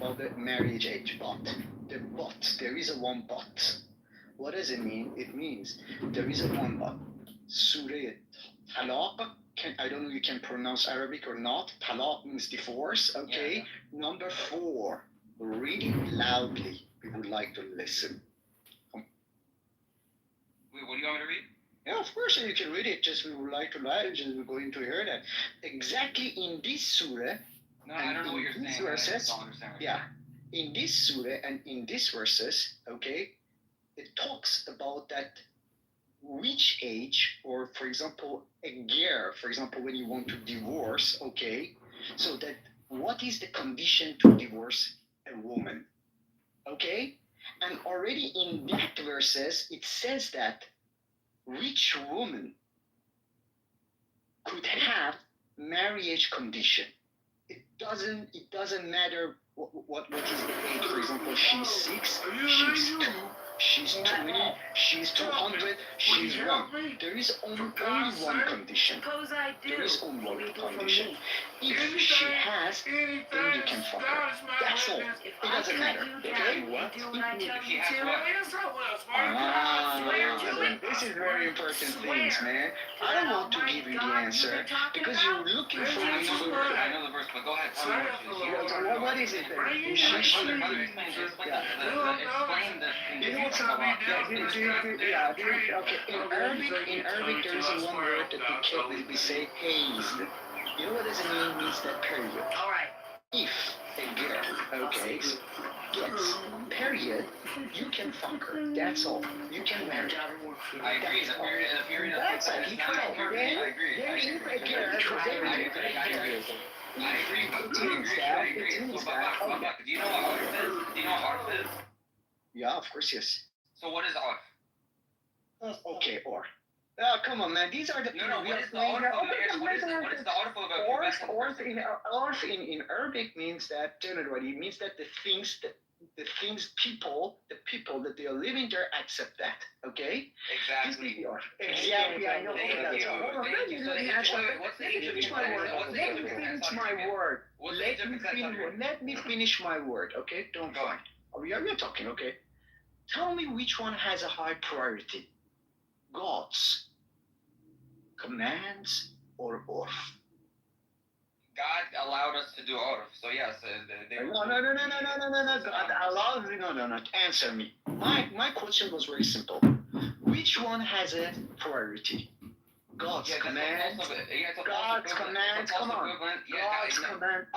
about the marriage age, but there is a one but. What does it mean? It means there is a one but. Surah Talaq. I don't know if you can pronounce Arabic or not. Talaq means divorce. Okay. Yeah. Number 4. Read it loudly. We would like to listen. Wait, what do you want me to read? Yeah, of course you can read it. Just we would like to we're going to hear that. Exactly in this surah. No, I don't know what you're saying. Verses, I don't understand. Yeah. In this surah and in these verses, okay, it talks about that which age, or for example, a year, for example, when you want to divorce, okay, so that what is the condition to divorce a woman, okay? And already in that verses, it says that which woman could have marriage condition. It doesn't matter what is the age. For example, she's 6, she's 2, she's 20, she's 200, she's 1. There is only one condition. There is only one condition. If she has, then you can fuck her. That's all. It doesn't matter. Okay? What? If she has what? This is very important things, man. I don't want to give you the answer because you're looking for me. I know the verse, but go ahead. What is it then? Explain the You know what's about okay. In Arabic, there is one word that we say hazed. You know what does it mean? It means that period. All right. If a girl, okay, gets period, you can fuck her. That's all. You can marry her. I agree. The period of that's all. You can fuck her. I agree. But do you know what arf is? Do you know what arf is? Yeah, of course, yes. So what is arf? Okay, or. Come on, man. These are the No, what is the arf of marriage? What is the arf of a Arf in Arabic means that generally it means that the people that they are living there accept that. Okay? Exactly. Exactly. I know. Let me finish my word. Let me finish my word. Okay? Don't fight. You're talking. Okay? Tell me which one has a high priority. God's commands or orf? God allowed us to do orf, so yes. No. God allows me. No. Answer me. My question was very simple. Which one has a priority? God's commands. God's commands. Come on. God's commands.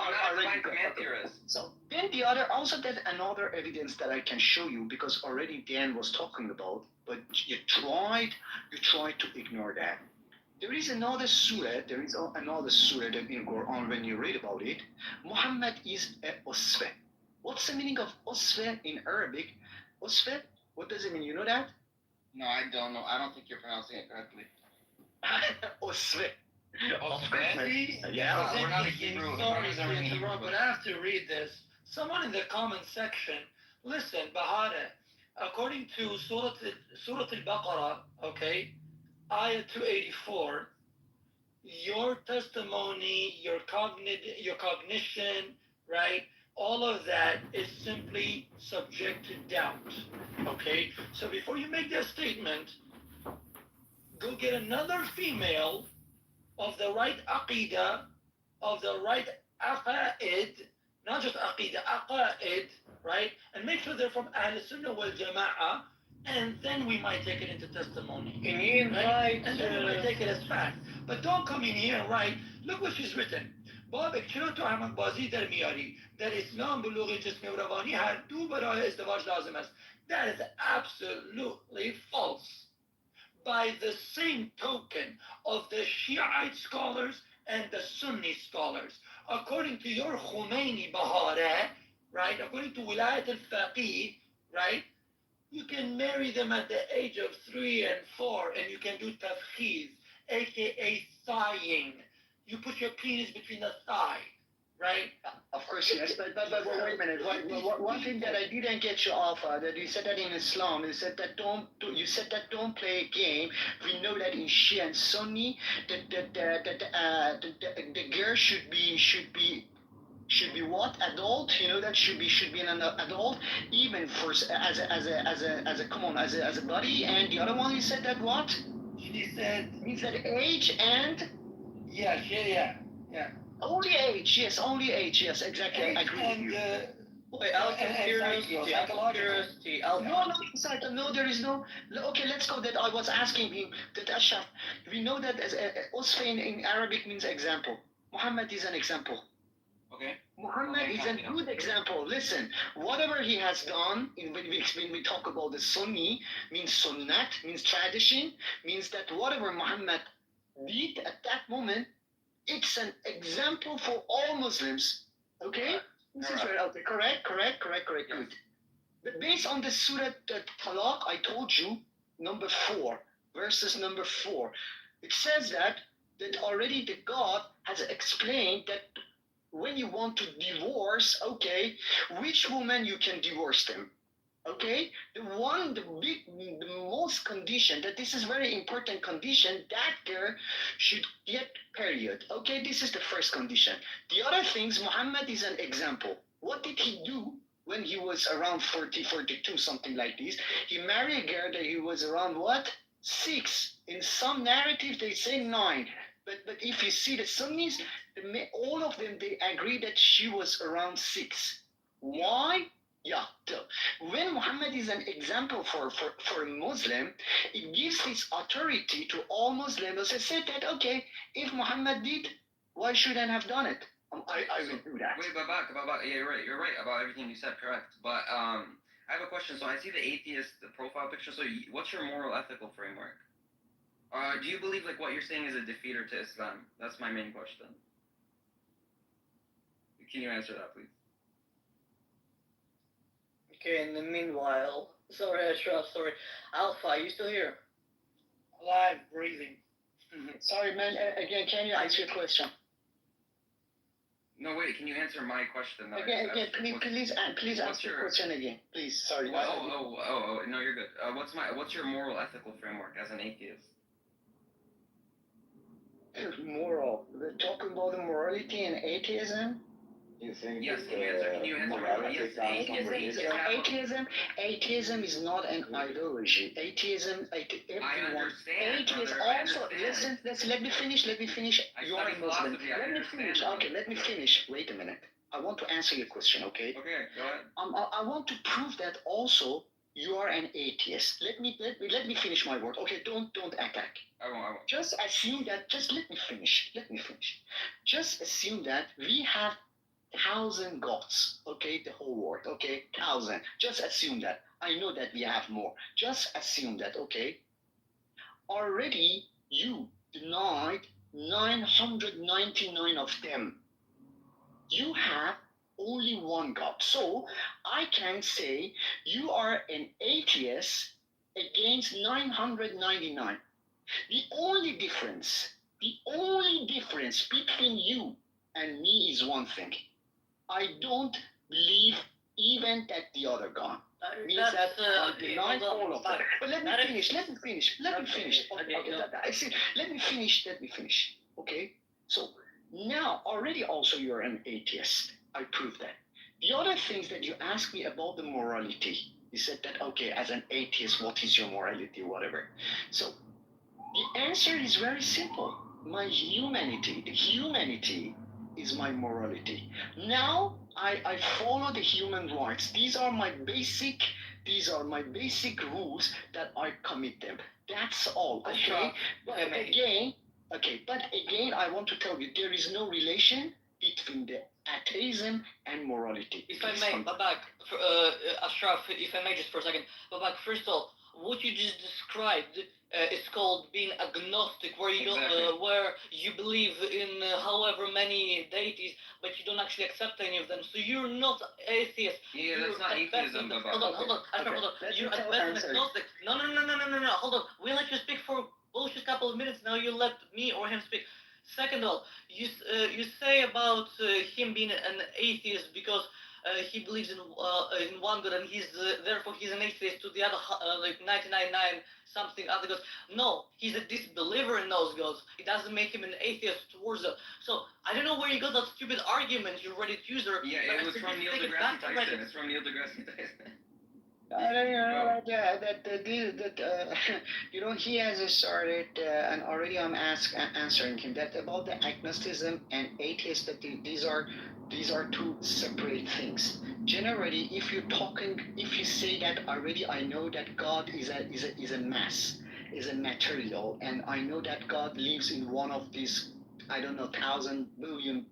So then the other, also that another evidence that I can show you, because already Dan was talking about, but you tried to ignore that. There is another surah. That in Quran, when you read about it, Muhammad is a osve. What's the meaning of osve in Arabic? Osve. What does it mean? You know that? No, I don't know. I don't think you're pronouncing it correctly. Osve. Yeah, we're not a Hebrew. But I have to read this. Someone in the comment section, listen, Bahara, according to Surah Al-Baqarah, okay, Ayah 284, your testimony, your cognition, right, all of that is simply subject to doubt, okay? So before you make that statement, go get another female of the right aqidah, of the right aqaid, not just aqidah, aqaid, right? And make sure they're from Ahl Sunnah wal Jama'ah, and then we might take it into testimony. Right? And then we might take it as fact. But don't come in here and write, look what she's written. بابك چرا تو همون بازی در میاری در اسلام بلوغ جسمی و روانی هر دو برای ازدواج لازم است. That is absolutely false. By the same token of the Shiite scholars and the Sunni scholars, according to your Khomeini Bahara, right, according to Wilayat al-Faqih, right, you can marry them at the age of 3 and 4, and you can do tafkhiz, aka thighing. You put your penis between the thigh, right? Of course, yes, but wait a minute. One thing that I didn't get you off that you said that in Islam, you said that don't play a game. We know that in Shia and Sunni, that the girl should be should be what? Adult. You know that should be an adult, even for as a come on as a body. And the other one, you said that what? She said, He said age and yeah. only age. Yes, only age. Yes, exactly. I agree with you. Wait, Alex, I'm curious. No, no, there is no. Okay, let's go. That I was asking him that Ashraf. We know that as Usfa in Arabic means example. Muhammad is an example. Okay. Muhammad is a good example. Listen, whatever he has done, when we talk about the Sunni, means sunnat, means tradition, means that whatever Muhammad did at that moment, it's an example for all Muslims. Okay? This is very okay. Correct. Good. But based on the Surah Talaq, I told you, number 4, verses number 4, it says that already the God has explained that when you want to divorce, okay, which woman you can divorce them. Okay, the most condition that this is very important condition that girl should get period. Okay, this is the first condition. The other things, Muhammad is an example. What did he do when he was around 40, 42, something like this? He married a girl that he was around what? 6. In some narrative they say 9. But if you see the Sunnis, all of them they agree that she was around 6. Why? Yeah. So when Muhammad is an example for a Muslim, it gives this authority to all Muslims. They said that, okay, if Muhammad did, why shouldn't I have done it? I will do that. Wait, Babak, yeah, you're right about everything you said, correct. But I have a question. So I see the atheist profile picture. So what's your moral ethical framework? Do you believe like what you're saying is a defeater to Islam? That's my main question. Can you answer that, please? Okay, in the meanwhile, sorry, Ashraf, sorry. Alpha, are you still here? Alive, breathing. Sorry, man. Again, can you answer your question? No, wait. Can you answer my question? Again, please answer your question again. Please, sorry. Oh, no, you're good. What's your moral ethical framework as an atheist? Moral. We're talking about the morality and atheism. You think yes, can you answer? Atheism is not an ideology. Atheism, everyone. Atheism also. Listen. Let me finish. You're a Muslim. Let me finish. Okay, let me finish. Wait a minute. I want to answer your question. Okay. Okay, go ahead. I want to prove that also you are an atheist. Let me finish my word. Okay, don't attack. I won't. Just assume that. Just let me finish. Just assume that we have 1,000 gods, okay, the whole world, okay, 1,000. Just assume that. I know that we have more. Just assume that, okay. Already you denied 999 of them. You have only one God. So I can say you are an atheist against 999. The only difference between you and me is one thing. I don't believe even that the other God. Means that I deny all of them. But let me finish. Let me finish. Okay? So now already also you're an atheist. I proved that. The other things that you asked me about the morality. You said that, okay, as an atheist, what is your morality, whatever. So the answer is very simple. The humanity is my morality. Now I follow the human rights. These are my basic rules that I commit them. That's all. Okay. But again, I want to tell you there is no relation between the atheism and morality. If I may, Babak, Ashraf, if I may just for a second. Babak, first of all, what you just described is called being agnostic, where you don't, where you believe in however many deities, but you don't actually accept any of them. So you're not atheist. Yeah, that's not atheism. Hold on. You're at best an agnostic. No. Hold on. We let you speak for bullshit couple of minutes. Now you let me or him speak. Second of all, you say about him being an atheist because he believes in one God and he's therefore he's an atheist to the other like 99 something other gods. No, he's a disbeliever in those gods. It doesn't make him an atheist towards them. So I don't know where you got that stupid argument, you Reddit user. Yeah, it was from Neil deGrasse Tyson. It's from Neil deGrasse Tyson. He has started, and already I'm answering him that about the agnosticism and atheist that these are two separate things. Generally, if you say that already, I know that God is a mass, is a material, and I know that God lives in one of these, I don't know, 1,000 billion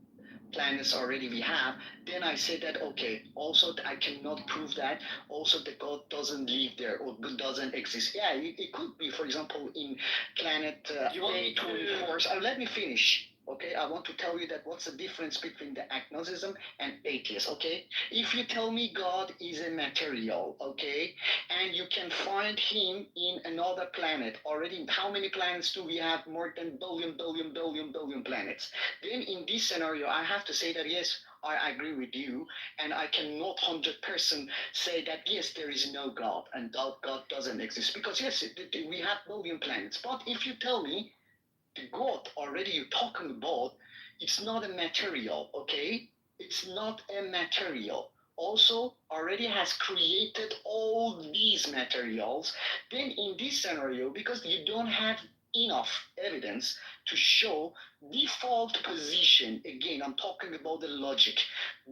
planets already we have, then I say that okay, also I cannot prove that also the God doesn't live there or doesn't exist. Yeah, it could be, for example, in planet A24. Let me finish. Okay, I want to tell you that what's the difference between the agnosticism and atheist. Okay, if you tell me God is a material, okay, and you can find him in another planet already, how many planets do we have? More than billion planets. Then in this scenario, I have to say that yes, I agree with you, and I cannot 100% say that yes, there is no God and God doesn't exist, because yes, we have billion planets. But if you tell me the God already you're talking about, it's not a material, okay? It's not a material. Also, already has created all these materials. Then in this scenario, because you don't have enough evidence to show default position, again, I'm talking about the logic.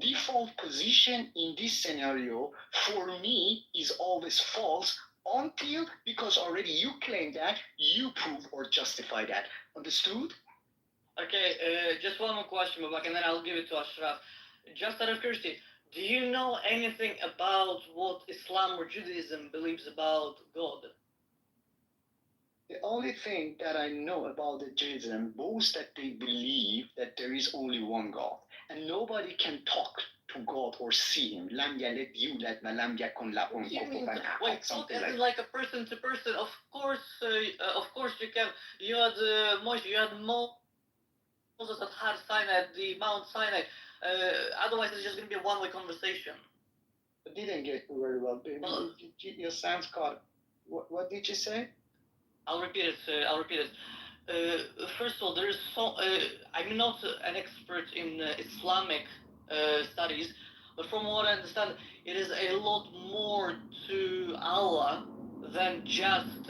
Default position in this scenario, for me, is always false until, because already you claim that, you prove or justify that. Understood? Okay, just one more question, Babak, and then I'll give it to Ashraf. Just out of curiosity, do you know anything about what Islam or Judaism believes about God? The only thing that I know about the Judaism, both that they believe that there is only one God, and nobody can talk to God or see him. Lam yalid yulad wa lam yakun lahu kufuwan ahad. Wait, talk as like a person to person. Of course you can. You had Moshe, you had Moses at Har Sinai, at the Mount Sinai. Otherwise, it's just going to be a one-way conversation. I didn't get very well. Your sounds caught. What did you say? I'll repeat it. First of all, there is I'm not an expert in Islamic studies, but from what I understand, it is a lot more to Allah than just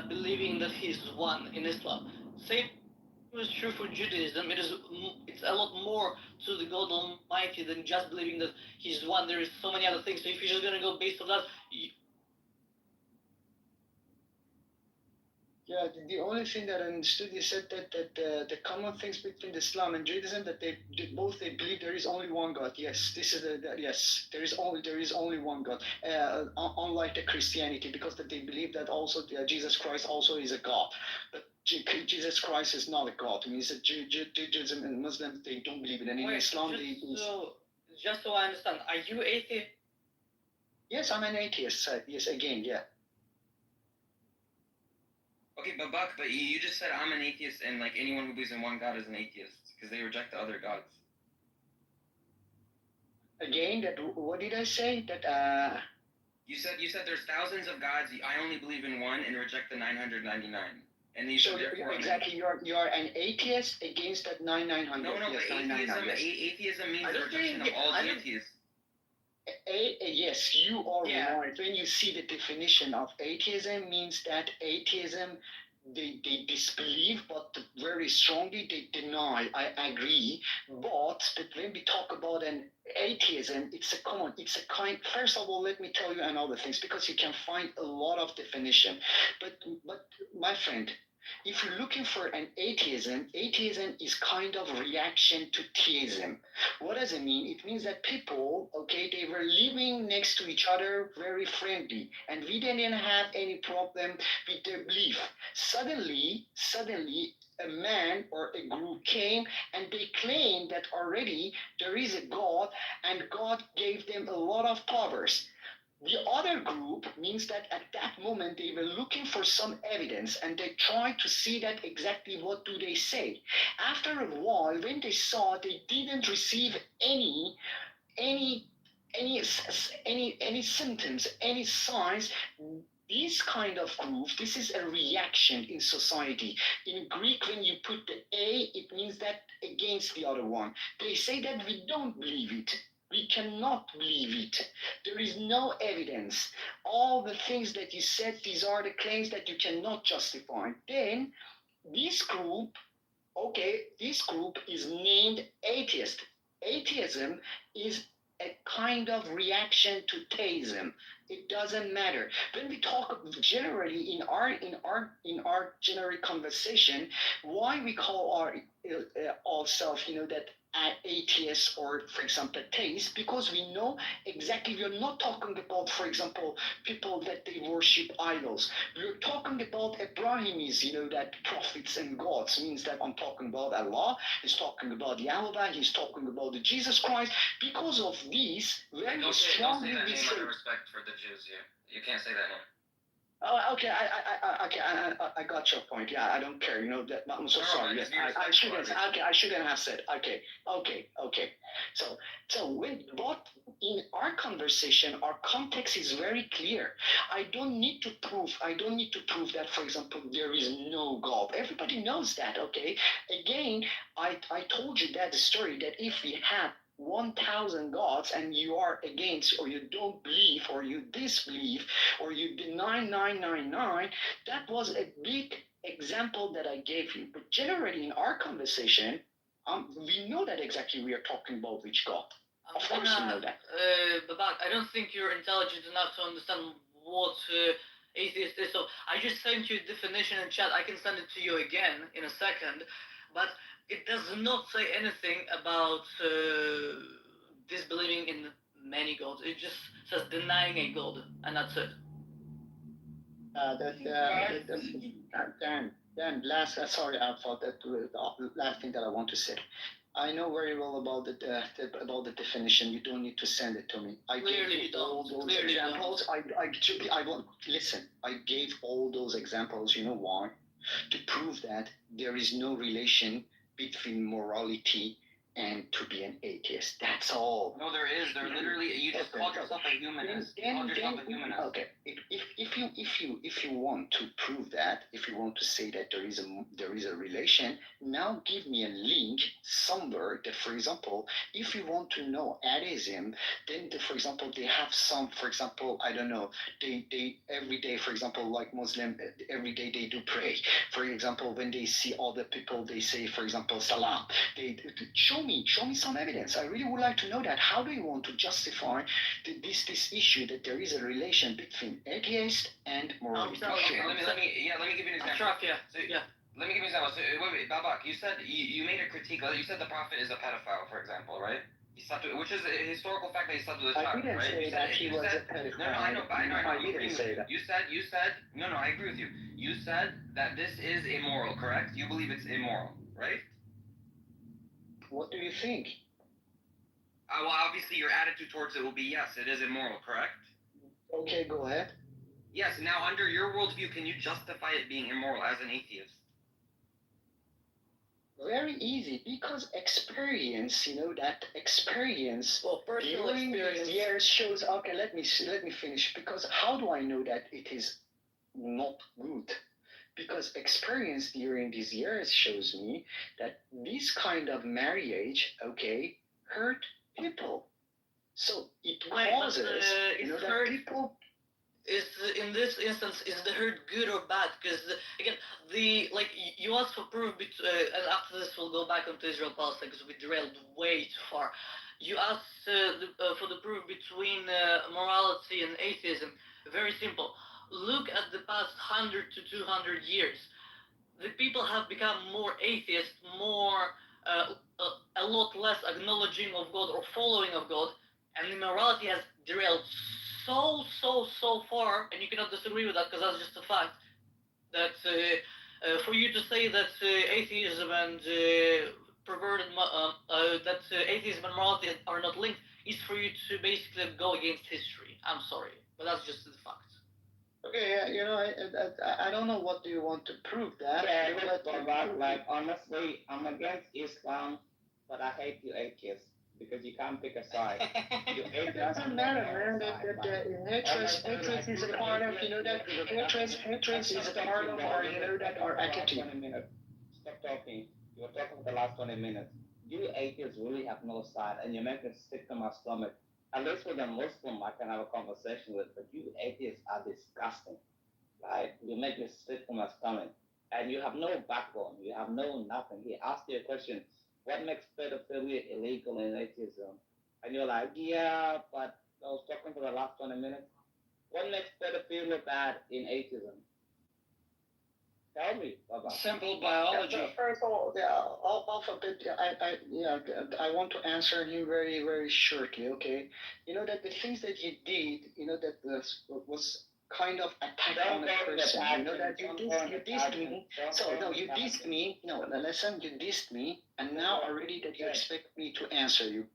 believing that He's one in Islam. Same is true for Judaism. It's a lot more to the God Almighty than just believing that He's one. There is so many other things. So if you're just gonna go based on that, yeah, the only thing that I understood, you said that the common things between Islam and Judaism, that they believe there is only one God. Yes, this is yes, there is only one God. Unlike the Christianity, because that they believe that also Jesus Christ also is a God, but Jesus Christ is not a God. It means that Judaism and Muslims, they don't believe it, and in Islam just so I understand, are you atheist? Yes, I'm an atheist. Yes, again, yeah. Okay, but you just said I'm an atheist, and like anyone who believes in one God is an atheist because they reject the other gods. Again, what did I say? That you said there's thousands of gods. I only believe in one and reject the 999. And you so exactly, you're an atheist against that 900. No, yes, but atheism means the rejection of all deities. Yes, you are right. When you see the definition of atheism, means that atheism, they disbelieve, but very strongly they deny. I agree. But when we talk about an atheism, it's a kind. First of all, let me tell you another things, because you can find a lot of definition. But my friend, if you're looking for an atheism is kind of reaction to theism. What does it mean? It means that people, okay, they were living next to each other very friendly, and we didn't have any problem with their belief. Suddenly, a man or a group came and they claimed that already there is a God, and God gave them a lot of powers. The other group means that at that moment they were looking for some evidence, and they tried to see that exactly what do they say. After a while, when they saw they didn't receive any any symptoms, any signs. This kind of group, this is a reaction in society. In Greek, when you put the A, it means that against the other one. They say that we don't believe it. We cannot believe it. There is no evidence. All the things that you said, these are the claims that you cannot justify. Then this group, okay, this group is named atheist. Atheism is a kind of reaction to theism. It doesn't matter. When we talk generally in our general conversation, why we call ourselves, that atheists or, for example, theists, because we know exactly. We are not talking about, for example, people that they worship idols. We're talking about Abrahami's, that prophets and gods, means that I'm talking about Allah, he's talking about Yahweh, he's talking about the Jesus Christ. Because of these, very don't strongly say that we name say. out of respect for the Jews here. You can't say that name. Oh, okay. I got your point. Yeah, I don't care. That. I'm so sorry. Yes, I shouldn't. Okay, I shouldn't have said. Okay. But in our conversation, our context is very clear. I don't need to prove. That, for example, there is no God. Everybody knows that. Okay. Again, I told you that story that if we have 1,000 gods and you are against, or you don't believe, or you disbelieve, or you deny 999, that was a big example that I gave you. But generally in our conversation, we know that exactly we are talking about which God. Of course we know that. Babak, I don't think you're intelligent enough to understand what atheist is. So I just sent you a definition in chat. I can send it to you again in a second. But it does not say anything about disbelieving in many gods. It just says denying a god, and that's it. Dan, last, sorry, I thought that the last thing that I want to say. I know very well about the definition. You don't need to send it to me. I Clearly gave all those Clearly examples. I won't listen. I gave all those examples. You know why? To prove that there is no relation between morality and to be an atheist. That's all. No, there is. There literally. You just called yourself a humanist. Okay. If you want to prove that, if you want to say that there is a relation, now give me a link somewhere that, for example, if you want to know atheism, then for example they have some, for example, I don't know, they every day, for example, like Muslim, every day they do pray. For example, when they see other people, they say, for example, salam. They show me some evidence. I really would like to know that. How do you want to justify this issue that there is a relation between atheist and morality? Let me give you an example. Let me give you an example. So, wait, Babak, you said you made a critique. You said the prophet is a pedophile, for example, right? He slept with, which is a historical fact that he slept with a child, right? Say that he was a pedophile. No, I know. I didn't say that. You said. No, I agree with you. You said that this is immoral, correct? You believe it's immoral, right? What do you think? Well, obviously your attitude towards it will be yes, it is immoral, correct? Okay, go ahead. Yes. Now, under your worldview, can you justify it being immoral as an atheist? Very easy, because experience, that experience. Well, personal experience. Years shows. Okay, let me finish. Because how do I know that it is not good? Because experience during these years shows me that this kind of marriage, okay, hurt people. So it causes, that people. Is in this instance, is the hurt good or bad? Because again, you asked for proof, and after this we'll go back onto Israel Palestine because we derailed way too far. You asked for the proof between morality and atheism. Very simple. Look at the past 100 to 200 years. The people have become more atheist, more a lot less acknowledging of God or following of God, and the morality has derailed so far, and you cannot disagree with that because that's just a fact, that for you to say that atheism and atheism and morality are not linked is for you to basically go against history. I'm sorry, but that's just the fact. Okay, I don't know what do you want to prove that. Honestly, I'm against Islam, but I hate you atheists. because you can't pick a side. It doesn't matter, man. Hatred is a part of, hatred is a part of our, our attitude. 20 minutes. Stop talking. You're talking for the last 20 minutes. You atheists really have no side, and you make it sick to my stomach. At least with a Muslim, I can have a conversation with, but you atheists are disgusting. Right? You make me sick to my stomach. And you have no backbone. You have no nothing. He asked you a question, what makes pedophilia illegal in atheism? And you're like, yeah, but I was talking for the last 20 minutes. What makes pedophilia bad in atheism? Tell me, Baba. Simple biology. First of all, alphabet. I want to answer him very, very shortly. Okay, that the things that you did, that was kind of attack on a person. That you dissed me. So no, you dissed me. No, listen, you dissed me, and now already that you expect me to answer you.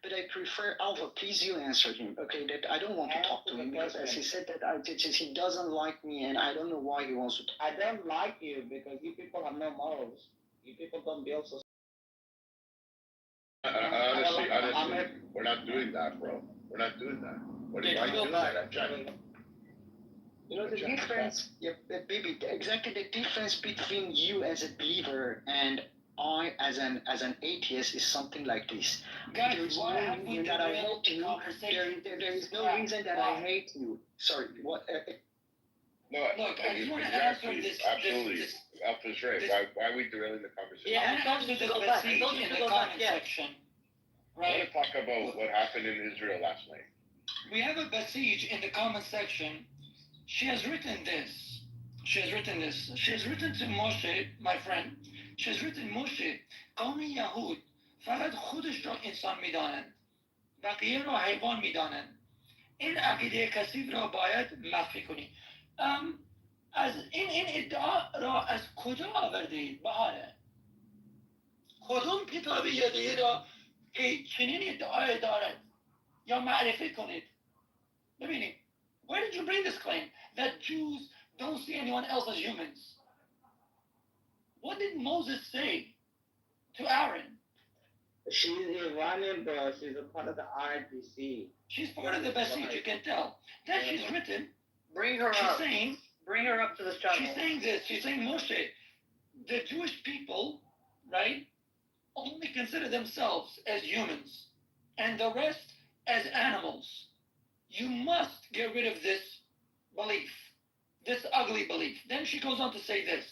But I prefer Alpha. Please, you answer him. Okay, that I don't want to talk to him because as he said that he doesn't like me, and I don't know why he wants to. I don't like you because you people have no morals. You people don't build society. Honestly, we're not doing that, bro. We're not doing that. What are you doing that? The difference, baby, exactly the difference between you as a believer and I as an atheist is something like this. Guys, There is why no have we reason that I derailed hate the you. conversation? There is no reason that I hate you. Sorry, what? No, Look, I just want to answer this. Absolutely. Alpha's right. Why are we derailing the conversation? Yeah, I want to go the back. Basij Don't in you the go comment back, yeah. section. I Right? want to talk about what happened in Israel last night. We have a Basij in the comment section. She has written this. She has written to Moshe, my friend. She has written, Moshe, قوم یهود فقط خودش را انسان میدانند. بقیه را حیوان میدانند. این عقیده کثیف را باید مخفی کنی. از این ادعا را از کجا آورده اید؟ بهاره. کدوم کتاب یادی را که چنین ادعای دارد یا معرفی کنید؟ ببینید. Where did you bring this claim that Jews don't see anyone else as humans? What did Moses say to Aaron? She's Iranian, bro. She's a part of the RDC. She's part of the Basij, you can tell. Then she's written. Bring her She's up. saying. Bring her up to this channel. She's saying this. She's saying, Moshe, the Jewish people, right, only consider themselves as humans, and the rest as animals. You must get rid of this belief, this ugly belief. Then she goes on to say this.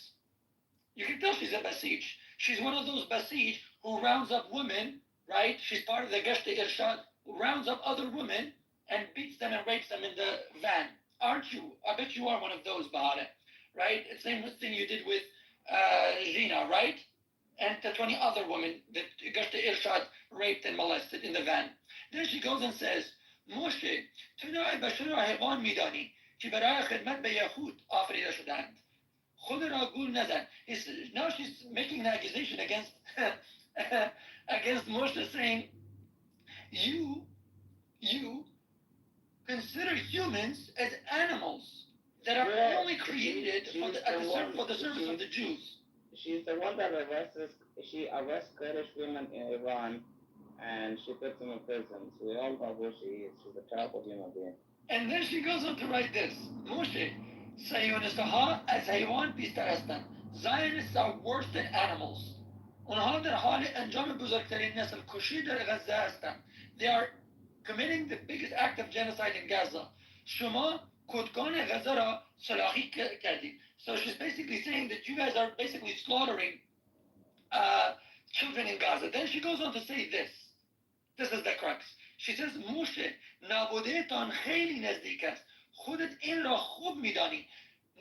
You can tell she's a Basij. She's one of those Basij who rounds up women, right? She's part of the Geshte Irshad, who rounds up other women and beats them and rapes them in the van. Aren't you? I bet you are one of those, Bahare, right? It's the same thing you did with Gina, right? And the 20 other women that Geshte Irshad raped and molested in the van. Then she goes and says, Moshe, تو نوع بشر را حیوان میدانی که برای خدمت به یهود آفریده شدند. خود را گول نزن. Now she's making an accusation against against Moshe, saying, you consider humans as animals that are only created for the service of the Jews. She's the one that arrests Kurdish women in Iran, and she puts them in prisons. We all know who she is. She's a terrible human being. And then she goes on to write this. Moshe, Zionists as حیوان بیشتر هستند. Zionists are worse than animals. اونها در حال انجام بزرگترین نسل کشی در غزه هستند. They are committing the biggest act of genocide in Gaza. شما کودکان غزه را سلاخی کردید. So she's basically saying that you guys are basically slaughtering children in Gaza. Then she goes on to say this. This is the crux. She says, موشه نابودهتان خیلی نزدیک است. خودت این را خوب میدانی.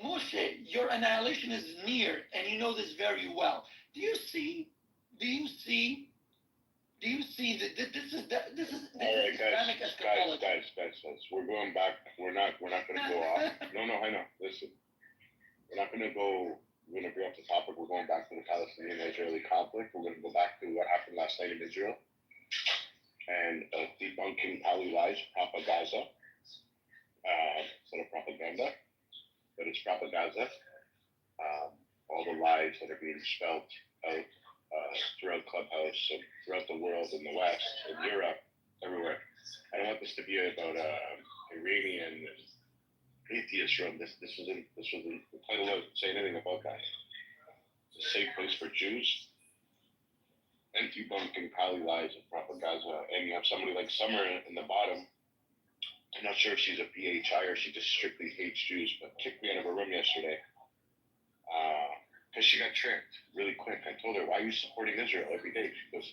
Moshe, your annihilation is near, and you know this very well. Do you see that this is All right, guys, we're going back. We're not going to go off. No, I know. Listen, we're not going to go. We're going to bring up the topic. We're going back to the Palestinian-Israeli conflict. We're going to go back to what happened last night in Israel and debunking Pali lies, propaganda, instead of propaganda, but it's propaganda. All the lies that are being spelled out throughout Clubhouse and throughout the world, in the West, in Europe, everywhere. I don't want this to be about Iranian and atheist room. This wasn't the title doesn't say anything about that. It's a safe place for Jews and debunking Kali lies and propaganda. And you have somebody like Summer in the bottom. I'm not sure if she's a PHI or she just strictly hates Jews, but kicked me out of her room yesterday because she got tricked really quick. I told her, "Why are you supporting Israel every day?" She goes,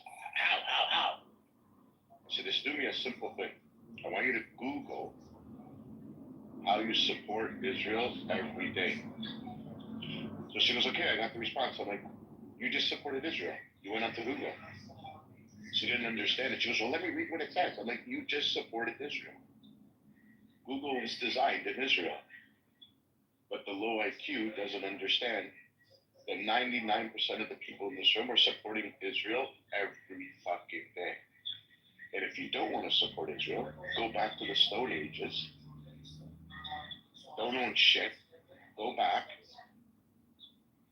"Ow." I said, "Just do me a simple thing. I want you to Google how you support Israel every day." So she goes, "Okay, I got the response." I'm like, "You just supported Israel. You went up to Google." She didn't understand it. She goes, "Well, let me read what it says." I'm like, "You just supported Israel. Google was designed in Israel." But the low IQ doesn't understand that 99% of the people in this room are supporting Israel every fucking day. And if you don't want to support Israel, go back to the Stone Ages. Don't own shit. Go back.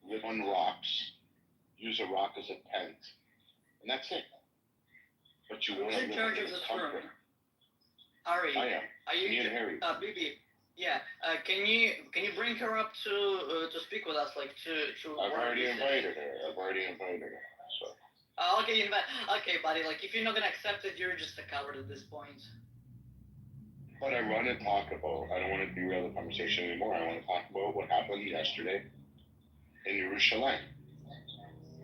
Live on rocks. Use a rock as a tent. And that's it. But you want Who's to in live charge in of this comfort. room? Harry. I am. Are you? Me and Harry. Bibi. Yeah. Can you bring her up to speak with us, like to? I've already invited her. So. Okay, okay, buddy. Like, if you're not gonna accept it, you're just a coward at this point. But I want to talk about. I don't want to derail the conversation anymore. I want to talk about what happened yesterday in Jerusalem.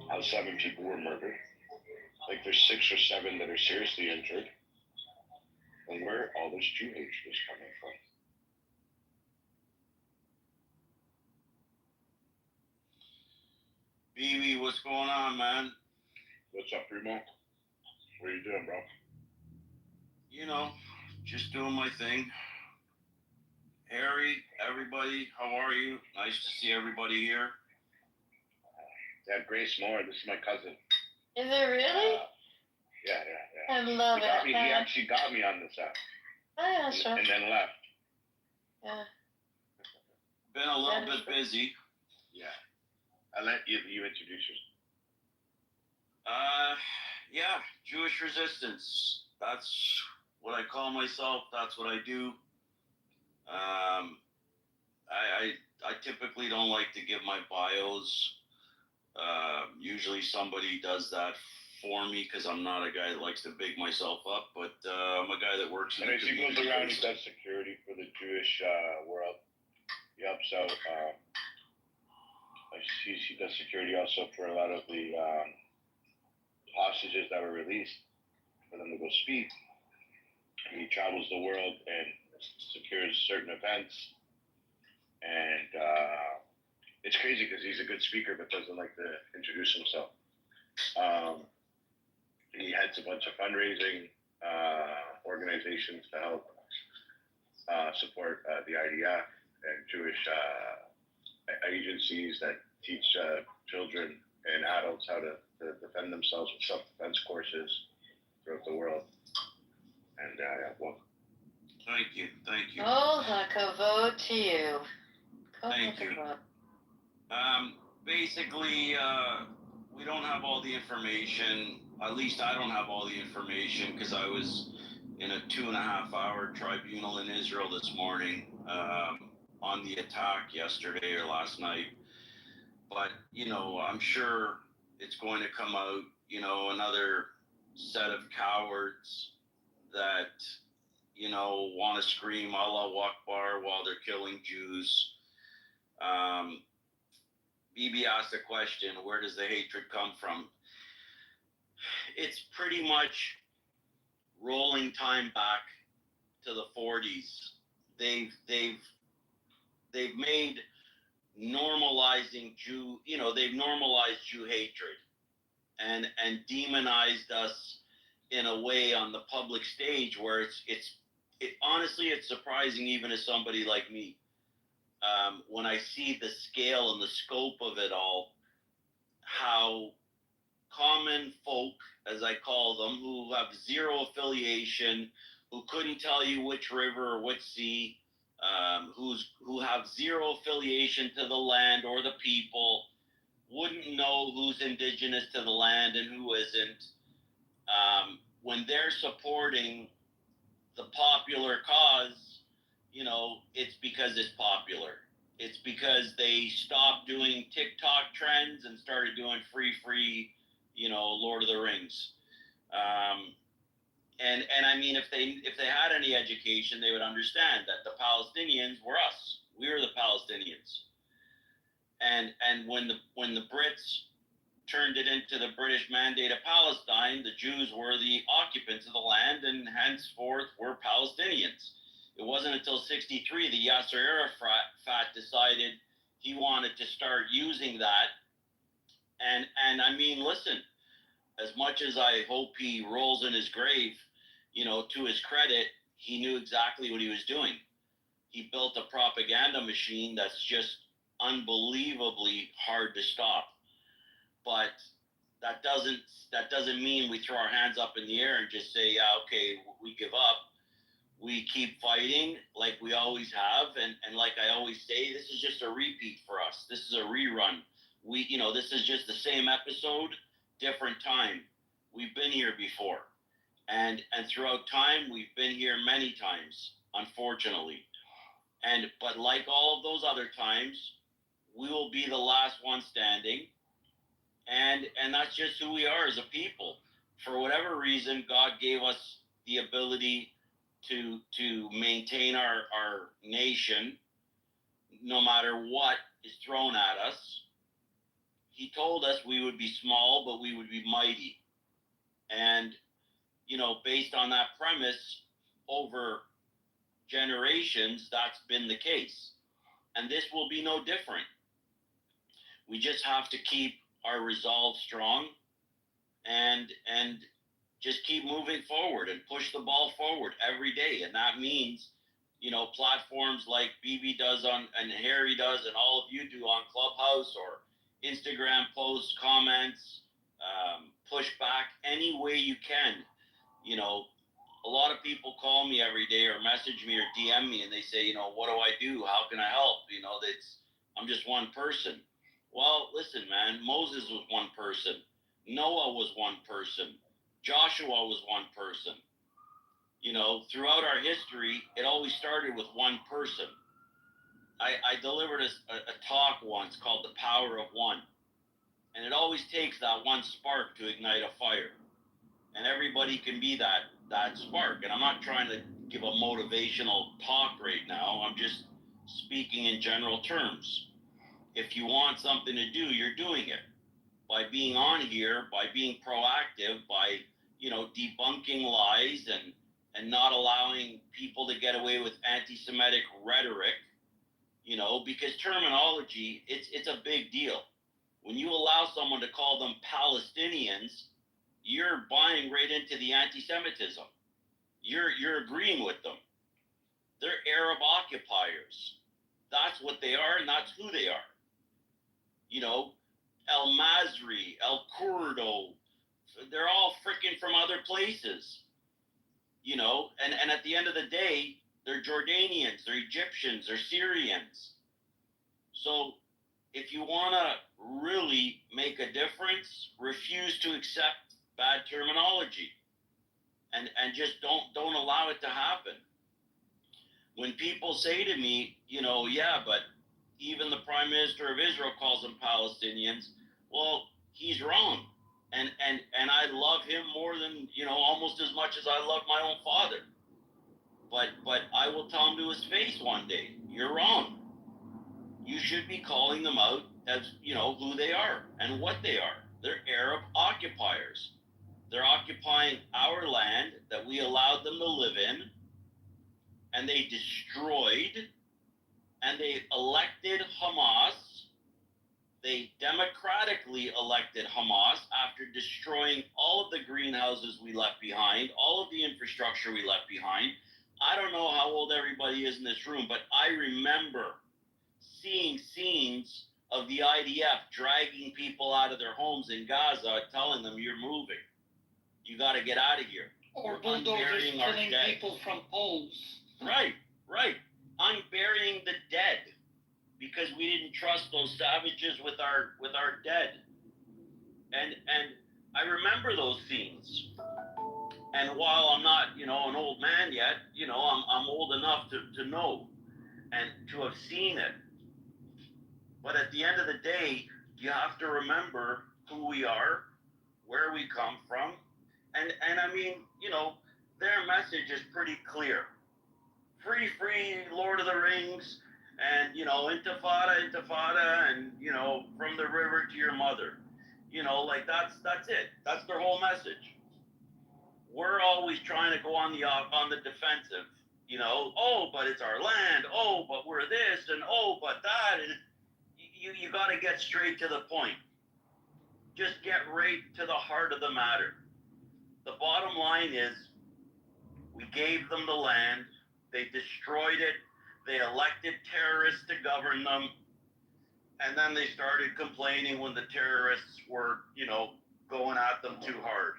How 7 people were murdered. Like there's 6 or 7 that are seriously injured. And where all this Jew hatred is coming from. BB, what's going on, man? What's up, Primo? What are you doing, bro? You know, just doing my thing. Harry, everybody, how are you? Nice to see everybody here. Yeah, Grace Moore. This is my cousin. Is it really? Yeah. I love it. He actually got me on this app. Oh, yeah, sure. And then left. Yeah. Been a little bit busy. Yeah. I'll let you introduce yourself. Yeah, Jewish resistance. That's what I call myself. That's what I do. I typically don't like to give my bios. Usually somebody does that for me because I'm not a guy that likes to big myself up, but I'm a guy that works in the he goes community. around, he does security for the Jewish world. Yep, so he does security also for a lot of the hostages that were released for them to go speak. And he travels the world and secures certain events. And it's crazy because he's a good speaker but doesn't like to introduce himself. He heads a bunch of fundraising organizations to help support the IDF and Jewish agencies that teach children and adults how to defend themselves with self-defense courses throughout the world. And well, Thank you. Oh, the kavod to you. Thank you. Basically, we don't have all the information. At least I don't have all the information because I was in a 2.5-hour tribunal in Israel this morning on the attack yesterday or last night. But, I'm sure it's going to come out, another set of cowards that, want to scream Allah Akbar while they're killing Jews. BB asked a question, where does the hatred come from? It's pretty much rolling time back to the 40s. They've made normalizing they've normalized Jew hatred and demonized us in a way on the public stage where honestly, it's surprising even as somebody like me. When I see the scale and the scope of it all, how common folk, as I call them, who have zero affiliation, who couldn't tell you which river or which sea, who have zero affiliation to the land or the people, wouldn't know who's indigenous to the land and who isn't. When they're supporting the popular cause, it's because it's popular. It's because they stopped doing TikTok trends and started doing free, Lord of the Rings. And I mean, if they had any education, they would understand that the Palestinians were us. We were the Palestinians. And when the Brits turned it into the British Mandate of Palestine, the Jews were the occupants of the land and henceforth were Palestinians. It wasn't until '63 that Yasser Arafat decided he wanted to start using that. And I mean, listen, as much as I hope he rolls in his grave, to his credit, he knew exactly what he was doing. He built a propaganda machine that's just unbelievably hard to stop. But that doesn't mean we throw our hands up in the air and just say, yeah, okay, we give up. We keep fighting like we always have, and like I always say, this is just a repeat for us. This is a rerun. This is just the same episode, different time. We've been here before, and throughout time, we've been here many times, unfortunately. But like all of those other times, we will be the last one standing. And that's just who we are as a people. For whatever reason, God gave us the ability to maintain our nation, no matter what is thrown at us. He told us we would be small, but we would be mighty. And, based on that premise, over generations, that's been the case. And this will be no different. We just have to keep our resolve strong and just keep moving forward and push the ball forward every day. And that means, platforms like BB does and Harry does and all of you do on Clubhouse or Instagram posts, comments, push back any way you can. A lot of people call me every day or message me or DM me and they say, what do I do? How can I help? I'm just one person. Well, listen, man, Moses was one person. Noah was one person. Joshua was one person. Throughout our history, it always started with one person. I delivered a talk once called The Power of One. And it always takes that one spark to ignite a fire. And everybody can be that spark. And I'm not trying to give a motivational talk right now. I'm just speaking in general terms. If you want something to do, you're doing it. By being on here, by being proactive, by, debunking lies and not allowing people to get away with anti-Semitic rhetoric, because terminology, it's a big deal. When you allow someone to call them Palestinians, you're buying right into the anti-Semitism. You're agreeing with them. They're Arab occupiers. That's what they are, and that's who they are. El Masri, El Kurdo, they're all freaking from other places. And at the end of the day, they're Jordanians, they're Egyptians, they're Syrians. So if you want to really make a difference, refuse to accept bad terminology and just don't allow it to happen. When people say to me, yeah, but even the Prime Minister of Israel calls them Palestinians, well, he's wrong. And I love him more than, almost as much as I love my own father. But I will tell him to his face one day, you're wrong. You should be calling them out as, who they are and what they are. They're Arab occupiers. They're occupying our land that we allowed them to live in, and they destroyed, and they elected Hamas. They democratically elected Hamas after destroying all of the greenhouses we left behind, all of the infrastructure we left behind. I don't know how old everybody is in this room, but I remember seeing scenes of the IDF dragging people out of their homes in Gaza, telling them, you're moving. You got to get out of here. Or bulldozers killing people from poles. Right. I'm burying the dead. Because because we didn't trust those savages with our dead. And I remember those scenes. And while I'm not, an old man yet, I'm old enough to know and to have seen it. But at the end of the day, you have to remember who we are, where we come from. And I mean, their message is pretty clear. Free, Lord of the Rings, and, intifada, and, from the river to your mother. That's it. That's their whole message. We're always trying to go on the defensive. Oh, but it's our land. Oh, but we're this, and oh, but that. And you got to get straight to the point. Just get right to the heart of the matter. The bottom line is, we gave them the land. They destroyed it. They elected terrorists to govern them. And then they started complaining when the terrorists were, going at them too hard.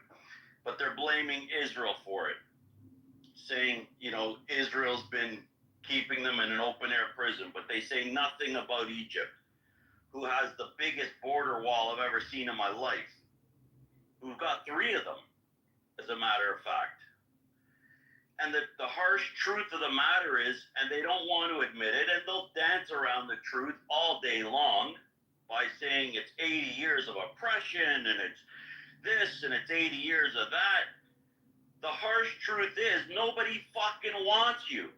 But they're blaming Israel for it, saying, Israel's been keeping them in an open-air prison. But they say nothing about Egypt, who has the biggest border wall I've ever seen in my life. We've got 3 of them, as a matter of fact. And the harsh truth of the matter is, and they don't want to admit it, and they'll dance around the truth all day long by saying it's 80 years of oppression, and it's this, and it's 80 years of that. The harsh truth is, nobody fucking wants you.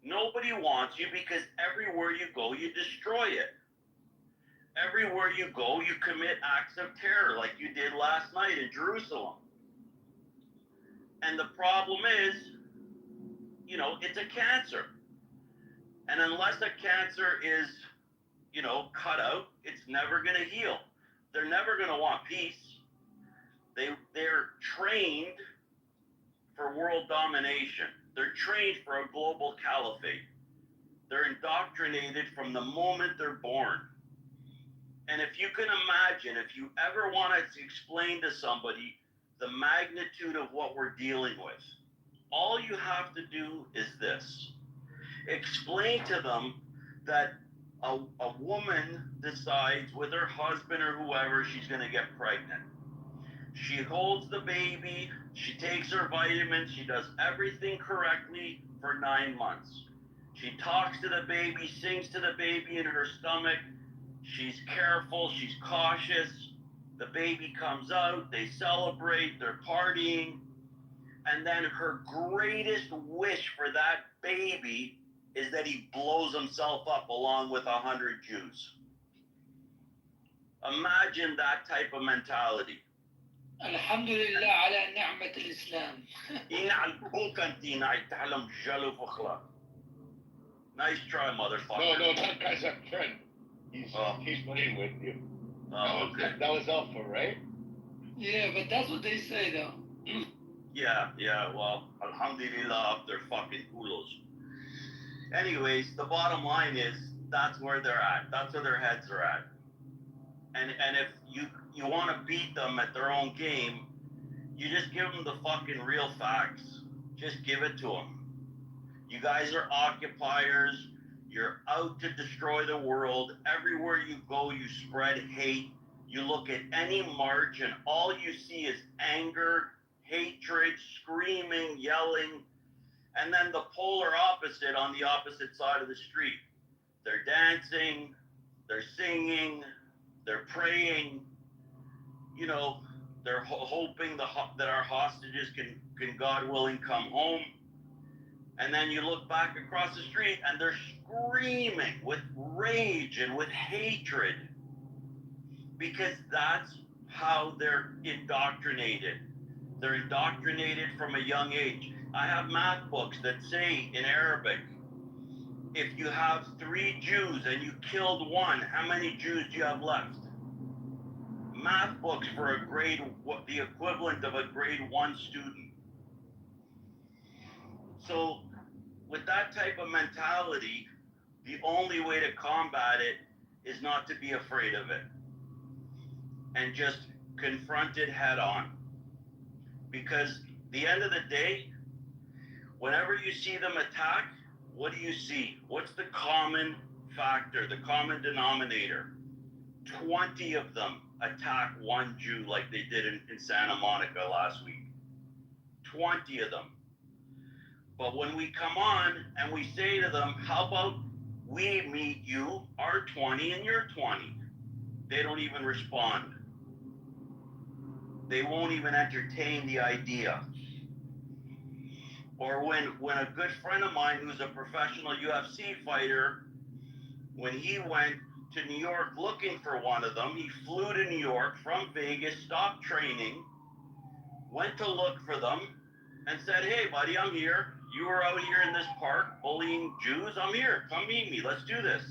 Nobody wants you because everywhere you go, you destroy it. Everywhere you go, you commit acts of terror like you did last night in Jerusalem. And the problem is, it's a cancer. And unless a cancer is, cut out, it's never going to heal. They're never going to want peace. They're trained for world domination. They're trained for a global caliphate. They're indoctrinated from the moment they're born. And if you can imagine, if you ever wanted to explain to somebody the magnitude of what we're dealing with, all you have to do is this. Explain to them that a woman decides with her husband or whoever she's going to get pregnant. She holds the baby, she takes her vitamins, she does everything correctly for 9 months. She talks to the baby, sings to the baby in her stomach. She's careful, she's cautious. The baby comes out, they celebrate, they're partying. And then her greatest wish for that baby is that he blows himself up along with 100 Jews. Imagine that type of mentality. Alhamdulillah ala ni'mat al-Islam. Nice try, motherfucker. No, that guy's a friend. He's playing with you. Oh, okay. That was Alpha, right? Yeah, but that's what they say, though. Yeah, well, alhamdulillah, they're fucking culos. Anyways, the bottom line is, that's where they're at. That's where their heads are at. And if you want to beat them at their own game, you just give them the fucking real facts. Just give it to them. You guys are occupiers. You're out to destroy the world. Everywhere you go, you spread hate. You look at any march, and all you see is anger, hatred, screaming, yelling, and then the polar opposite on the opposite side of the street. They're dancing, they're singing, they're praying, they're hoping that our hostages can, God willing, come home. And then you look back across the street and they're screaming with rage and with hatred, because that's how they're indoctrinated. They're indoctrinated from a young age. I have math books that say in Arabic, if you have 3 Jews and you killed 1, how many Jews do you have left? Math books for the equivalent of a grade 1 student. So with that type of mentality, the only way to combat it is not to be afraid of it and just confront it head on. Because the end of the day, whenever you see them attack, what do you see? What's the common factor, the common denominator, 20 of them attack one Jew like they did in Santa Monica last week. 20 of them. But when we come on and we say to them, how about we meet you, our 20 and your 20? They don't even respond. They won't even entertain the idea. Or when a good friend of mine who's a professional UFC fighter, when he went to New York looking for one of them, he flew to New York from Vegas, stopped training, went to look for them, and said, hey, buddy, I'm here. You were out here in this park bullying Jews. I'm here. Come meet me. Let's do this.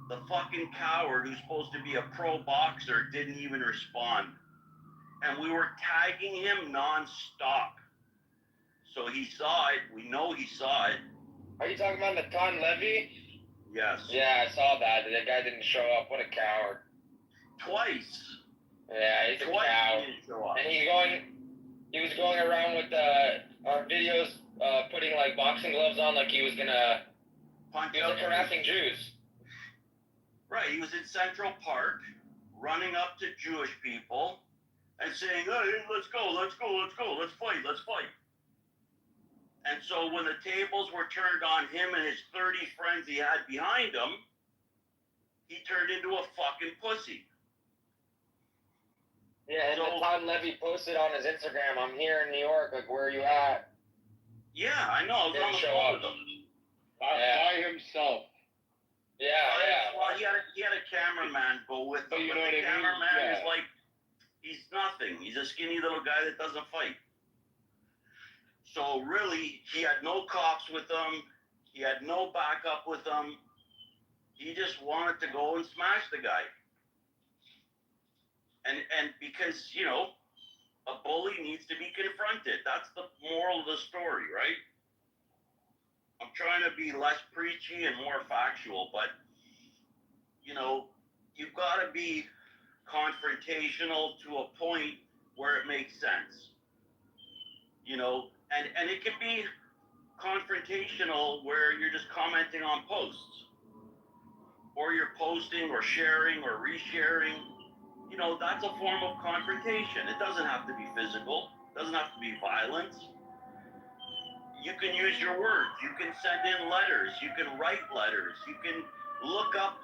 The fucking coward who's supposed to be a pro boxer didn't even respond. And we were tagging him nonstop. So he saw it. We know he saw it. Are you talking about Natan Levy? Yes. Yeah, I saw that. That guy didn't show up. What a coward. Twice. Yeah, he's a Twice coward. he didn't show up. And he was going around with on videos putting like boxing gloves on like he was harassing Jews. Right, he was in Central Park, running up to Jewish people and saying, hey, let's go, let's fight. And so when the tables were turned on him and his 30 friends he had behind him, he turned into a fucking pussy. Yeah, and Natan Levy posted on his Instagram, I'm here in New York, like, where are you at? Yeah, I know, I was on the phone with him. By himself. Yeah. Well, he had a cameraman go with him, You but know the what I mean? cameraman Yeah. is like, he's nothing. He's a skinny little guy that doesn't fight. So really, he had no cops with him. He had no backup with him. He just wanted to go and smash the guy. And because, you know, a bully needs to be confronted. That's the moral of the story, right? I'm trying to be less preachy and more factual, but, you know, you've got to be confrontational to a point where it makes sense. You know, and it can be confrontational where you're just commenting on posts. Or you're posting or sharing or resharing. You know, that's a form of confrontation. It doesn't have to be physical. It doesn't have to be violence. You can use your words. You can send in letters. You can write letters. You can look up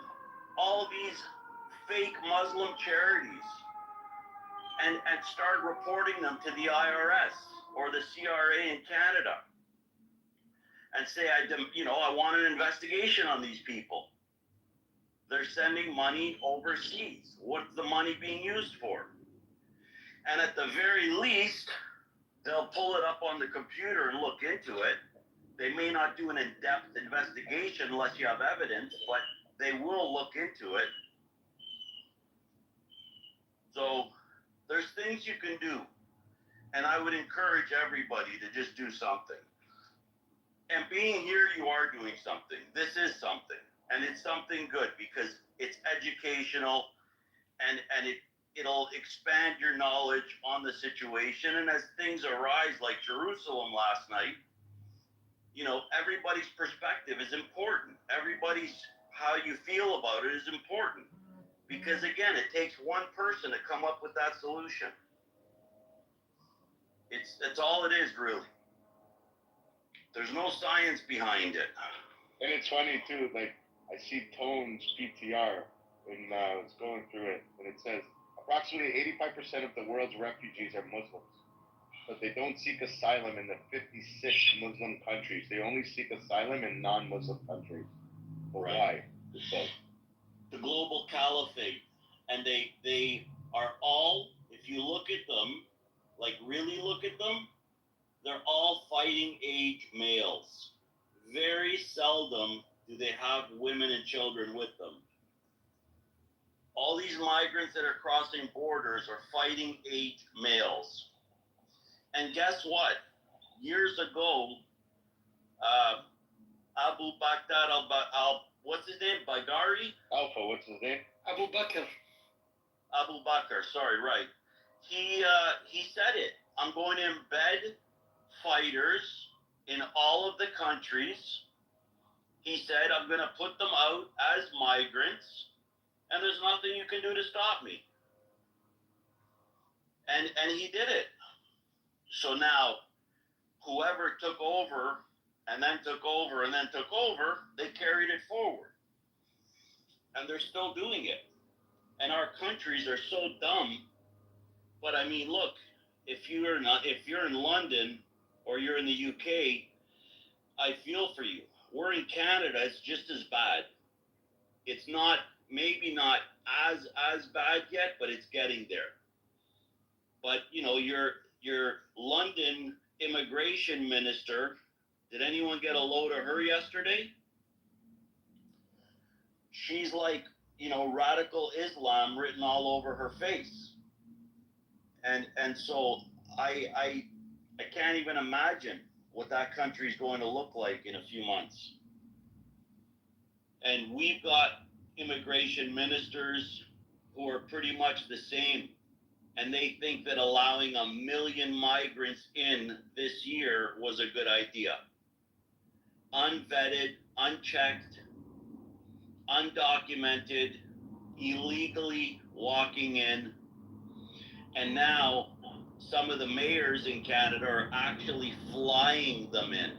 all these fake Muslim charities and start reporting them to the IRS or the CRA in Canada and say, I want an investigation on these people. They're sending money overseas. What's the money being used for? And at the very least, they'll pull it up on the computer and look into it. They may not do an in-depth investigation unless you have evidence, but they will look into it. So there's things you can do. And I would encourage everybody to just do something. And being here, you are doing something. This is something. And it's something good because it's educational and it'll expand your knowledge on the situation. And as things arise like Jerusalem last night, you know, everybody's perspective is important. Everybody's how you feel about it is important. Because again, it takes one person to come up with that solution. That's all it is, really. There's no science behind it. And it's funny too, like I see Tone's PTR and it's going through it, and it says approximately 85% of the world's refugees are Muslims, but they don't seek asylum in the 56 Muslim countries. They only seek asylum in non-Muslim countries. Well, Right. Why? It says. The global caliphate, and they are all, if you look at them, like really look at them, they're all fighting age males. Very seldom do they have women and children with them. All these migrants that are crossing borders are fighting age males. And guess what? Years ago, Abu Bakr what's his name? Bagari? Alpha, what's his name? Abu Bakr. Abu Bakr, sorry, right. He said it. I'm going to embed fighters in all of the countries. He he said, I'm going to put them out as migrants, and there's nothing you can do to stop me. And he did it. So now, whoever took over, and then took over, and then took over, they carried it forward. And they're still doing it. And our countries are so dumb. But I mean, look, if you're in London or you're in the UK, I feel for you. We're in Canada, it's just as bad. It's not, maybe not as bad yet, but it's getting there. But your London immigration minister, did anyone get a load of her yesterday? She's like, radical Islam written all over her face. And so I can't even imagine what that country is going to look like in a few months. And we've got immigration ministers who are pretty much the same. And they think that allowing 1 million migrants in this year was a good idea. Unvetted, unchecked, undocumented, illegally walking in. And now some of the mayors in Canada are actually flying them in.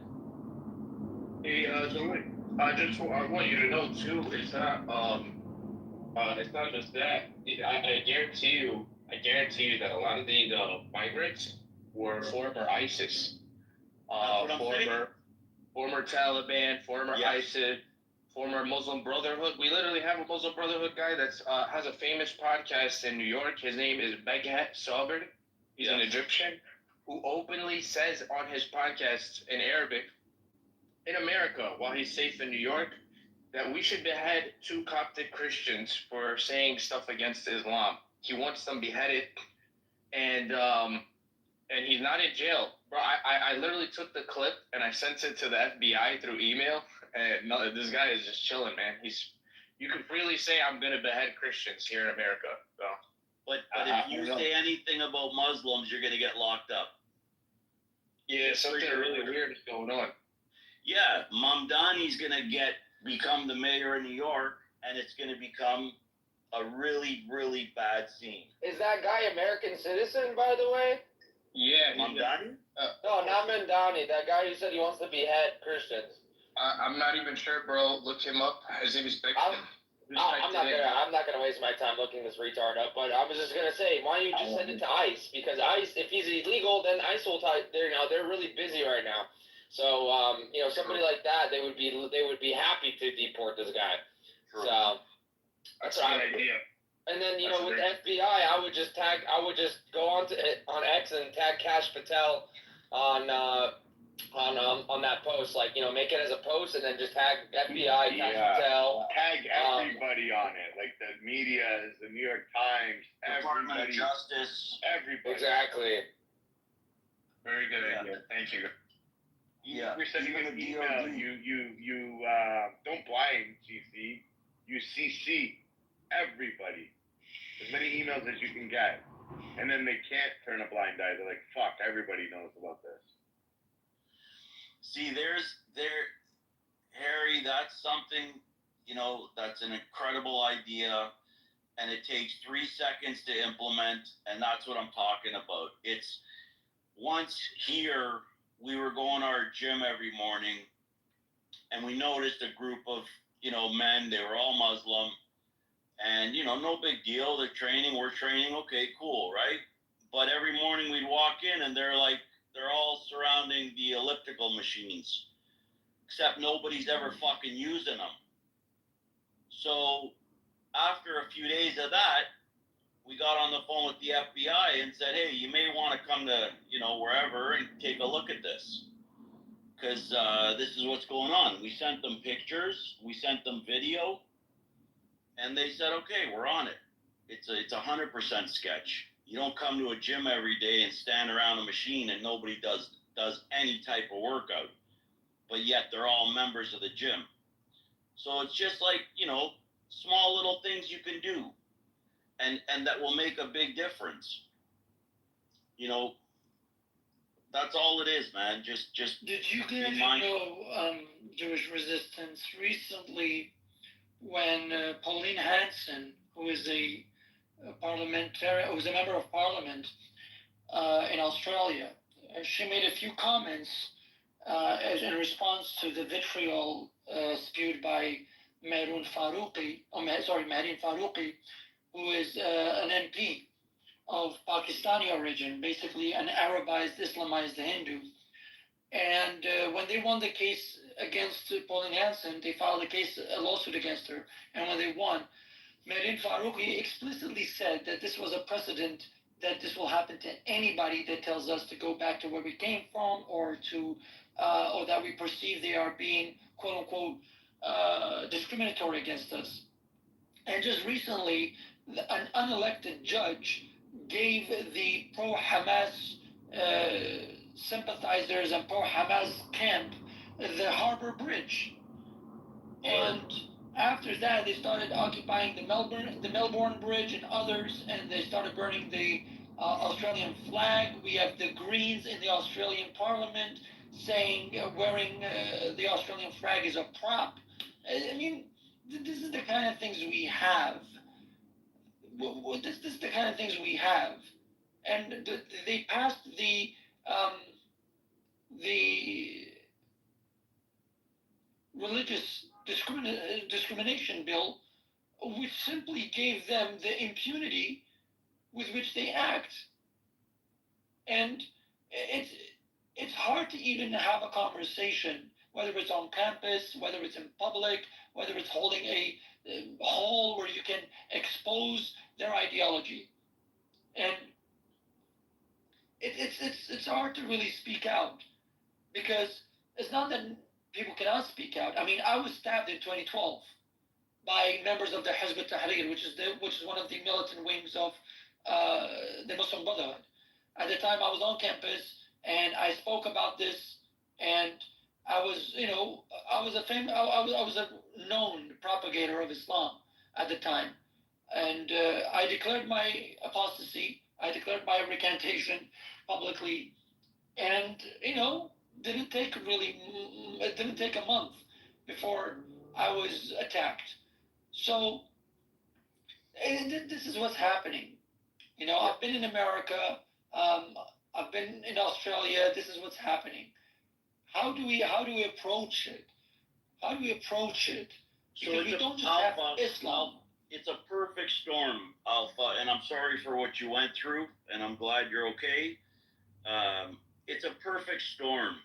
Hey, Zoe, I want you to know too, it's not just that. I guarantee you that a lot of these migrants were former ISIS, former Taliban, former ISIS, former Muslim Brotherhood. We literally have a Muslim Brotherhood guy that's has a famous podcast in New York. His name is Beghet Sabr. He's an Egyptian who openly says on his podcast in Arabic, in America, while he's safe in New York, that we should behead 2 Coptic Christians for saying stuff against Islam. He wants them beheaded, and he's not in jail. Bro, I literally took the clip and I sent it to the FBI through email, and no, this guy is just chilling, man. You can freely say, I'm going to behead Christians here in America. So. But if you say anything about Muslims, you're going to get locked up. Yeah, something really weird is going on. Yeah, Mamdani's going to become the mayor of New York, and it's going to become a really, really bad scene. Is that guy American citizen, by the way? Yeah. Mamdani? No, not Mamdani. That guy who said he wants to behead Christians. I'm not even sure, bro. Look him up. His name is Beckman. I'm not gonna waste my time looking this retard up, but I was just gonna say, why don't you just send it to ICE? Because ICE, if he's illegal, then ICE will they're really busy right now. So somebody like that, they would be happy to deport this guy. True. So that's a good idea. And then with the FBI, I would just go on X and tag Kash Patel on that post, make it as a post and then just tag FBI, Kash Patel. Tag everybody on it, like the media, the New York Times, Department of Justice. Everybody. Exactly. Very good idea. Thank you. Yeah. We're sending an email. You don't blind CC. You CC everybody. As many emails as you can get. And then they can't turn a blind eye. They're like, fuck, everybody knows about this. See, Harry, that's something, that's an incredible idea, and it takes 3 seconds to implement, and that's what I'm talking about. It's, once here, we were going to our gym every morning, and we noticed a group of, men, they were all Muslim, and, no big deal, they're training, we're training, okay, cool, right? But every morning we'd walk in, and they're all surrounding the elliptical machines, except nobody's ever fucking using them. So after a few days of that, we got on the phone with the FBI and said, hey, you may want to come to, wherever and take a look at this. Because this is what's going on. We sent them pictures, we sent them video, and they said, okay, we're on it. It's 100% sketch. You don't come to a gym every day and stand around a machine and nobody does any type of workout. But yet they're all members of the gym. So it's just like, small little things you can do. And that will make a big difference. That's all it is, man. Just Did you guys in mind. know Jewish resistance recently when Pauline Hanson, who is a parliamentarian, who was a member of parliament in Australia, she made a few comments in response to the vitriol spewed by Mehreen Faruqi, who is an MP of Pakistani origin, basically an Arabized, Islamized Hindu. And when they won the case against Pauline Hanson, they filed a lawsuit against her. And when they won, Mehreen Faruqi explicitly said that this was a precedent, that this will happen to anybody that tells us to go back to where we came from, or that we perceive they are being quote unquote discriminatory against us. And just recently, an unelected judge gave the pro-Hamas sympathizers and pro-Hamas camp the Harbor Bridge. And after that, they started occupying the Melbourne Bridge and others, and they started burning the Australian flag. We have the Greens in the Australian Parliament saying wearing the Australian flag is a prop. I mean, this is the kind of things we have. This is the kind of things we have, and they passed the religious discrimination bill, which simply gave them the impunity with which they act. And it's hard to even have a conversation, whether it's on campus, whether it's in public, whether it's holding a hall where you can expose their ideology. And it's hard to really speak out, because it's not that people cannot speak out. I mean, I was stabbed in 2012 by members of the Hizb ut-Tahrir, which is one of the militant wings of the Muslim Brotherhood. At the time, I was on campus and I spoke about this, and I was a known propagator of Islam at the time, and I declared my apostasy. I declared my recantation publicly, and it didn't take a month before I was attacked. So this is what's happening. I've been in America. I've been in Australia. This is what's happening. How do we approach it? How do we approach it? Because we don't just have Islam. It's a perfect storm, Alpha, and I'm sorry for what you went through, and I'm glad you're okay. It's a perfect storm,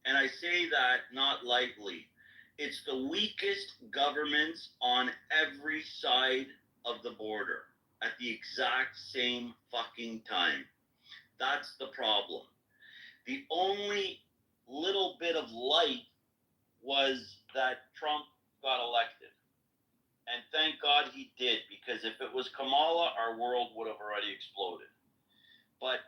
and I say that not lightly. It's the weakest governments on every side of the border at the exact same fucking time. That's the problem. The only little bit of light was that Trump got elected. And thank God he did, because if it was Kamala, our world would have already exploded. But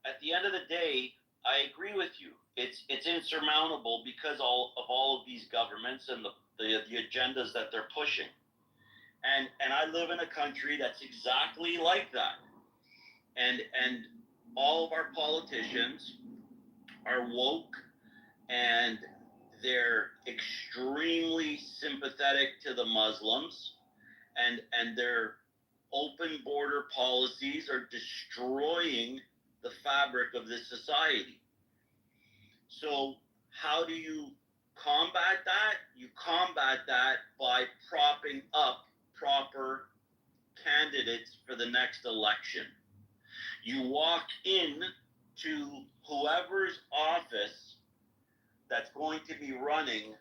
at the end of the day, I agree with you. It's insurmountable because of all of these governments and the agendas that they're pushing. And I live in a country that's exactly like that. And all of our politicians are woke, and they're extremely sympathetic to the Muslims, and their open border policies are destroying the fabric of this society. So how do you combat that? You combat that by propping up proper candidates for the next election. You walk in to whoever's office that's going to be running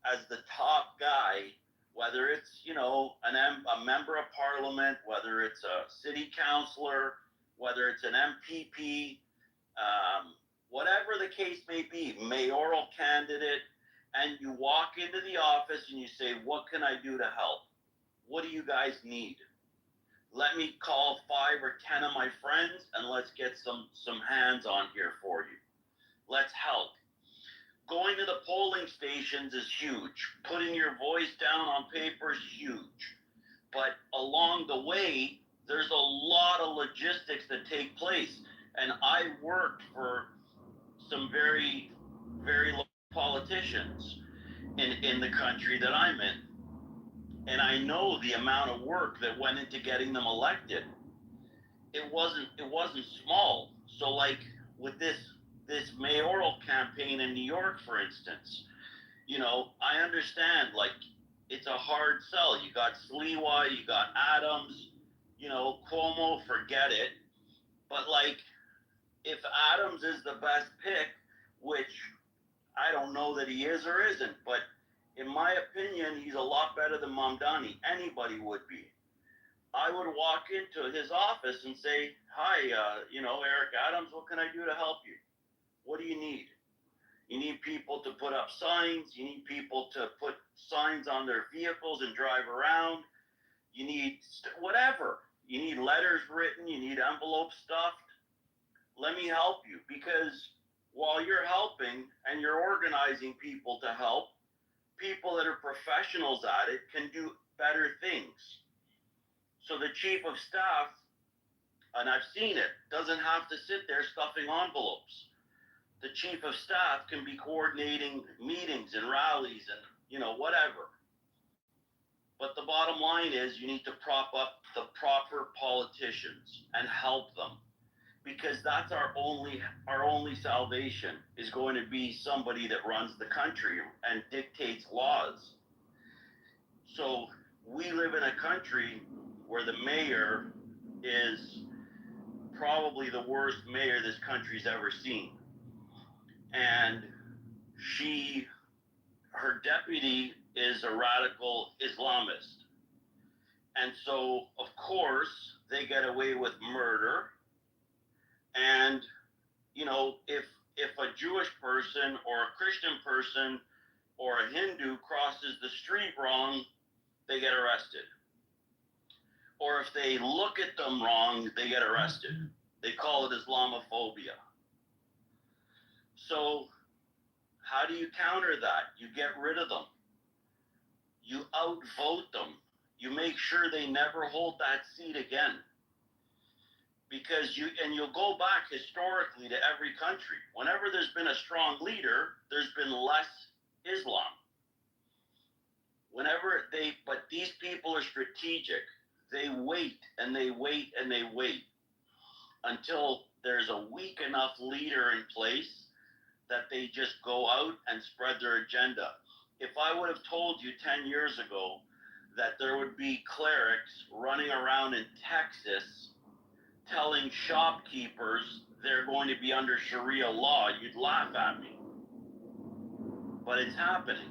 as the top guy, whether it's, a member of parliament, whether it's a city councilor, whether it's an MPP, whatever the case may be, mayoral candidate, and you walk into the office and you say, what can I do to help? What do you guys need? Let me call 5 or 10 of my friends and let's get some hands on here for you. Let's help. Going to the polling stations is huge. Putting your voice down on paper is huge. But along the way, there's a lot of logistics that take place. And I worked for some very, very low politicians in the country that I'm in. And I know the amount of work that went into getting them elected. It wasn't small. So like with this mayoral campaign in New York, for instance, you know, I understand like it's a hard sell. You got Sliwa, you got Adams, you know, Cuomo, forget it. But like if Adams is the best pick, which I don't know that he is or isn't, but in my opinion, he's a lot better than Mamdani. Anybody would be. I would walk into his office and say, hi, you know, Eric Adams, what can I do to help you? What do you need? You need people to put up signs. You need people to put signs on their vehicles and drive around. You need whatever. You need letters written. You need envelopes stuffed. Let me help you, because while you're helping and you're organizing people to help, people that are professionals at it can do better things. So the chief of staff, and I've seen it, doesn't have to sit there stuffing envelopes. The chief of staff can be coordinating meetings and rallies and, you know, whatever. But the bottom line is you need to prop up the proper politicians and help them, because that's our only salvation is going to be somebody that runs the country and dictates laws. So we live in a country where the mayor is probably the worst mayor this country's ever seen. And her deputy is a radical Islamist. And so, of course, they get away with murder. And, you know, if a Jewish person or a Christian person or a Hindu crosses the street wrong, they get arrested. Or if they look at them wrong, they get arrested. They call it Islamophobia. So how do you counter that? You get rid of them. You outvote them. You make sure they never hold that seat again. Because you'll go back historically to every country. Whenever there's been a strong leader, there's been less Islam. But these people are strategic. They wait and they wait and they wait until there's a weak enough leader in place that they just go out and spread their agenda. If I would have told you 10 years ago that there would be clerics running around in Texas telling shopkeepers they're going to be under Sharia law, you'd laugh at me. But it's happening.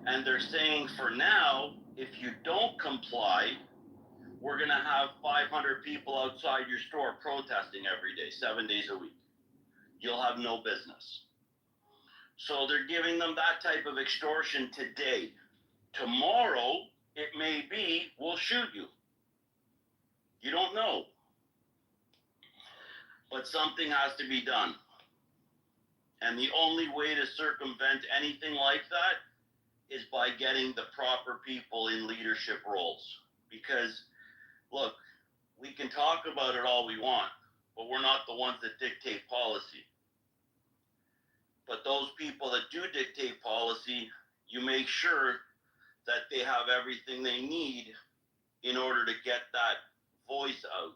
And they're saying for now, if you don't comply, we're going to have 500 people outside your store protesting every day, 7 days a week. You'll have no business. So they're giving them that type of extortion today. Tomorrow, it may be, we'll shoot you. You don't know. But something has to be done. And the only way to circumvent anything like that is by getting the proper people in leadership roles. Because, look, we can talk about it all we want, but we're not the ones that dictate policy. But those people that do dictate policy, you make sure that they have everything they need in order to get that voice out.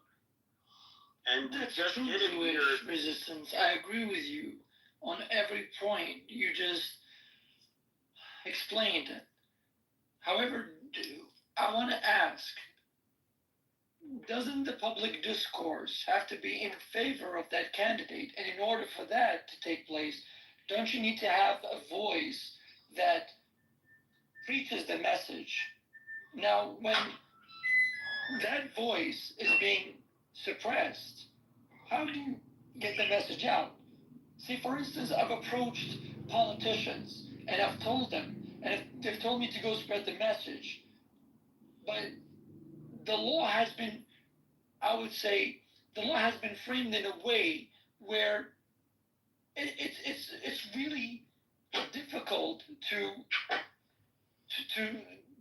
And That's just true getting Jewish resistance. I agree with you on every point you just explained. However, I want to ask, doesn't the public discourse have to be in favor of that candidate? And in order for that to take place, don't you need to have a voice that preaches the message? Now, when that voice is being suppressed, how do you get the message out? See, for instance, I've approached politicians and I've told them, and they've told me to go spread the message. But the law has been, I would say, the law has been framed in a way where it's really difficult to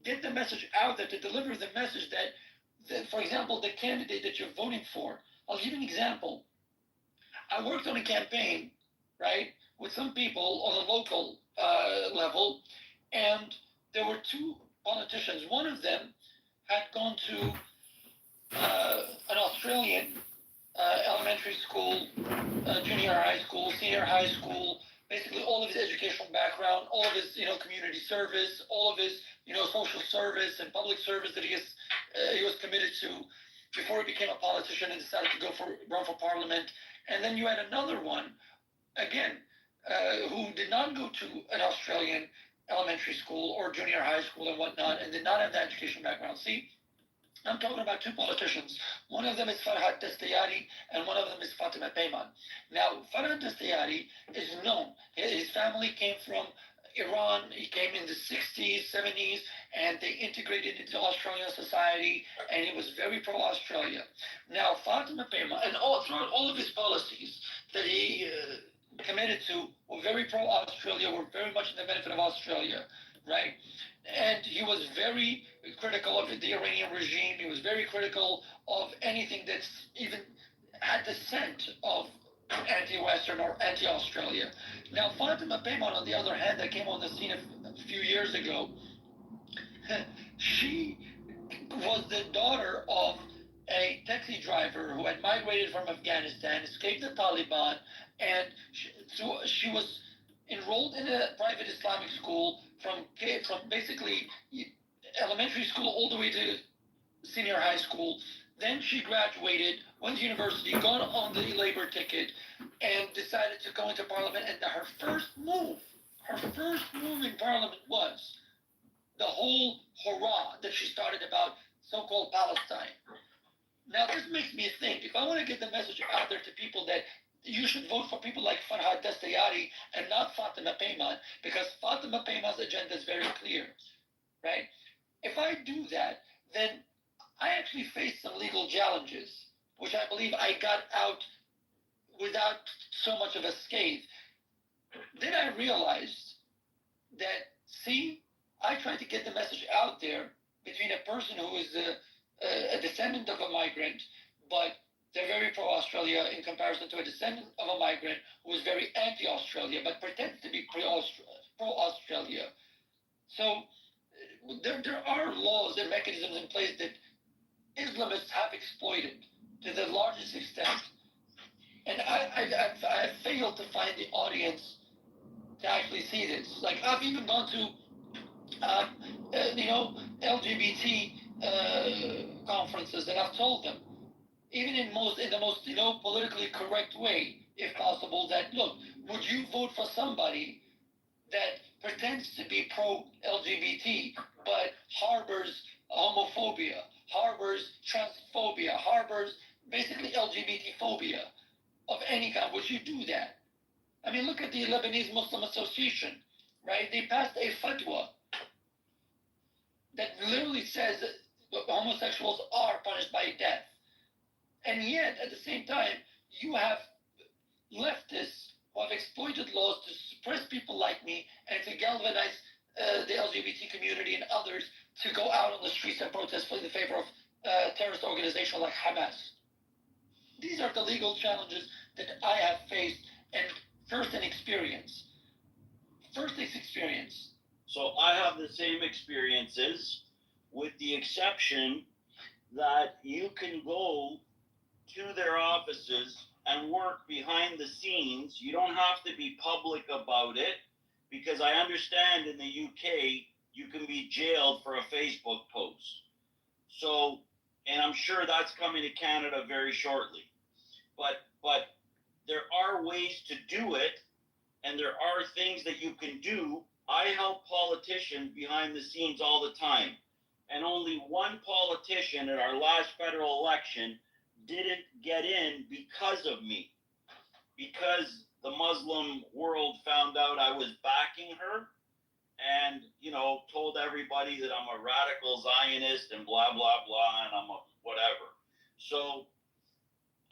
get the message out there, to deliver the message that, for example, the candidate that you're voting for. I'll give you an example. I worked on a campaign, right, with some people on a local level, and there were two politicians. One of them had gone to an Australian elementary school, junior high school, senior high school, basically all of his educational background, all of his, community service, all of his, social service and public service that he was committed to before he became a politician and decided to run for parliament. And then you had another one, again, who did not go to an Australian elementary school or junior high school and whatnot, and did not have the education background. See, I'm talking about two politicians. One of them is Farhad Dastayari, and one of them is Fatima Payman. Now, Farhad Dastayari is known. His family came from Iran. He came in the 60s, 70s, and they integrated into Australian society, and he was very pro-Australia. Now, Fatima Payman, and throughout all of his policies that he committed to were very pro-Australia, were very much in the benefit of Australia, right? And he was very critical of the Iranian regime. He was very critical of anything that's even had the scent of anti-Western or anti-Australia. Now, Fatima Payman, on the other hand, that came on the scene a few years ago, she was the daughter of a taxi driver who had migrated from Afghanistan, escaped the Taliban, and she was enrolled in a private Islamic school from basically elementary school all the way to senior high school. Then she graduated, went to university, got on the labor ticket, and decided to go into parliament. And her first move in parliament was the whole hurrah that she started about so-called Palestine. Now, this makes me think, if I want to get the message out there to people that you should vote for people like Farhad Dastayari and not Fatima Payman, because Fatima Payman's agenda is very clear, right? If I do that, then I actually face some legal challenges, which I believe I got out without so much of a scathe. Then I realized that, see, I tried to get the message out there between a person who is a descendant of a migrant, but they're very pro-Australia in comparison to a descendant of a migrant who is very anti-Australia, but pretends to be pro-Australia. So there are laws and mechanisms in place that Islamists have exploited to the largest extent. And I failed to find the audience to actually see this. Like, I've even gone to, LGBT conferences, and I've told them, even in the most politically correct way, if possible, that look, would you vote for somebody that pretends to be pro-LGBT but harbors homophobia, harbors transphobia, harbors basically LGBT phobia of any kind? Would you do that? I mean, look at the Lebanese Muslim Association, right? They passed a fatwa that literally says that homosexuals are punished by death. And yet, at the same time, you have leftists who have exploited laws to suppress people like me and to galvanize the LGBT community and others to go out on the streets and protest in favor of terrorist organizations like Hamas. These are the legal challenges that I have faced and first-hand experience. So I have the same experiences, with the exception that you can go to their offices and work behind the scenes. You don't have to be public about it, because I understand in the UK you can be jailed for a Facebook post. So, and I'm sure that's coming to Canada very shortly. But there are ways to do it, and there are things that you can do. I help politicians behind the scenes all the time, and only one politician at our last federal election didn't get in because of me, because the Muslim world found out I was backing her, and told everybody that I'm a radical Zionist and blah blah blah, and I'm a whatever. So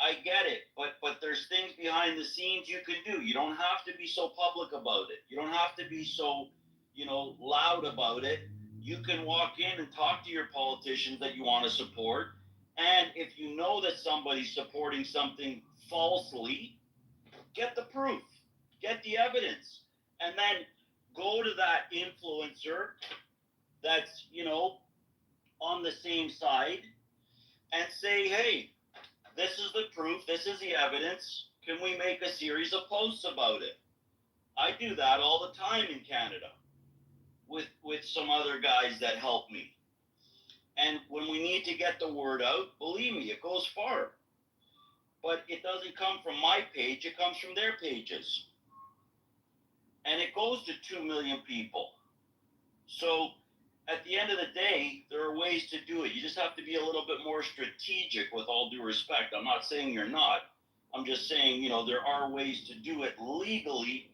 I get it, but there's things behind the scenes you can do. You don't have to be so public about it. You don't have to be so loud about it. You can walk in and talk to your politicians that you want to support. And if you know that somebody's supporting something falsely, get the proof, get the evidence, and then go to that influencer that's, on the same side and say, hey, this is the proof, this is the evidence. Can we make a series of posts about it? I do that all the time in Canada with some other guys that help me. And when we need to get the word out, believe me, it goes far. But it doesn't come from my page, it comes from their pages. And it goes to 2 million people. So at the end of the day, there are ways to do it. You just have to be a little bit more strategic, with all due respect. I'm not saying you're not. I'm just saying, there are ways to do it legally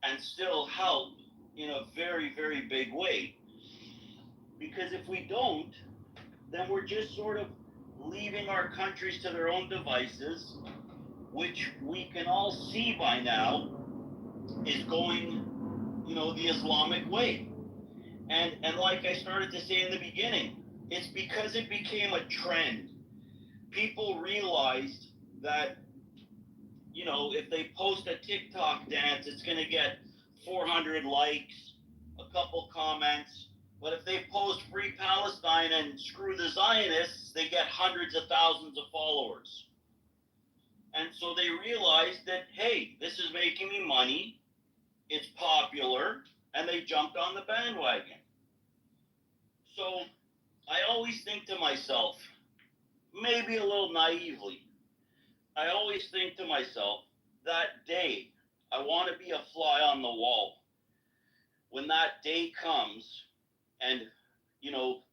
and still help in a very, very big way. Because if we don't, then we're just sort of leaving our countries to their own devices, which we can all see by now is going, the Islamic way. And like I started to say in the beginning, it's because it became a trend. People realized that, if they post a TikTok dance, it's going to get 400 likes, a couple comments. But if they post Free Palestine and screw the Zionists, they get hundreds of thousands of followers. And so they realized that, hey, this is making me money, it's popular, and they jumped on the bandwagon. So I always think to myself, maybe a little naively, I always think to myself, that day, I want to be a fly on the wall. When that day comes, and,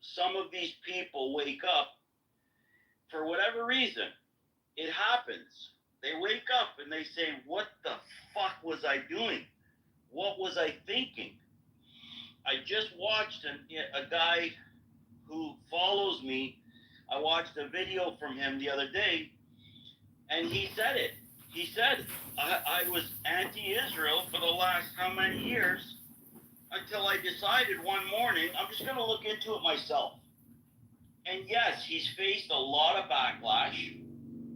some of these people wake up, for whatever reason, it happens. They wake up and they say, what the fuck was I doing? What was I thinking? I just watched a guy who follows me. I watched a video from him the other day, and he said it. He said, I was anti-Israel for the last how many years, until I decided one morning, I'm just going to look into it myself. And yes, he's faced a lot of backlash,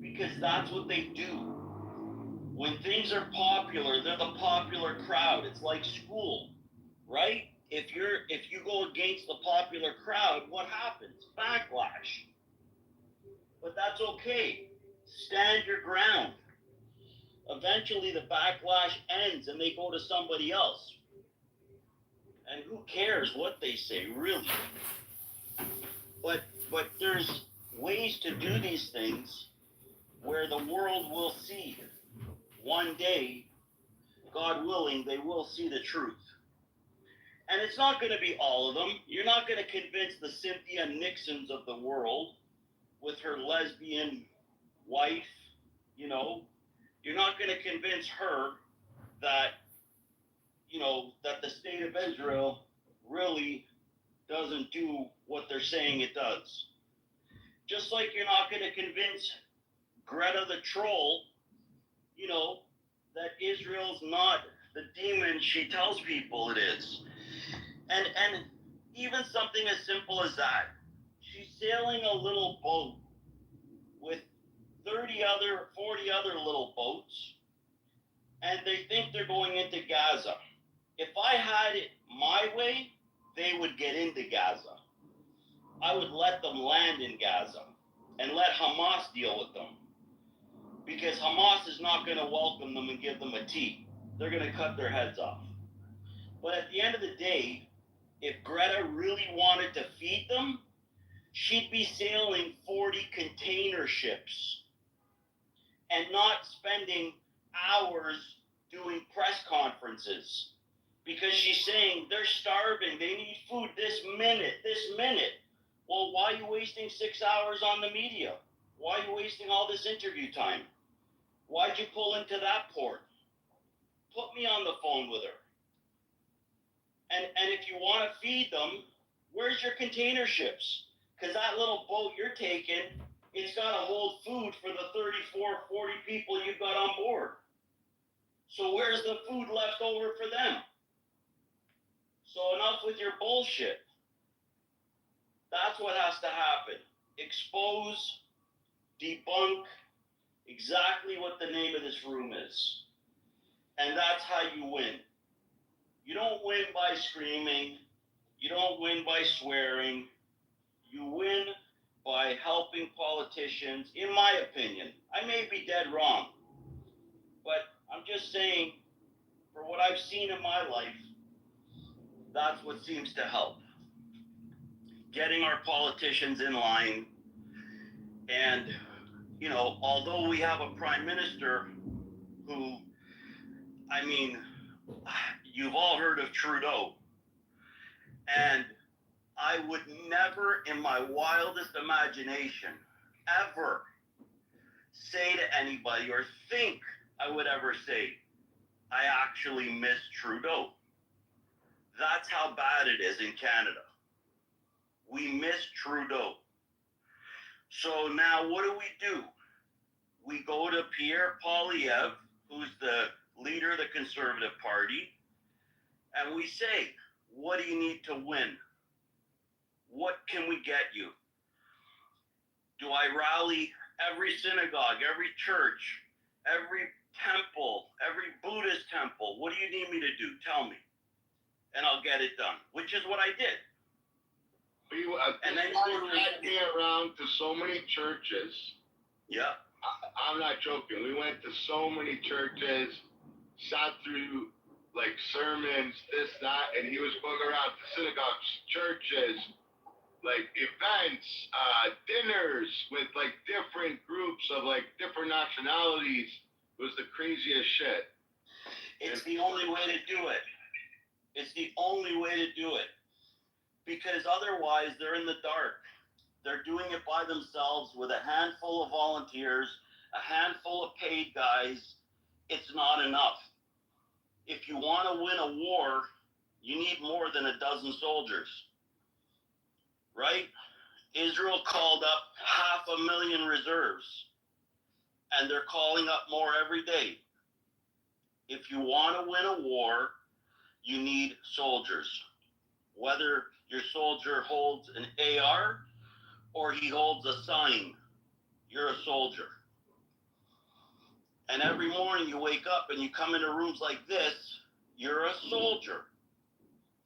because that's what they do. When things are popular, they're the popular crowd. It's like school, right? If you go against the popular crowd, what happens? Backlash. But that's okay. Stand your ground. Eventually the backlash ends and they go to somebody else. And who cares what they say, really? But there's ways to do these things where the world will see. One day, God willing, they will see the truth. And it's not going to be all of them. You're not going to convince the Cynthia Nixons of the world with her lesbian wife, You're not going to convince her that, that the state of Israel really doesn't do what they're saying it does. Just like you're not going to convince Greta the troll, that Israel's not the demon she tells people it is. And even something as simple as that. She's sailing a little boat with 40 other little boats, and they think they're going into Gaza. If I had it my way, they would get into Gaza. I would let them land in Gaza and let Hamas deal with them. Because Hamas is not going to welcome them and give them a tea. They're going to cut their heads off. But at the end of the day, if Greta really wanted to feed them, she'd be sailing 40 container ships and not spending hours doing press conferences, because she's saying they're starving, they need food this minute. Well, why are you wasting 6 hours on the media? Why are you wasting all this interview time? Why'd you pull into that port? Put me on the phone with her. And if you want to feed them, where's your container ships? Because that little boat you're taking, it's got to hold food for the 34, 40 people you've got on board. So where's the food left over for them? So enough with your bullshit. That's what has to happen. Expose, debunk exactly what the name of this room is. And that's how you win. You don't win by screaming. You don't win by swearing. You win by helping politicians, in my opinion. I may be dead wrong, but I'm just saying, for what I've seen in my life, that's what seems to help. Getting our politicians in line. And, you know, although we have a prime minister who, I mean, you've all heard of Trudeau. And I would never, in my wildest imagination, ever say to anybody or think I would ever say, I actually miss Trudeau. That's how bad it is in Canada. We miss Trudeau. So now what do? We go to Pierre Poilievre, who's the leader of the Conservative Party, and we say, what do you need to win? What can we get you? Do I rally every synagogue, every church, every temple, every Buddhist temple? What do you need me to do? Tell me. And I'll get it done, which is what I did. And then you dragged me around to so many churches. Yeah. I'm not joking. We went to so many churches, sat through like sermons, this, that, and he was going around to synagogues, churches, like events, dinners with like different groups of like different nationalities. It was the craziest shit. It's the only way to do it. It's the only way to do it. Because otherwise they're in the dark. They're doing it by themselves with a handful of volunteers, a handful of paid guys. It's not enough. If you want to win a war, you need more than a dozen soldiers. Right? Israel called up 500,000 reserves, and they're calling up more every day. If you want to win a war, you need soldiers. Whether your soldier holds an AR or he holds a sign, you're a soldier. And every morning you wake up and you come into rooms like this, you're a soldier.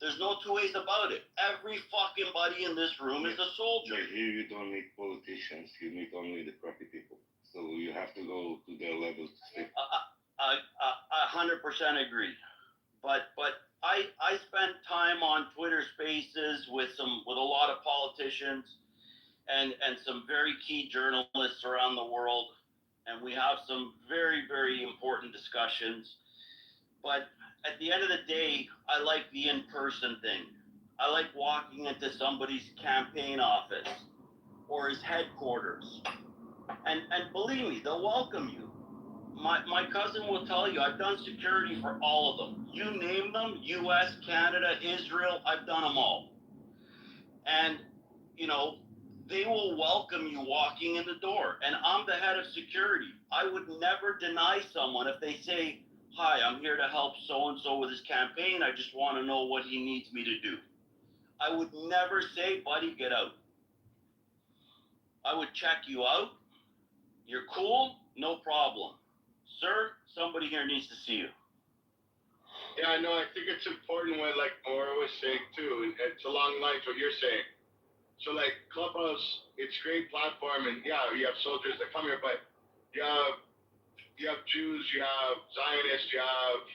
There's no two ways about it. Every fucking buddy in this room is a soldier. Yeah, here you don't need politicians. You need only the crappy people. So you have to go to their level to stick. I 100% agree. But I spent time on Twitter Spaces with a lot of politicians and some very key journalists around the world, and we have some very, very important discussions. But at the end of the day, I like the in-person thing. I like walking into somebody's campaign office or his headquarters, and believe me, they'll welcome you. My cousin will tell you, I've done security for all of them. You name them, U.S., Canada, Israel, I've done them all. And, you know, they will welcome you walking in the door. And I'm the head of security. I would never deny someone if they say, hi, I'm here to help so-and-so with his campaign. I just want to know what he needs me to do. I would never say, buddy, get out. I would check you out. You're cool? No problem. Sir, somebody here needs to see you. Yeah, no, I think it's important what like Maura was saying too. And it's along the lines of what you're saying. So like Clubhouse, it's a great platform, and yeah, you have soldiers that come here, but you have Jews, you have Zionists, you have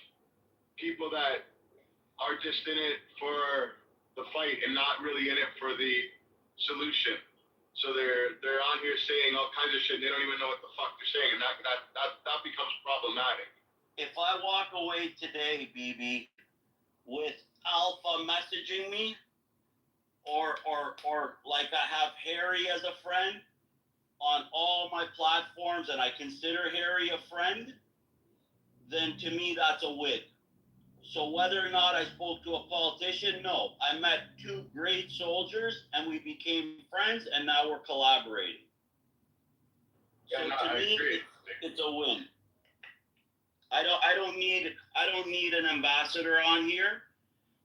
people that are just in it for the fight and not really in it for the solution. So they're on here saying all kinds of shit. They don't even know what the fuck they're saying, and that becomes problematic. If I walk away today, BB, with Alpha messaging me, or like I have Harry as a friend on all my platforms, and I consider Harry a friend, then to me that's a win. So whether or not I spoke to a politician, no. I met two great soldiers and we became friends, and now we're collaborating. So to me, it's a win. I don't need an ambassador on here,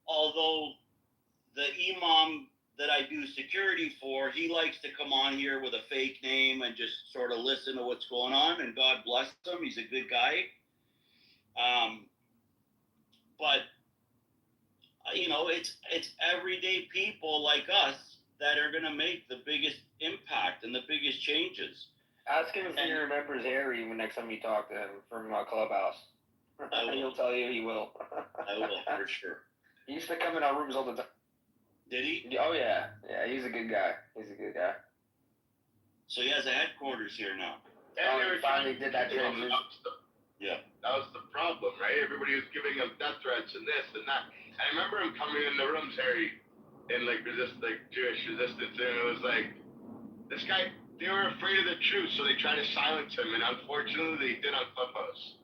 although the imam that I do security for, he likes to come on here with a fake name and just sort of listen to what's going on, and God bless him, he's a good guy. but it's everyday people like us that are gonna make the biggest impact and the biggest changes. Ask him if he remembers Harry when next time you talk to him from Clubhouse. He'll tell you he will. I will, for sure. He used to come in our rooms all the time. Did he? Oh, yeah. Yeah, he's a good guy. So he has a headquarters here now. And they he were finally trying did that to keep him transition. up stuff. Yeah. That was the problem, right? Everybody was giving him death threats and this and that. I remember him coming in the rooms, Harry, in like Jewish resistance, and it was like, this guy, they were afraid of the truth, so they tried to silence him, and unfortunately they did on Clubhouse.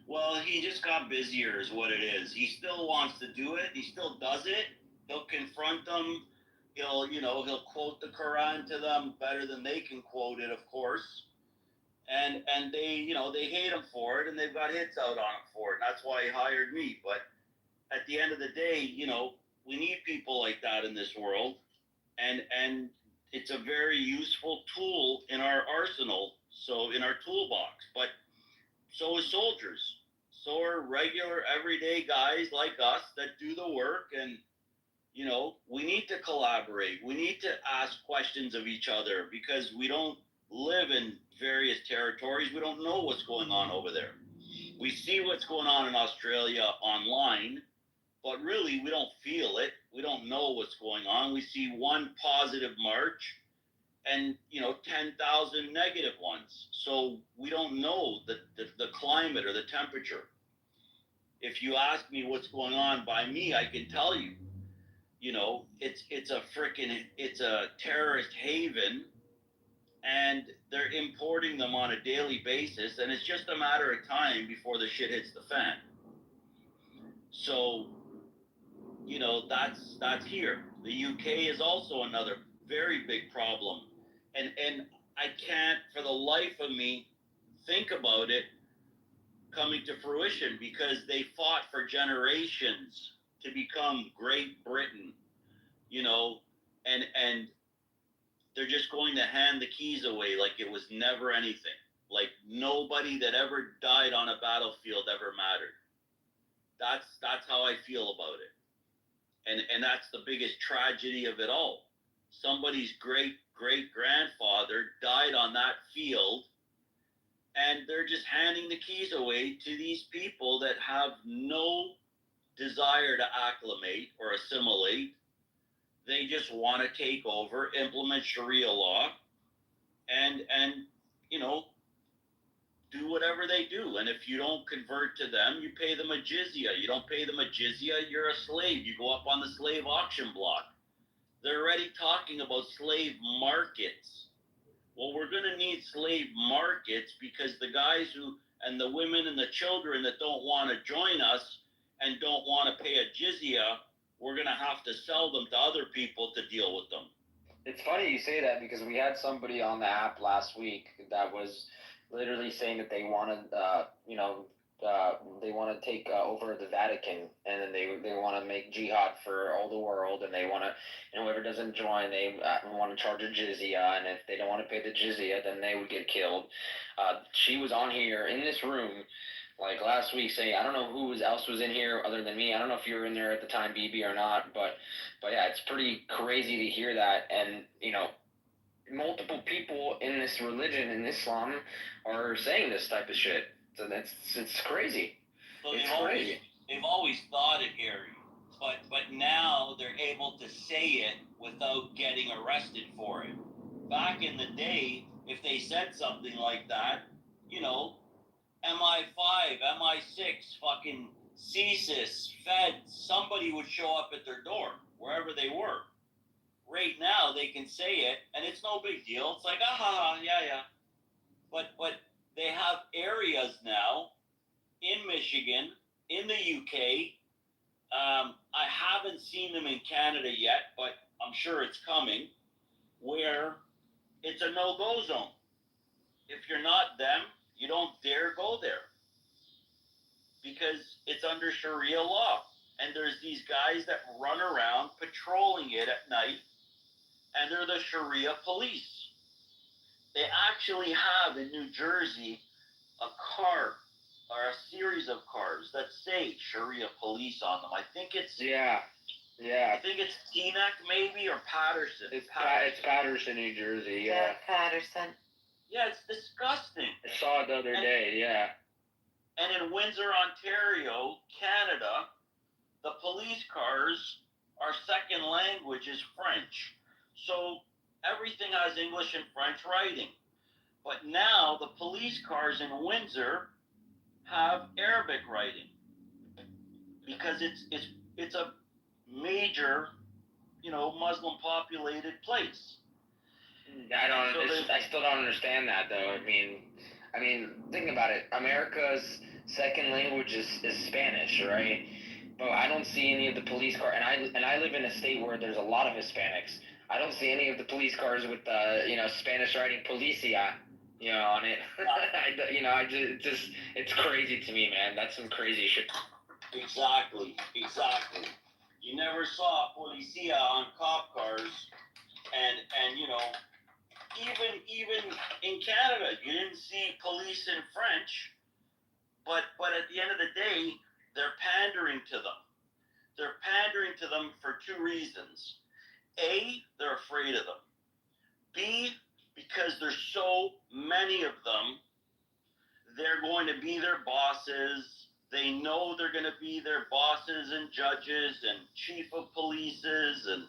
Well, he just got busier is what it is. He still wants to do it. He still does it. He'll confront them. He'll quote the Quran to them better than they can quote it, of course. And they, they hate him for it, and they've got hits out on him for it. And that's why he hired me. But at the end of the day, we need people like that in this world. And it's a very useful tool in our arsenal, so in our toolbox. But so is soldiers. So are regular, everyday guys like us that do the work. And, we need to collaborate. We need to ask questions of each other because we don't live in various territories. We don't know what's going on over there. We see what's going on in Australia online, but really we don't feel it. We don't know what's going on. We see one positive march and 10,000 negative ones. So we don't know the climate or the temperature. If you ask me what's going on by me, I can tell you. It's a terrorist haven, and they're importing them on a daily basis, and it's just a matter of time before the shit hits the fan. So, that's here. The UK is also another very big problem. And I can't for the life of me think about it coming to fruition because they fought for generations to become Great Britain, and they're just going to hand the keys away like it was never anything. Like nobody that ever died on a battlefield ever mattered. That's how I feel about it. And that's the biggest tragedy of it all. Somebody's great-great-grandfather died on that field, and they're just handing the keys away to these people that have no desire to acclimate or assimilate. They just want to take over, implement Sharia law, and do whatever they do. And if you don't convert to them, you pay them a jizya. You don't pay them a jizya, you're a slave. You go up on the slave auction block. They're already talking about slave markets. Well, we're going to need slave markets because the guys and the women and the children that don't want to join us and don't want to pay a jizya, we're going to have to sell them to other people to deal with them. It's funny you say that because we had somebody on the app last week that was literally saying that they wanted, they want to take over the Vatican, and then they want to make jihad for all the world, and they want to, and whoever doesn't join, they want to charge a jizya, and if they don't want to pay the jizya, then they would get killed. She was on here in this room like last week saying, I don't know who else was in here other than me. I don't know if you were in there at the time, BB, or not, but yeah, it's pretty crazy to hear that. And, multiple people in this religion, in Islam, are saying this type of shit. So it's crazy. So they've always thought it, Harry, but now they're able to say it without getting arrested for it. Back in the day, if they said something like that, MI5, MI6, fucking CSIS, Fed, somebody would show up at their door, wherever they were. Right now, they can say it, and it's no big deal. It's like, yeah. But they have areas now in Michigan, in the UK. I haven't seen them in Canada yet, but I'm sure it's coming, where it's a no-go zone. If you're not them, you don't dare go there because it's under Sharia law. And there's these guys that run around patrolling it at night, and they're the Sharia police. They actually have in New Jersey a are a series of cars that say Sharia police on them. I think it's Yeah. I think it's Teaneck maybe or Patterson. It's Patterson, New Jersey. Yeah. Patterson. Yeah, it's disgusting. I saw it the other day. Yeah. And in Windsor, Ontario, Canada, the police cars, our second language is French. So everything has English and French writing. But now the police cars in Windsor have Arabic writing because it's a major, Muslim populated place. I still don't understand that though. I mean, think about it. America's second language is Spanish, right? But I don't see any of the police cars, and I live in a state where there's a lot of Hispanics. I don't see any of the police cars with Spanish writing "policia," on it. It's crazy to me, man. That's some crazy shit. Exactly. You never saw policia on cop cars, and even in Canada, you didn't see police in French. But at the end of the day, they're pandering to them. They're pandering to them for two reasons. A, they're afraid of them. B, because there's so many of them, they're going to be their bosses. They know they're going to be their bosses and judges and chief of polices and,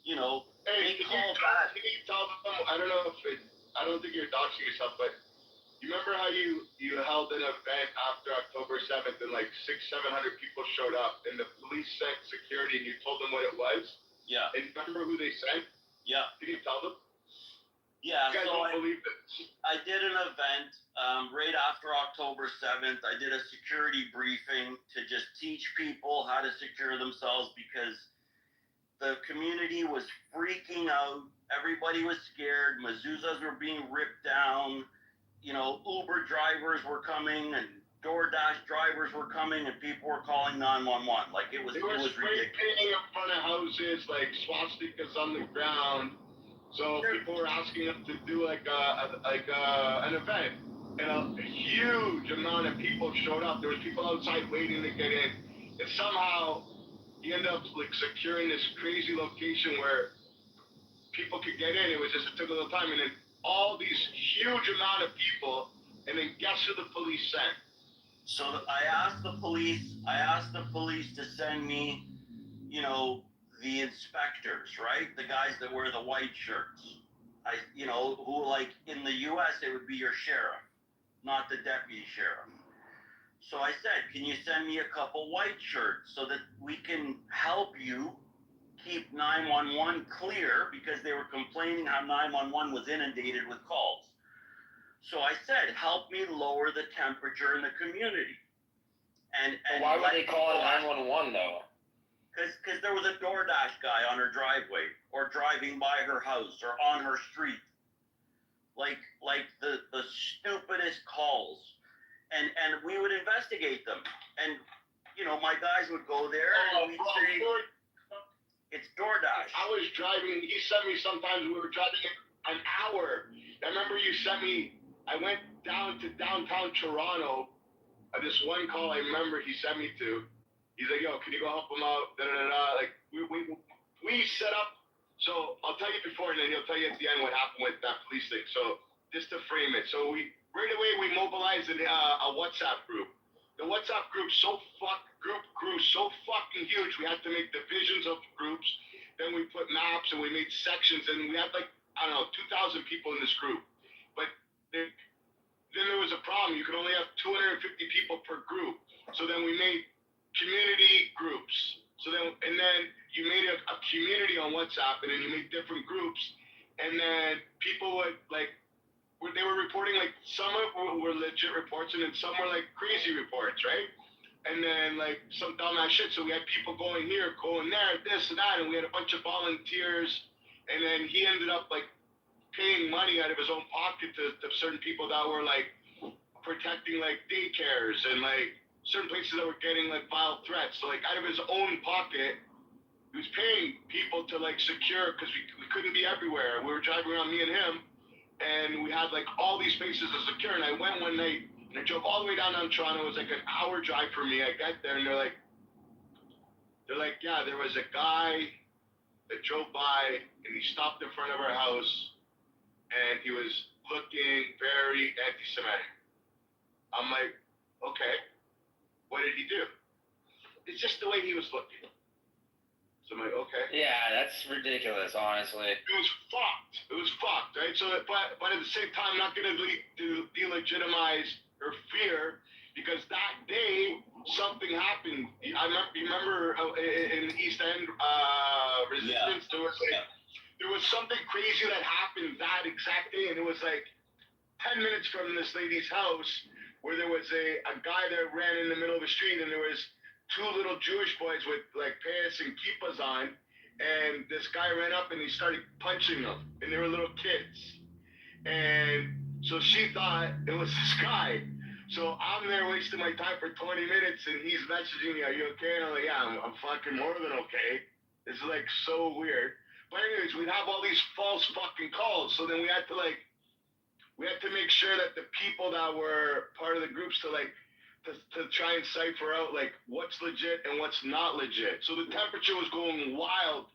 Hey, can you tell them, I don't think you're doxing yourself, but you remember how you held an event after October 7th and like 600-700 people showed up and the police sent security and you told them what it was? Yeah. And remember who they sent? Yeah. Can you tell them? Yeah, you guys so don't believe this. I did an event right after October 7th. I did a security briefing to just teach people how to secure themselves because the community was freaking out. Everybody was scared. Mezuzahs were being ripped down. Uber drivers were coming and DoorDash drivers were coming and people were calling 911. Like it was ridiculous. Painting in front of houses, like swastikas on the ground. So people were asking us to do an event, and a huge amount of people showed up. There was people outside waiting to get in, and somehow he ended up securing this crazy location where people could get in. It took a little time, and then all these huge amount of people, and then guess who the police sent? So I asked the police to send me, the inspectors, right? The guys that wear the white shirts. Who like in the U.S. it would be your sheriff, not the deputy sheriff. So I said, can you send me a couple white shirts so that we can help you keep 911 clear because they were complaining how 911 was inundated with calls. So I said, help me lower the temperature in the community. And why would they call it 911 though? Because there was a DoorDash guy on her driveway or driving by her house or on her street. Like the stupidest calls. And we would investigate them. And, my guys would go there and we'd say, it's DoorDash. I was driving, he sent me sometimes, we were driving an hour. I remember you sent me, I went down to downtown Toronto, this one call I remember he sent me to. He's like, yo, can you go help him out? Like, we set up, so I'll tell you before and then he'll tell you at the end what happened with that police thing. So, just to frame it. So right away we mobilized a WhatsApp group. The WhatsApp group grew so fucking huge. We had to make divisions of groups. Then we put maps and we made sections and we had 2,000 people in this group. But then there was a problem. You could only have 250 people per group. So then we made community groups. And then you made a community on WhatsApp and then you made different groups. And then people would they were reporting some of them were legit reports and then some were crazy reports, right? And then some dumbass shit. So we had people going here, going there, this and that, and we had a bunch of volunteers. And then he ended up paying money out of his own pocket to certain people that were protecting daycares and certain places that were getting vile threats. So out of his own pocket, he was paying people to secure because we couldn't be everywhere. We were driving around, me and him, and we had all these spaces to secure. And I went one night And I drove all the way down Toronto. It was like an hour drive for me. I got there and they're like, yeah, there was a guy that drove by and he stopped in front of our house and he was looking very anti-Semitic. I'm like, okay, what did he do? It's just the way he was looking. So I'm like, okay. Yeah, that's ridiculous, honestly. It was fucked, right? So, but at the same time, I'm not going to delegitimize her fear because that day something happened. I remember in the East End Resistance, there was something crazy that happened that exact day, and it was like 10 minutes from this lady's house where there was a guy that ran in the middle of the street, and there was two little Jewish boys with like pants and kippas on, and this guy ran up and he started punching them, and they were little kids. And so she thought it was this guy. So I'm there wasting my time for 20 minutes, and he's messaging me, "Are you okay?" And I'm like, "Yeah, I'm fucking more than okay." It's like so weird. But anyways, we'd have all these false fucking calls. So then we had to make sure that the people that were part of the groups to try and cipher out like what's legit and what's not legit. So the temperature was going wild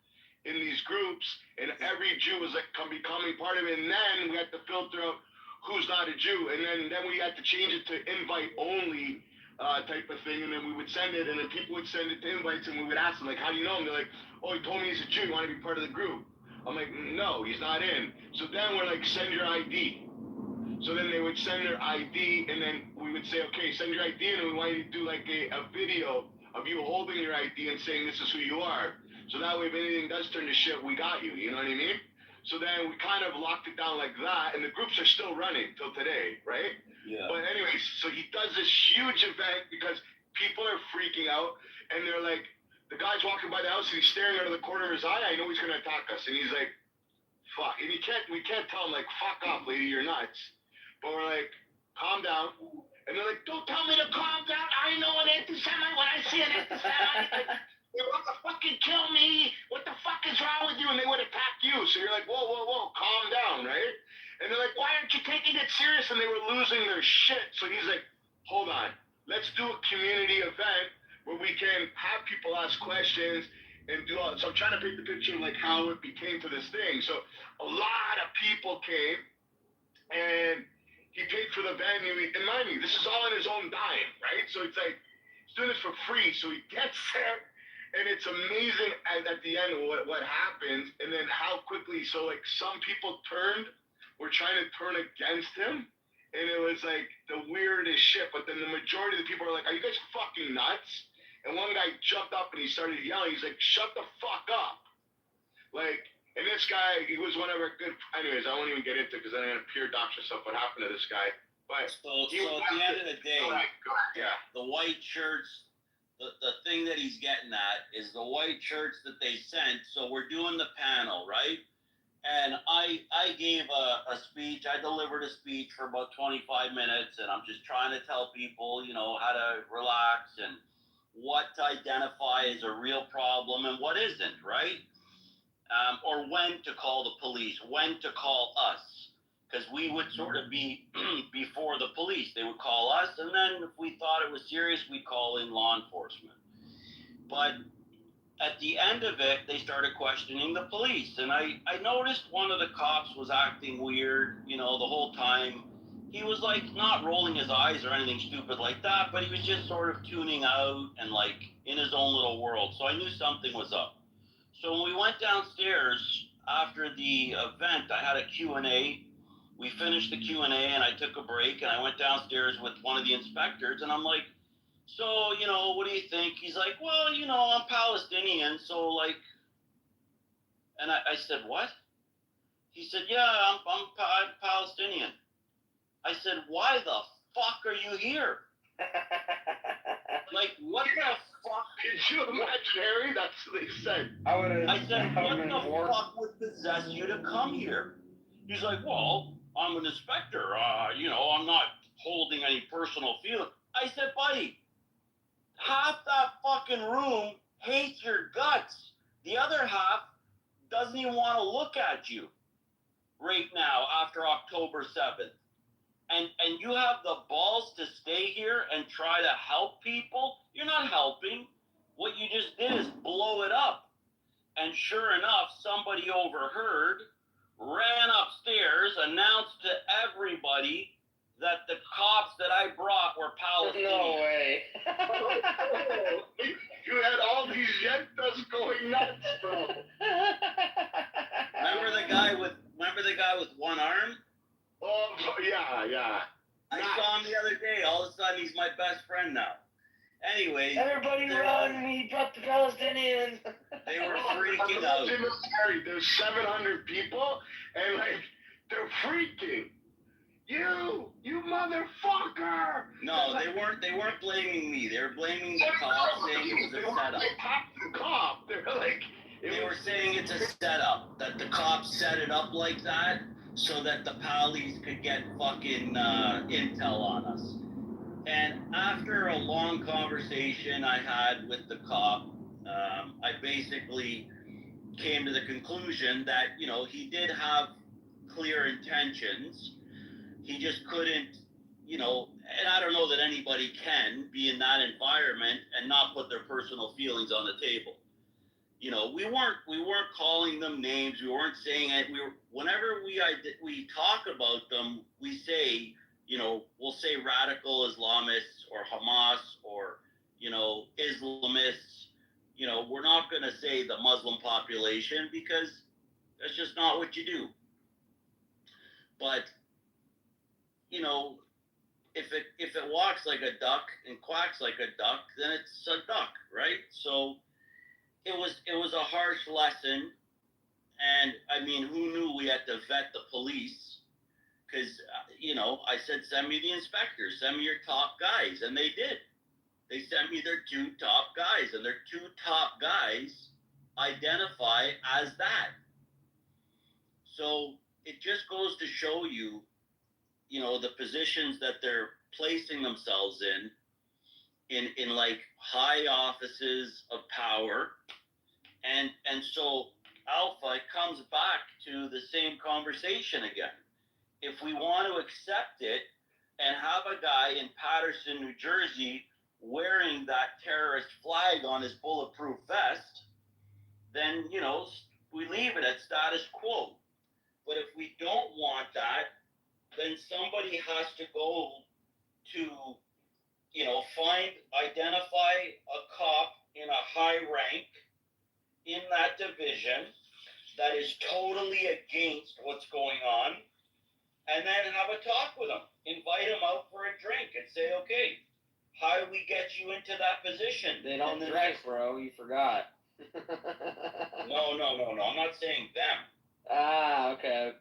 in these groups, and every Jew was like becoming part of it. And then we had to filter out who's not a Jew, and then we had to change it to invite only type of thing. And then we would send it, and then people would send it to invites, and we would ask them like, "How do you know him?" They're like, "Oh, he told me he's a Jew. You want to be part of the group?" I'm like, "No, he's not in." So then we're like, "Send your ID." So then they would send their ID, and then we would say, "Okay, send your ID," and we want you to do like a video of you holding your ID and saying this is who you are. So that way, if anything does turn to shit, we got you. You know what I mean? So then we kind of locked it down like that, and the groups are still running till today, right? Yeah. But anyways, so he does this huge event because people are freaking out, and they're like, the guy's walking by the house, and he's staring out of the corner of his eye. I know he's gonna attack us, and he's like, "Fuck!" And we can't tell him like, "Fuck off, lady, you're nuts." But we're like, "Calm down." And they're like, "Don't tell me to calm down. I know an anti-Semite when I see an anti-Semite. They want to fucking kill me. What the fuck is wrong with you?" And they would attack you. So you're like, whoa, calm down, right? And they're like, "Why aren't you taking it serious?" And they were losing their shit. So he's like, "Hold on. Let's do a community event where we can have people ask questions and do all." So I'm trying to paint the picture of like how it became to this thing. So a lot of people came, and he paid for the venue. And mind you, this is all in his own dime, right? So it's like, he's doing this for free. So he gets there, and it's amazing at the end what happens, and then how quickly. So like some people were trying to turn against him, and it was like the weirdest shit. But then the majority of the people are like, "Are you guys fucking nuts?" And one guy jumped up and he started yelling. He's like, "Shut the fuck up!" Like. And this guy, he was one of our good. Anyways, I won't even get into it because I'm gonna peer doctor stuff. What happened to this guy? But so at the end of the day, go ahead. Yeah. The white shirts. The thing that he's getting at is the white shirts that they sent. So we're doing the panel, right? And I gave a speech. I delivered a speech for about 25 minutes, and I'm just trying to tell people, how to relax and what to identify as a real problem and what isn't, right? Or when to call the police, when to call us, because we would sort of be before the police. They would call us, and then if we thought it was serious, we'd call in law enforcement. But at the end of it, they started questioning the police, and I noticed one of the cops was acting weird, the whole time. He was like not rolling his eyes or anything stupid like that, but he was just sort of tuning out and like in his own little world. So I knew something was up. So when we went downstairs after the event, I had a Q&A. We finished the Q&A, and I took a break, and I went downstairs with one of the inspectors, and I'm like, "So, what do you think?" He's like, "Well, I'm Palestinian, so like," and I said, "What?" He said, "Yeah, I'm Palestinian." I said, "Why the fuck are you here?" Like, what the fuck? Could you imagine, Harry? That's what they said. I said, "What the fuck would possess you to come here?" He's like, "Well, I'm an inspector. I'm not holding any personal feeling." I said, "Buddy, half that fucking room hates your guts. The other half doesn't even want to look at you right now after October 7th. and you have the balls to stay here and try to help people, you're not helping. What you just did is blow it up. And sure enough, somebody overheard, ran upstairs, announced to everybody that the cops that I brought were Palestinian. No way. You had all these yentas going nuts, bro. Remember the guy with one arm? Oh, yeah. I saw him the other day. All of a sudden, he's my best friend now. Anyways, Everybody run! He brought the Palestinians. They were freaking out. There's 700 people, and like they're freaking. You motherfucker! No, they weren't blaming me. They were blaming the cop, saying it was a setup. The cop. They were like. They were saying it's a setup. That the cops set it up like that so that the Pallies could get fucking intel on us. And after a long conversation I had with the cop, I basically came to the conclusion that, you know, he did have clear intentions. He just couldn't, you know, and I don't know that anybody can be in that environment and not put their personal feelings on the table. You know, we weren't calling them names. We weren't saying it. Whenever we talk about them, we say, you know, we'll say radical Islamists or Hamas or, you know, Islamists. You know, we're not going to say the Muslim population because that's just not what you do. But, you know, if it walks like a duck and quacks like a duck, then it's a duck, right? So it was a harsh lesson. And, I mean, who knew we had to vet the police? Because, you know, I said, send me the inspectors, send me your top guys. And they did. They sent me their 2 top guys. And their 2 top guys identify as that. So it just goes to show you, you know, the positions that they're placing themselves in like high offices of power. And so Alpha, it comes back to the same conversation again. If we want to accept it and have a guy in Paterson, New Jersey, wearing that terrorist flag on his bulletproof vest, then, you know, we leave it at status quo. But if we don't want that, then somebody has to go to, you know, identify a cop in a high rank in that division that is totally against what's going on, and then have a talk with them. Invite them out for a drink and say, okay, how do we get you into that position? They don't drink, bro. You forgot. No. I'm not saying them. Ah, okay.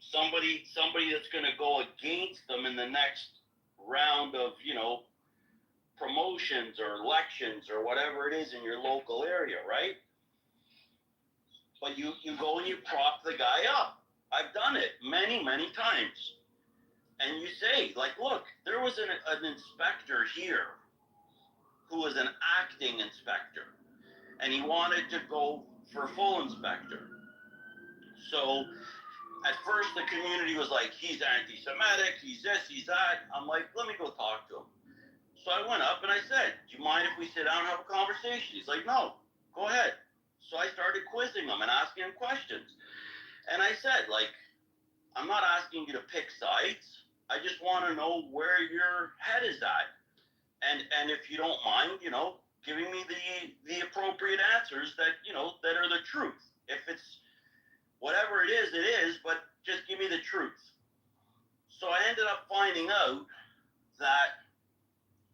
Somebody that's going to go against them in the next round of, you know, promotions or elections or whatever it is in your local area, right? But you go and you prop the guy up. I've done it many times. And you say, like, look, there was an inspector here who was an acting inspector, and he wanted to go for full inspector. So at first the community was like, he's anti-Semitic, he's this, he's that. I'm like, let me go talk to him. So I went up and I said, do you mind if we sit down and have a conversation? He's like, no, go ahead. So I started quizzing him and asking him questions. And I said, like, I'm not asking you to pick sides. I just want to know where your head is at. And if you don't mind, you know, giving me the appropriate answers that, you know, that are the truth. If it's whatever it is, but just give me the truth. So I ended up finding out that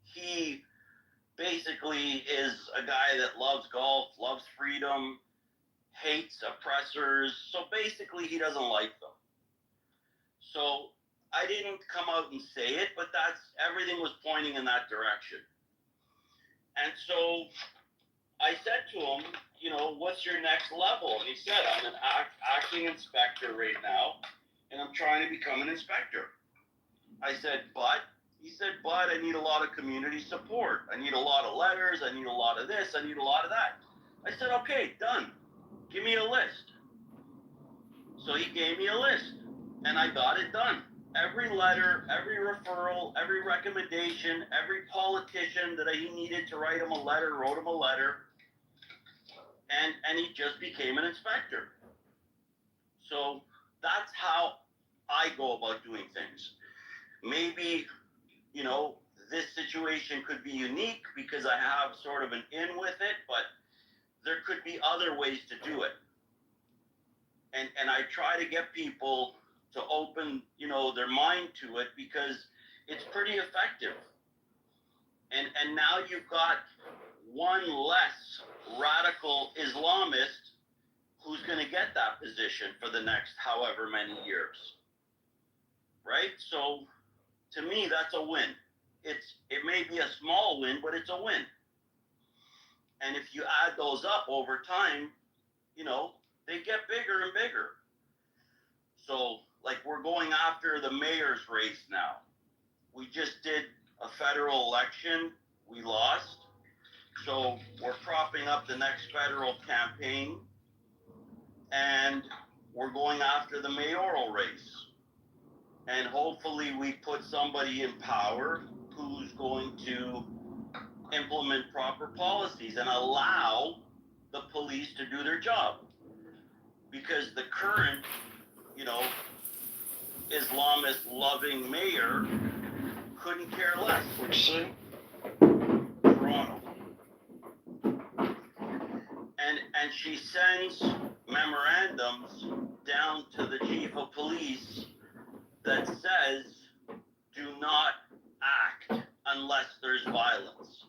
he basically is a guy that loves golf, loves freedom, hates oppressors. So basically he doesn't like them. So I didn't come out and say it, but everything was pointing in that direction. And so I said to him, you know, what's your next level? And he said, I'm an acting inspector right now, and I'm trying to become an inspector. I said, but? He said, but I need a lot of community support. I need a lot of letters. I need a lot of this. I need a lot of that. I said, okay, done. Give me a list. So he gave me a list, and I got it done. every letter, every referral, every recommendation, every politician that he needed to write him a letter, wrote him a letter, and he just became an inspector. So that's how I go about doing things. Maybe, you know, this situation could be unique because I have sort of an in with it, but there could be other ways to do it. And I try to get people to open, you know, their mind to it because it's pretty effective. And now you've got one less radical Islamist who's going to get that position for the next however many years. Right? So to me, that's a win. It may be a small win, but it's a win. And if you add those up over time, you know, they get bigger and bigger. So, like, we're going after the mayor's race now. We just did a federal election. We lost. So we're propping up the next federal campaign. And we're going after the mayoral race. And hopefully we put somebody in power who's going to implement proper policies and allow the police to do their job. Because the current, you know, Islamist-loving mayor couldn't care less. Which city? Toronto. And she sends memorandums down to the chief of police that says, do not act unless there's violence.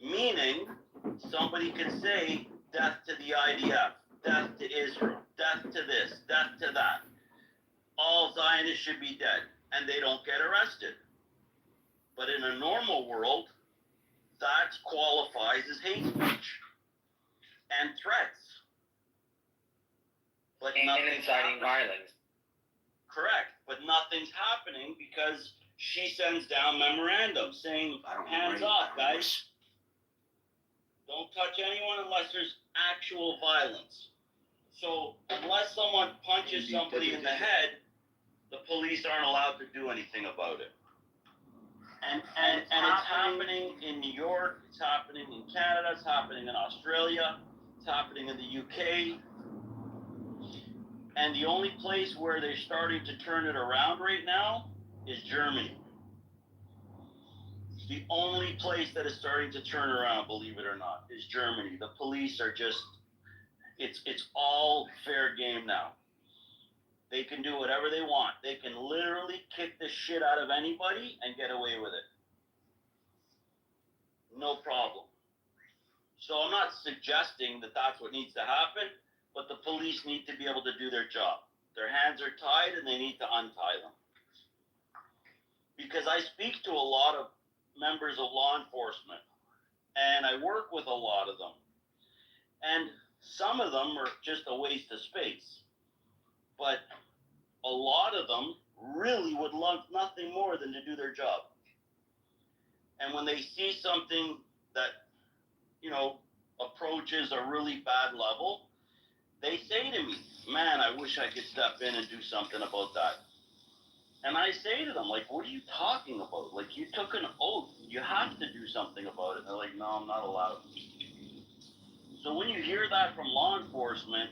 Meaning, somebody can say, death to the IDF, death to Israel, death to this, death to that. All Zionists should be dead, and they don't get arrested. But in a normal world, that qualifies as hate speech and threats. But And nothing's inciting happening. violence. Correct, but nothing's happening because she sends down memorandums saying, hands off, guys. Don't touch anyone unless there's actual violence. So unless someone punches somebody in the head, the police aren't allowed to do anything about it. And it's happening in New York, it's happening in Canada, it's happening in Australia, it's happening in the UK. And the only place where they're starting to turn it around right now is Germany. It's the only place that is starting to turn around, believe it or not, is Germany. The police are just, it's all fair game now. They can do whatever they want. They can literally kick the shit out of anybody and get away with it. No problem. So I'm not suggesting that that's what needs to happen, but the police need to be able to do their job. Their hands are tied and they need to untie them. Because I speak to a lot of members of law enforcement and I work with a lot of them. And some of them are just a waste of space. But a lot of them really would love nothing more than to do their job. And when they see something that, you know, approaches a really bad level, they say to me, man, I wish I could step in and do something about that. And I say to them, like, what are you talking about? Like, you took an oath. You have to do something about it. And they're like, no, I'm not allowed. So when you hear that from law enforcement,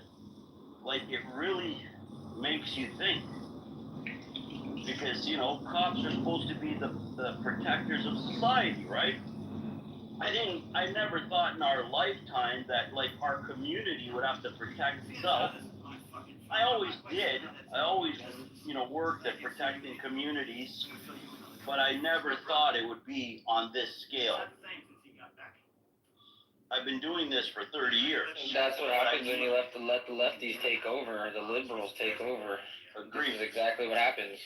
like, it really makes you think. Because, you know, cops are supposed to be the protectors of society, right? I never thought in our lifetime that, like, our community would have to protect itself. I always did. I always, you know, worked at protecting communities, but I never thought it would be on this scale. I've been doing this for 30 years. That's what happens when you let the lefties take over, or the liberals take over. Agreed. This is exactly what happens.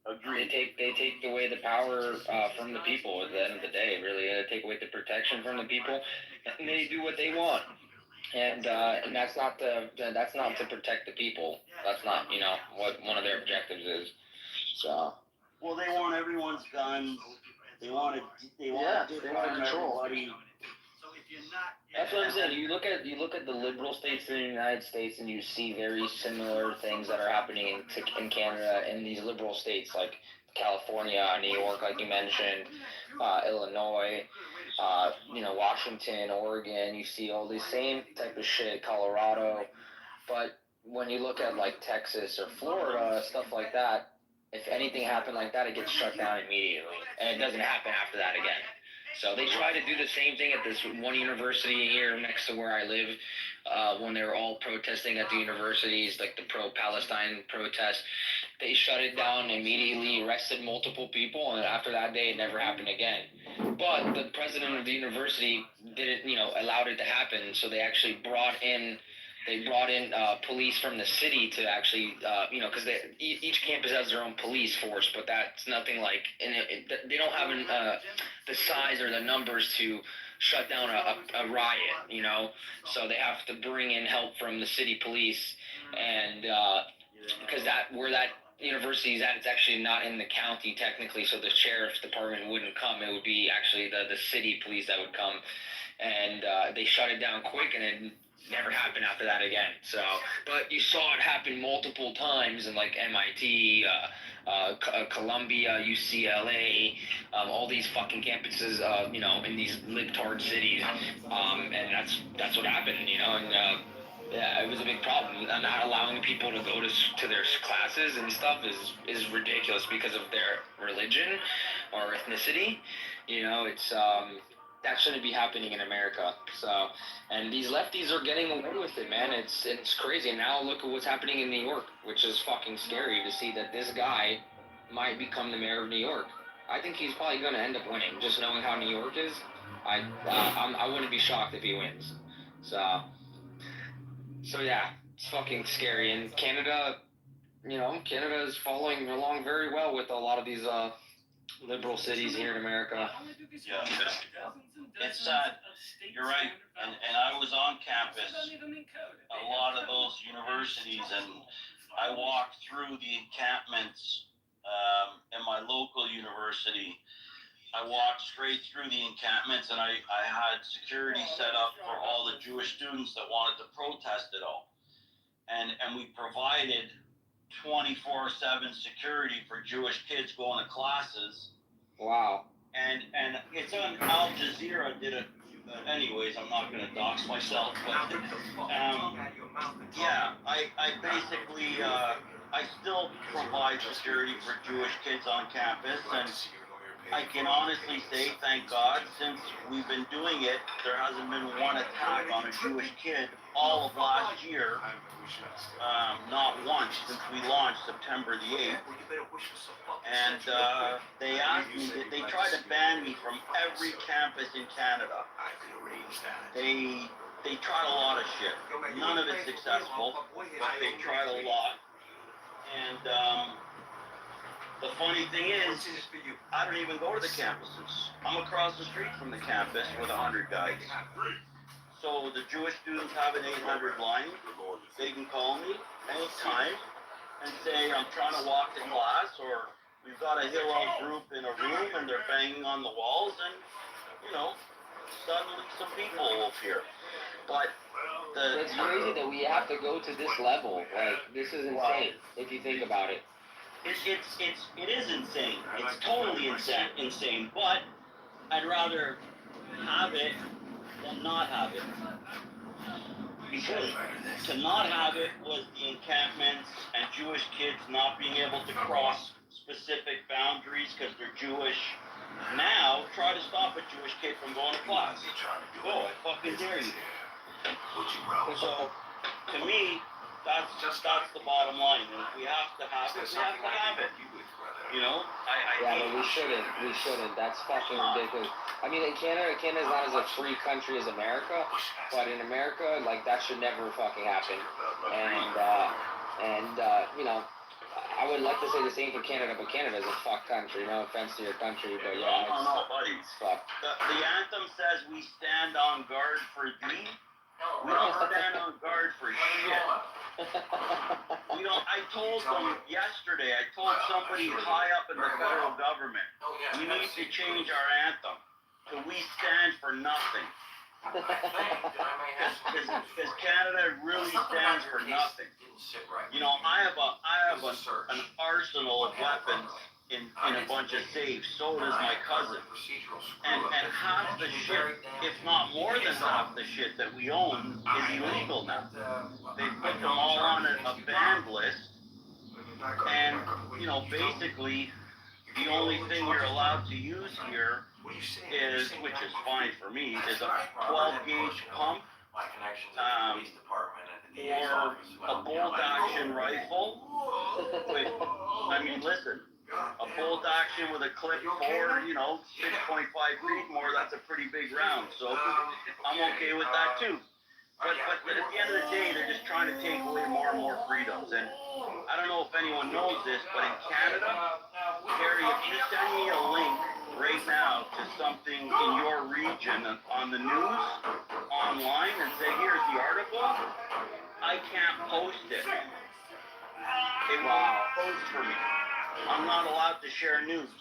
Agreed. They take away the power from the people at the end of the day. Really, they take away the protection from the people, and they do what they want. And that's not to protect the people. That's not, you know, what one of their objectives is. So. Well, they want everyone's guns. They want to control. everybody. That's what I'm saying. You look at the liberal states in the United States, and you see very similar things that are happening in Canada in these liberal states like California, New York, like you mentioned, Illinois, Washington, Oregon. You see all these same type of shit, Colorado. But when you look at like Texas or Florida, stuff like that, if anything happened like that, it gets shut down immediately, and it doesn't happen after that again. So they try to do the same thing at this one university here next to where I live, when they were all protesting at the universities, like the pro-Palestine protest. They shut it down immediately, arrested multiple people, and after that day, it never happened again. But the president of the university didn't, allowed it to happen, so they actually brought in police from the city to actually, because each campus has their own police force, but that's nothing like, and they don't have the size or the numbers to shut down a riot, so they have to bring in help from the city police, and because where that university is at, it's actually not in the county technically, so the sheriff's department wouldn't come. It would be actually the city police that would come, and they shut it down quick, and it never happened after that again. So, but you saw it happen multiple times in like MIT, Columbia, UCLA, all these fucking campuses, in these libtard cities, and that's what happened, and yeah, it was a big problem. Not allowing people to go to their classes and stuff is ridiculous because of their religion or ethnicity. It's that shouldn't be happening in America. So, and these lefties are getting away with it, man. It's crazy. And now look at what's happening in New York, which is fucking scary to see that this guy might become the mayor of New York. I think he's probably going to end up winning. Just knowing how New York is, I wouldn't be shocked if he wins. So yeah, it's fucking scary. And Canada, Canada is following along very well with a lot of these liberal cities here in America. Yeah, it's sad. You're right. And I was on campus, a lot of those universities, and I walked through the encampments in my local university. I walked straight through the encampments, and I had security set up for all the Jewish students that wanted to protest it all. And we provided 24/7 security for Jewish kids going to classes. Wow. And it's on Al Jazeera did it. Anyways, I'm not going to dox myself, but yeah, I basically I still provide security for Jewish kids on campus, and I can honestly say, thank God, since we've been doing it, there hasn't been one attack on a Jewish kid all of last year. Not once since we launched September the 8th. And they asked me, they tried to ban me from every campus in Canada. They tried a lot of shit. None of it successful, but they tried a lot. And the funny thing is, I don't even go to the campuses. I'm across the street from the campus with 100 guys. So the Jewish students have an 800 line. They can call me anytime and say, I'm trying to walk to class, or we've got a Hillel group in a room and they're banging on the walls, and, suddenly some people will appear. But it's crazy that we have to go to this level. Like, this is insane, if you think about it. It is insane. It's totally insane, but I'd rather have it than not have it. Because to not have it was the encampments and Jewish kids not being able to cross specific boundaries because they're Jewish. Now, try to stop a Jewish kid from going to class. Oh, I fucking dare you. So, to me, that's the bottom line. And if we have to have it, we have to have it. Yeah, but we shouldn't. That's fucking ridiculous. I mean, Canada's not as a free country as America, but in America, like, that should never fucking happen. And I would like to say the same for Canada, but Canada's a fuck country. No offense to your country, but yeah, no, buddy. It's fucked. The anthem says we stand on guard for thee. We don't stand on guard for shit. I told them yesterday, I told somebody high up in the federal government, we need to change our anthem to we stand for nothing. Because Canada really stands for nothing. You know, I have an arsenal of weapons in a bunch of safes. So does my cousin. And half the shit, if not more than half the shit that we own, is illegal now. They put them all on a banned list. And, you know, basically, the only thing you're allowed to use here is, which is fine for me, is a 12-gauge pump, or a bolt-action rifle. With, I mean, listen, a bolt-action with a clip for, you know, 6.5 Creedmoor, that's a pretty big round. So I'm okay with that too. But at the end of the day, they're just trying to take away more and more freedoms. And I don't know if anyone knows this, but in Canada, Gary, if you send me a link right now to something in your region on the news, online, and say, here's the article, I can't post it. It won't post for me. I'm not allowed to share news.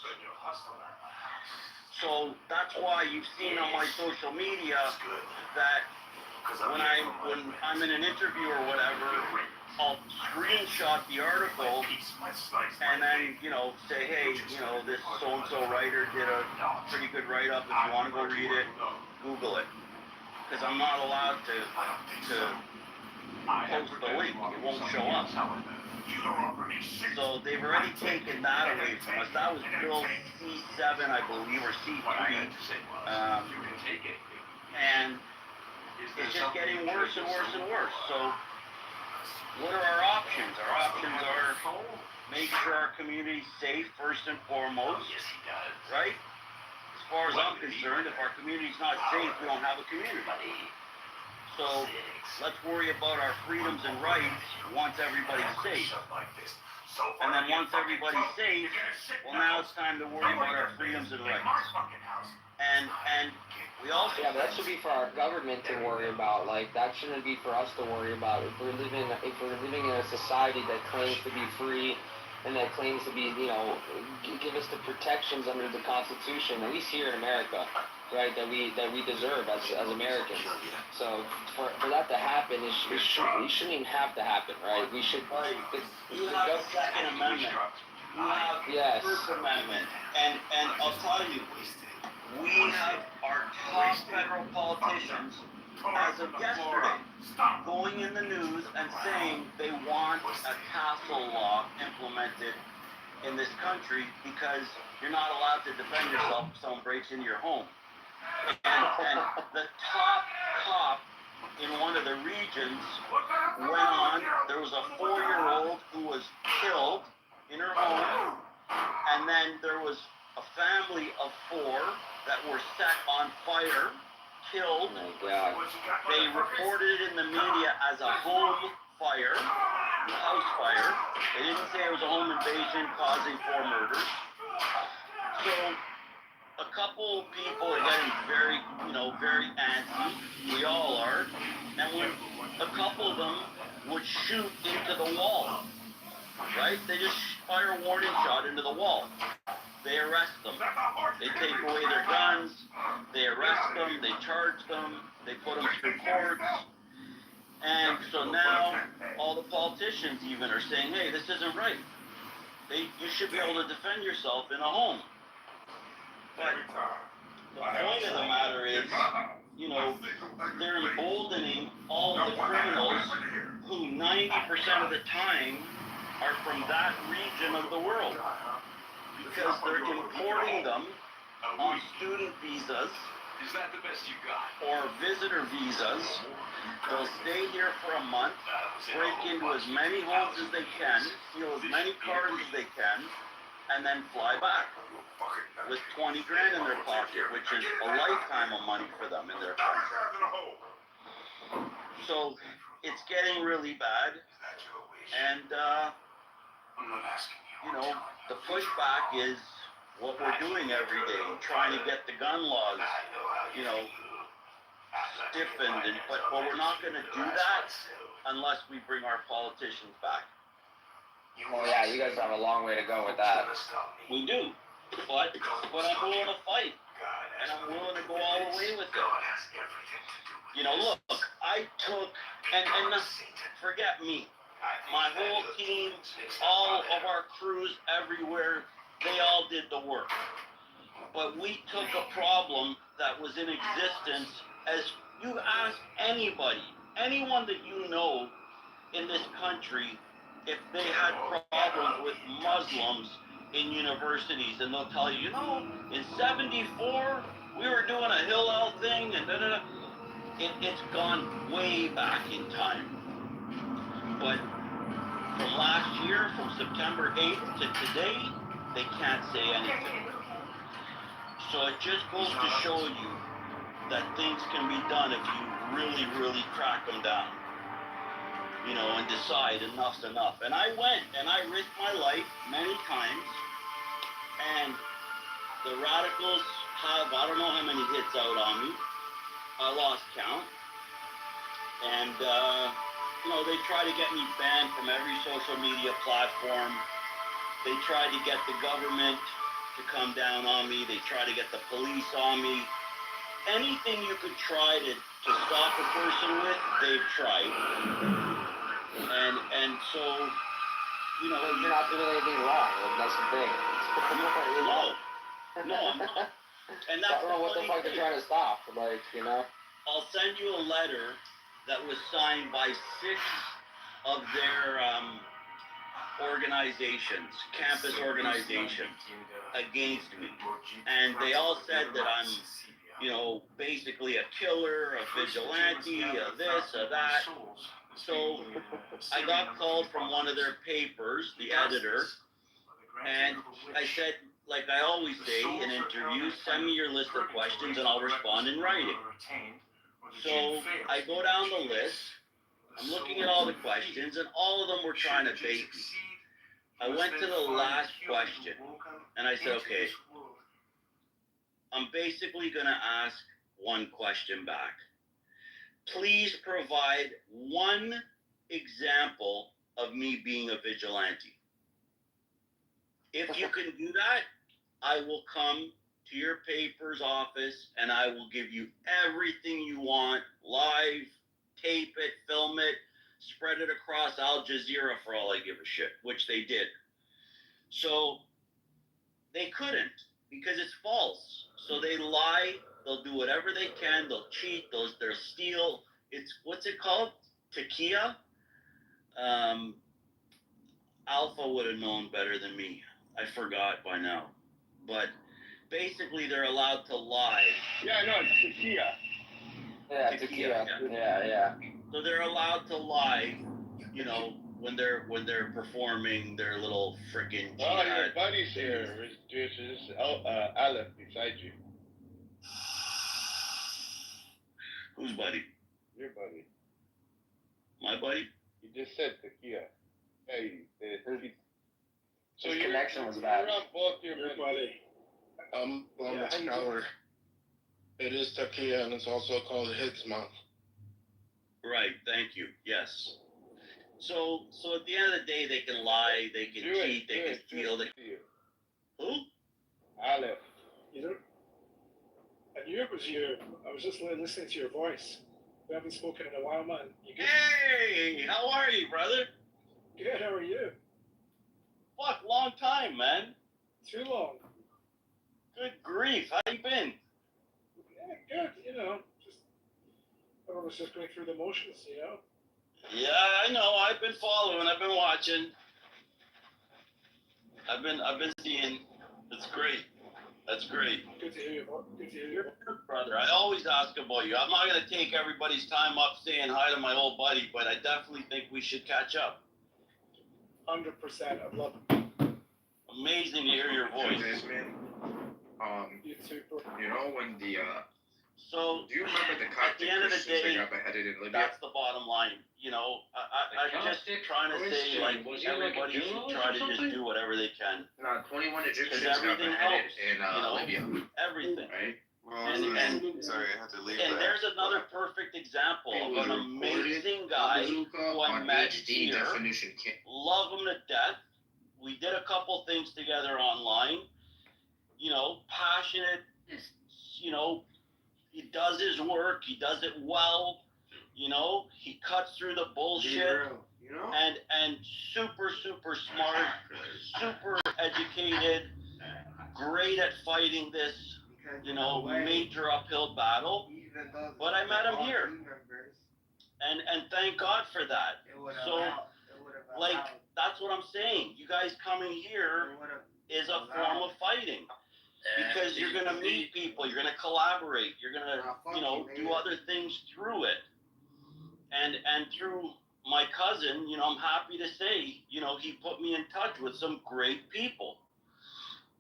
So that's why you've seen on my social media that when I'm in an interview or whatever, I'll screenshot the article and then, you know, say, hey, you know, this so-and-so writer did a pretty good write-up. If you want to go read it, Google it. Because I'm not allowed to post the link. It won't show up. So they've already taken that away from us. That was Bill C7, I believe, or C3. And it's just getting worse and worse and worse. So what are our options? Our options are make sure our community's safe first and foremost, right? As far as I'm concerned, if our community's not safe, we don't have a community. So let's worry about our freedoms and rights once everybody's safe. And then once everybody's safe, well, now it's time to worry about our freedoms and rights. And we also... Yeah, but that should be for our government to worry about. Like, that shouldn't be for us to worry about. If we're living in a society that claims to be free and that claims to be, you know, give us the protections under the Constitution, at least here in America, right, that we deserve as Americans. So for that to happen, it shouldn't even have to happen, right? We should... You have the Second Amendment. You have the First Amendment. And I'll tell you, we have our top federal politicians, as of yesterday, going in the news and saying they want a castle law implemented in this country because you're not allowed to defend yourself if someone breaks into your home. And the top cop in one of the regions went on, there was a 4-year-old who was killed in her home, and then there was a family of 4 that were set on fire, killed. Oh my God. They reported it in the media as a home fire, house fire. They didn't say it was a home invasion causing 4 murders. So a couple people are getting very antsy. We all are. And when a couple of them would shoot into the wall, right? They just fire a warning shot into the wall. They arrest them. They take away their guns. They arrest them. They charge them. They put them through courts. And so now all the politicians even are saying, hey, this isn't right. You should be able to defend yourself in a home. But the point of the matter is, you know, they're emboldening all of the criminals who 90% of the time are from that region of the world. Because they're importing them on student visas or visitor visas. They'll stay here for a month, break into as many homes as they can, steal as many cars as they can, and then fly back with 20 grand in their pocket, which is a lifetime of money for them in their country. So it's getting really bad, and you know, the pushback is what we're doing every day, trying to get the gun laws, you know, stiffened, but we're not going to do that unless we bring our politicians back. Well, yeah, you guys have a long way to go with that. We do, but I'm willing to fight. and I'm willing to go all the way with it. You know, look, I took, and forget me, my whole team, all of our crews everywhere, they all did the work. But we took a problem that was in existence, as you ask anybody, anyone that you know in this country, if they had problems with Muslims in universities, and they'll tell you, you know, in 74, we were doing a Hillel thing, and da-da-da. It's gone way back in time. But from last year, from September 8th to today, they can't say anything. So it just goes to show you that things can be done if you really, really crack them down. You know, and decide enough's enough. And I went and I risked my life many times. And the radicals have, I don't know how many hits out on me. I lost count. And, you know, they try to get me banned from every social media platform. They tried to get the government to come down on me. They try to get the police on me. Anything you could try to stop a person with, they've tried. And so, you know, You're not doing anything wrong. That's the thing. No, I'm not. And that's what the fuck they're trying to stop. Like, you know. I'll send you a letter that was signed by 6 of their organizations, campus organizations, against me. And they all said that I'm, you know, basically a killer, a vigilante, a this, a that. So I got called from one of their papers, the editor, and I said, like I always say in interviews, send me your list of questions and I'll respond in writing. So I go down the list, I'm looking at all the questions, and all of them were trying to bait me. I went to the last question, and I said, okay, I'm basically going to ask one question back. Please provide one example of me being a vigilante. If you can do that, I will come to your paper's office and I will give you everything you want, live, tape it, film it, spread it across Al Jazeera for all I give a shit, which they did. So they couldn't, because it's false. So they lie, they'll do whatever they can, they'll cheat, they'll steal. It's, what's it called? Takia? Alpha would have known better than me. I forgot by now. But basically they're allowed to lie. Yeah, no, it's Takia. Yeah, tequila. Yeah. So they're allowed to lie, you know, when they're performing their little freaking jihad. Oh, your buddy's here. This is Aleph beside you. Whose buddy? Your buddy. My buddy? You just said Takia. Hey, so His your connection was bad. You're on both your buddy. On the shower. It is Takia, and it's also called Hitsma. Right, thank you. Yes. So at the end of the day, they can lie, they can cheat, they can steal. Who? Aleph. You know, I knew it was you. I was just listening to your voice. We haven't spoken in a while, man. Hey, how are you, brother? Good, how are you? Fuck, long time, man. Too long. Good grief, how you been? Yeah, good, you know. I was just going through the motions, you know. Yeah, I know. I've been following. I've been watching. I've been seeing. It's great. That's great. Good to hear you. Good to hear you. Brother, I always ask about you. I'm not going to take everybody's time up saying hi to my old buddy, but I definitely think we should catch up. 100%. I'd love it. Amazing to hear your voice. You too, bro. You know when the So, do you remember the at Coptic the end of the Christians day, that got beheaded in Libya? that's the bottom line. You know, I'm just trying to say, like, everybody should try to just do whatever they can. 21 Egyptians Because got everything beheaded helps, in you know, Libya, everything. right? And Sorry, I had to leave. And there's another perfect example of an amazing guy who I met HD here. definition kit. Love him to death. We did a couple things together online. You know, passionate, you know, he does his work. He does it well. You know, he cuts through the bullshit. You know? And super smart, super educated, great at fighting this, you know, major uphill battle. But I met him here, and thank God for that. So, like, that's what I'm saying. You guys coming here is a form of fighting, because you're gonna meet people, you're gonna collaborate, you're gonna, you know, do other things through it, and through my cousin, you know, I'm happy to say, you know, he put me in touch with some great people.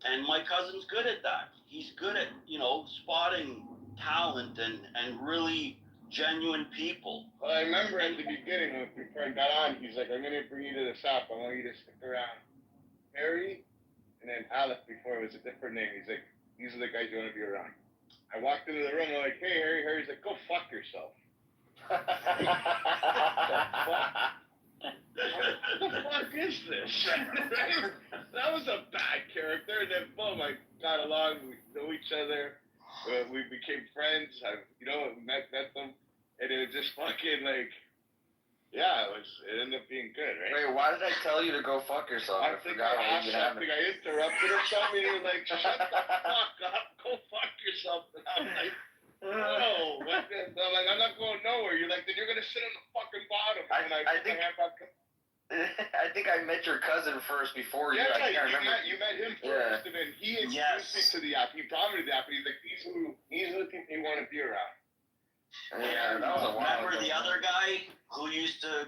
And my cousin's good at that. He's good at, you know, spotting talent and really genuine people. Well, I remember at the beginning, before I got on, he's like, I'm going to bring you to the shop. I want you to stick around. Harry, and then Alex, before it was a different name. He's like, these are the guys you want to be around. I walked into the room, I'm like, hey, Harry. Harry's like, go fuck yourself. What the fuck is this? That was a bad character, and then boom, I got along, we know each other, we became friends, you know, met them, and it was just fucking like, yeah, it ended up being good, right? Wait, why did I tell you to go fuck yourself? I think I asked something, I interrupted or something, and he was like, shut the fuck up, go fuck yourself, and I'm like, no, I'm like, I'm not going nowhere. You're like, then you're gonna sit on the fucking bottom. And I think I think I met your cousin first before you. Yeah, I can't remember. you met him first, and then he introduced me to the app. He brought me to the app, and he's like, these are the people you want to be around. Yeah, that was a while Remember ago. the other guy who used to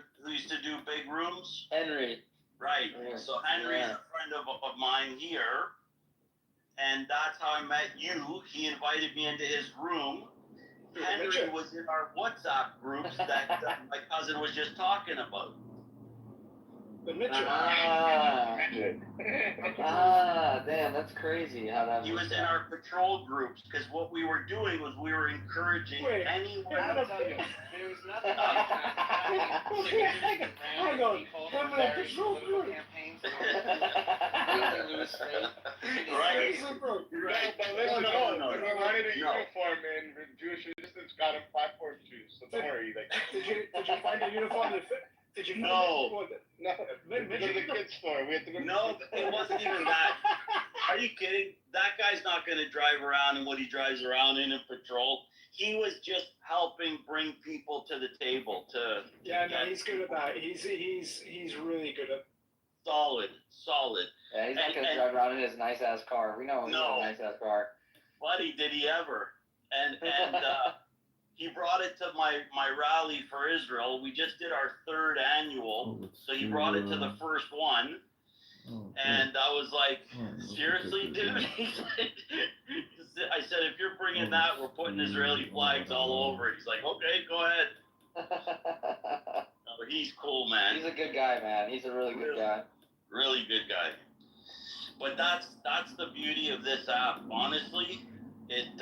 do big rooms? Henry. Right. Yeah. So Henry's a friend of mine here, and that's how I met you. He invited me into his room. Henry was in our WhatsApp groups that my cousin was just talking about. The Mitchell. Damn, that's crazy how that. He was in our patrol groups, because what we were doing was we were encouraging anyone. There was nothing. Hang on. When we patrol group. Right. But listen, no. We wanted a uniform, and Jewish Resistance got him platform shoes. So don't worry. Like, Did you find a uniform that fit? Did you find No. No, go to the kids store. We have to go. No, it wasn't even that. Are you kidding? That guy's not going to drive around in what he drives around in patrol. He was just helping bring people to the table. Yeah, no, he's good at that. He's really good at. Solid. Yeah, he's not gonna drive around in his nice ass car. We know he's got a nice ass car. Buddy, did he ever? And he brought it to my rally for Israel. We just did our 3rd annual, so he brought it to the first one. And I was like, seriously, dude? He's like, I said, if you're bringing that, we're putting Israeli flags all over it. He's like, okay, go ahead. He's cool, man. He's a good guy, man. He's a really good guy. Really good guy. But that's the beauty of this app, honestly. It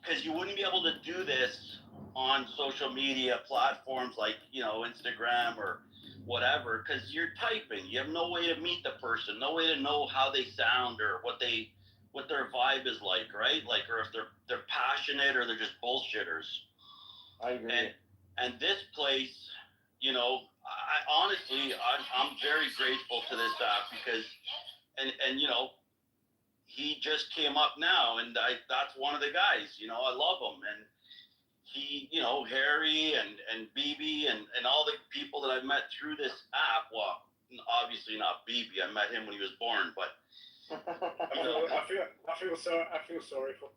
because you wouldn't be able to do this on social media platforms like, you know, Instagram or whatever, because you're typing. You have no way to meet the person, no way to know how they sound or what their vibe is like, right? Like, or if they're passionate or they're just bullshitters. I agree. And this place, you know, I'm very grateful to this app because, and you know, he just came up now, and that's one of the guys, you know, I love him, and he, you know, Harry and BB and all the people that I've met through this app, well, obviously not BB, I met him when he was born, but I feel sorry for.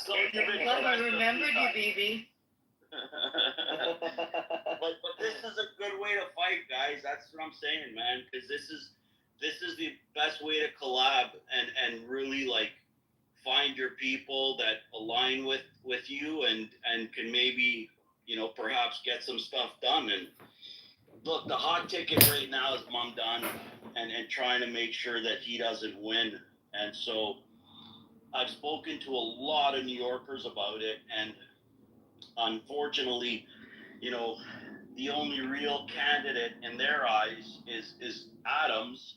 So you've been Well, we remembered you, BB. but this is a good way to fight, guys. That's what I'm saying, man. Because this is the best way to collab and really like find your people that align with you and can maybe, you know, perhaps get some stuff done. And look, the hot ticket right now is Mom Dunn and trying to make sure that he doesn't win. And so I've spoken to a lot of New Yorkers about it, and unfortunately, you know, the only real candidate in their eyes is Adams,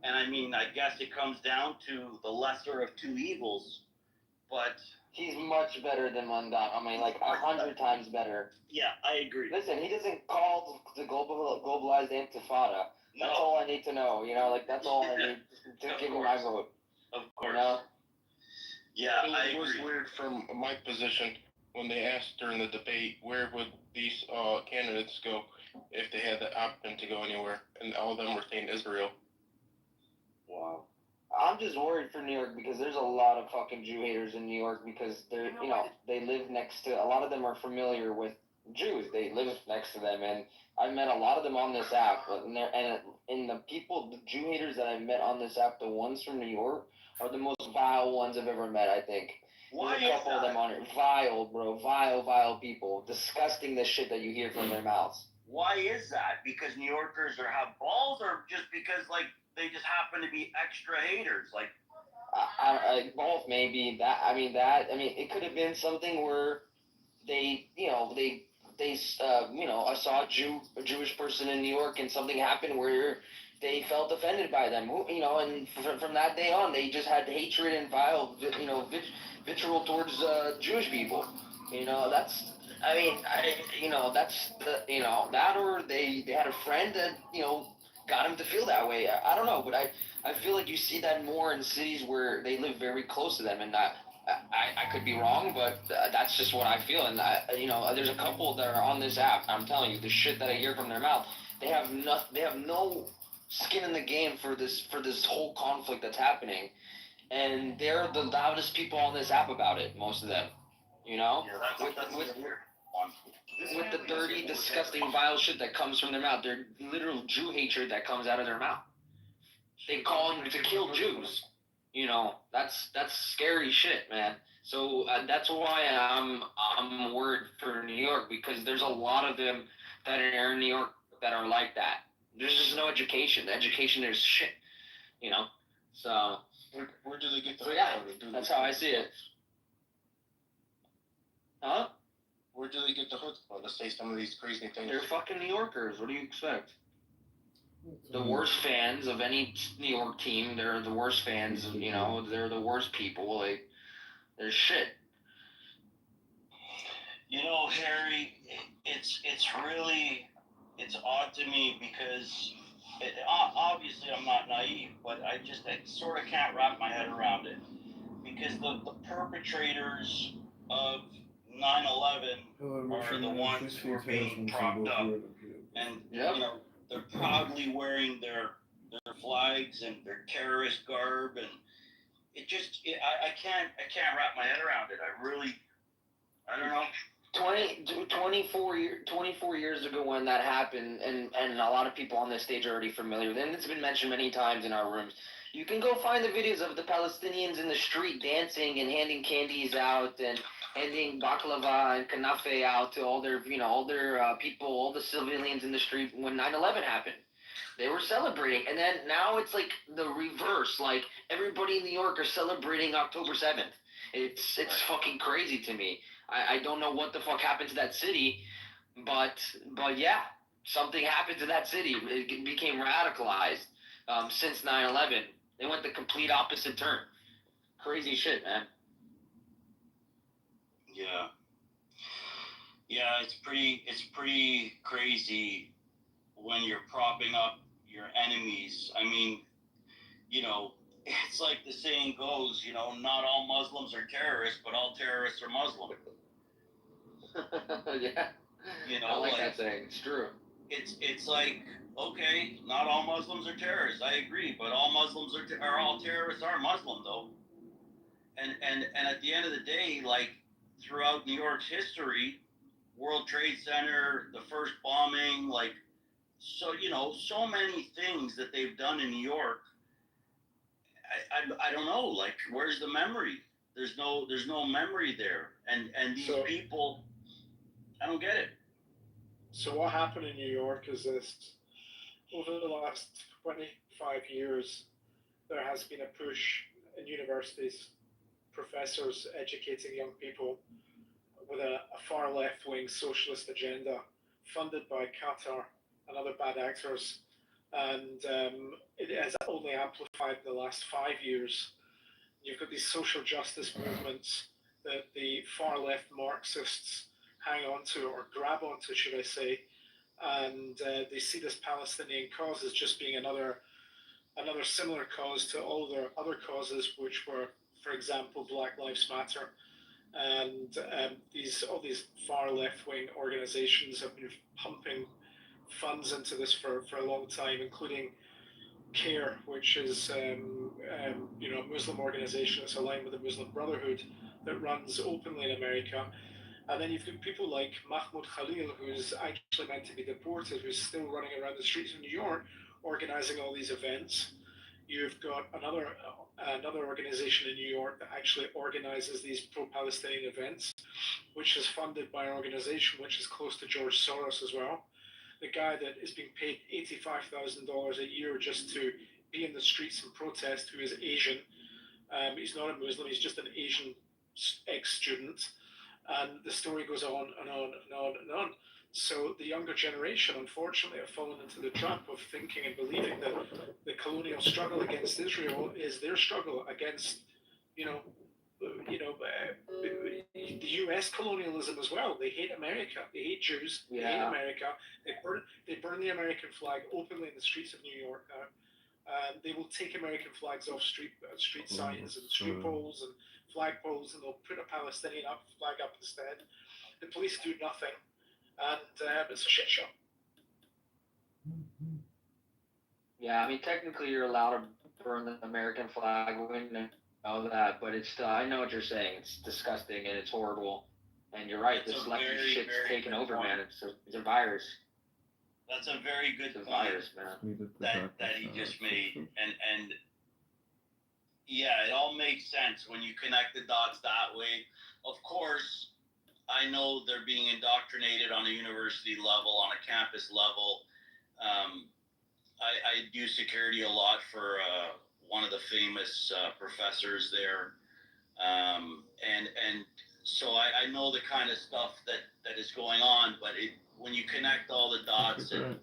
And I mean, I guess it comes down to the lesser of two evils, but he's much better than Mundana. I mean, like 100 times better. yeah, I agree. Listen, he doesn't call the globalized intifada. That's all I need to know. You know, like that's all I need to give him my vote. Of course. You know? Yeah, It was weird from my position when they asked during the debate where would these candidates go if they had the option to go anywhere, and all of them were saying Israel. Wow. I'm just worried for New York because there's a lot of fucking Jew haters in New York because they're, you know, they live next to, a lot of them are familiar with Jews. They live next to them, and I've met a lot of them on this app, and the people, the Jew haters that I've met on this app, the ones from New York, are the most vile ones I've ever met, I think. Why There's a couple of them on it. Vile, bro. Vile people. Disgusting the shit that you hear from their mouths. Why is that? Because New Yorkers have balls, or just because like they just happen to be extra haters? Like, both maybe. I mean, it could have been something where they, you know, I saw a Jewish person in New York, and something happened where they felt offended by them, you know, and from that day on, they just had hatred and vitriol towards Jewish people. You know, that's that, or they had a friend that, you know, got him to feel that way. I don't know, but I feel like you see that more in cities where they live very close to them, and I could be wrong, but that's just what I feel. And there's a couple that are on this app. I'm telling you, the shit that I hear from their mouth, they have no skin in the game for this whole conflict that's happening, and they're the loudest people on this app about it. Most of them, you know, with the dirty, disgusting, vile shit that comes from their mouth. They're literal Jew hatred that comes out of their mouth. They call them to kill Jews. You know, that's scary shit, man. So that's why I'm worried for New York, because there's a lot of them that are in New York that are like that. There's just no education. The education there's shit, you know. So where do they get the? So yeah, that's how I see it. Huh? Where do they get the chutzpah to say some of these crazy things? They're fucking New Yorkers. What do you expect? The worst fans of any New York team. They're the worst fans. You know, they're the worst people. Like, they're shit. you know, Harry, it's odd to me because obviously I'm not naive, but I sort of can't wrap my head around it, because the perpetrators of 9/11 are the ones who are being propped up, and you know, they're proudly wearing their flags and their terrorist garb, and I can't wrap my head around it. I don't know. 24 years ago when that happened, and a lot of people on this stage are already familiar with it, and it's been mentioned many times in our rooms. You can go find the videos of the Palestinians in the street dancing and handing candies out and handing baklava and kanafe out to all their people, all the civilians in the street when 9/11 happened. They were celebrating, and then now it's like the reverse. Like, everybody in New York are celebrating October 7th. It's fucking crazy to me. I don't know what the fuck happened to that city, but yeah, something happened to that city. It became radicalized since 9/11. They went the complete opposite turn. Crazy shit, man. Yeah, it's pretty crazy when you're propping up your enemies. I mean, you know, it's like the saying goes, you know, not all Muslims are terrorists, but all terrorists are Muslim. Yeah. You know, I like that saying. It's true. It's like, okay, not all Muslims are terrorists. I agree, but all Muslims are all terrorists are Muslim though. And at the end of the day, like, throughout New York's history, World Trade Center, the first bombing, like, so, you know, so many things that they've done in New York. I don't know, like, where's the memory? There's no memory there, and these people, I don't get it. So what happened in New York is this: over the last 25 years, there has been a push in universities, professors educating young people with a far left-wing socialist agenda, funded by Qatar and other bad actors, and it has only amplified in the last 5 years. You've got these social justice movements that the far left Marxists hang on to, or grab onto, should I say, and they see this Palestinian cause as just being another similar cause to all their other causes, which were, for example, Black Lives Matter. And all these far left wing organizations have been pumping funds into this for a long time, including CARE, which is a Muslim organization that's aligned with the Muslim Brotherhood that runs openly in America. And then you've got people like Mahmoud Khalil, who's actually meant to be deported, who's still running around the streets of New York organizing all these events. You've got another organization in New York that actually organizes these pro-Palestinian events, which is funded by an organization which is close to George Soros as well. The guy that is being paid $85,000 a year just to be in the streets and protest, who is Asian. He's not a Muslim, he's just an Asian ex-student. And the story goes on and on and on and on. So the younger generation, unfortunately, have fallen into the trap of thinking and believing that the colonial struggle against Israel is their struggle against, the U.S. colonialism as well. They hate America. They hate Jews. They hate America. They burn the American flag openly in the streets of New York now. They will take American flags off street signs and street poles and flag poles, and they'll put a Palestinian flag up instead. The police do nothing, and it's a shit show. Yeah, I mean, technically you're allowed to burn the American flag and all that, but it's still, I know what you're saying. It's disgusting and it's horrible. And you're right, this leftist shit's taken over, man. It's a virus. That's a very good point virus, man. that he just made, and yeah, it all makes sense when you connect the dots that way. Of course, I know they're being indoctrinated on a university level, on a campus level. I do security a lot for one of the famous professors there, and so I know the kind of stuff that is going on. But when you connect all the dots, and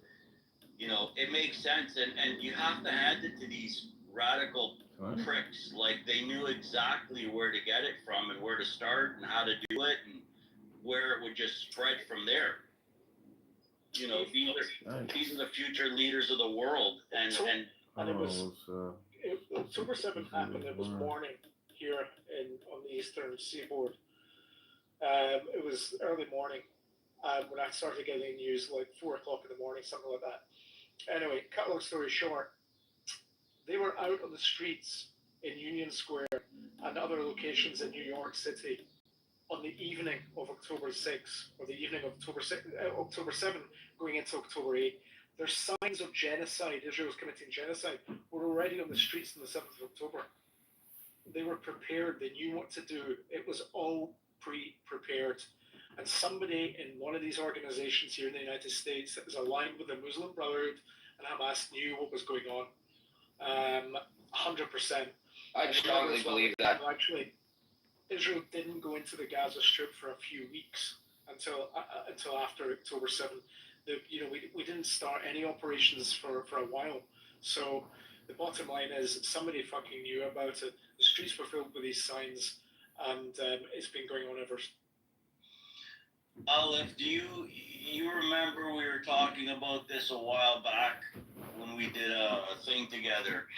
it makes sense, and you have to hand it to these radical pricks. Like, they knew exactly where to get it from and where to start and how to do it and where it would just spread from there. These are the future leaders of the world, and it was October 7th happened. It was morning here on the eastern seaboard. It was early morning when I started getting news, like 4 o'clock in the morning, something like that. Anyway, cut long story short, they were out on the streets in Union Square and other locations in New York City on the evening of October 6th, or the evening of October 7th, going into October 8th. There's signs of genocide. Israel's committing genocide. We're already on the streets on the 7th of October. They were prepared. They knew what to do. It was all pre-prepared. And somebody in one of these organizations here in the United States that is aligned with the Muslim Brotherhood and Hamas knew what was going on. 100%. I strongly believe that. Actually, Israel didn't go into the Gaza Strip for a few weeks until after October 7th. We didn't start any operations for a while. So the bottom line is somebody fucking knew about it. The streets were filled with these signs, and it's been going on ever. Aleph, do you remember we were talking about this a while back when we did a thing together,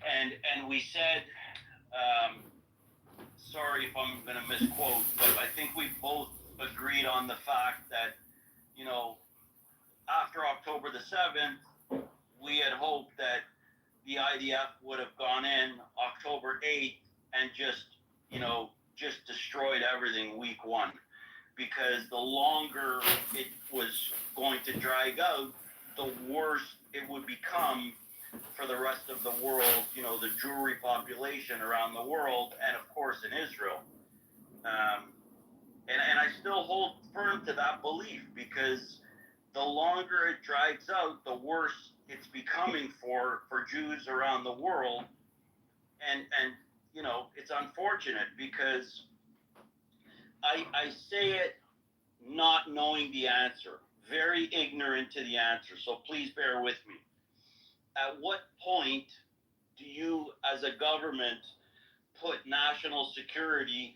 and we said, sorry if I'm going to misquote, but I think we both agreed on the fact that, after October the 7th, we had hoped that the IDF would have gone in October 8th and just destroyed everything week 1. Because the longer it was going to drag out, the worse it would become for the rest of the world, the Jewry population around the world, and of course in Israel. And I still hold firm to that belief, because the longer it drags out, the worse it's becoming for Jews around the world. And it's unfortunate, because I say it not knowing the answer, very ignorant to the answer, so please bear with me. at what point do you, as a government, put national security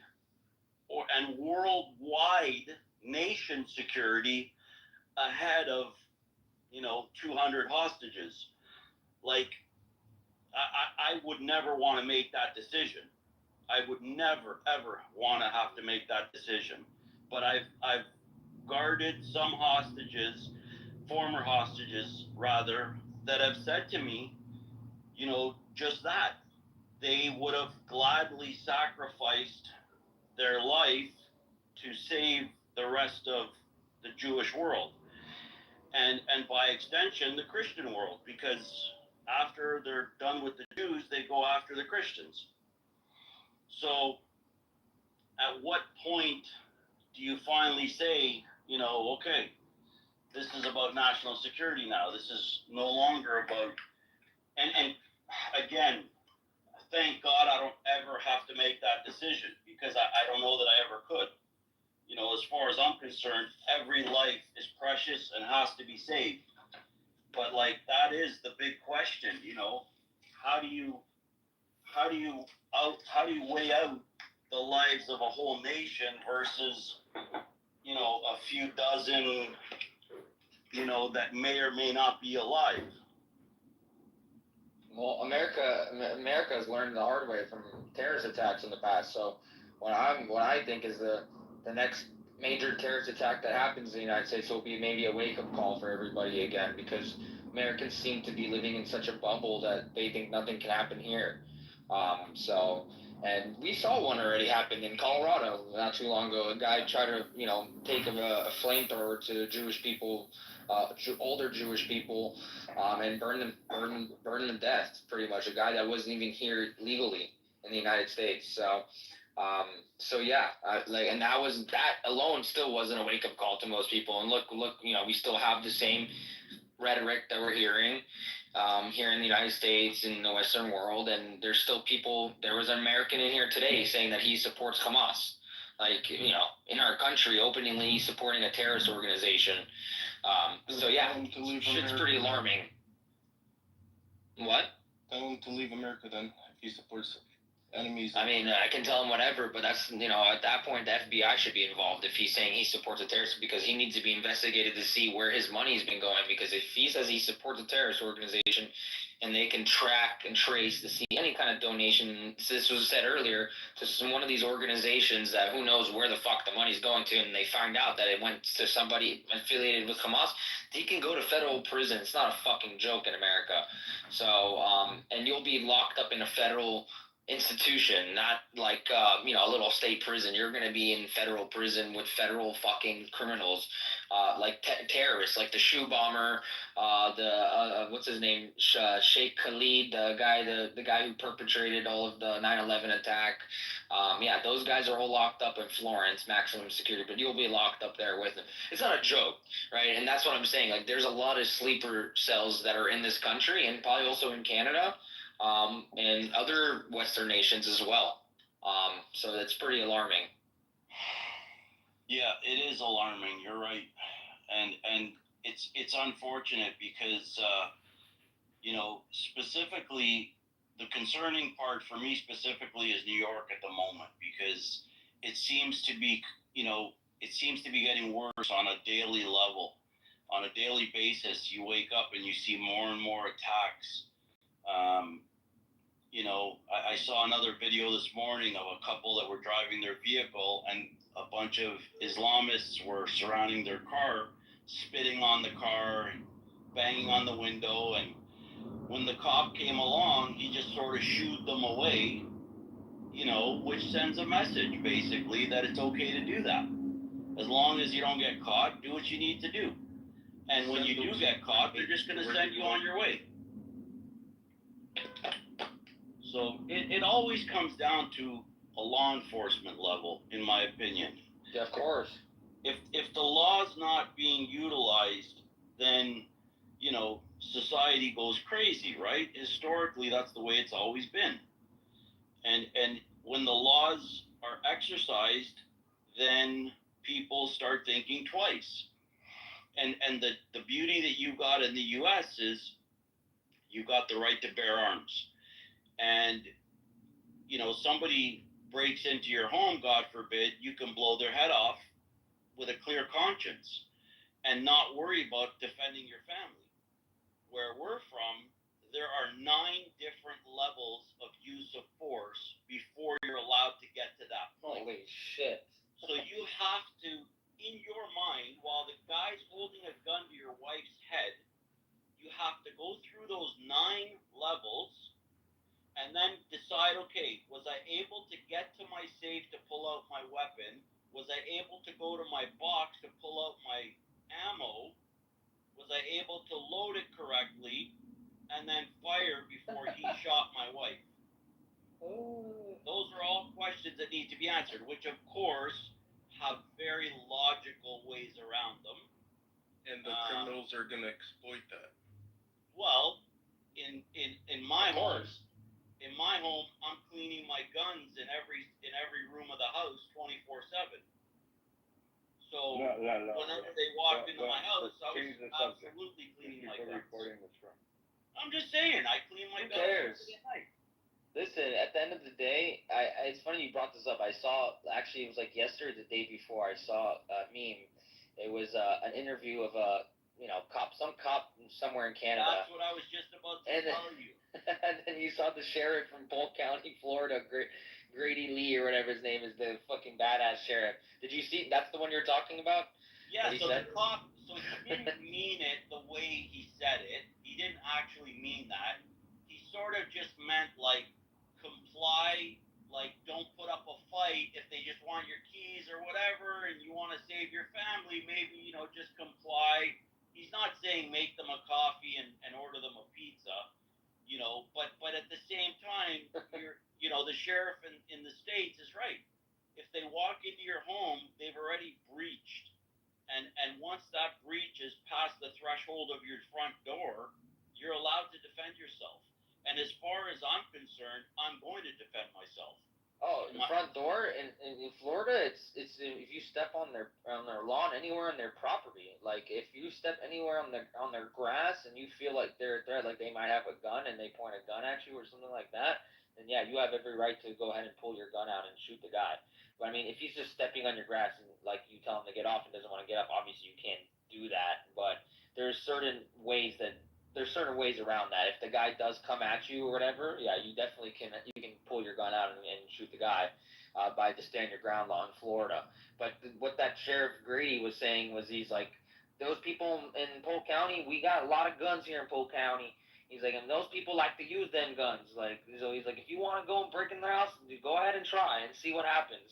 and worldwide nation security ahead of 200 hostages? Like, I would never want to make that decision. I would never ever want to have to make that decision. But I've guarded some hostages, former hostages rather, that have said to me, just that. They would have gladly sacrificed their life to save the rest of the Jewish world. And by extension, the Christian world, because after they're done with the Jews, they go after the Christians. So at what point do you finally say, okay, this is about national security now. This is no longer about, and again, thank God I don't ever have to make that decision, because I don't know that I ever could. As far as I'm concerned, every life is precious and has to be saved. But that is the big question, how do you weigh out the lives of a whole nation versus, a few dozen, that may or may not be alive? Well, America has learned the hard way from terrorist attacks in the past. So what I think is the next major terrorist attack that happens in the United States will be maybe a wake-up call for everybody again, because Americans seem to be living in such a bubble that they think nothing can happen here. And we saw one already happen in Colorado not too long ago. A guy tried to, take a flamethrower to Jewish people, older Jewish people, and burn them to death, pretty much. A guy that wasn't even here legally in the United States. So yeah, and that alone still wasn't a wake-up call to most people. And look, we still have the same rhetoric that we're hearing here in the United States, in the Western world, and there's still people. There was an American in here today saying that he supports Hamas, in our country, openly supporting a terrorist organization. So yeah, shit's pretty alarming. What? Tell him to leave America then, if he supports enemies. I mean, I can tell him whatever, but that's, at that point, the FBI should be involved if he's saying he supports a terrorist, because he needs to be investigated to see where his money's been going. Because if he says he supports a terrorist organization and they can track and trace to see any kind of donation, this was said earlier, to one of these organizations that who knows where the fuck the money's going to, and they find out that it went to somebody affiliated with Hamas, he can go to federal prison. It's not a fucking joke in America. So, and you'll be locked up in a federal institution, not like a little state prison. You're going to be in federal prison with federal fucking criminals, like terrorists, like the shoe bomber, what's his name, Sheikh Khalid, the guy who perpetrated all of the 9/11 attack. Yeah, those guys are all locked up in Florence, maximum security, but you'll be locked up there with them. It's not a joke, right? And that's what I'm saying. Like, there's a lot of sleeper cells that are in this country, and probably also in Canada, and other Western nations as well. So that's pretty alarming. Yeah, it is alarming. You're right, and it's unfortunate because specifically, the concerning part for me specifically is New York at the moment, because it seems to be getting worse on a daily level. On a daily basis, you wake up and you see more and more attacks. I saw another video this morning of a couple that were driving their vehicle, and a bunch of Islamists were surrounding their car, spitting on the car and banging on the window. And when the cop came along, he just sort of shooed them away, which sends a message basically that it's okay to do that. As long as you don't get caught, do what you need to do. And when you do get caught, they're just going to send you on your way. So it always comes down to a law enforcement level, in my opinion. Yeah, of course. If the law's not being utilized, then, society goes crazy, right? Historically, that's the way it's always been. And when the laws are exercised, then people start thinking twice. And the beauty that you got in the U.S. is You got the right to bear arms. And, you know, somebody breaks into your home, God forbid, you can blow their head off with a clear conscience and not worry about defending your family. Where we're from, there are 9 different levels of use of force before you're allowed to get to that point. Holy shit. So you have to, in your mind, while the guy's holding a gun to your wife's head, you have to go through those 9 levels and then decide, okay, was I able to get to my safe to pull out my weapon? Was I able to go to my box to pull out my ammo? Was I able to load it correctly and then fire before he shot my wife? Those are all questions that need to be answered, which of course have very logical ways around them. And the criminals are gonna exploit that. Well, in my home, I'm cleaning my guns in every room of the house 24/7. So whenever they walk into my house, I was absolutely cleaning my guns. I'm just saying, I clean my guns every night. Listen, at the end of the day, it's funny you brought this up. I saw, actually, it was like yesterday, the day before, I saw a meme. It was an interview of some cop somewhere in Canada. That's what I was just about to tell you. And then you saw the sheriff from Polk County, Florida, Grady Lee or whatever his name is, the fucking badass sheriff. Did you see? That's the one you're talking about? Yeah, so the cop, so he didn't mean it the way he said it. He didn't actually mean that. He sort of just meant, like, comply, like, don't put up a fight if they just want your keys or whatever and you want to save your family, maybe, you know, just comply. He's not saying make them a coffee and order them a pizza, you know, but at the same time, the sheriff in the States is right. If they walk into your home, they've already breached. And once that breach is past the threshold of your front door, you're allowed to defend yourself. And as far as I'm concerned, I'm going to defend myself. Oh, the front door in Florida, it's if you step on their lawn, anywhere on their property, like if you step anywhere on their grass and you feel like they're a threat, like they might have a gun and they point a gun at you or something like that, then yeah, you have every right to go ahead and pull your gun out and shoot the guy. But I mean, if he's just stepping on your grass and like you tell him to get off and doesn't want to get up, obviously you can't do that. But there's certain ways around that. If the guy does come at you or whatever, yeah, you definitely can pull your gun out and shoot the guy by the stand your ground law in Florida. But what that Sheriff Grady was saying was he's like, those people in Polk County, we got a lot of guns here in Polk County. He's like, and those people like to use them guns. Like, so he's like, if you want to go and break in their house, go ahead and try and see what happens.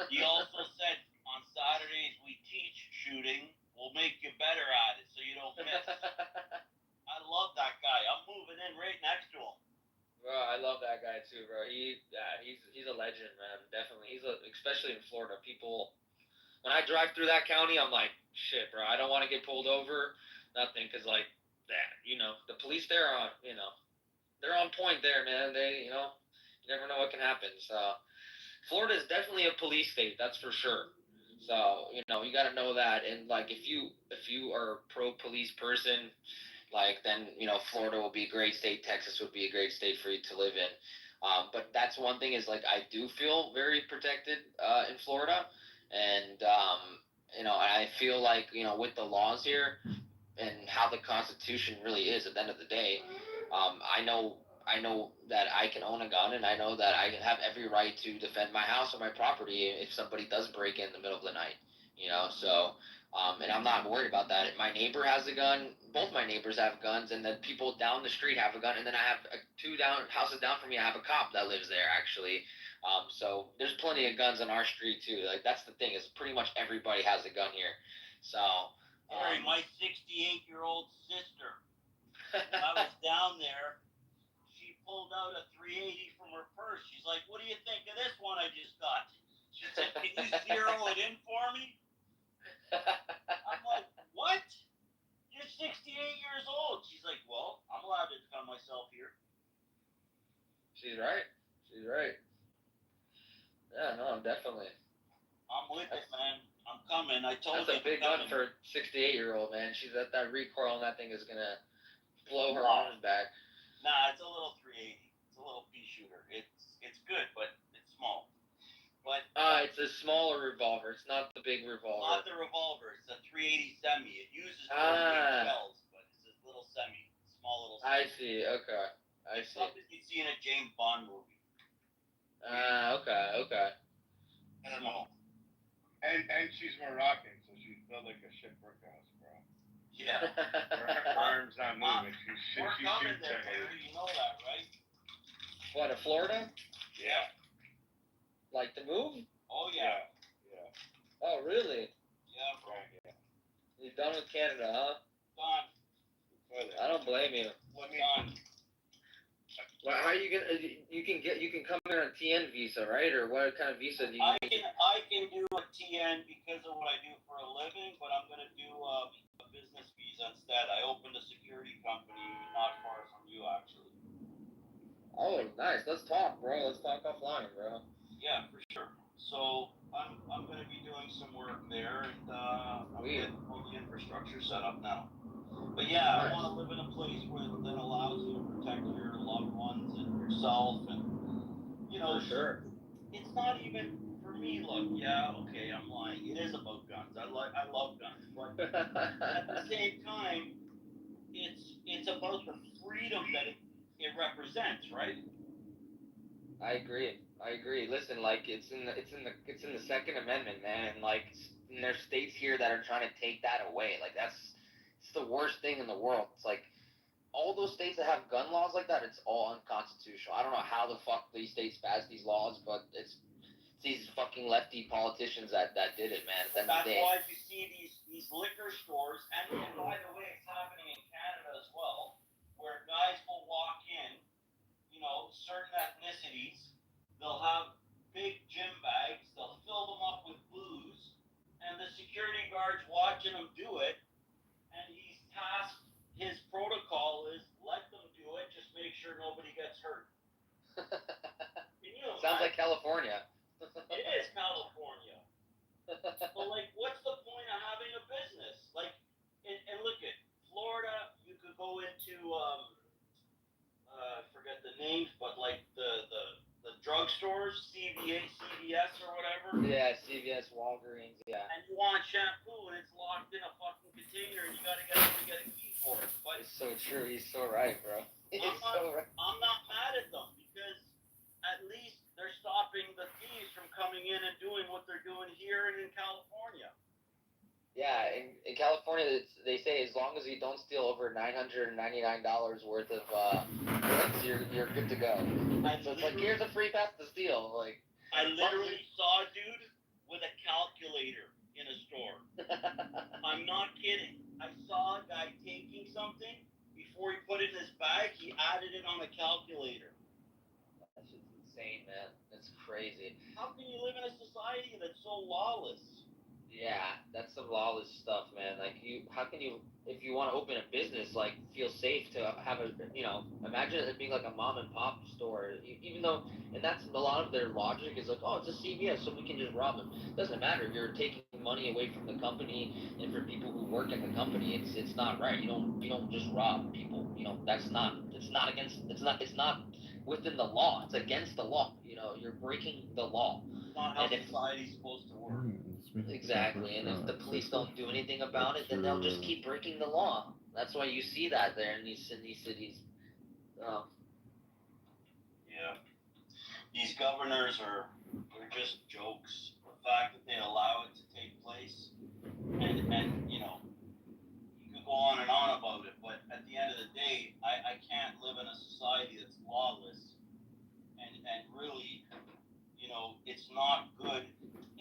He also said on Saturdays we teach shooting. We'll make you better at it so you don't miss. I love that guy. I'm moving in right next to him. Bro, I love that guy too, bro. He's a legend, man. Definitely. Especially in Florida. People, when I drive through that county, I'm like, shit, bro. I don't want to get pulled over, nothing, because like that, the police there are, they're on point there, man. They, you never know what can happen. So, Florida is definitely a police state, that's for sure. So, you got to know that. And like, if you are a pro police person, like then Florida will be a great state. Texas would be a great state for you to live in. But that's one thing is like I do feel very protected in Florida, and I feel like with the laws here and how the Constitution really is at the end of the day, I know that I can own a gun and I know that I have every right to defend my house or my property if somebody does break in the middle of the night. So. And I'm not worried about that. My neighbor has a gun. Both my neighbors have guns, and the people down the street have a gun. And then I have two houses down from me. I have a cop that lives there actually. So there's plenty of guns on our street too. Like that's the thing is pretty much everybody has a gun here. So. Harry, my 68-year-old sister. When I was down there, she pulled out a 380 from her purse. She's like, "What do you think of this one I just got?" She said, "Can you zero it in for me?" I'm like, what? You're 68 years old. She's like, well, I'm allowed to defend myself here. She's right. Yeah, no, definitely. I'm with it, man. I'm coming. I told you. That's a big gun for a 68-year-old, man. She's at that recoil, and that thing is gonna blow her arms back. Nah, it's a little 380. It's a little pea shooter. It's good, but it's small. But it's a smaller revolver. It's not the big revolver. Not the revolver. It's a 380 semi. It uses 48 shells, but it's a little semi, small little. Semi. I see. Okay. I see. Something you'd see in a James Bond movie. Okay. Small. And she's Moroccan, so she's built like a shit brick house, bro. Yeah. Her arms not moving. We're coming there, Barry. You know that, right? What, to Florida? Yeah. Like the move? Oh yeah. Oh really? Yeah, bro. Yeah. You're done with Canada, huh? Done. I don't blame you. Done. Well, how are you gonna? You can come in on TN visa, right? Or what kind of visa do you? I can do a TN because of what I do for a living, but I'm gonna do a business visa instead. I opened a security company not far from you, actually. Oh, nice. Let's talk, bro. Let's talk offline, bro. Yeah, for sure. So I'm gonna be doing some work there, and I'm getting all the infrastructure set up now. But yeah, I want to live in a place where that allows you to protect your loved ones and yourself, and you know. For sure. It's not even for me. Look, yeah, okay, I'm lying. It is about guns. I love guns, but at the same time, it's about the freedom that it represents, right? I agree. Listen, like it's in the Second Amendment, man, and like and there's states here that are trying to take that away. Like it's the worst thing in the world. It's like all those states that have gun laws like that, it's all unconstitutional. I don't know how the fuck these states passed these laws, but it's these fucking lefty politicians that did it, man. That's why you see these liquor stores, and by the way, it's happening in Canada as well, where guys will walk in, you know, certain ethnicities, they'll have big gym bags, they'll fill them up with booze, and the security guard's watching them do it, and he's tasked, his protocol is let them do it, just make sure nobody gets hurt. Sounds like California. It is California. But like, what's the point of having a business? Like, and look at Florida. You could go into I forget the names, but like the drugstores, CVS or whatever. Yeah, CVS, Walgreens, yeah. And you want shampoo, and it's locked in a fucking container, and you gotta get a key for it. But it's so true. He's so right, bro. I'm not mad at them because at least they're stopping the thieves from coming in and doing what they're doing here and in California. Yeah, in California, they say as long as you don't steal over $999 worth of goods, you're good to go. So it's like, here's a free pass to steal. Like, I literally saw a dude with a calculator in a store. I'm not kidding. I saw a guy taking something. Before he put it in his bag, he added it on a calculator. That's just insane, man. That's crazy. How can you live in a society that's so lawless? Yeah, that's some lawless stuff, man. Like, how can you, if you want to open a business, like, feel safe to have a, you know, imagine it being like a mom and pop store, even though, and that's a lot of their logic is like, oh, it's a CVS, so we can just rob them. Doesn't matter. You're taking money away from the company, and for people who work in the company, it's not right. You don't just rob people. You know, it's not within the law. It's against the law. You know, you're breaking the law. It's not how society's supposed to work. Exactly, and if the police don't do anything about it, then they'll just keep breaking the law. That's why you see that there in these cities. Yeah, these governors they're just jokes. The fact that they allow it to take place, and you know, you could go on and on about it, but at the end of the day, I can't live in a society that's lawless, and really, you know, it's not good.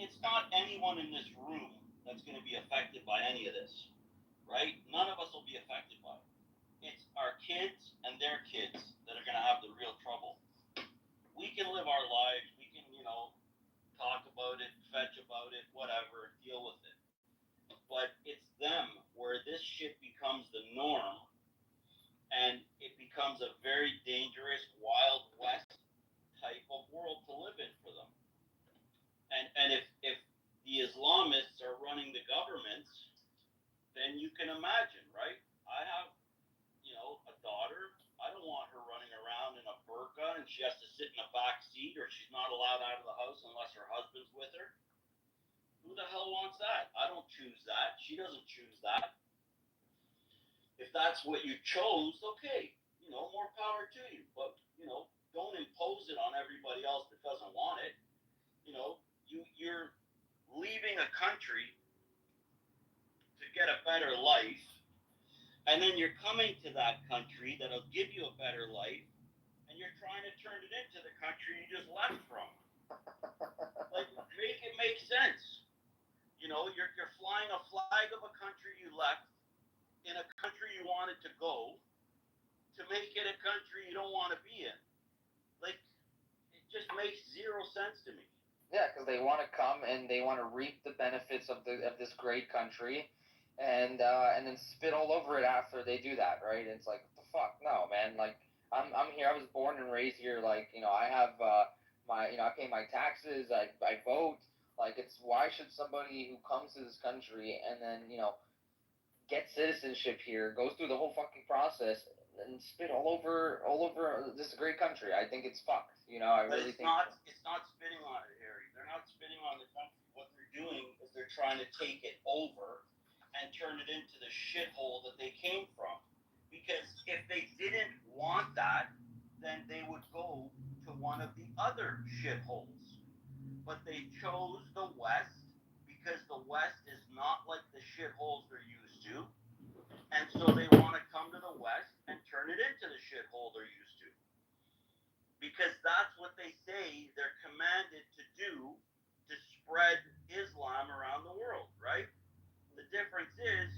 It's not anyone in this room that's going to be affected by any of this, right? None of us will be affected by it. It's our kids and their kids that are going to have the real trouble. We can live our lives. We can, you know, talk about it, fetch about it, whatever, deal with it. But it's them where this shit becomes the norm, and it becomes a very dangerous Wild West type of world to live in for them. And if the Islamists are running the governments, then you can imagine, right? I have, you know, a daughter. I don't want her running she has to sit in a back seat, or she's not allowed out of the house unless her husband's with her. Who the hell wants that? I don't choose that. She doesn't choose that. If that's what you chose, okay, more power to you. But, don't impose it on everybody else that doesn't want it. You're leaving a country to get a better life, and then you're coming to that country that'll give you a better life, and you're trying to turn it into the country you just left from. Like, make it make sense. You're flying a flag of a country you left in a country you wanted to go to make it a country you don't want to be in. Like, it just makes zero sense to me. Yeah, because they want to come and they want to reap the benefits of this great country, and then spit all over it after they do that, right? It's like, what the fuck? No, man. Like, I'm here. I was born and raised here. Like, I have I pay my taxes. I vote. Like, why should somebody who comes to this country and then gets citizenship here, goes through the whole fucking process, and spit all over this great country? I think it's fucked. I really think it's not spitting on it, Harry. They're not spitting on the country. What they're doing is they're trying to take it over and turn it into the shithole that they came from. Because if they didn't want that, then they would go to one of the other shitholes. But they chose the West because the West is not like the shitholes they're used to. And so they want to come to the West and turn it into the shithole they're used to. Because that's what they say they're commanded to do, to spread Islam around the world, right? The difference is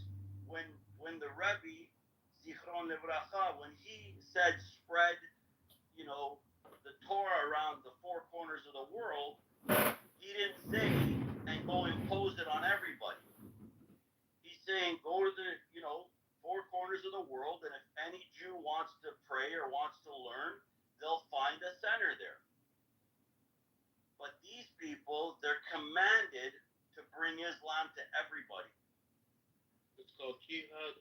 when the Rebbe, Zichron Livracha, when he said spread, the Torah around the four corners of the world, he didn't say and go impose it on everybody. He's saying go to the, four corners of the world, and if any Jew wants to pray or wants to learn, they'll find a center there. But these people, they're commanded to bring Islam to everybody. It's called jihad,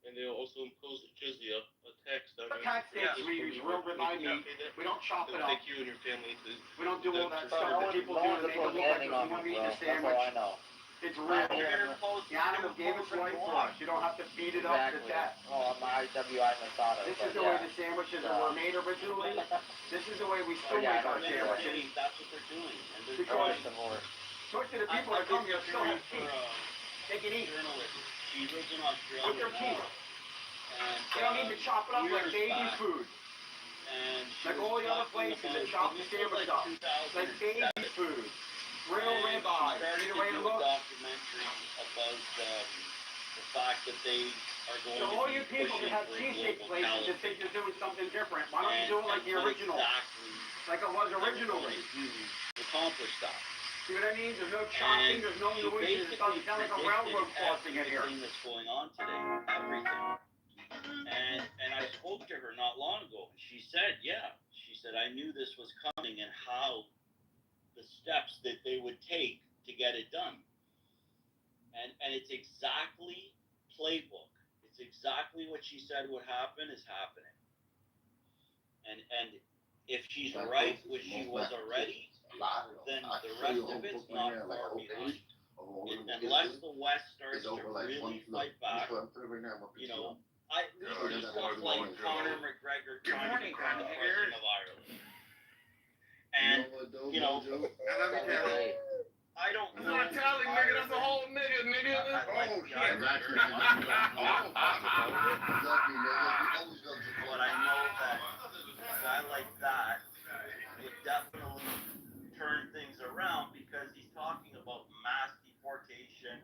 and they'll also impose jizya, a tax on The tax states we use real remind me, we don't chop it up. Take you and your family to. We don't do all that stuff that people do to make it look like a human meat in a sandwich. That's all I know. It's real. The animal gave its life for us. You don't have to feed it up to death. Oh, my IWI Masada. This is the way the sandwiches were made originally. This is the way we still make our sandwiches. That's what they're doing. And they're Because most of the people that come here still have teeth. They can eat. She lives in Australia. With their teeth. And, they don't need to chop it up like baby food. And like all the other places that chop the sandwich up. Like baby food. Real ribeye. See the way it looks? A documentary about the fact that they are going so all you people that have cheesesteak places that think you're doing something different, why don't you do it like the original? Like it was originally. To accomplish that. See what I mean? There's no chopping, there's no noises, it doesn't sound like a railroad crossing in here. Everything that's going on today, everything. And I spoke to her not long ago, and she said, she said, I knew this was coming and how the steps that they would take to get it done. And it's exactly playbook. It's exactly what she said would happen is happening. And if she's right, which she was already, then the rest of it's not far behind. Unless the West starts to really fight back, stuff like Conor McGregor trying to become the president of Ireland. And, I don't know. That's not Italian, nigga, that's a whole nigga. Oh, shit. But I know that a guy like that would definitely turn things around because he's talking about mass deportation.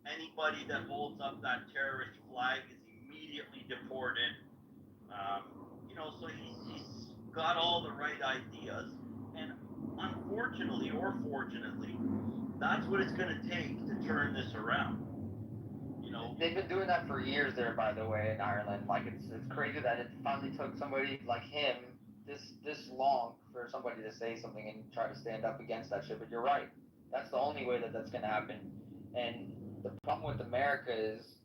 Anybody that holds up that terrorist flag is immediately deported. So he's got all the right ideas. And unfortunately or fortunately, that's what it's going to take to turn this around. They've been doing that for years there, by the way, in Ireland. Like, it's crazy that it finally took somebody like him this long for somebody to say something and try to stand up against that shit. But you're right. That's the only way that's going to happen. And the problem with America is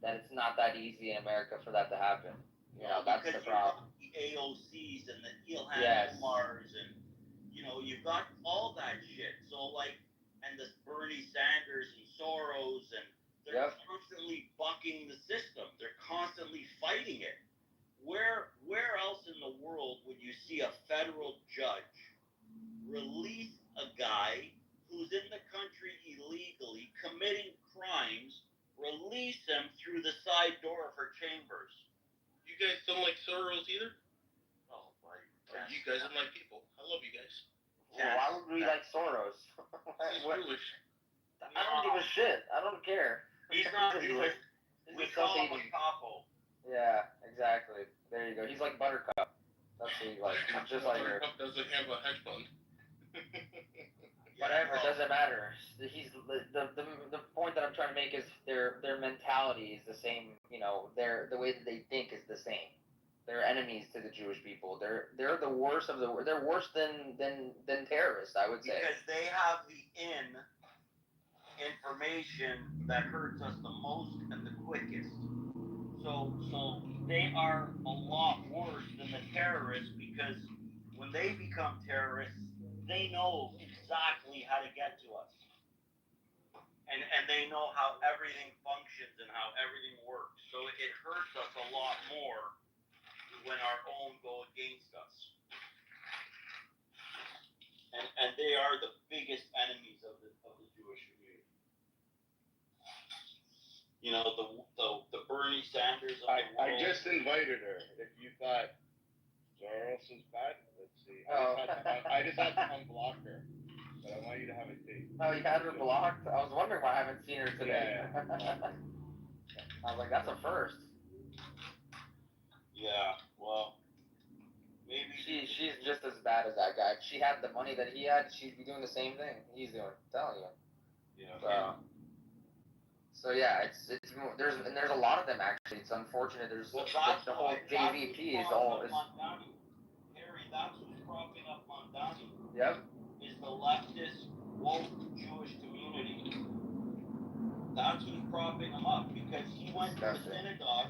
that it's not that easy in America for that to happen. That's the problem. AOCs and the Ilhan Yes. Omars and you've got all that shit. So like, and this Bernie Sanders and Soros and they're constantly bucking the system. They're constantly fighting it. Where else in the world would you see a federal judge release a guy who's in the country illegally committing crimes, release him through the side door of her chambers? You guys don't like Soros either? Oh, my God. You guys are my people. I love you guys. Well, why would we like Soros? He's Jewish. I don't give a shit. I don't care. He's not Jewish. We call him a capo. Yeah, exactly. There you go. He's like Buttercup. That's what he like. He's just like her. Buttercup doesn't have a hedge fund. Whatever, it doesn't matter. He's the point that I'm trying to make is their mentality is the same. The way that they think is the same. They're enemies to the Jewish people. They're the worst of the. They're worse than terrorists, I would say. Because they have the information that hurts us the most and the quickest. So they are a lot worse than the terrorists because when they become terrorists, they know exactly how to get to us. And they know how everything functions and how everything works. So it hurts us a lot more when our own go against us. And they are the biggest enemies of the Jewish community. The Bernie Sanders of the world. I just invited her. If you thought Soros is bad, let's see. I just had to unblock her. But I want you to have a taste. Oh, you had her blocked? I was wondering why I haven't seen her today. Yeah. I was like, that's a first. Yeah, well, maybe she's just as bad as that guy. If she had the money that he had, she'd be doing the same thing he's doing. I'm telling you. Yeah. So yeah, there's a lot of them actually. It's unfortunate. There's the whole JVP is all. Harry, that's who's propping up Mondani. Yep. Is the leftist woke Jewish community. That's who's propping him up because he went to a synagogue.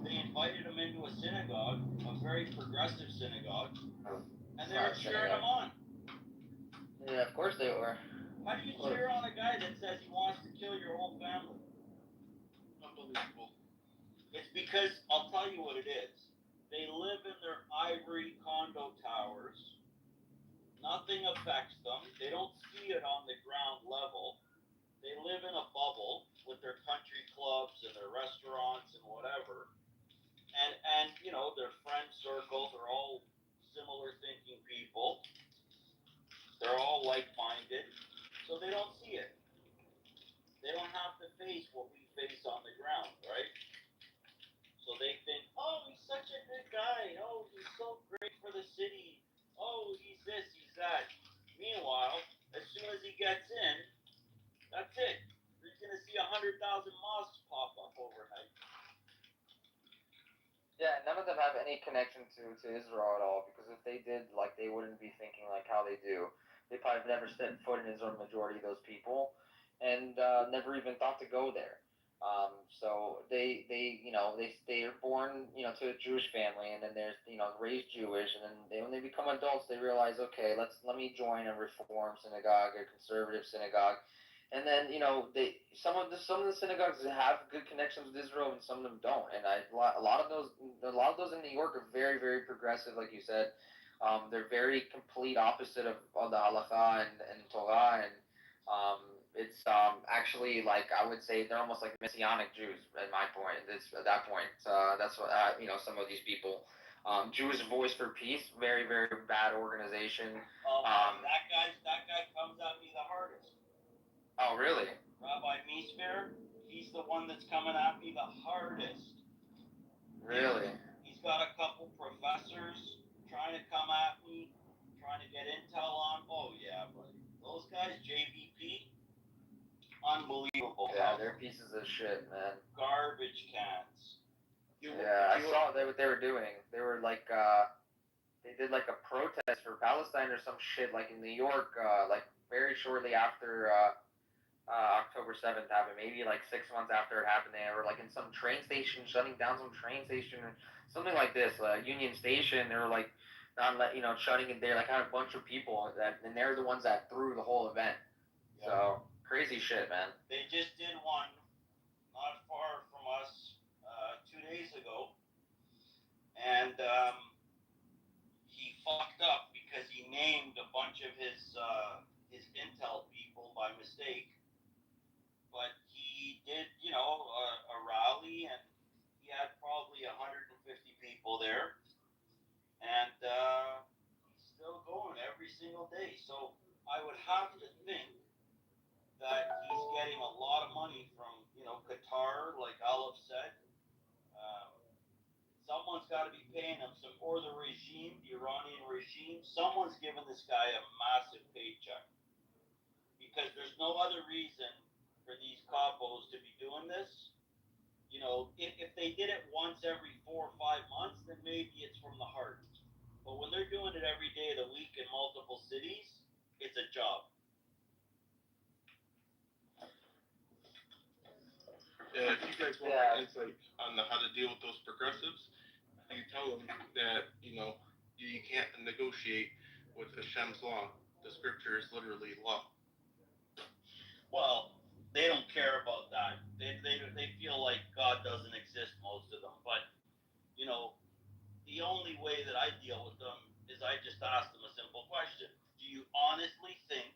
They invited him into a synagogue, a very progressive synagogue, and they were cheering him on. Yeah, of course they were. How do you cheer on a guy that says he wants to kill your whole family? Unbelievable. It's because, I'll tell you what it is. They live in their ivory condo towers. Nothing affects them. They don't see it on the ground level. They live in a bubble with their country clubs and their restaurants and whatever. And their friend circles are all similar thinking people. They're all like-minded. So they don't see it. They don't have to face what we face on the ground, right? So they think, oh, he's such a good guy. Oh, he's so great for the city. Oh, he's this, he's that. Meanwhile, as soon as he gets in, that's it. He's going to see 100,000 mosques pop up overnight. Yeah, none of them have any connection to Israel at all, because if they did, they wouldn't be thinking like how they do. They probably never set foot in Israel, majority of those people, and never even thought to go there. So they are born, to a Jewish family, and then they're, raised Jewish, and then when they become adults, they realize, okay, let me join a Reform synagogue, a conservative synagogue, and then, some of the synagogues have good connections with Israel, and some of them don't, and a lot of those in New York are very, very progressive, like you said. They're very complete opposite of the halakha and Torah, and it's actually I would say they're almost like Messianic Jews at my point. At that point, that's what some of these people. Jewish Voice for Peace, very, very bad organization. That guy comes at me the hardest. Oh really? Rabbi Meisner, he's the one that's coming at me the hardest. Really? He's got a couple professors trying to come at me, trying to get intel on. Oh yeah, buddy. Those guys, JVP, unbelievable. Yeah, they're pieces of shit, man. Garbage cans. I saw what they were doing. They were they did a protest for Palestine or some shit in New York, very shortly after October 7th happened. Maybe like 6 months after it happened, they were like in some train station, shutting down some train station, or something like this. Union Station, they were like not let shutting it. They like had a bunch of people that, and they're the ones that threw the whole event. Yeah. So crazy shit, man. They just did one not far from us 2 days ago, and he fucked up because he named a bunch of his intel people by mistake. But he did, a rally, and he had probably 150 people there, and he's still going every single day. So I would have to think that he's getting a lot of money from, Qatar, like Olive said. Someone's got to be paying him some, or the regime, the Iranian regime. Someone's giving this guy a massive paycheck, because there's no other reason for these capos to be doing this. If they did it once every 4 or 5 months, then maybe it's from the heart. But when they're doing it every day of the week in multiple cities, it's a job. Yeah, if you guys want insight on how to deal with those progressives, you tell them that, you can't negotiate with Hashem's law. The scripture is literally law. Well, they don't care about that. They feel like God doesn't exist, most of them. But, the only way that I deal with them is I just ask them a simple question. Do you honestly think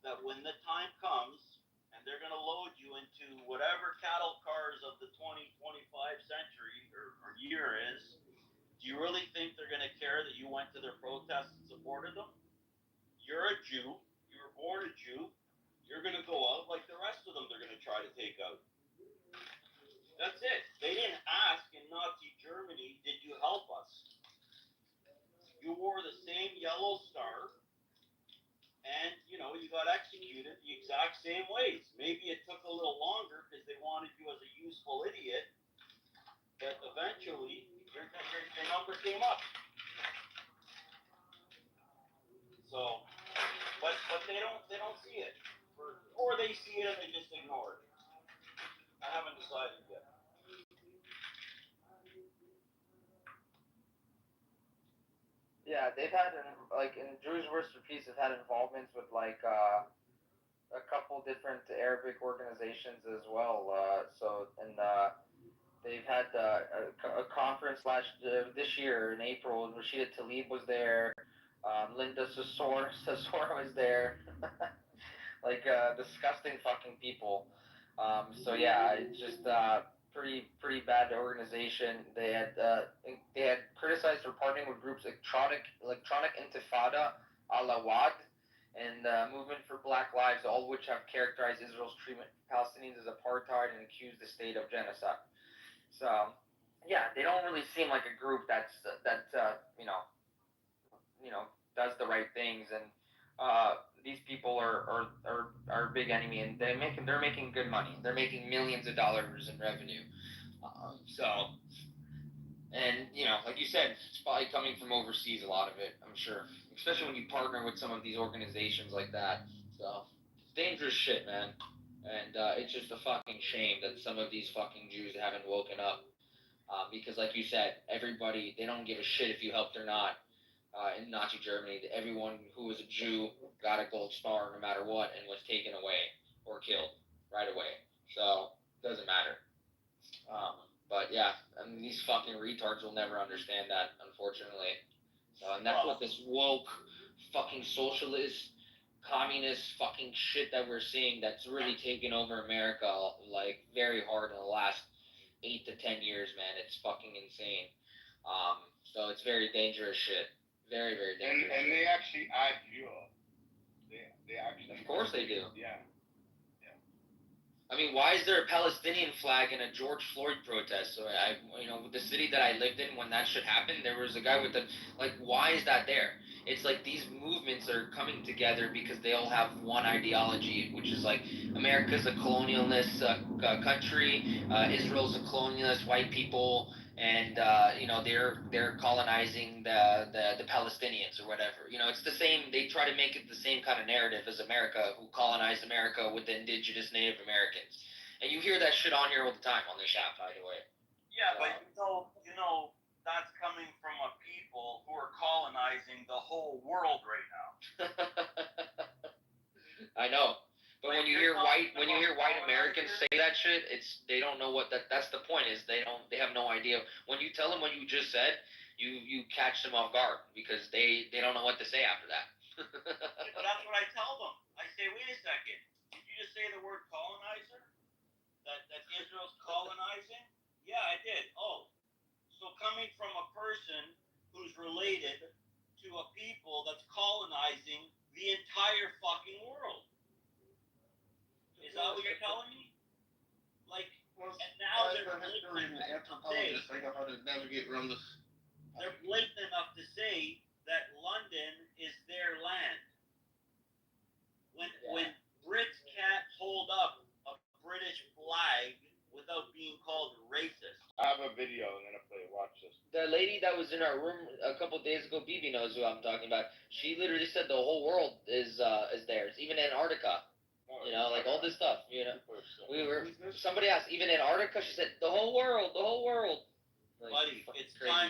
that when the time comes and they're going to load you into whatever cattle cars of the 2025 century or year is, do you really think they're going to care that you went to their protests and supported them? You're a Jew. You were born a Jew. You're going to go out like the rest of them they're going to try to take out. That's it. They didn't ask in Nazi Germany, did you help us? You wore the same yellow star, and, you got executed the exact same ways. Maybe it took a little longer because they wanted you as a useful idiot, but eventually your number came up. So, but they don't see it, or they see it and they just ignore it. I haven't decided yet. Yeah, they've had in Jews vs. Peace, they've had involvements with a couple different Arabic organizations as well. They've had a conference this year in April. Rashida Tlaib was there. Linda Sassour was there. Disgusting fucking people. It's just pretty bad organization. They had criticized for partnering with groups Electronic Intifada, Al-Awad, and Movement for Black Lives, all of which have characterized Israel's treatment of Palestinians as apartheid and accused the state of genocide. So, yeah, they don't really seem like a group that does the right things, and these people are a big enemy, and they're making good money. They're making millions of dollars in revenue. And like you said, it's probably coming from overseas, a lot of it, I'm sure, especially when you partner with some of these organizations like that. So it's dangerous shit, man. And it's just a fucking shame that some of these fucking Jews haven't woken up. Because like you said, everybody, they don't give a shit if you helped or not. In Nazi Germany, everyone who was a Jew got a gold star no matter what and was taken away or killed right away. So it doesn't matter. But yeah, these fucking retards will never understand that, unfortunately. And that's what this woke, fucking socialist, communist fucking shit that we're seeing that's really taken over America, very hard in the last 8 to 10 years, man. It's fucking insane. So it's very dangerous shit. Very, very dangerous. And they actually add you up. They actually. Of course they do. Yeah. I mean, why is there a Palestinian flag in a George Floyd protest? So the city that I lived in when that shit happened, there was a guy with why is that there? It's like these movements are coming together because they all have one ideology, which is America's a colonialist country, Israel's a colonialist, white people and they're colonizing the Palestinians or whatever. It's the same. They try to make it the same kind of narrative as America, who colonized America with the indigenous Native Americans. And you hear that shit on here all the time on this app, by the way. Yeah, but that's coming from a people who are colonizing the whole world right now. I know. But when you hear white Americans say that shit, they don't know what that's the point is. They have no idea. When you tell them what you just said, you catch them off guard because they don't know what to say after that. But that's what I tell them. I say, wait a second. Did you just say the word colonizer? That Israel's colonizing? Yeah, I did. Oh, so coming from a person who's related to a people that's colonizing the entire fucking world. Is that what you're telling me? And now they're blatant enough to say, I know how to navigate around this. they're blatant enough to say that London is their land. When Brits can't hold up a British flag without being called racist. I have a video I'm gonna play. Watch this. The lady that was in our room a couple days ago, Bibi knows who I'm talking about. She literally said the whole world is theirs, even Antarctica. All this stuff. Somebody asked, even Antarctica. She said the whole world, the whole world. Buddy, it's time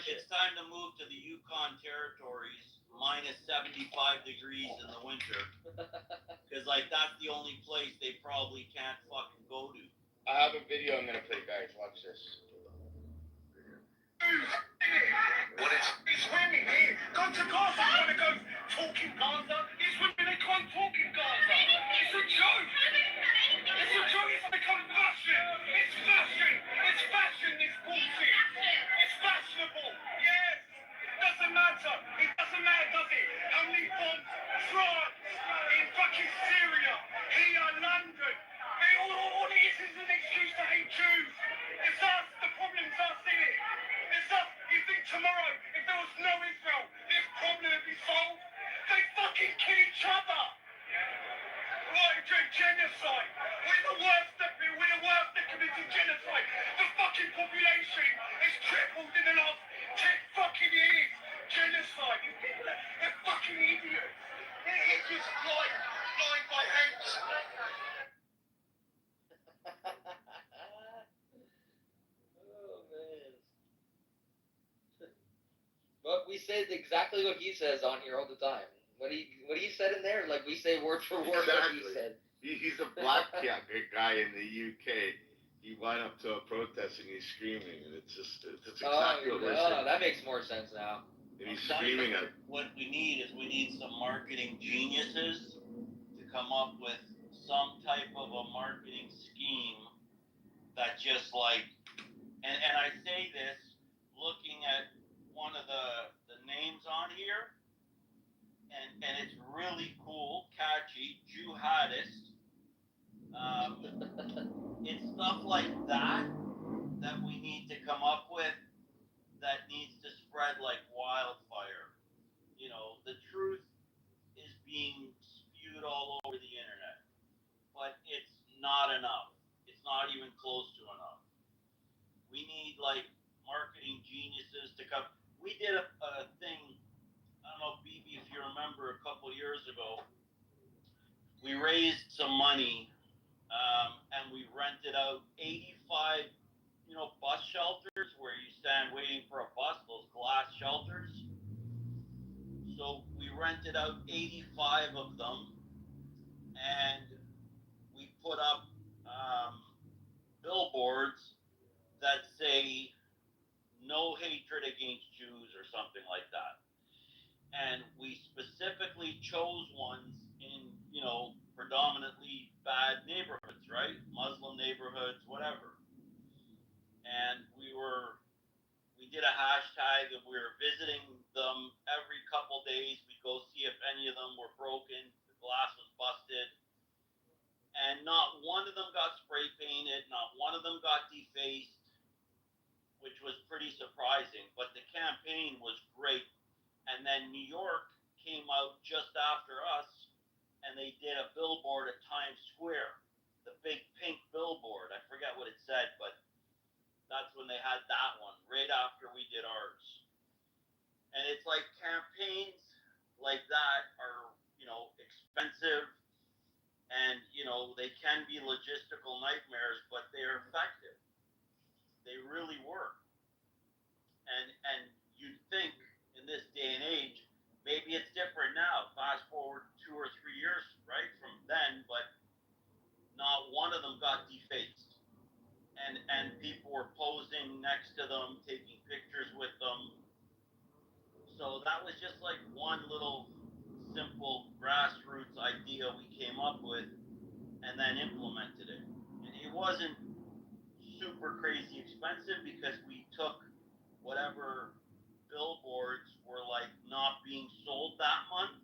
to move to the Yukon territories, minus 75 degrees in the winter, because that's the only place they probably can't fucking go to. I have a video I'm gonna play, guys. Watch this. What it's women here. Go to Gaza. I want to go talking Gaza. It's women that can't talk in Gaza. It's a joke. It's a joke. It's become fashion. It's fashion. It's fashion. This bullshit. It's fashionable. Yes. It doesn't matter. It doesn't matter, does it? How many bombs? France. In fucking Syria. Here, London. All it is an excuse to hate Jews. It's us. The problem's us, isn't it? It's us. You think tomorrow, if there was no Israel, this problem would be solved? They fucking kill each other. Right, genocide. We're the worst that committed genocide. The fucking population has tripled in the last 10 fucking years. Genocide. You people are fucking idiots. It's just flying by hands. Oh man. But we said exactly what he says on here all the time. What he said in there, we say word for word what he said. He's a black guy in the UK. He went up to a protest and he's screaming, and it's exactly what we're saying. That makes more sense now. And he's screaming at. What we need some marketing geniuses to come up with some type of a marketing scheme that just and I say this looking at one of the names on here, and it's really cool, catchy, jihadist. It's stuff like that we need to come up with that needs to spread like wildfire. The truth is being spewed all over the internet, but it's not enough. It's not even close to enough. We need marketing geniuses to come. We did a thing, I don't know, BB, if you remember, a couple years ago. We raised some money, and we rented out 85, bus shelters where you stand waiting for a bus, those glass shelters. So we rented out 85 of them, and we put up billboards that say no hatred against Jews or something like that. And we specifically chose ones in, predominantly bad neighborhoods, right? Muslim neighborhoods, whatever. And we did a hashtag, and we were visiting them every couple days. We'd go see if any of them were broken, the glass was busted. And not one of them got spray painted, not one of them got defaced, which was pretty surprising. But the campaign was great. And then New York came out just after us, and they did a billboard at Times Square, the big pink billboard. I forget what it said, but That's when they had that one, right after we did ours. And it's like campaigns like that are, expensive, and, they can be logistical nightmares, but they're effective. They really work. And you'd think in this day and age, maybe it's different now. Fast forward 2 or 3 years, right, from then, but not one of them got defaced. And people were posing next to them, taking pictures with them. So that was just like one little simple grassroots idea we came up with and then implemented it. And it wasn't super crazy expensive because we took whatever billboards were like not being sold that month,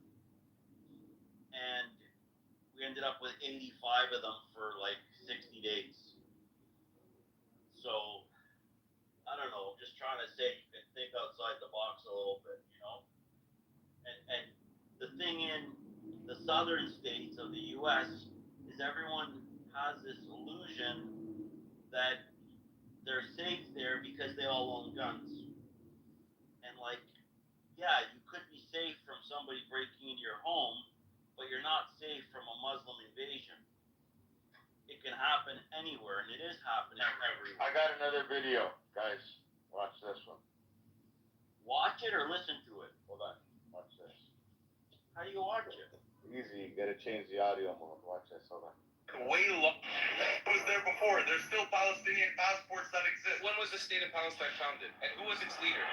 and we ended up with 85 of them for like 60 days. So I don't know, just trying to say you can think outside the box a little bit, And the thing in the southern states of the U.S. is everyone has this illusion that they're safe there because they all own guns. And like, yeah, you could be safe from somebody breaking into your home, but you're not safe from a Muslim invasion. It can happen anywhere, and it is happening everywhere. I got another video, guys. Watch this one. Watch it or listen to it? Hold on. Watch this. How do you watch it? Easy. You gotta change the audio mode. Watch this. Hold on. Way long. It was there before. There's still Palestinian passports that exist. When was the state of Palestine founded? And who was its leader?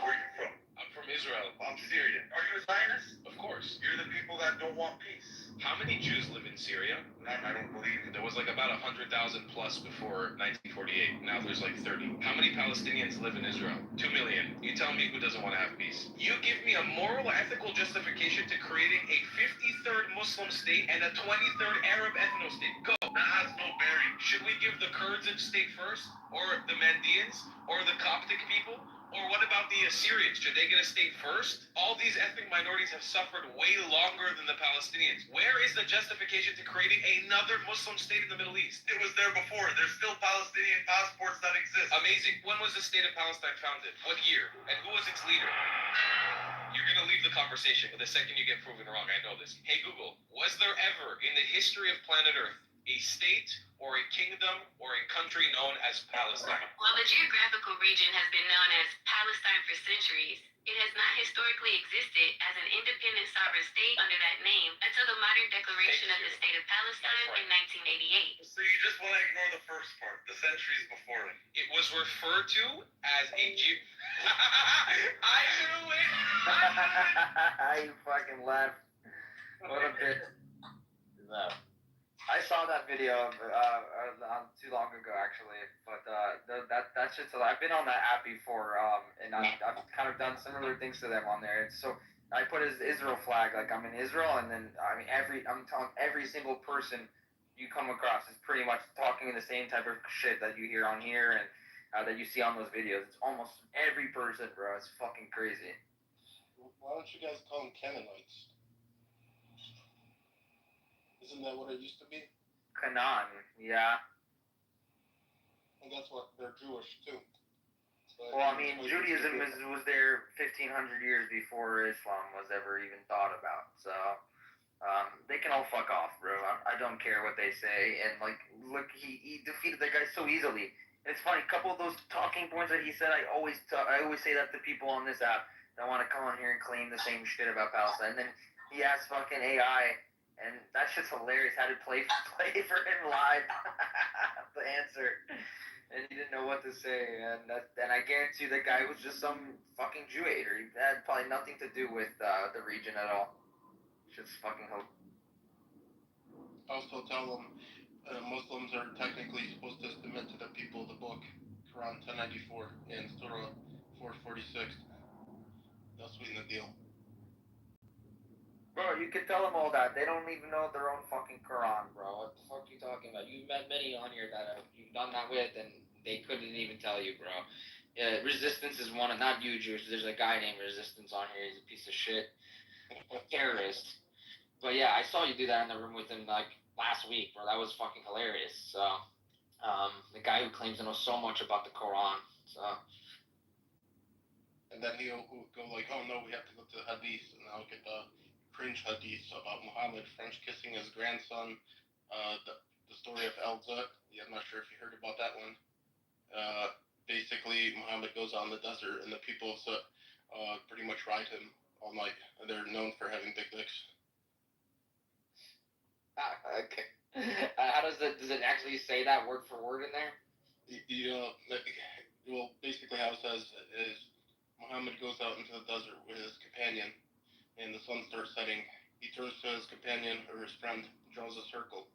Where are you from? I'm from Israel. I'm Syrian. Are you a Zionist? Of course. You're the people that don't want peace. How many Jews live in Syria? None, I don't believe it. There was like about 100,000 plus before 1948. Now there's like 30. How many Palestinians live in Israel? 2 million. You tell me who doesn't want to have peace. You give me a moral, ethical justification to creating a 53rd Muslim state and a 23rd Arab ethno-state. Go. That has no bearing. Should we give the Kurds a state first? Or the Mandeans? Or the Coptic people? Or what about the Assyrians? Should they get a state first? All these ethnic minorities have suffered way longer than the Palestinians. Where is the justification to creating another Muslim state in the Middle East? It was there before. There's still Palestinian passports that exist. Amazing. When was the state of Palestine founded? What year? And who was its leader? You're gonna leave the conversation the second you get proven wrong. I know this. Hey Google, was there ever in the history of planet Earth a state or a kingdom or a country known as Palestine? While the geographical region has been known as Palestine for centuries, it has not historically existed as an independent sovereign state under that name until the modern declaration of the state of Palestine in 1988. So you just want to ignore the first part, the centuries before it. It was referred to as a I knew it! You fucking laughed. What a bitch. No. I saw that video too long ago, actually, but that shit's. I've been on that app before, and I've kind of done similar things to them on there. And so I put his Israel flag, like I'm in Israel, and then I'm telling every single person you come across is pretty much talking the same type of shit that you hear on here and that you see on those videos. It's almost every person, bro. It's fucking crazy. Why don't you guys call them Canaanites? Isn't that what it used to be? Canaan, yeah. And that's what they're Jewish too. So well, I mean, Judaism was there 1,500 years before Islam was ever even thought about. So they can all fuck off, bro. I don't care what they say. And like, look, he defeated that guy so easily. And it's funny. A couple of those talking points that he said, I always say that to people on this app that want to come on here and claim the same shit about Palestine. And then he asked fucking AI. And that shit's hilarious. Had to play for him live the answer, and he didn't know what to say. And I guarantee the guy was just some fucking Jew hater. He had probably nothing to do with the region at all. Shit's fucking hope. Also tell them Muslims are technically supposed to submit to the people of the book, Quran 1094 and Surah 446. They'll sweeten the deal. Bro, you can tell them all that. They don't even know their own fucking Quran, bro. What the fuck are you talking about? You've met many on here that you've done that with, and they couldn't even tell you, bro. Resistance is one of, not you, Jews. There's a guy named Resistance on here. He's a piece of shit. Terrorist. But yeah, I saw you do that in the room with him, like, last week, bro. That was fucking hilarious. So, The guy who claims to know so much about the Quran. So. And then he'll go like, oh no, we have to go to the hadith, and I'll get the cringe hadith about Muhammad French kissing his grandson. The story of Elza. Yeah, I'm not sure if you heard about that one. Basically, Muhammad goes out in the desert, and the people pretty much ride him all night, and they're known for having big dicks. Okay. How does it actually say that word for word in there? Well, basically how it says is Muhammad goes out into the desert with his companion, and the sun starts setting. He turns to his companion or his friend, draws a circle.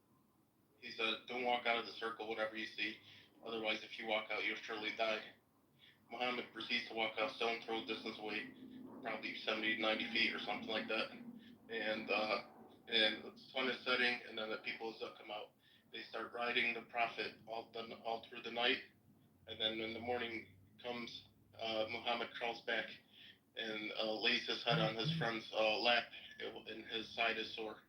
He said, don't walk out of the circle, whatever you see. Otherwise, if you walk out, you'll surely die. Muhammad proceeds to walk out stone throw distance away, probably 70, 90 feet or something like that. And the sun is setting, and then the people come out. They start riding the Prophet all through the night, and then when the morning comes, Muhammad crawls back and lays his head on his friend's lap, and his side is sore.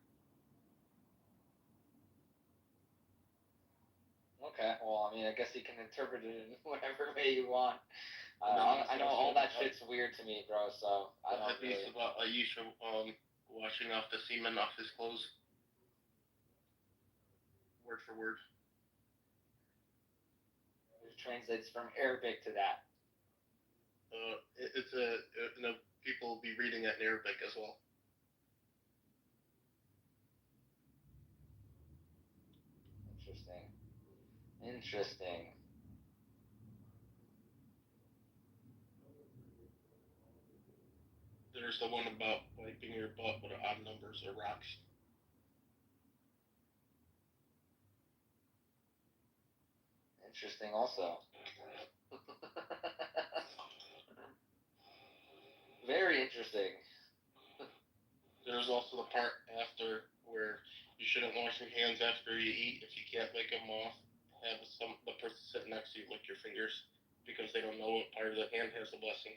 Okay, well, I mean, I guess you can interpret it in whatever way you want. I know all that shit's weird to me, bro, so I don't really... about Aisha washing off the semen off his clothes. Word for word. It translates from Arabic to that. People will be reading it in Arabic as well. Interesting. There's the one about wiping your butt with odd numbers or rocks. Interesting also. Very interesting. There's also the part after where you shouldn't wash your hands after you eat. If you can't make them off, have the person sitting next to you lick your fingers, because they don't know what part of the hand has the blessing.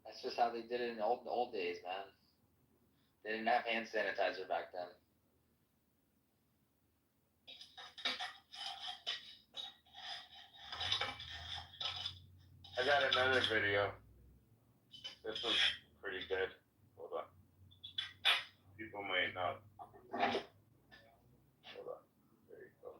That's just how they did it in the old days, man. They didn't have hand sanitizer back then. I got another video. This was pretty good. Hold on. People might not. Hold on. There you go.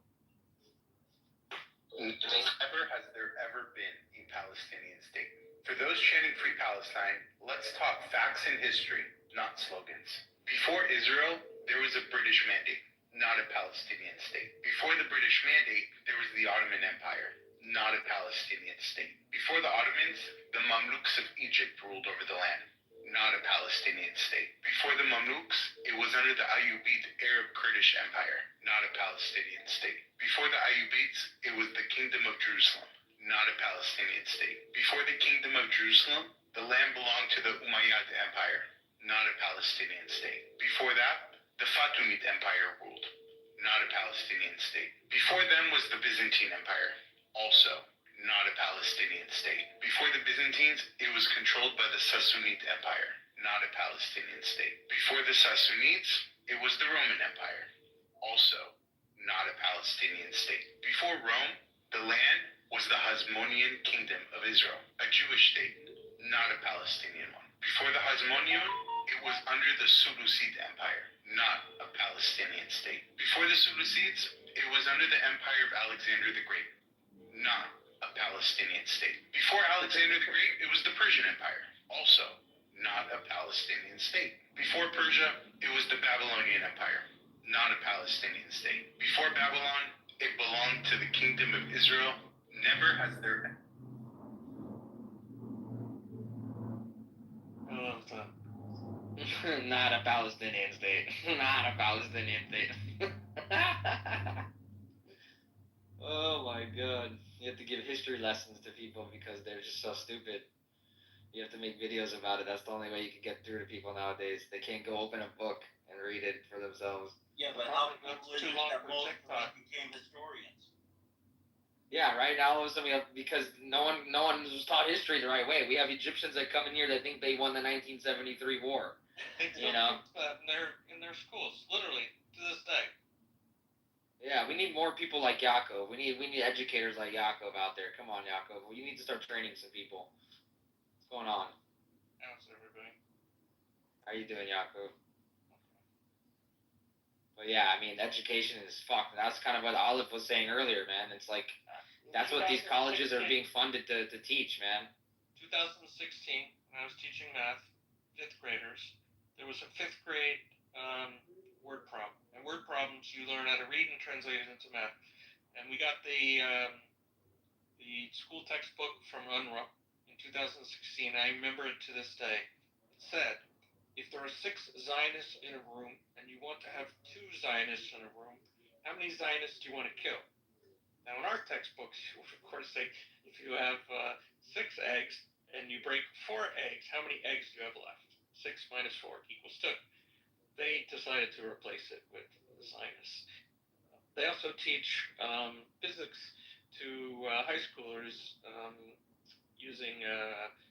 Never has there ever been a Palestinian state. For those chanting Free Palestine, let's talk facts and history, not slogans. Before Israel, there was a British mandate, not a Palestinian state. Before the British mandate, there was the Ottoman Empire, not a Palestinian state. Before the Ottomans, the Mamluks of Egypt ruled over the land, not a Palestinian state. Before the Mamluks, it was under the Ayyubid Arab Kurdish Empire, not a Palestinian state. Before the Ayyubids, it was the Kingdom of Jerusalem, not a Palestinian state. Before the Kingdom of Jerusalem, the land belonged to the Umayyad Empire, not a Palestinian state. Before that, the Fatimid Empire ruled, not a Palestinian state. Before them was the Byzantine Empire, also not a Palestinian state. Before the Byzantines, it was controlled by the Sassanid Empire, not a Palestinian state. Before the Sassanids, it was the Roman Empire, also not a Palestinian state. Before Rome, the land was the Hasmonean Kingdom of Israel, a Jewish state, not a Palestinian one. Before the Hasmonean, it was under the Seleucid Empire, not a Palestinian state. Before the Seleucids, it was under the Empire of Alexander the Great, not a Palestinian state. Before Alexander the Great, it was the Persian Empire, also not a Palestinian state. Before Persia, it was the Babylonian Empire, not a Palestinian state. Before Babylon, it belonged to the Kingdom of Israel. Never has there been. Not a Palestinian state. Not a Palestinian state. Oh my god. You have to give history lessons to people because they're just so stupid. You have to make videos about it. That's the only way you can get through to people nowadays. They can't go open a book and read it for themselves. Yeah, but how many people is it that most became historians? Yeah, right now all of a sudden because no one was taught history the right way. We have Egyptians that come in here that think they won the 1973 war. You know? In their schools, literally to this day. Yeah, we need more people like Yaakov. We need educators like Yaakov out there. Come on, Yaakov. You need to start training some people. What's going on? How's everybody? How you doing, Yaakov? But yeah, I mean, education is fucked. That's kind of what Olive was saying earlier, man. It's like, that's what these colleges are being funded to teach, man. 2016, when I was teaching math, 5th graders, there was a 5th grade word problem. And word problems, you learn how to read and translate it into math. And we got the school textbook from UNRWA in 2016. I remember it to this day. It said, if there are 6 Zionists in a room and you want to have 2 Zionists in a room, how many Zionists do you want to kill? Now, in our textbooks, you would of course say, if you have 6 eggs and you break 4 eggs, how many eggs do you have left? 6 minus 4 equals 2. They decided to replace it with Zionists. They also teach physics to high schoolers using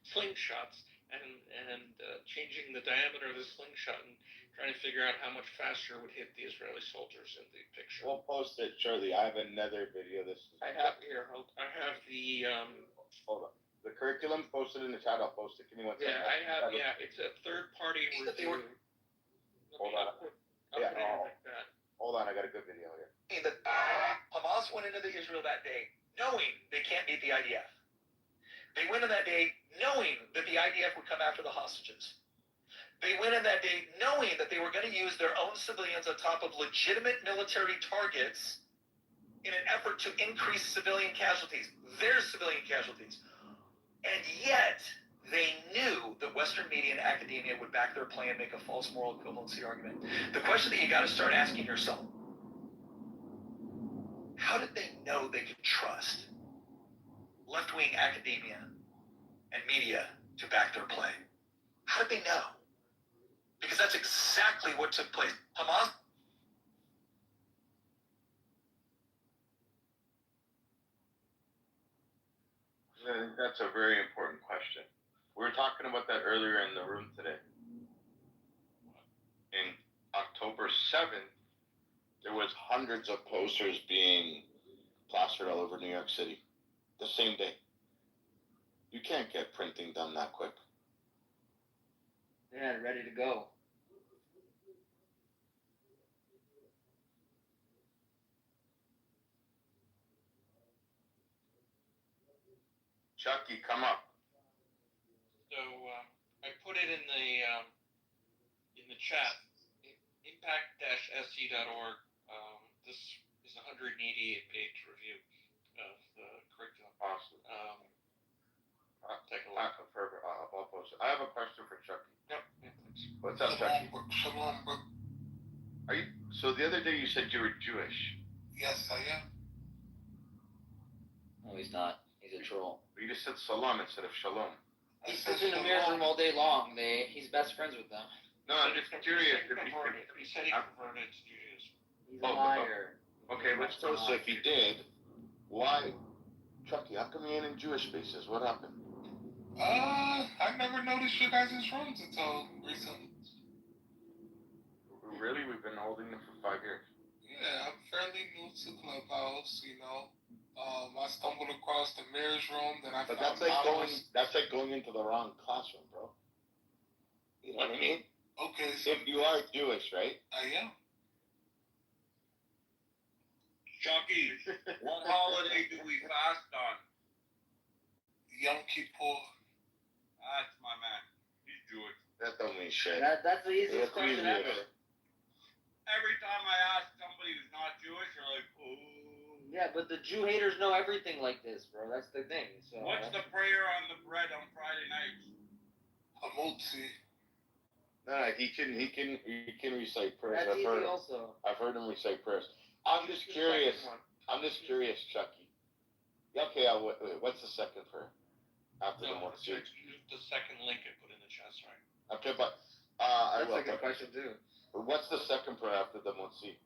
slingshots and changing the diameter of the slingshot and trying to figure out how much faster it would hit the Israeli soldiers in the picture. We'll post it shortly. I have another video. I have here. I have the. Hold on. The curriculum posted in the chat. I'll post it. Give me one second. Yeah, I have. Yeah, it's a third-party review. Hold on. Hold on. I got a good video here. That Hamas went into Israel that day knowing they can't beat the IDF. They went in that day knowing that the IDF would come after the hostages. They went in that day knowing that they were going to use their own civilians on top of legitimate military targets in an effort to increase civilian casualties, their civilian casualties. And yet, they knew that Western media and academia would back their plan and make a false moral equivalency argument. The question that you got to start asking yourself, how did they know they could trust left-wing academia and media to back their play? How did they know? Because that's exactly what took place. Hamas. That's a very important question. We were talking about that earlier in the room today. In October 7th, there was hundreds of posters being plastered all over New York City. The same day. You can't get printing done that quick. Yeah, ready to go. Chucky, come up. So I put it in the chat. Impact-se.org. This is a 188-page review of the curriculum. Awesome. Take a look. Perfect. I'll post it. I have a question for Chucky. Yep. What's up, Chucky? Shalom, bro. Are you? So the other day you said you were Jewish. Yes, I am. No, he's not. He's a troll. You just said salam instead of shalom. He sits in the mirror's room all day long. He's best friends with them. No, I'm just curious. He said he converted to Judaism. He's a liar. Okay, let's go. So if he did, why, Chucky? How come you ain't in Jewish spaces? What happened? I never noticed your guys' rooms until recently. Really? We've been holding them for 5 years. Yeah, I'm fairly new to Clubhouse, you know. I stumbled across the mirror's room, then I But found that's like going into the wrong classroom, bro. You know what I mean? Okay, so if you are Jewish, right? I am. Chucky, what holiday do we fast on? Yom Kippur. That's my man. He's Jewish. That don't mean shit. That's the easiest question ever. Every time I ask somebody who's not Jewish, they're like, oh. Yeah, but the Jew haters know everything like this, bro. That's the thing. So. What's the prayer on the bread on Friday nights? Hamotzi. No, he can recite prayers. That's easy also. I've heard him recite prayers. I'm just curious, Chucky. Okay, what's the second prayer? After the Motzi. The second link I put in the chat, sorry. Okay, but that's a good question too. What's the second prayer after the Motzi?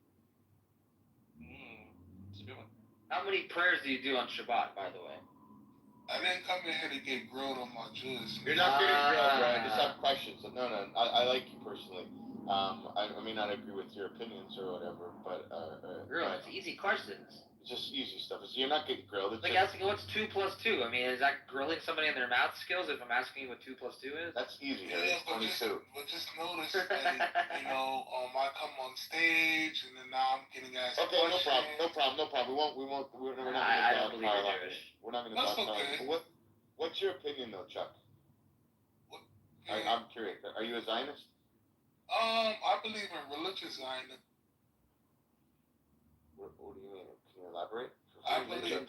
It's a good one. How many prayers do you do on Shabbat, by the way? I didn't come in here to get grilled on my Jewish. You're not getting grilled, bro. I just have questions. No, I like you personally. I may not agree with your opinions or whatever, but Girl, it's easy questions. it's just easy stuff. You're not getting grilled. It's like just, asking what's 2 plus 2. I mean, is that grilling somebody on their math skills? If I'm asking you what 2 plus 2 is, that's easy. Yeah, It's 22. but just notice, like, you know, I come on stage and then now I'm getting asked. Okay, questions. no problem. We're not going to I don't believe you're Jewish. We're not going to That's talk okay. What's your opinion, though, Chuck? I'm curious. Are you a Zionist? I believe in religious Zionism. What do you mean? Can you elaborate? I believe that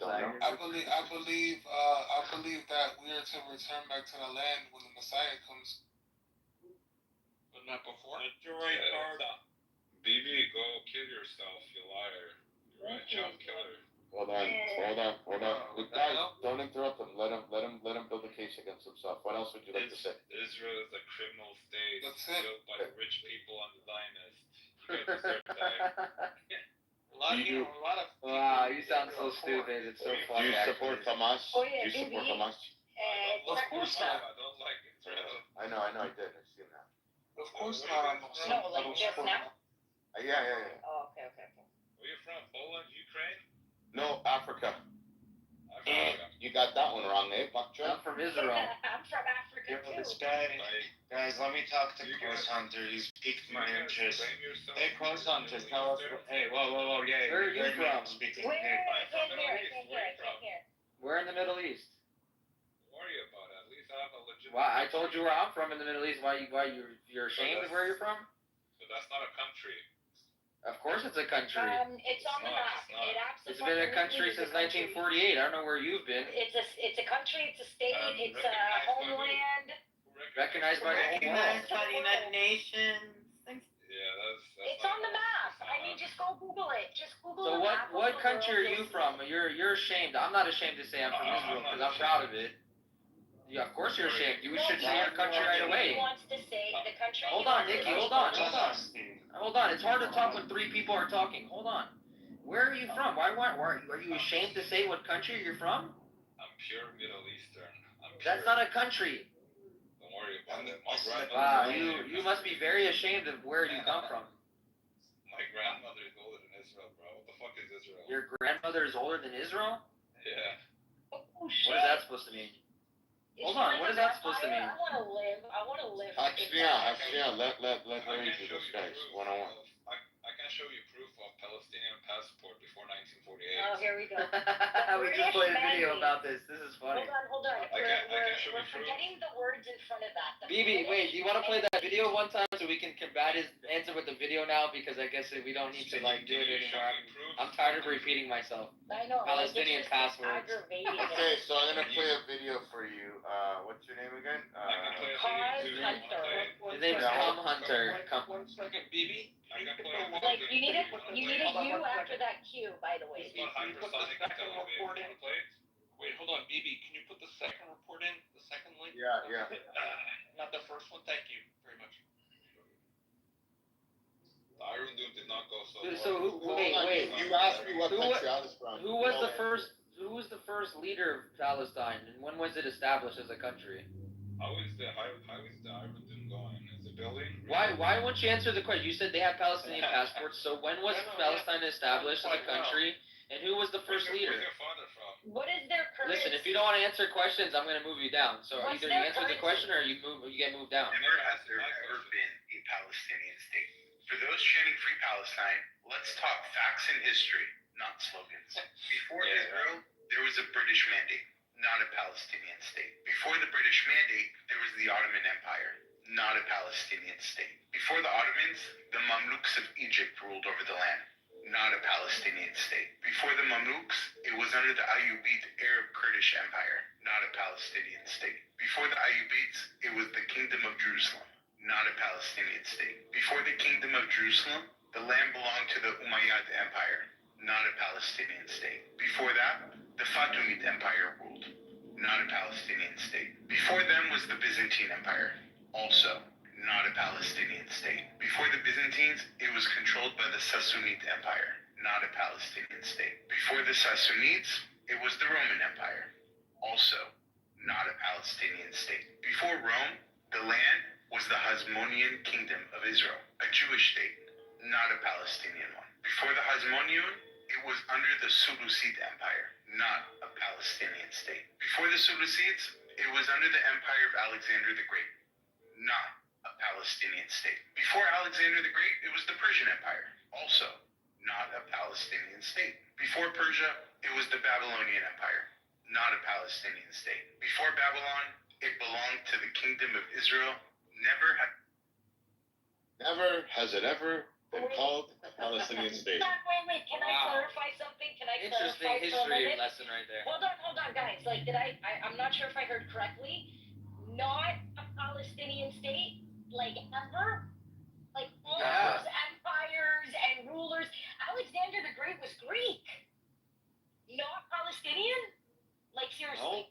we are to return back to the land when the Messiah comes. But not before. BB, go kill yourself, you liar. You're a child killer. Hold on. Guys, don't interrupt him. Let him build a case against himself. What else would you like to say? Israel is a criminal state built by rich people and the Zionists. You guys deserve to die. Wow, you sound so stupid. It's so funny. Do you support Hamas? Oh, yeah, Do you support Hamas? Of course not. I don't like Israel. I know, I did. I've seen that. Of course not. No, like just now? Yeah. Oh, okay. Where you from? Poland? Ukraine? No, Africa. You got that one wrong, eh, Buckcho? I'm from Israel. I'm from Africa too. This guy, guys, let me talk to Close Hunter. He's piqued my interest. Hey, Close Hunter, tell us. Hey, whoa, yeah. Where are you from? Speaking. Wait, I can't hear. We're in the Middle East. Don't worry about it. At least I have a legitimate. Why? I told you where I'm from in the Middle East. Why you're ashamed of where you're from? But that's not a country. Of course it's a country. It's on the map. It absolutely. It's been a country since 1948. I don't know where you've been. It's a country. It's a state. It's a homeland. Recognized by the whole world. Recognized by the United Nations. Yeah, that's It's on the map. I mean, just go Google it. Just Google So the map. what country are you from? You're ashamed. I'm not ashamed to say I'm from Israel because I'm proud of it. Yeah, of course you're ashamed. You should say your country right away. He wants to say the country. Hold on, Nikki. Hold on. It's hard to talk when 3 people are talking. Hold on. Where are you from? Why are you ashamed to say what country you're from? I'm pure Middle Eastern. That's not a country. Don't worry about it. My grandmother. Wow, you must be very ashamed of where you come from. My grandmother is older than Israel, bro. What the fuck is Israel? Your grandmother is older than Israel? Yeah. Oh, what is that supposed to mean? Hold on, what is that supposed to mean? I want to live. Actually, let her answer this, guys, one-on-one. I can show you proof of Palestinian passport before 1948. Oh, here we go. We just played a video about this. This is funny. Hold on. We're forgetting the words in front of that. BB, wait, do you want to play that video one time so we can combat his answer with the video now? Because I guess we don't need to do it anymore. I'm tired of repeating myself. I know. Palestinian passwords. Okay, so I'm gonna play a video for you. What's your name again? Hunter. His name is Com Hunter. 1 second, BB. Like you need a U after that Q, by the way. This is what hypersonic report in. Wait, hold on, BB. Can you put the second report in? The second link? Yeah. Not the first one. Thank you very much. The Iron Doom did not go so well. So wait. You asked me what country I was from. Who was the first leader of Palestine, and when was it established as a country? How is the Iron Doom going? Is it building? Why won't you answer the question? You said they have Palestinian passports, so when was Palestine established as a country, and who was the first leader? Where's your father from? What is their current? Listen, if you don't want to answer questions, I'm going to move you down. So What's either you their answer the question or you get moved down. Never has there ever been a Palestinian state. For those chanting Free Palestine, let's talk facts and history, not slogans. Before Israel, there was a British mandate, not a Palestinian state. Before the British mandate, there was the Ottoman Empire, not a Palestinian state. Before the Ottomans, the Mamluks of Egypt ruled over the land, not a Palestinian state. Before the Mamluks, it was under the Ayyubid Arab Kurdish Empire, not a Palestinian state. Before the Ayyubids, it was the Kingdom of Jerusalem, not a Palestinian state. Before the Kingdom of Jerusalem, the land belonged to the Umayyad Empire, not a Palestinian state. Before that, the Fatimid Empire ruled, not a Palestinian state. Before them was the Byzantine Empire, also not a Palestinian state. Before the Byzantines, it was controlled by the Sassanid Empire, not a Palestinian state. Before the Sassanids, it was the Roman Empire, also not a Palestinian state. Before Rome, the land was the Hasmonean Kingdom of Israel, a Jewish state, not a Palestinian one. Before the Hasmonean, it was under the Seleucid Empire, not a Palestinian state. Before the Seleucids, it was under the empire of Alexander the Great, not a Palestinian state. Before Alexander the Great, it was the Persian Empire, also not a Palestinian state. Before Persia, it was the Babylonian Empire, not a Palestinian state. Before Babylon, it belonged to the Kingdom of Israel. Never has it ever been called a Palestinian state. Wait, can I clarify something? Can I Interesting clarify for a history minute? lesson right there. Hold on, guys. Like, I'm not sure if I heard correctly. Not a Palestinian state, like, ever? Like, all those empires and rulers. Alexander the Great was Greek. Not Palestinian? Like, seriously.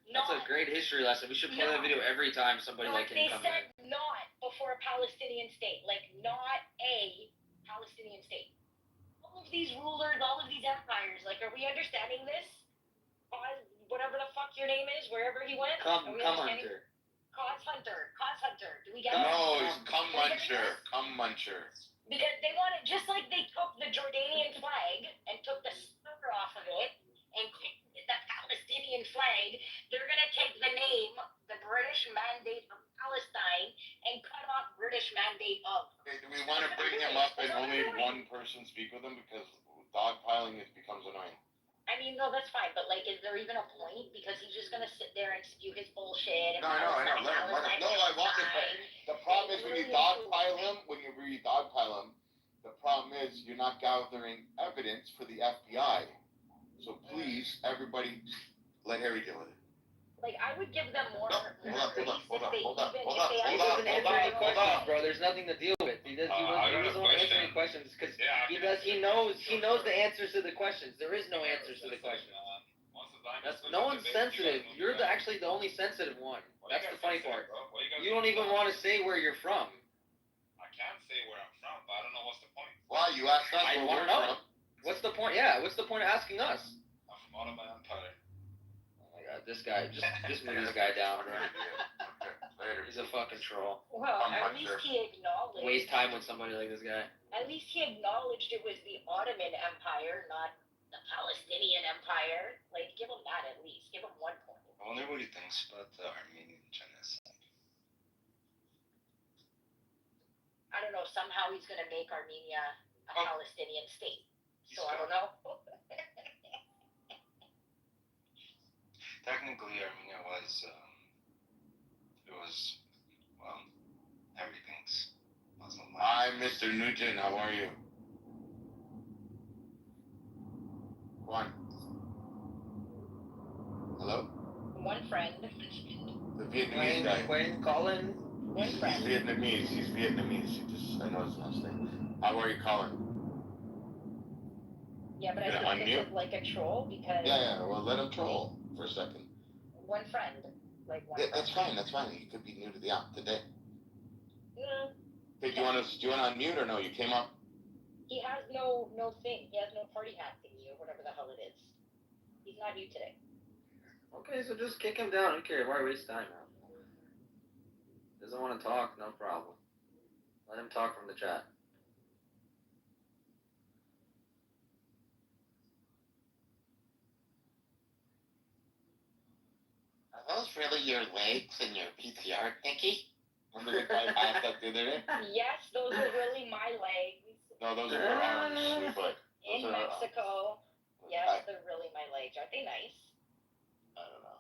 That's a great history lesson. We should play that video every time somebody like him comes in. They said not before a Palestinian state. Like, not a Palestinian state. All of these rulers, all of these empires, like, are we understanding this? Whatever the fuck your name is, wherever he went? Come Hunter. Cause Hunter. Do we get it? No, he's Come Muncher. Because they wanted, just like they took the Jordanian flag and took the star off of it and the Palestinian flag, they're going to take the name, the British Mandate of Palestine, and cut off British Mandate of. Okay, do we want to bring him up and only one person speak with him? Because dogpiling becomes annoying. I mean, no, that's fine, but, like, is there even a point? Because he's just going to sit there and spew his bullshit. And No, I know. Let him. No, I want it, but the problem is when you dogpile him, the problem is you're not gathering evidence for the FBI. So please, everybody, let Harry deal with it. Like, I would give them more. Hold on, bro. There's nothing to deal with. He doesn't want to answer any questions because he knows the answers to the questions. There is no answers to the questions. No one's sensitive. You're actually the only sensitive one. That's the funny part. You don't even want to say where you're from. I can't say where I'm from, but I don't know what's the point. Why? You asked us where we're from. What's the point? Yeah, what's the point of asking us? I'm from Ottoman Empire. Oh my god, this guy, just move this guy down, bro. He's a fucking troll. Well, at least he acknowledged. Waste time with somebody like this guy. At least he acknowledged it was the Ottoman Empire, not the Palestinian Empire. Like, give him that at least. Give him 1 point. I wonder what he thinks about the Armenian genocide. I don't know. Somehow he's going to make Armenia a Palestinian state. So I don't know. Technically, Armenia was, everything's Muslim. Hi, Mr. Nugent. How are you? One. Hello? One friend. The Vietnamese guy. Colin. One friend. He's Vietnamese. I know his last name. How are you, Colin? Yeah, but I think this is like a troll because. Yeah. Well, let him troll for a second. One friend, like one. That's fine. He could be new to the app today. Mm. Hey, do you want to unmute or no? You came up. He has no thing. He has no party hat thingy or whatever the hell it is. He's not new today. Okay, so just kick him down. Who cares? Why waste time now? Doesn't want to talk? No problem. Let him talk from the chat. Are those really your legs and your PTR, Nikki? Remember the guy passed up the other day? Yes, those are really my legs. No, those are her arms, sweetie. In Mexico. Yes, they're really my legs. Aren't they nice? I don't know.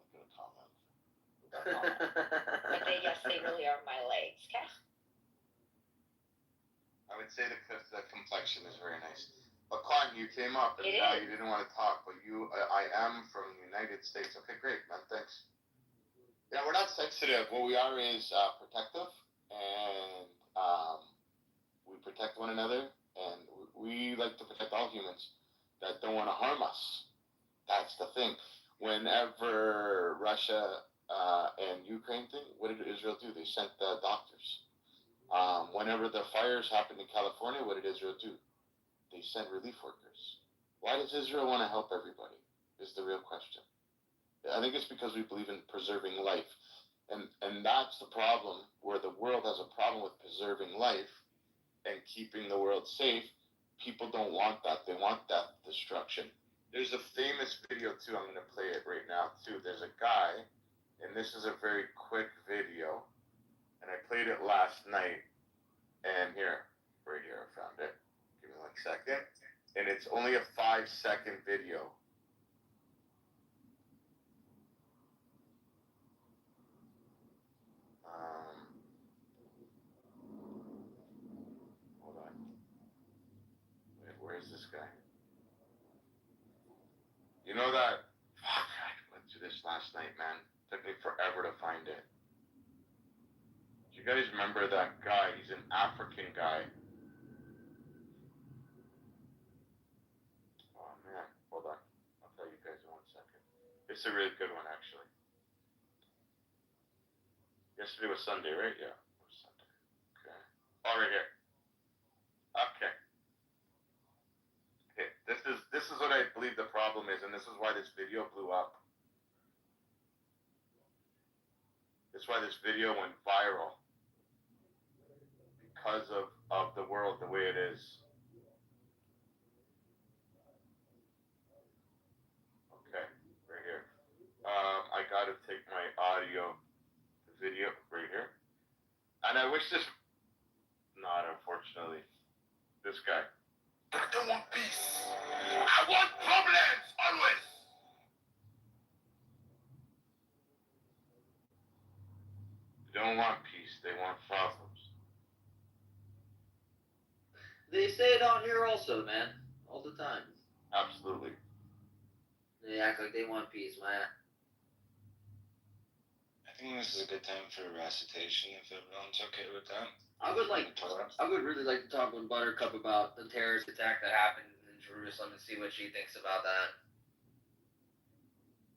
Look at the comment. But yes, they really are my legs. Okay? I would say the complexion is very nice. But Con, you came up and now you didn't want to talk, but I am from the United States. Okay, great, man. Thanks. Yeah, we're not sensitive. What we are is protective, and we protect one another, and we like to protect all humans that don't want to harm us. That's the thing. Whenever Russia and Ukraine thing, what did Israel do? They sent the doctors. Whenever the fires happened in California, what did Israel do? they send relief workers. Why does Israel want to help everybody? Is the real question. I think it's because we believe in preserving life. And that's the problem, where the world has a problem with preserving life and keeping the world safe. People don't want that. They want death, destruction. There's a famous video, too. I'm going to play it right now, too. There's a guy, and this is a very quick video, and I played it last night, and right here, I found it. Give me 1 second. And it's only a 5-second video. Hold on. Wait, where's this guy? You know that? Fuck, I went through this last night, man. Took me forever to find it. Do you guys remember that guy? He's an African guy. Oh, man. Hold on. I'll tell you guys in 1 second. It's a really good one, actually. Yesterday was Sunday, right? Yeah. It was Sunday. Okay. Oh, right here. Okay. Okay. This is what I believe the problem is, and this is why this video blew up. This is why this video went viral. Because of the world the way it is. Okay, right here. I gotta take my audio, video right here. And I wish this, not unfortunately, this guy. I don't want peace. I want problems, always. They don't want peace, they want problems. They say it on here also, man. All the time. Absolutely. They act like they want peace, man. I think this is a good time for recitation if everyone's okay with that. I would really like to talk with Buttercup about the terrorist attack that happened in Jerusalem and see what she thinks about that.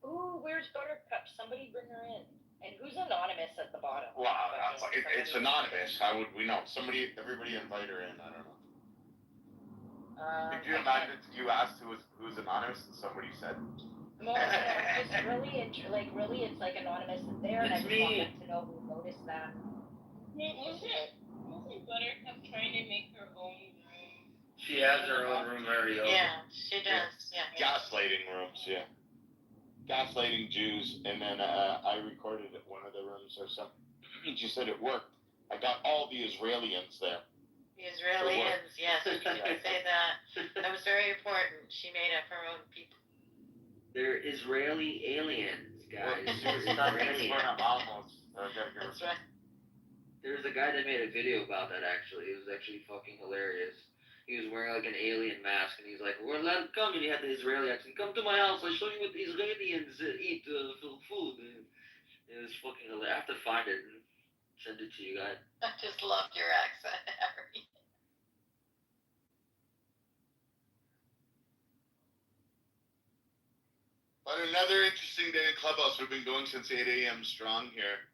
Ooh, where's Buttercup? Somebody bring her in. And who's anonymous at the bottom? Wow, it's anonymous. How would we know? Everybody invite her in. I don't know. Could you imagine if you asked who's anonymous and somebody said? No, it's really, it's like anonymous is there, and I just want them to know who noticed that. Wasn't Buttercup trying to make her own room? She has her own room already open. Yeah, she does. Yeah. Gaslighting rooms, yeah. Gaslighting Jews, and then I recorded at one of the rooms or something. She said it worked. I got all the Israelis there. The Israelis, yes, you can say that. That was very important. She made up her own people. They're Israeli aliens, guys. That's right. There's a guy that made a video about that, actually. It was actually fucking hilarious. He was wearing like an alien mask, and he's like, "Well, come," and he had the Israeli accent. "Come to my house. I'll show you what the Israelis eat for food." And it was fucking hilarious. I have to find it and send it to you guys. I just loved your accent, Harry. But another interesting day in Clubhouse. We've been going since 8 a.m. strong here.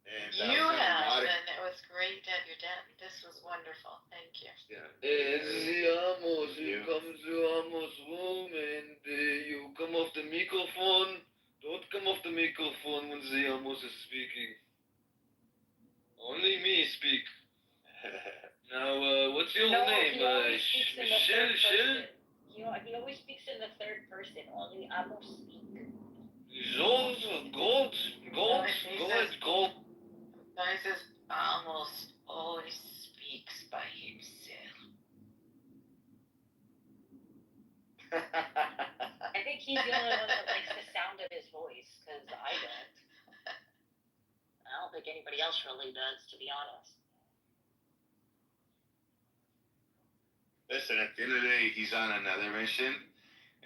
And You have, and it was great to have your dad. This was wonderful. Thank you. Yeah. You come to Amos' room and you come off the microphone. Don't come off the microphone when Amos is speaking. Only me speak. Now, what's your name? Shell? He always speaks in the third person. Only Amos speak. Gold. He says Amos always speaks by himself. I think he's the only one that likes the sound of his voice, because I don't. I don't think anybody else really does, to be honest. Listen, at the end of the day, he's on another mission,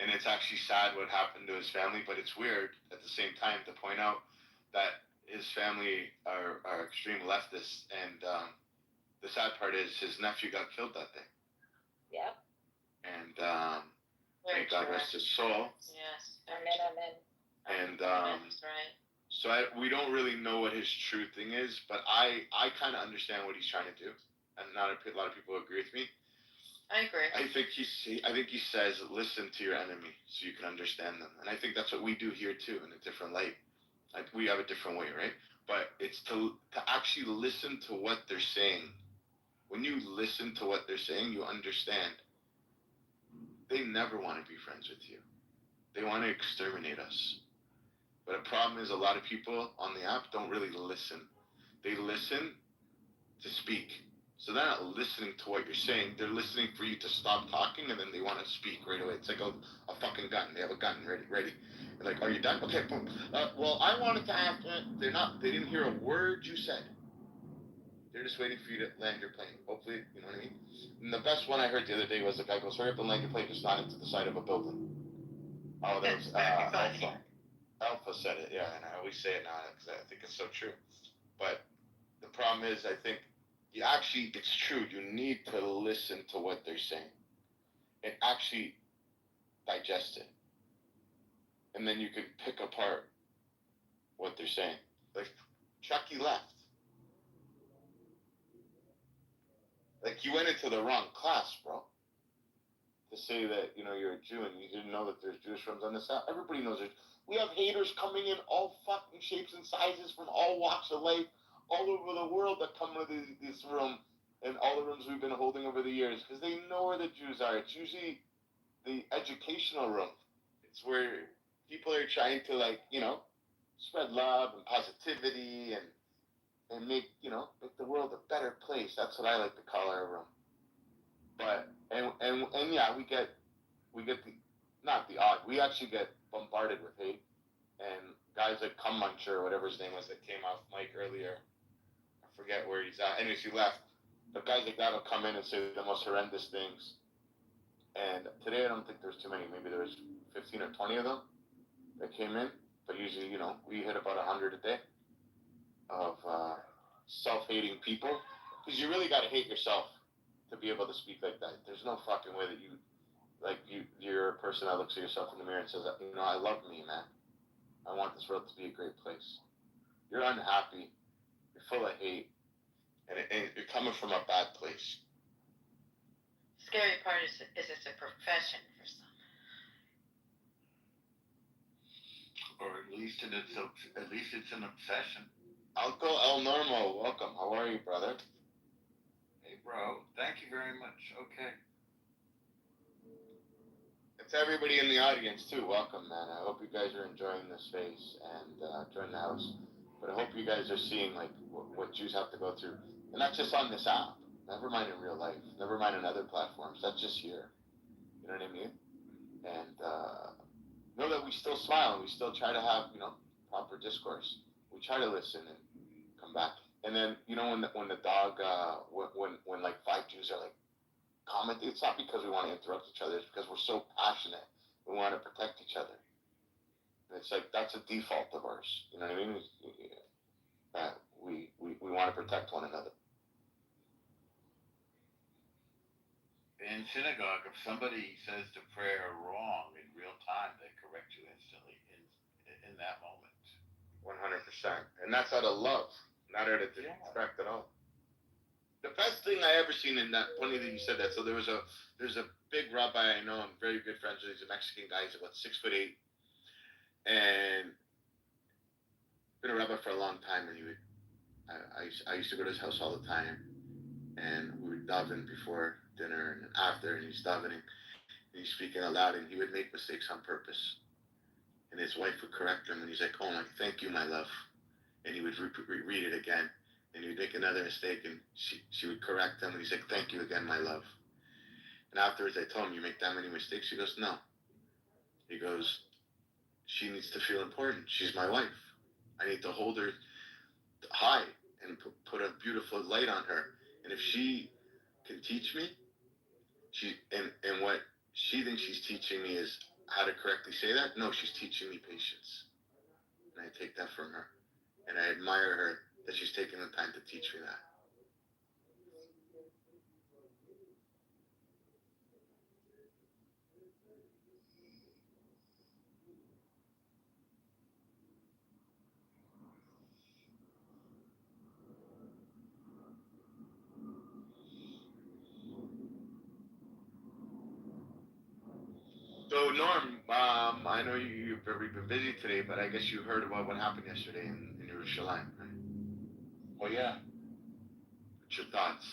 and it's actually sad what happened to his family, but it's weird at the same time to point out that his family are extreme leftists, and the sad part is his nephew got killed that day. Yep. And may God rest his soul. Yes. Amen. And That's right. so we don't really know what his true thing is, but I kind of understand what he's trying to do, and not a lot of people agree with me. I agree. I think he says, listen to your enemy so you can understand them. And I think that's what we do here too, in a different light. We have a different way, right? But it's to actually listen to what they're saying. When you listen to what they're saying, you understand. They never want to be friends with you. They want to exterminate us. But the problem is a lot of people on the app don't really listen. They listen to speak. So they're not listening to what you're saying. They're listening for you to stop talking, and then they want to speak right away. It's like a fucking gun. They have a gun ready. They're like, are you done? Okay, boom. Well, I wanted to ask. They didn't hear a word you said. They're just waiting for you to land your plane. Hopefully, you know what I mean? And the best one I heard the other day was the guy goes, hurry up and land your plane, just not into the side of a building. Oh, that was Alpha. Alpha said it, yeah, and I always say it now because I think it's so true. But the problem is, I think it's true. You need to listen to what they're saying and actually digest it. And then you can pick apart what they're saying. Like, Chucky left. Like, you went into the wrong class, bro. To say that, you're a Jew and you didn't know that there's Jewish rooms on this app. Everybody knows it. We have haters coming in all fucking shapes and sizes from all walks of life, all over the world that come into this room and all the rooms we've been holding over the years because they know where the Jews are. It's usually the educational room. It's where people are trying to, spread love and positivity and make the world a better place. That's what I like to call our room. But and yeah, we get we actually get bombarded with hate, and guys like Cum Muncher or whatever his name was that came off mic earlier, I forget where he's at. Anyways, he left. But guys like that will come in and say the most horrendous things. And today I don't think there's too many. Maybe there was 15 or 20 of them that came in. But usually, we hit about 100 a day of self-hating people. Because you really got to hate yourself to be able to speak like that. There's no fucking way that you're a person that looks at yourself in the mirror and says, I love me, man. I want this world to be a great place. You're unhappy. You're full of hate. And you're coming from a bad place. Scary part is it's a profession for some. Or at least it's an obsession. Uncle El Normo, welcome. How are you, brother? Hey, bro. Thank you very much. Okay. It's everybody in the audience, too. Welcome, man. I hope you guys are enjoying the space and enjoying the house. But I hope you guys are seeing, what Jews have to go through. And not just on this app. Never mind in real life. Never mind on other platforms. That's just here. You know what I mean? And know that we still smile and we still try to have, proper discourse. We try to listen and come back. And then, when the dog, when 5 Jews are commenting, it's not because we want to interrupt each other. It's because we're so passionate. We want to protect each other. And it's that's a default of ours. You know what I mean? We want to protect one another. In synagogue, if somebody says the prayer wrong in real time, they correct you instantly in that moment. 100%. And that's out of love, not out of disrespect at all. The best thing I ever seen in that, funny that you said that. So there's a big rabbi I know, I'm very good friends with. He's a Mexican guy. He's about 6'8", and been a rabbi for a long time. And I used to go to his house all the time, and we would daven before dinner and after, and he's davening, and he's speaking out loud, and he would make mistakes on purpose. And his wife would correct him, and he's like, "Oh my, thank you, my love." And he would read it again, and he would make another mistake, and she would correct him, and he's like, "Thank you again, my love." And afterwards, I told him, "You make that many mistakes?" He goes, "No." He goes, "She needs to feel important. She's my wife. I need to hold her high and put a beautiful light on her. And if she can teach me, and what she thinks she's teaching me is how to correctly say that. No, she's teaching me patience. And I take that from her. And I admire her that she's taking the time to teach me that." So Norm, I know you've been busy today, but I guess you heard about what happened yesterday in Jerusalem, right? Well, yeah. What's your thoughts?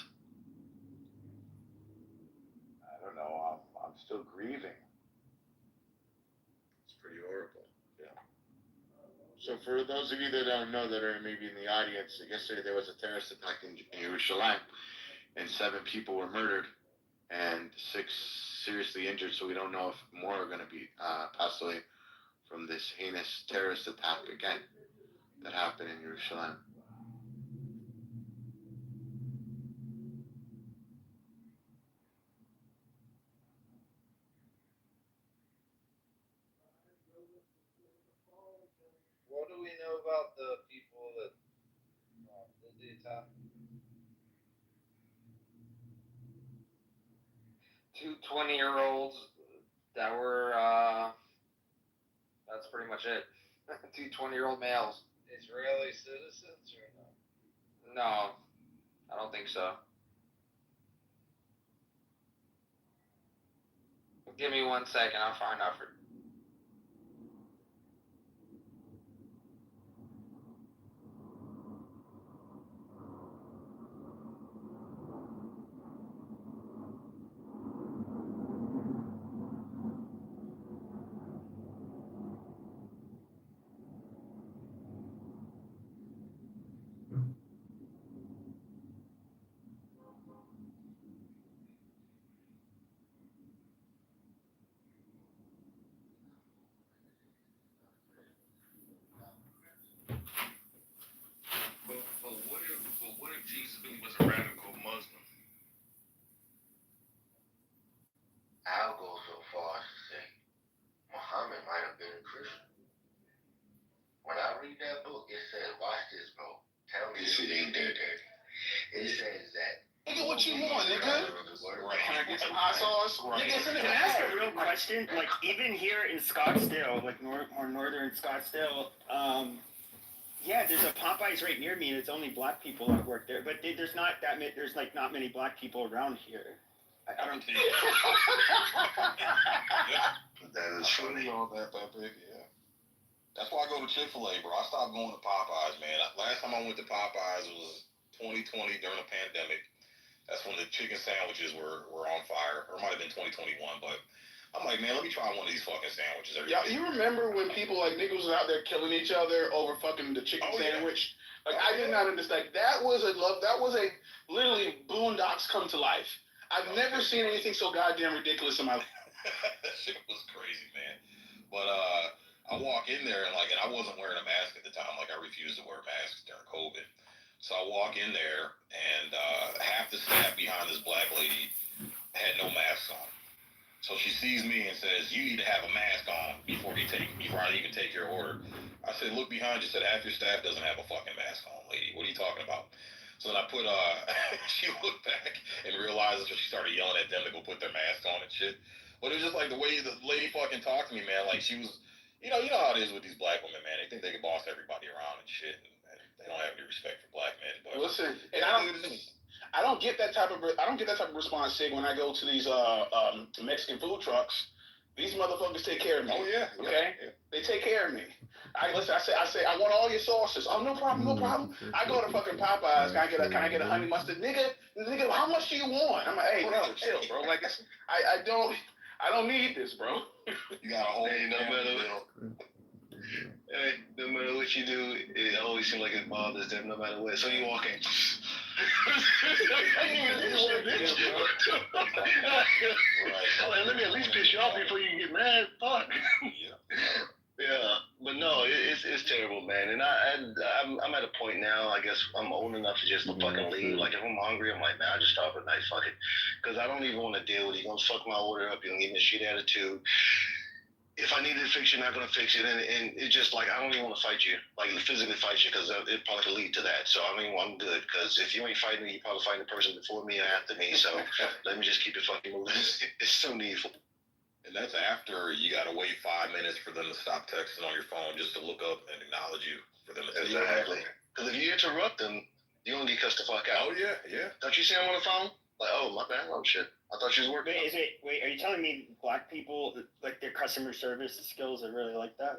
I don't know. I'm still grieving. It's pretty horrible. Yeah. So for those of you that don't know, that are maybe in the audience, yesterday there was a terrorist attack in Jerusalem, and 7 people were murdered, and 6 seriously injured. So we don't know if more are going to be passed away from this heinous terrorist attack again that happened in Jerusalem. What do we know about the people that did the attack? 2 20-year-olds that were, that's pretty much it. 2 20-year-old males. Israeli citizens or no? No, I don't think so. Give me 1 second, I'll find out for. But what if Jesus really was a radical Muslim? I'll go so far as to say Muhammad might have been a Christian. When I read that book, it says, watch this, bro. Tell me if it ain't that dirty. It says that. Nigga, what you want, nigga? Can I get some hot sauce? Nigga, Can I ask a real question? Like, even here in Scottsdale, like northern Scottsdale, yeah, there's a Popeyes right near me, and it's only black people that work there. But there's not that many. There's like not many black people around here. I don't think. That is funny. All that big, yeah. That's why I go to Chick-fil-A, bro. I stopped going to Popeyes, man. Last time I went to Popeyes was 2020 during the pandemic. That's when the chicken sandwiches were on fire. Or it might have been 2021, but I'm like, man, let me try one of these fucking sandwiches. Yeah, you remember when people like niggas was out there killing each other over fucking the chicken sandwich? Yeah. Like I did not understand. That was a literally Boondocks come to life. I've never seen anything so goddamn ridiculous in my life. That shit was crazy, man. But I walk in there and I wasn't wearing a mask at the time. Like I refused to wear masks during COVID. So I walk in there and half the staff behind this black lady had no masks on. So she sees me and says, "You need to have a mask on before I even take your order." I said, "Look behind you." Said, "Half your staff doesn't have a fucking mask on, lady. What are you talking about?" So then I put she looked back and realized that she started yelling at them to go put their mask on and shit. But it was just like the way the lady fucking talked to me, man. Like she was, you know how it is with these black women, man. They think they can boss everybody around and shit, and they don't have any respect for black men. But listen, and I don't get that type of response, Sig, when I go to these Mexican food trucks. These motherfuckers take care of me. Oh yeah. Okay? Yeah. They take care of me. I say I want all your sauces. Oh, no problem. I go to fucking Popeyes. Can I get a honey mustard? Nigga, how much do you want? I'm like, hey, bro, chill, bro. Like I don't need this, bro. You got a whole no matter what you do, it always seems like it bothers them no matter what. So you walk in. Like, let me at least piss you off before you can get mad. Fuck. Yeah, but no, it's terrible, man. And I'm at a point now. I guess I'm old enough to just fucking leave. Like if I'm hungry, I'm like, man, I just stop at night, fuck it, because I don't even want to deal with it. You're gonna fuck my order up. You're gonna give me a shit attitude. If I need to fix it, you're not gonna fix it, and it's just like I don't even want to fight you, like physically fight you, because it probably could lead to that. So I mean, I'm good, because if you ain't fighting me, you probably fighting the person before me or after me. So let me just keep it fucking moving. It's so needful. And that's after you gotta wait 5 minutes for them to stop texting on your phone just to look up and acknowledge you for them to tell you. Exactly. Because if you interrupt them, you gonna get cussed the fuck out. Oh yeah. Don't you see them on the phone? Like, oh, my bad. Oh, shit. I thought she was working. Wait, are you telling me black people, like, their customer service skills are really like that?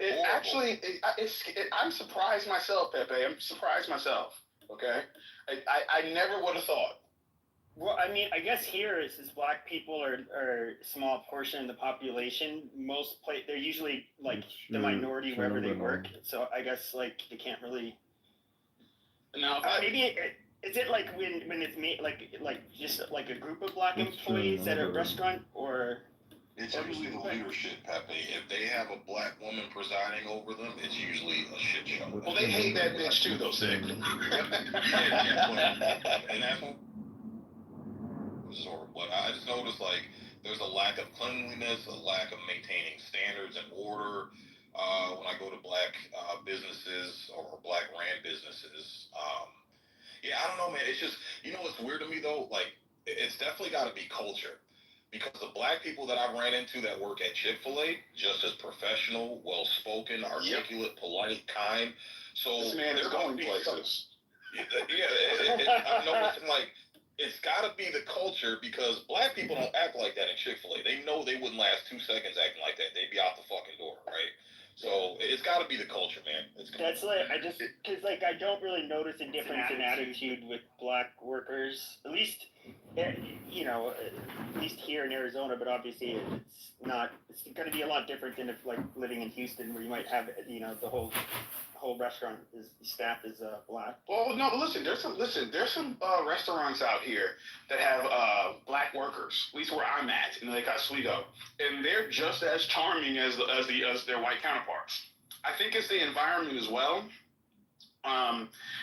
I'm surprised myself, Pepe. I'm surprised myself. Okay? I never would have thought. Well, I mean, I guess here is black people are a small portion of the population. They're usually like the minority wherever they work. So I guess like they can't really. No, is it like when it's made like just like a group of black employees at a restaurant or? It's usually the leadership, Pepe. If they have a black woman presiding over them, it's usually a shit show. Well, they hate that bitch too, though, Sig. And that's what. But I just noticed like there's a lack of cleanliness, a lack of maintaining standards and order. When I go to black businesses or black ran businesses, yeah, I don't know, man. It's just, you know what's weird to me though? Like, it's definitely got to be culture. Because the black people that I've ran into that work at Chick-fil-A, just as professional, well-spoken, articulate, polite, kind. So this man is going places. I'm noticing like it's got to be the culture because black people don't act like that in Chick-fil-A. They know they wouldn't last 2 seconds acting like that. They'd be out the fucking door, right? So it's got to be the culture, man. That's like because like I don't really notice a difference in attitude with black workers. At least, you know, at least here in Arizona. But obviously, it's not. It's going to be a lot different than if like living in Houston, where you might have the whole restaurant staff is black. Well, no, listen. There's some restaurants out here that have black workers. At least where I'm at in Lake Oswego, and they're just as charming as their white counterparts. I think it's the environment as well.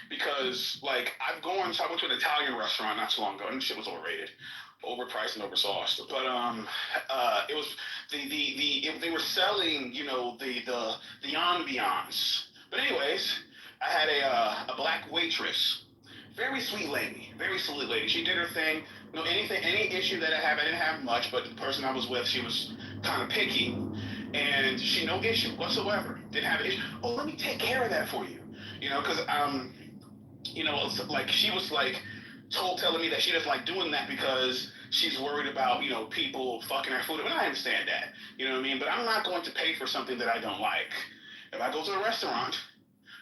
Because like I went to an Italian restaurant not too long ago, and shit was overrated, overpriced and oversauced. But it was they were selling the ambiance. But anyways, I had a black waitress, very sweet lady. She did her thing. Any issue that I didn't have much, but the person I was with, she was kind of picky, and no issue whatsoever. Didn't have an issue. Oh, let me take care of that for you. Because like she was like telling me that she doesn't like doing that because she's worried about people fucking her food. And I understand that, you know what I mean. But I'm not going to pay for something that I don't like. If I go to a restaurant,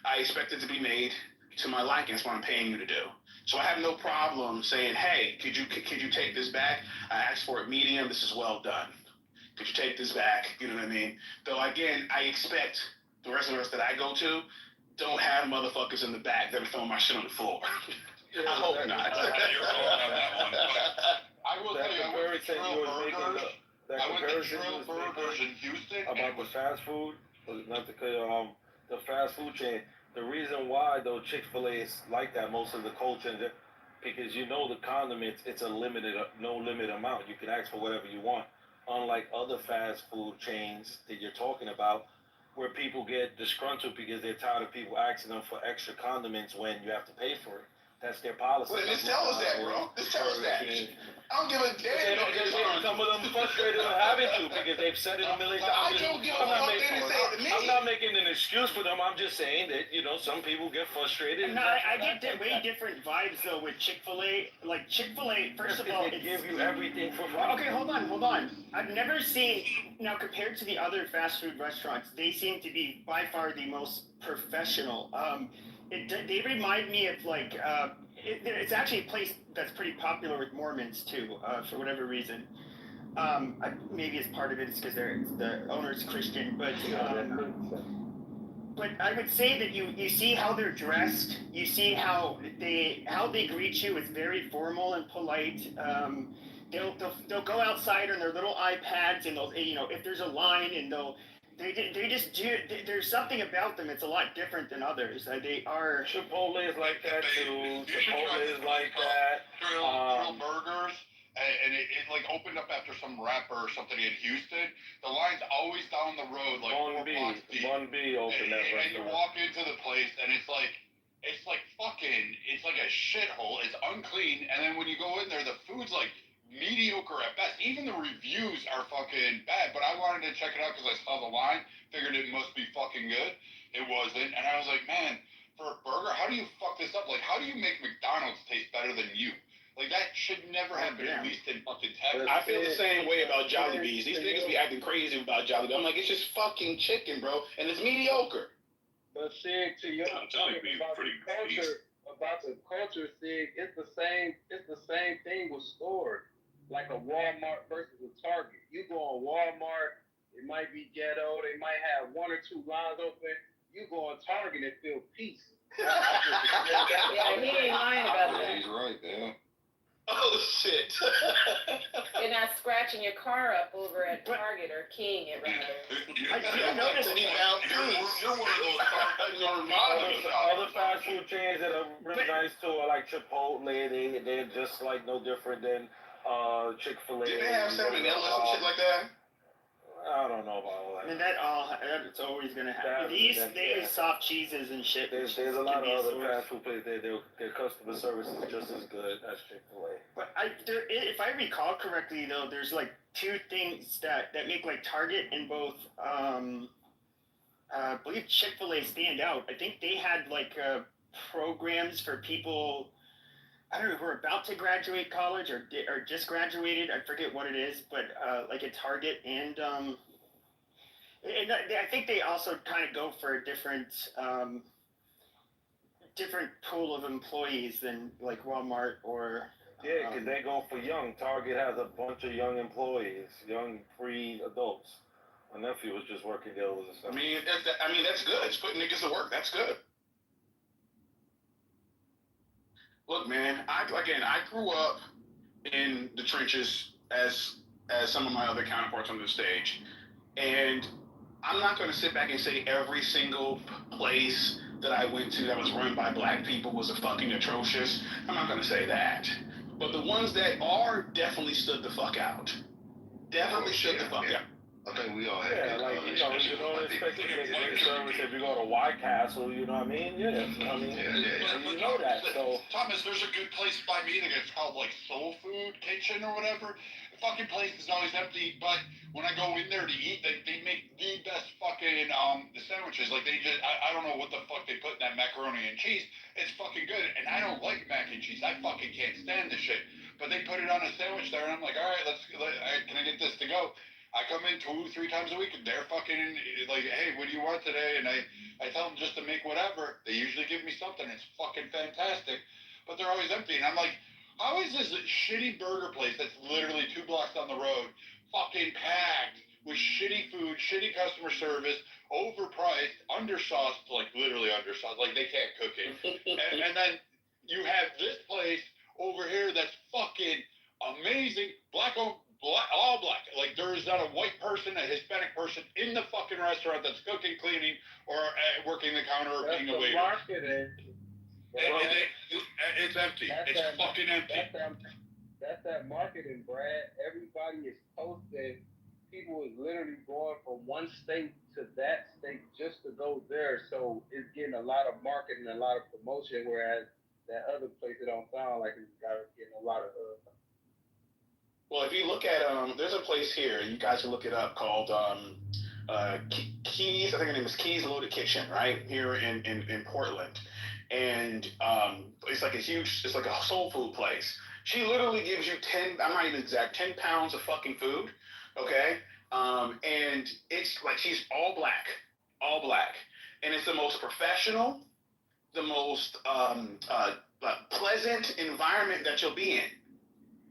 I expect it to be made to my liking. That's what I'm paying you to do. So I have no problem saying, hey, could you take this back? I asked for it medium. This is well done. Could you take this back? You know what I mean? Though again, I expect the restaurants that I go to don't have motherfuckers in the back that are throwing my shit on the floor. I hope not. I will tell you, I went to Trill Burgers in Houston about the fast food. Not to cut you, the fast food chain. The reason why though Chick-fil-A is like that, most of the culture, because the condiments, it's a no limit amount. You can ask for whatever you want. Unlike other fast food chains that you're talking about, where people get disgruntled because they're tired of people asking them for extra condiments when you have to pay for it. That's their policy. Well, just tell us that, bro. Just tell us that. I don't give a damn. Some of them frustrated with having to because they've said it a million times. I don't give a fuck. They didn't say it to me. I'm not making an excuse for them. I'm just saying that some people get frustrated. No, I get way different vibes though with Chick-fil-A. Like Chick-fil-A, first of all, they give you everything for free. Okay, hold on. I've never seen compared to the other fast food restaurants, they seem to be by far the most professional. They remind me of like it's actually a place that's pretty popular with Mormons too, for whatever reason. Maybe it's part of it is because the owner's Christian, but I would say that you see how they're dressed, you see how they greet you. It's very formal and polite. They'll go outside on their little iPads and they'll if there's a line and they just do. There's something about them. It's a lot different than others. They are. Chipotle is like that too. Chipotle is like that. Trill Burgers, and it like opened up after some rapper or something in Houston. The line's always down the road, like 4 blocks deep. 1B opened that restaurant. And you walk into the place, and it's like a shithole. It's unclean, and then when you go in there, the food's like mediocre at best. Even the reviews are fucking bad, but I wanted to check it out because I saw the line, figured it must be fucking good. It wasn't, and I was like, man, for a burger, how do you fuck this up? Like, how do you make McDonald's taste better than you? Like that should never happen, at least in fucking Texas. I feel the same way about Jollibees. These niggas be acting crazy about Jollibee. I'm like, it's just fucking chicken, bro, and it's mediocre. But Sig, to your point about the culture, Sig, it's the same thing with stores. Like a Walmart versus a Target. You go on Walmart, it might be ghetto, they might have 1 or 2 lines open. You go on Target and feel peace. Yeah, he ain't lying about that. He's right, yeah. Oh shit. You're not scratching your car up over at Target or King at rather. I didn't notice any about You're one of those Other fast food chains that are really nice too are like Chipotle. They're just like no different than Chick-fil-A. Did they have salmonella or some shit like that? I don't know about all that. I mean, it's always gonna happen. They use soft cheeses and shit. There's a lot of other fast food places. Their customer service is just as good as Chick-fil-A. But if I recall correctly, though, there's like 2 things that make like Target and both, I believe Chick-fil-A stand out. I think they had like programs for people, I don't know, who are about to graduate college or just graduated. I forget what it is, but like at Target and I think they also kind of go for a different pool of employees than like Walmart or. Yeah, because they go for young. Target has a bunch of young employees, young free adults. My nephew was just working there over the summer. I mean, that's good. It's putting niggas to work. That's good. Look, man, I grew up in the trenches as some of my other counterparts on the stage, and I'm not going to sit back and say every single place that I went to that was run by black people was a fucking atrocious. I'm not going to say that, but the ones that are definitely stood the fuck out. Definitely stood the fuck out. I think we all have. Yeah, like, you don't expect to get great service if you go to White Castle, you know what I mean? Yeah, I mean, you know that, so. Thomas, there's a good place by me that it's called like Soul Food Kitchen or whatever. The fucking place is always empty, but when I go in there to eat, they make the best fucking the sandwiches. Like they just, I don't know what the fuck they put in that macaroni and cheese. It's fucking good, and I don't like mac and cheese. I fucking can't stand this shit. But they put it on a sandwich there, and I'm like, all right, can I get this to go? I come in 2-3 times a week, and they're fucking like, hey, what do you want today? And I tell them just to make whatever. They usually give me something. It's fucking fantastic, but they're always empty. And I'm like, how is this shitty burger place that's literally 2 blocks down the road fucking packed with shitty food, shitty customer service, overpriced, undersauced, like literally undersauced, like they can't cook it. and then you have this place over here that's fucking amazing, all black. Like there is not a white person, a Hispanic person in the fucking restaurant that's cooking, cleaning, or working the counter or being a waiter. It's empty. It's fucking empty. That's that marketing, Brad. Everybody is posting. People is literally going from one state to that state just to go there. So it's getting a lot of marketing, a lot of promotion, whereas that other place, it don't sound like it's getting a lot of. Well, if you look at there's a place here. You guys can look it up called Keys. I think her name is Keys Loaded Kitchen, right here in Portland, and it's like it's like a soul food place. She literally gives you 10. I'm not even exact. 10 pounds of fucking food, okay? And it's like she's all black, and it's the most professional, the most pleasant environment that you'll be in.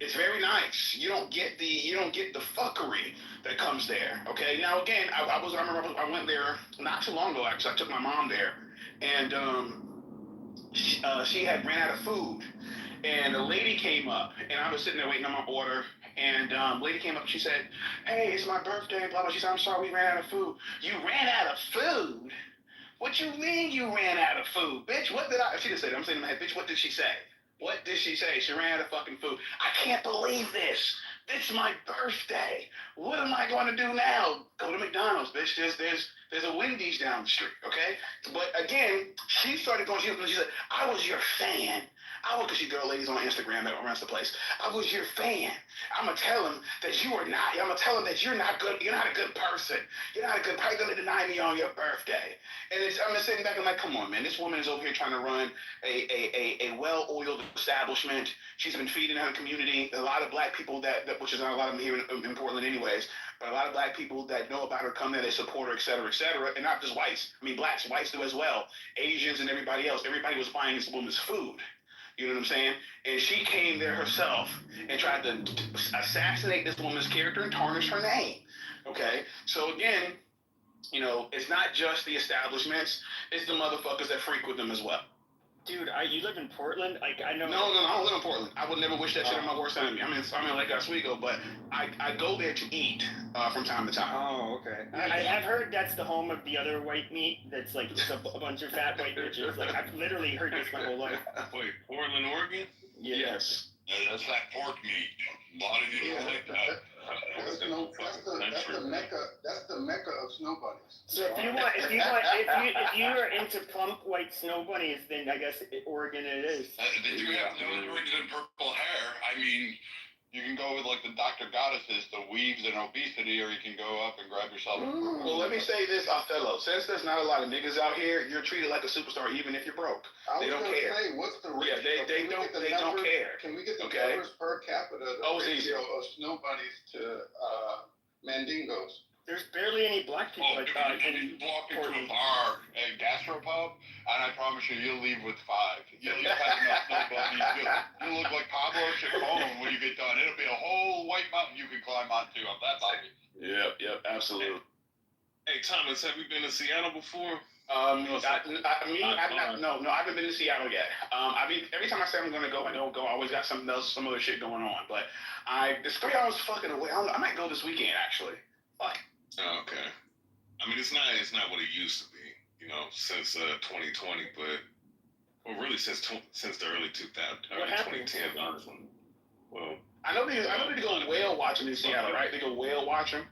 It's very nice. You don't get the fuckery that comes there. Okay. Now again, I remember I went there not too long ago. Actually, I took my mom there, and she had ran out of food, and a lady came up, and I was sitting there waiting on my order, and lady came up. She said, "Hey, it's my birthday." Blah blah. She said, "I'm sorry, we ran out of food." You ran out of food? What you mean you ran out of food, bitch? What did I? She just said, I'm saying in my head, bitch. What did she say? What did she say? She ran out of fucking food. I can't believe this. This is my birthday. What am I going to do now? Go to McDonald's, bitch. There's a Wendy's down the street, okay? But again, she started going, she said, I was your fan. I will, because you girl ladies on Instagram that runs the place. I was your fan. I'm gonna tell him that you are not. I'm gonna tell him that you're not good. You're not a good person. You're not a good person. You're gonna deny me on your birthday. And I'm just sitting back and like, come on, man. This woman is over here trying to run a well-oiled establishment. She's been feeding her community. A lot of black people that which is not a lot of them here in Portland, anyways. But a lot of black people that know about her come there, they support her, et cetera, and not just whites. I mean, blacks, whites do as well. Asians and everybody else. Everybody was buying this woman's food. You know what I'm saying? And she came there herself and tried to assassinate this woman's character and tarnish her name. Okay? So again, you know, it's not just the establishments, it's the motherfuckers that frequent them as well. Dude, you live in Portland? Like, I know. No, I don't live in Portland. I would never wish that shit on my worst enemy. I'm in Lake Oswego, but I go there to eat from time to time. Oh, okay. I've heard that's the home of the other white meat. That's like just a bunch of fat white bitches. Like, I've literally heard this my whole life. Wait, Portland, Oregon? Yes. That's that pork meat. A lot of people like that. That's the mecca of snow bunnies. So if you are into plump white snow bunnies, then I guess Oregon it is. Did you have those orange and purple hair? I mean, you can go with like the Dr. Goddesses, the weaves and obesity, or you can go up and grab yourself. Well, let me say this, Othello. Since there's not a lot of niggas out here, you're treated like a superstar even if you're broke. They don't care. Say, what's the ratio? Yeah, they don't care. Can we get the numbers per capita ratio of snow bunnies to mandingos? There's barely any black people like that. You walk into a bar, a gastropub, and I promise you, you'll leave with 5. You'll leave having enough snow bunnies. You'll look like Pablo Chacon when you get done. It'll be a whole white mountain you can climb onto. I'm that happy. Yep, absolutely. Hey, Thomas, have you been to Seattle before? I haven't been to Seattle yet. Every time I say I'm gonna go, I don't go. I always got something else, some other shit going on. But it's 3 hours fucking away. I might go this weekend actually. Fuck. Oh, okay. I mean, it's not what it used to be, you know, since 2020, but really since the early 2010. Well, I know they go whale watching in Seattle, right? They go whale watching.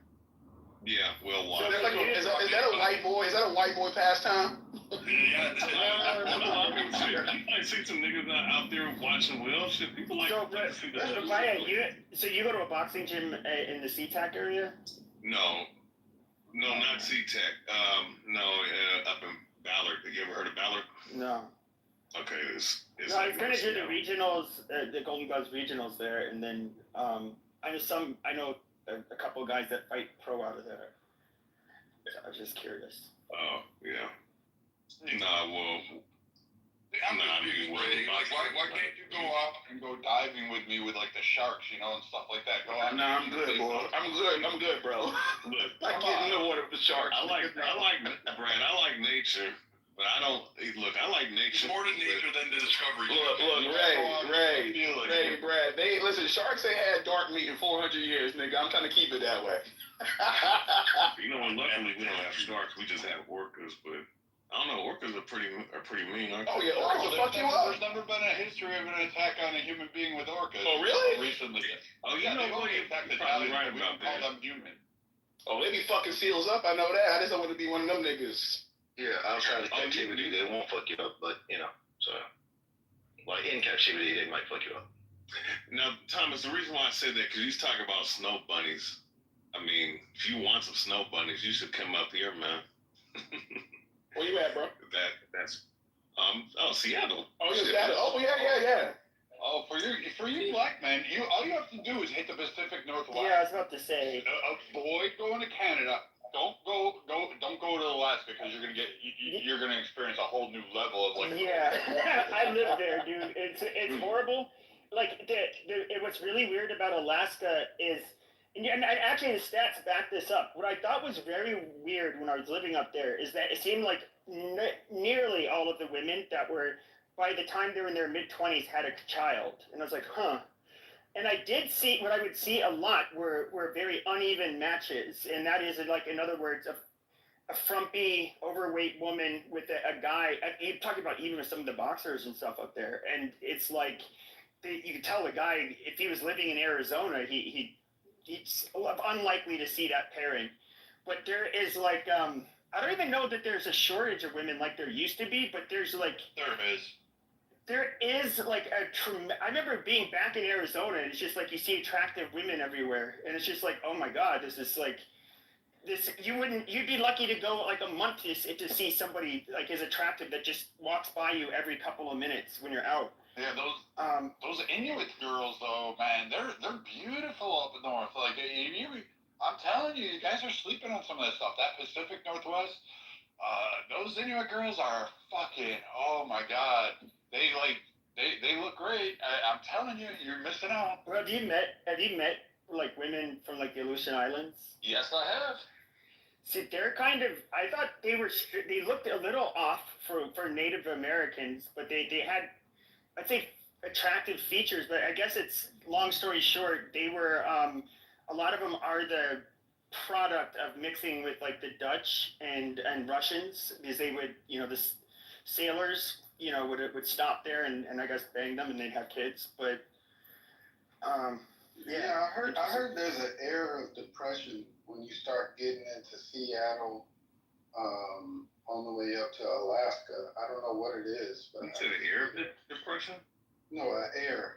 Yeah, whale watching. So like, is that a white boy? Is that a white boy pastime? Yeah, I see some niggas out there watching whales. Shit, people like to see that. So you go to a boxing gym in the SeaTac area? No, not SeaTac. Up in Ballard. Have you ever heard of Ballard? No. Okay, it's I was gonna do the regionals, the Golden Gloves regionals there, and then I know a couple of guys that fight pro out of there. So I was just curious. Oh yeah. Nah, well. Why can't you go up and go diving with me with like the sharks, you know, and stuff like that? Go out. Nah, I'm good, boy. I'm good, bro. Look, I get in the water with the sharks. I like nature, but I don't look. I like nature. More to nature than to discovery. Look, Ray, Brad. Listen. Sharks ain't had dark meat in 400 years, nigga. I'm trying to keep it that way. You know, luckily we don't have sharks. We just have orcas, but. I don't know, orcas are pretty mean, aren't they? Oh yeah, orcas will fuck you up. There's never been a history of an attack on a human being with orcas. Oh really? Recently. Oh yeah, they've only attacked the probably Italians, right we about don't call that. them human. Oh, they be fucking seals up, I know that. I just don't want to be one of them niggas. Yeah, outside of captivity, they won't fuck you up, but, you know, so. Like, in captivity, they might fuck you up. Now, Thomas, the reason why I said that, because he's talking about snow bunnies. I mean, if you want some snow bunnies, you should come up here, man. Where you at, bro? That's Seattle. Oh, you're Seattle. Oh, yeah. Oh, for you black men, all you have to do is hit the Pacific Northwest. Yeah, I was about to say. Avoid going to Canada. Don't go to Alaska because you're gonna experience a whole new level of like. Yeah, I live there, dude. It's horrible. Like what's really weird about Alaska is. And actually, the stats back this up. What I thought was very weird when I was living up there is that it seemed like nearly all of the women that were, by the time they were in their mid-20s, had a child. And I was like, huh. And I did see, what I would see a lot were very uneven matches. And that is, like, in other words, a frumpy, overweight woman with a guy. You're talking about even with some of the boxers and stuff up there. And it's like, you could tell the guy, if he was living in Arizona, it's unlikely to see that pairing. But there is like, I don't even know that there's a shortage of women like there used to be, but there's like... There is. there is like I remember being back in Arizona, and it's just like you see attractive women everywhere, and it's just like, oh my God, this is like this. You'd be lucky to go like a month to see somebody like as attractive that just walks by you every couple of minutes when you're out. Yeah, those Inuit girls though, man, they're beautiful up north. Like I'm telling you, you guys are sleeping on some of that stuff. That Pacific Northwest, those Inuit girls are fucking. Oh my God, they look great. I'm telling you, you're missing out. Well, have you met like women from like the Aleutian Islands? Yes, I have. See, they're kind of. I thought they looked a little off for Native Americans, but they had, I think, attractive features. But I guess it's long story short, they were. A lot of them are the product of mixing with like the Dutch and Russians, because they would, the sailors, would stop there and I guess bang them and they'd have kids. But yeah, I heard there's an era of depression when you start getting into Seattle, on the way up to Alaska. I don't know what it is, but to the air of depression. No, an era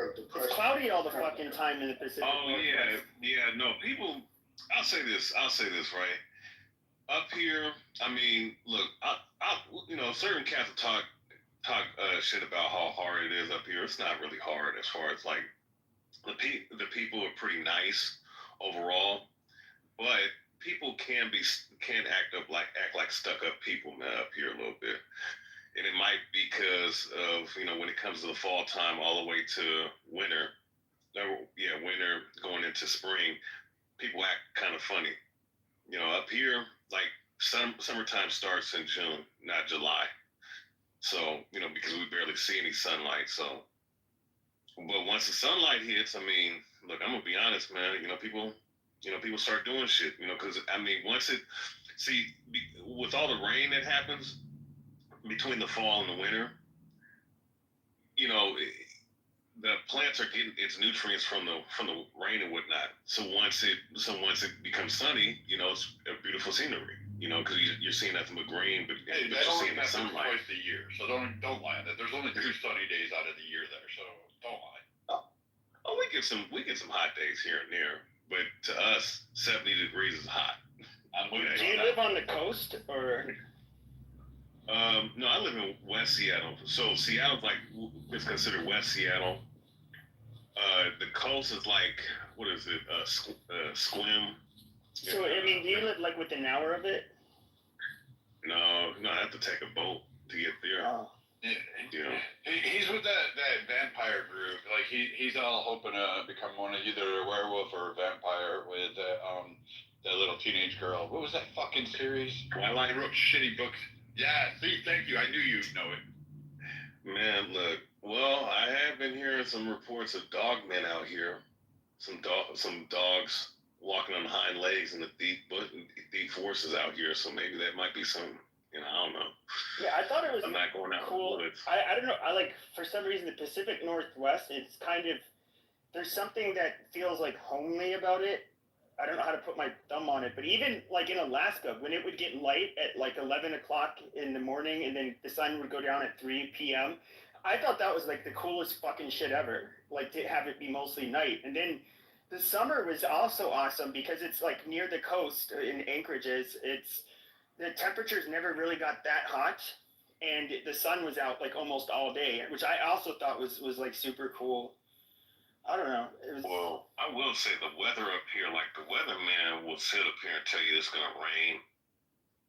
of depression. It's cloudy all the fucking time in the Pacific. Oh yeah. No, people. I'll say this right. Up here, I mean, look, I certain cats talk shit about how hard it is up here. It's not really hard as far as like the people are pretty nice overall, but people can act like stuck up people, man, up here a little bit. And it might be because of, when it comes to the fall time all the way to winter, winter going into spring, people act kind of funny. Up here, like summertime starts in June, not July. So, because we barely see any sunlight. So, but once the sunlight hits, I mean, look, I'm going to be honest, man, people start doing shit, because, I mean, with all the rain that happens between the fall and the winter, the plants are getting its nutrients from the rain and whatnot. So once it becomes sunny, it's a beautiful scenery. Because you're seeing nothing but green, but Hey, you're seeing the sunlight. twice a year, so don't lie. There's only 2 sunny days out of the year there, so don't lie. Oh, we get some hot days here and there, but to us, 70 degrees is hot. Do you live on the coast or? No, I live in West Seattle. So Seattle's like, it's considered West Seattle. The coast is like, what is it? Squim. So I mean, do you live like within an hour of it? No, I have to take a boat to get there. Oh. Yeah. He's with that vampire group. Like he's all hoping to become either a werewolf or a vampire with that little teenage girl. What was that fucking series? Twilight. He wrote shitty books. Yeah, see, thank you. I knew you'd know it. Man, look. Well, I have been hearing some reports of dog men out here. Some dogs walking on hind legs in the deep forests out here. So maybe that might be some. I don't know. Yeah, I thought it was. I'm not going out cool. in the woods. I don't know. I like, for some reason, the Pacific Northwest. It's kind of, there's something that feels like homely about it. I don't know how to put my thumb on it, but even like in Alaska, when it would get light at like 11 o'clock in the morning and then the sun would go down at 3 p.m., I thought that was like the coolest fucking shit ever. Like to have it be mostly night. And then the summer was also awesome because it's like near the coast in Anchorages. The temperatures never really got that hot, and the sun was out like almost all day, which I also thought was like super cool. I don't know. Well, I will say the weather up here, like the weatherman will sit up here and tell you it's gonna rain.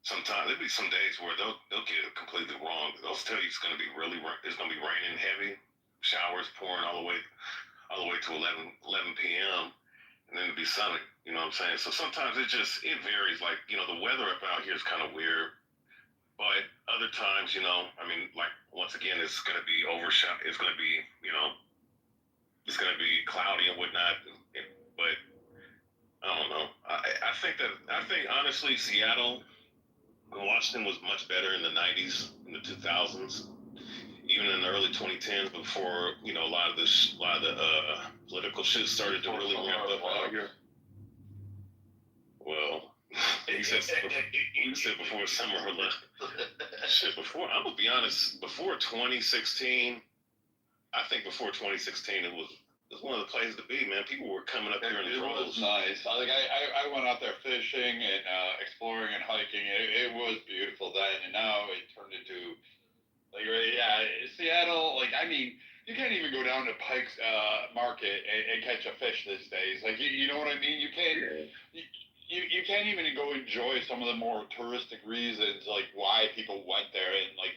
Sometimes there'll be some days where they'll get it completely wrong. They'll tell you it's gonna be raining heavy, showers pouring all the way to 11 p.m. and then it'll be sunny. You know what I'm saying? So sometimes it varies. Like, the weather up out here is kind of weird, but other times, I mean, like once again, it's gonna be overshot. It's gonna be, it's going to be cloudy and whatnot, but I don't know. I think honestly, Seattle and Washington was much better in the 90s, in the 2000s, even in the early 2010s before, a lot of the political shit started to really ramp up out here. Well, he said before summer left. Shit, before, I'm gonna be honest, before 2016, I think before 2016, it was one of the places to be, man. People were coming up here in It was droves. nice. I went out there fishing and exploring and hiking. It was beautiful then, and now it turned into like Seattle. Like I mean, you can't even go down to Pike's Market and catch a fish these days. Like you know what I mean? You can't. You can't even go enjoy some of the more touristic reasons, like why people went there, and like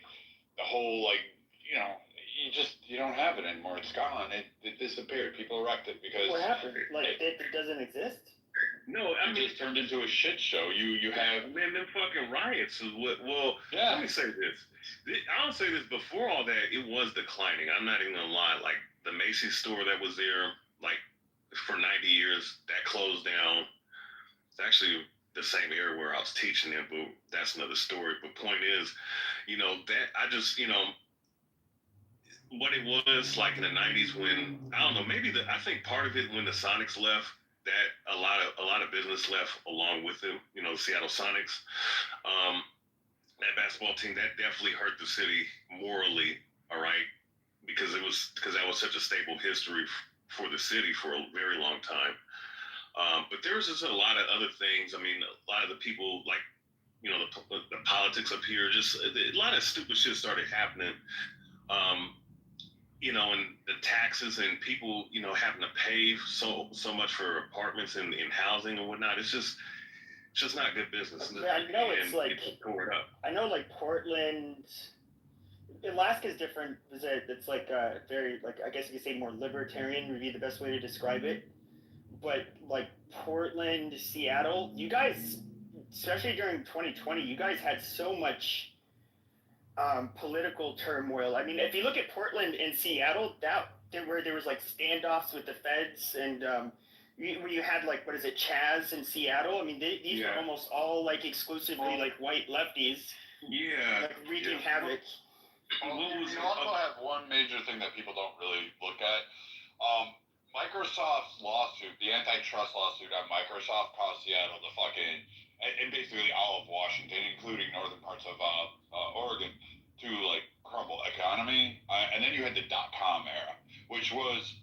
the whole like you don't have it anymore. It's gone. It disappeared. People wrecked it because What happened? Like it doesn't exist? no, I mean, it just turned into a shit show. You have Man, them fucking riots is what. Well, Yeah. let me say this. I'll say this. Before all that, it was declining. I'm not even gonna lie. Like the Macy's store that was there, like for 90 years, that closed down. It's actually the same area where I was teaching there, but that's another story. But point is, that I just, what it was like in the 90s when, I don't know, maybe I think part of it when the Sonics left, that a lot of business left along with them, Seattle Sonics. That basketball team, that definitely hurt the city morally, all right, because that was such a stable history for the city for a very long time. But there was just a lot of other things. I mean, a lot of the people, like, the politics up here, just a lot of stupid shit started happening. And the taxes and people, having to pay so much for apartments and housing and whatnot. It's just not good business. I know it's like tore it up. I know like Portland, Alaska's different. It's like very like I guess you could say more libertarian would be the best way to describe it. But like Portland, Seattle, you guys, especially during 2020, you guys had so much political turmoil. I mean, if you look at Portland and Seattle, there was like standoffs with the feds, and where you had like what is it, Chaz in Seattle. I mean, these were almost all like exclusively like white lefties. Yeah. Like wreaking havoc. Well, you also have one major thing that people don't really look at. Microsoft's lawsuit, the antitrust lawsuit on Microsoft, caused Seattle to fucking, and basically all of Washington, including northern parts of Oregon, to like crumble economy. And then you had the .com era, which was,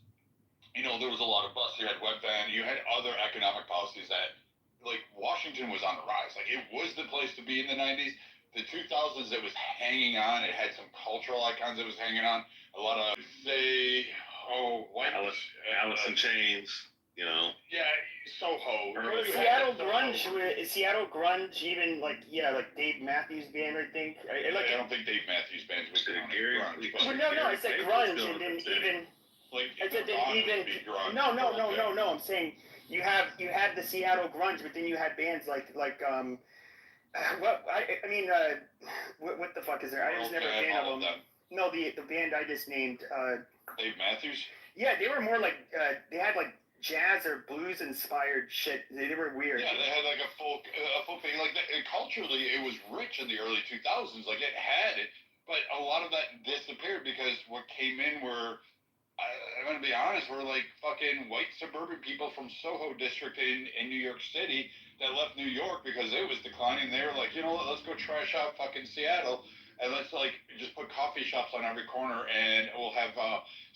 there was a lot of busts. You had Webvan, you had other economic policies that, like, Washington was on the rise. Like, it was the place to be in the 90s. The 2000s, it was hanging on. It had some cultural icons it was hanging on. A lot of, white Alice in Chains, Yeah, Soho. Seattle grunge, even like Dave Matthews Band, I think. I don't think Dave Matthews Band was doing grunge. No, I said grunge, and then even like I said then even no. I'm saying you had the Seattle grunge, but then you had bands like what the fuck is there? I was never a fan of them. No, the band I just named. Dave Matthews. Yeah, they were more like they had like jazz or blues inspired shit. They were weird. Yeah, they had like a folk thing. Like culturally, it was rich in the early 2000s. Like it had it, but a lot of that disappeared because what came in were, I'm gonna be honest, were like fucking white suburban people from Soho district in New York City that left New York because it was declining. They were like, you know what, let's go trash out fucking Seattle. And let's like just put coffee shops on every corner, and we'll have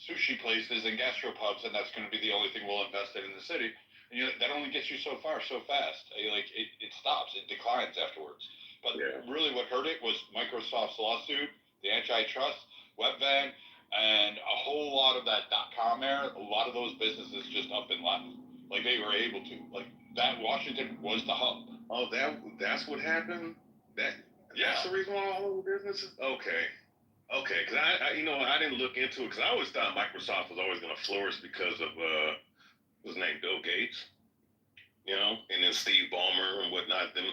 sushi places and gastropubs, and that's going to be the only thing we'll invest in the city. And that only gets you so far, so fast. Like it stops, it declines afterwards. But really, what hurt it was Microsoft's lawsuit, the antitrust, Webvan, and a whole lot of that .com era. A lot of those businesses just up and left. Like they were able to. Like that Washington was the hub. Oh, that's what happened. That's the reason why all the businesses. Okay, because I didn't look into it because I always thought Microsoft was always going to flourish because of his name, Bill Gates, and then Steve Ballmer and whatnot, them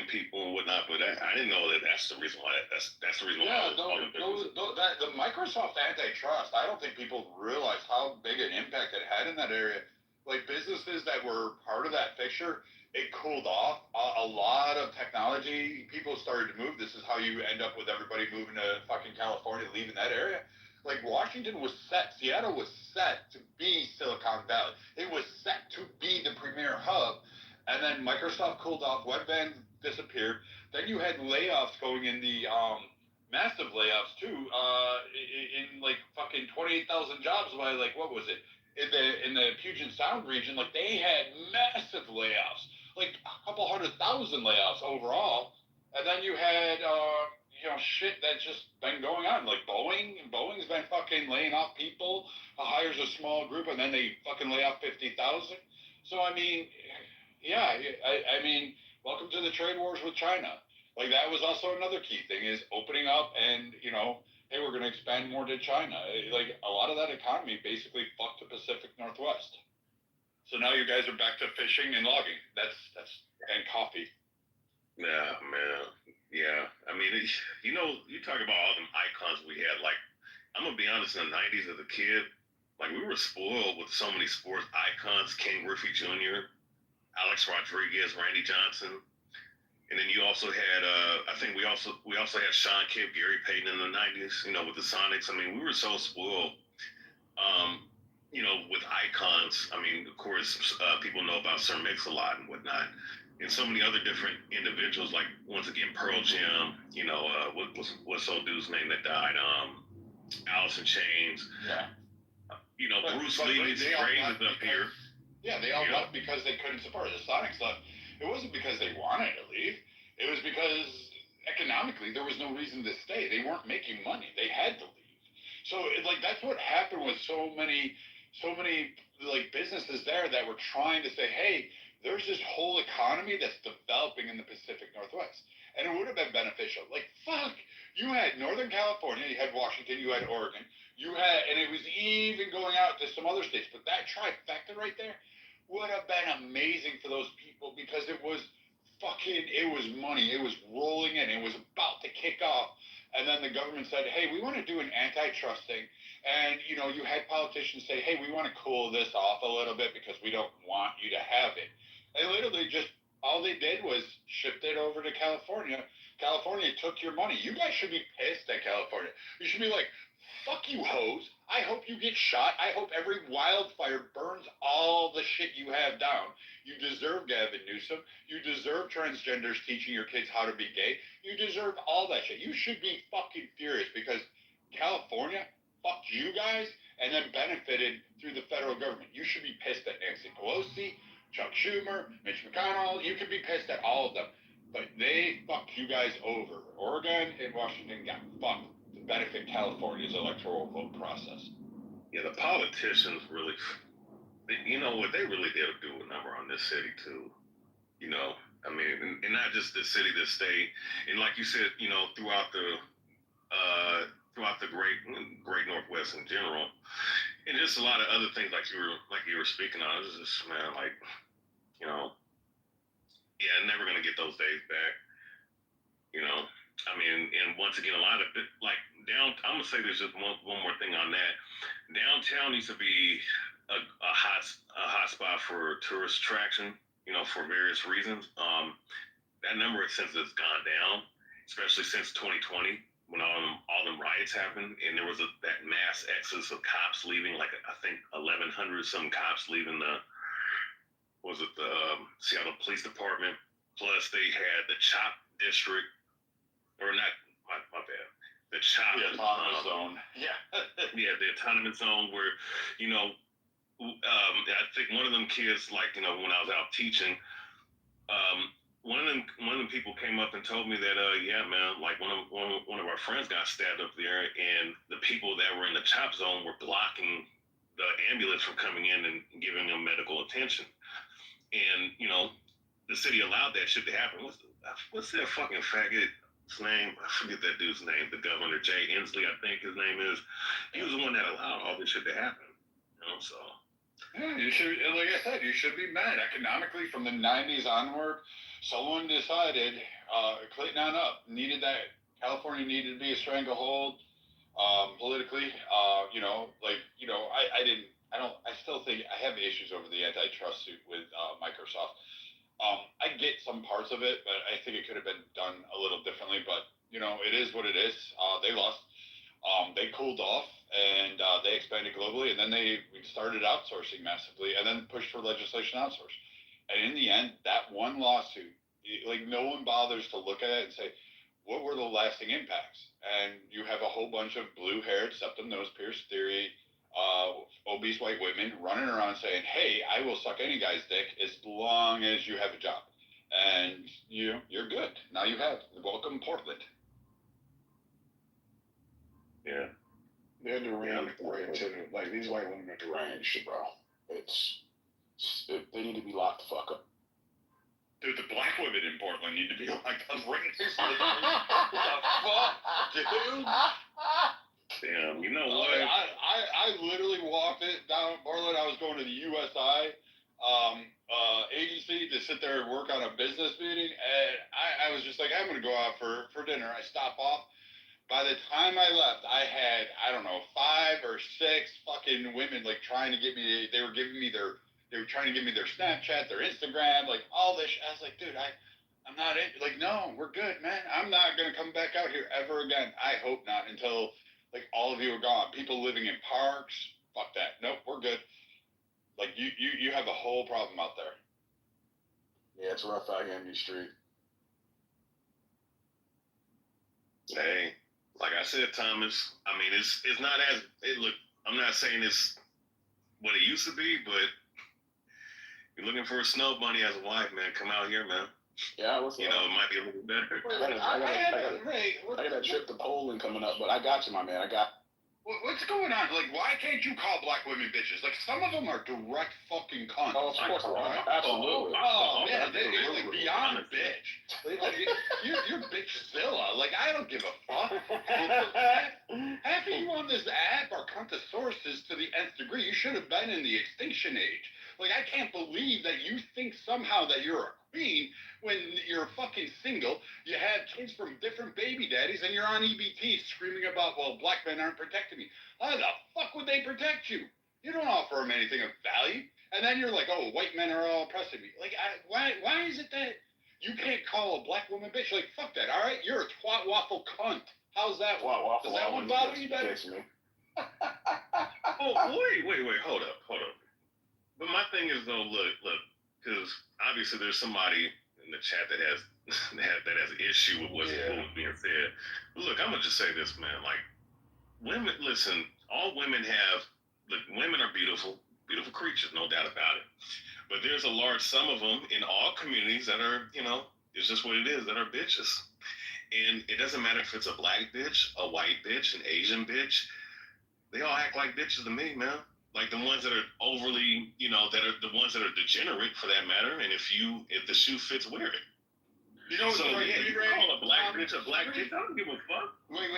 people and whatnot. But I didn't know that's the reason why. That's the reason why. The Microsoft antitrust. I don't think people realize how big an impact it had in that area. Like businesses that were part of that picture. It cooled off. A lot of technology, people started to move. This is how you end up with everybody moving to fucking California, leaving that area. Like Washington was set, Seattle was set to be Silicon Valley. It was set to be the premier hub. And then Microsoft cooled off, Webvan disappeared. Then you had layoffs going in the massive layoffs too. In like fucking 28,000 jobs by like what was it in the Puget Sound region? Like they had massive layoffs, like a couple 100,000 layoffs overall. And then you had shit that's just been going on. Like Boeing's been fucking laying off people. Hires a small group and then they fucking lay off 50,000. So I mean, yeah, I mean, welcome to the trade wars with China. Like that was also another key thing is opening up and hey, we're going to expand more to China. Like a lot of that economy basically fucked the Pacific Northwest. So now you guys are back to fishing and logging. That's and coffee. Yeah, man. Yeah. I mean, you talk about all them icons we had. Like, I'm going to be honest, in the 90s as a kid, like, we were spoiled with so many sports icons. Ken Griffey Jr., Alex Rodriguez, Randy Johnson. And then you also had, I think we also had Sean Kidd, Gary Payton in the 90s, with the Sonics. I mean, we were so spoiled, with icons. I mean, of course, people know about Sir Mix-a-Lot and whatnot. And so many other different individuals, like, once again, Pearl Jam, what's old dude's name that died? Alice in Chains. Yeah. Bruce Lee's grave is up here. Yeah, they all left because they couldn't support it. The Sonics left. It wasn't because they wanted to leave. It was because economically there was no reason to stay. They weren't making money. They had to leave. So that's what happened with so many like businesses there that were trying to say, hey, there's this whole economy that's developing in the Pacific Northwest. And it would have been beneficial. Like, fuck, you had Northern California, you had Washington, you had Oregon, and it was even going out to some other states. But that trifecta right there would have been amazing for those people because it was money. It was rolling in. It was about to kick off. And then the government said, hey, we want to do an antitrust thing. And, you had politicians say, hey, we want to cool this off a little bit because we don't want you to have it. They literally all they did was shipped it over to California. California took your money. You guys should be pissed at California. You should be like, fuck you, hoes. I hope you get shot. I hope every wildfire burns all the shit you have down. You deserve Gavin Newsom. You deserve transgenders teaching your kids how to be gay. You deserve all that shit. You should be fucking furious because California fucked you guys and then benefited through the federal government. You should be pissed at Nancy Pelosi, Chuck Schumer, Mitch McConnell. You could be pissed at all of them. But they fucked you guys over. Oregon and Washington got fucked to benefit California's electoral vote process. Yeah, the politicians really, what they really did do a number on this city too. I mean, and not just this city, this state, and like you said, throughout the great Northwest in general, and just a lot of other things like you were speaking on. It's just, man, like, never gonna get those days back. I mean, and once again, a lot of it, like I'm gonna say there's just one more thing on that. Downtown needs to be a hot spot for tourist attraction, for various reasons. That number since has gone down, especially since 2020 when all them riots happened, and there was that mass exodus of cops leaving, like I think 1,100 some cops leaving the Seattle Police Department. Plus they had the CHOP district, or not, my bad. The CHOP autonomous zone. Yeah. Yeah, the autonomous zone where, I think one of them kids, like, when I was out teaching, one of them people came up and told me that, yeah, man, like one of our friends got stabbed up there, and the people that were in the CHOP zone were blocking the ambulance from coming in and giving them medical attention. And, the city allowed that shit to happen. What's that fucking faggot's name? I forget that dude's name. The governor, Jay Inslee, I think his name is. He was the one that allowed all this shit to happen. So. Yeah, you should, like I said, you should be mad. Economically, from the 90s onward, someone decided, Clayton on up, California needed to be a stranglehold, politically, I still think I have issues over the antitrust suit with Microsoft. I get some parts of it, but I think it could have been done a little differently, but, it is what it is. They lost. They cooled off, and they expanded globally, and then they started outsourcing massively, and then pushed for legislation to outsource. And in the end, that one lawsuit, like, no one bothers to look at it and say, what were the lasting impacts? And you have a whole bunch of blue-haired, septum-nose-pierced theory, obese white women running around saying, "Hey, I will suck any guy's dick as long as you have a job," and you're good. Now you have. Welcome, Portland. Yeah. They're deranged, like these white women are deranged, bro. They need to be locked the fuck up. Dude, the black women in Portland need to be locked up right now. What the fuck, dude? Damn, you know what? I literally walked it down Portland. I was going to the USI agency to sit there and work on a business meeting, and I was just like, I'm gonna go out for dinner. I stop off. By the time I left, I had, I don't know, 5 or 6 fucking women like trying to get me. They were trying to give me their Snapchat, their Instagram, like all this. I was like, dude, I'm not in. Like, no, we're good, man. I'm not gonna come back out here ever again. I hope not until like all of you are gone. People living in parks, fuck that. Nope, we're good. Like you have a whole problem out there. Yeah, it's rough out here in the street. Hey, like I said, Thomas, I mean, it's not as look. I'm not saying it's what it used to be, but you're looking for a snow bunny as a wife, man. Come out here, man. Yeah, it might be a little better. I got a trip to Poland coming up, but I got you, my man. What's going on? Like, why can't you call black women bitches? Like, some of them are direct fucking cunts. Oh, of course, absolutely. Oh man, they're like beyond bitch. Like, you're bitchzilla. Like, I don't give a fuck. Half of you on this app are cuntosauruses to the nth degree. You should have been in the extinction age. Like, I can't believe that you think somehow that you're a queen when you're fucking single, you have kids from different baby daddies, and you're on EBT screaming about, well, black men aren't protecting me. How the fuck would they protect you? You don't offer them anything of value. And then you're like, oh, white men are all oppressing me. Like, why is it that you can't call a black woman bitch? Like, fuck that, all right? You're a twat waffle cunt. How's that one? Does that one bother you better? Oh, wait, hold up. But my thing is though, look, because obviously there's somebody in the chat that has that has an issue with what's being said. Look, I'm gonna just say this, man. Like, women, listen, all women have. Look, women are beautiful creatures, no doubt about it. But there's a large sum of them in all communities that are, it's just what it is, that are bitches. And it doesn't matter if it's a black bitch, a white bitch, an Asian bitch. They all act like bitches to me, man. Like the ones that are overly, that are the ones that are degenerate for that matter. And if the shoe fits, wear it. You know, so yeah, you call a black bitch a black bitch. I don't give a fuck. Wait.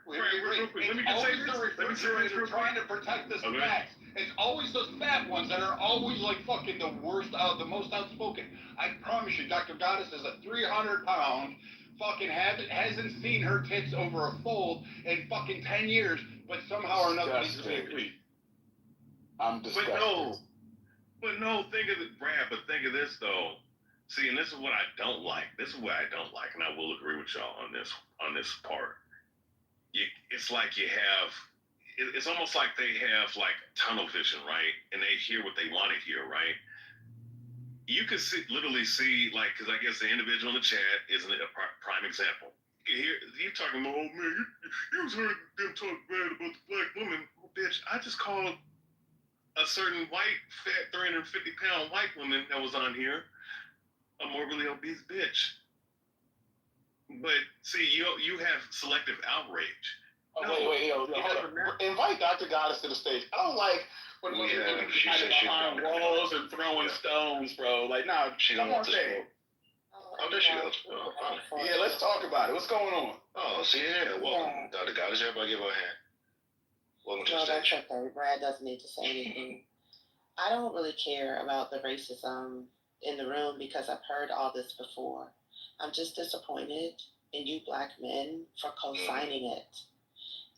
Real quick. Let me just say this. They're trying to protect the facts. It's always those fat ones that are always like fucking the worst, the most outspoken. I promise you, Dr. Goddess is a 300-pound fucking hasn't seen her tits over a fold in fucking 10 years, but somehow or another needs to be a queen. I'm disgusted. But no, think of it, Brad, but think of this though. See, and this is what I don't like. And I will agree with y'all on this part. It's like you have, it's almost like they have like tunnel vision, right? And they hear what they want to hear, right? You could literally see, like, because I guess the individual in the chat is a prime example. You're talking about, oh man, you heard them talk bad about the black woman. Oh, bitch, I just called a certain white, fat, 350-pound white woman that was on here a morbidly obese bitch. But see, you have selective outrage. Oh, wait, hold up. Invite Dr. Goddess to the stage. I don't like when women hiding behind walls and throwing stones, bro. Like, nah, come on stage. Oh, there she goes. Yeah, let's talk about it. What's going on? Oh, see, welcome, Dr. Goddess. Everybody give her a hand. Welcome to the No, stage. that's okay. Brad doesn't need to say anything. I don't really care about the racism in the room because I've heard all this before. I'm just disappointed in you black men for co-signing it.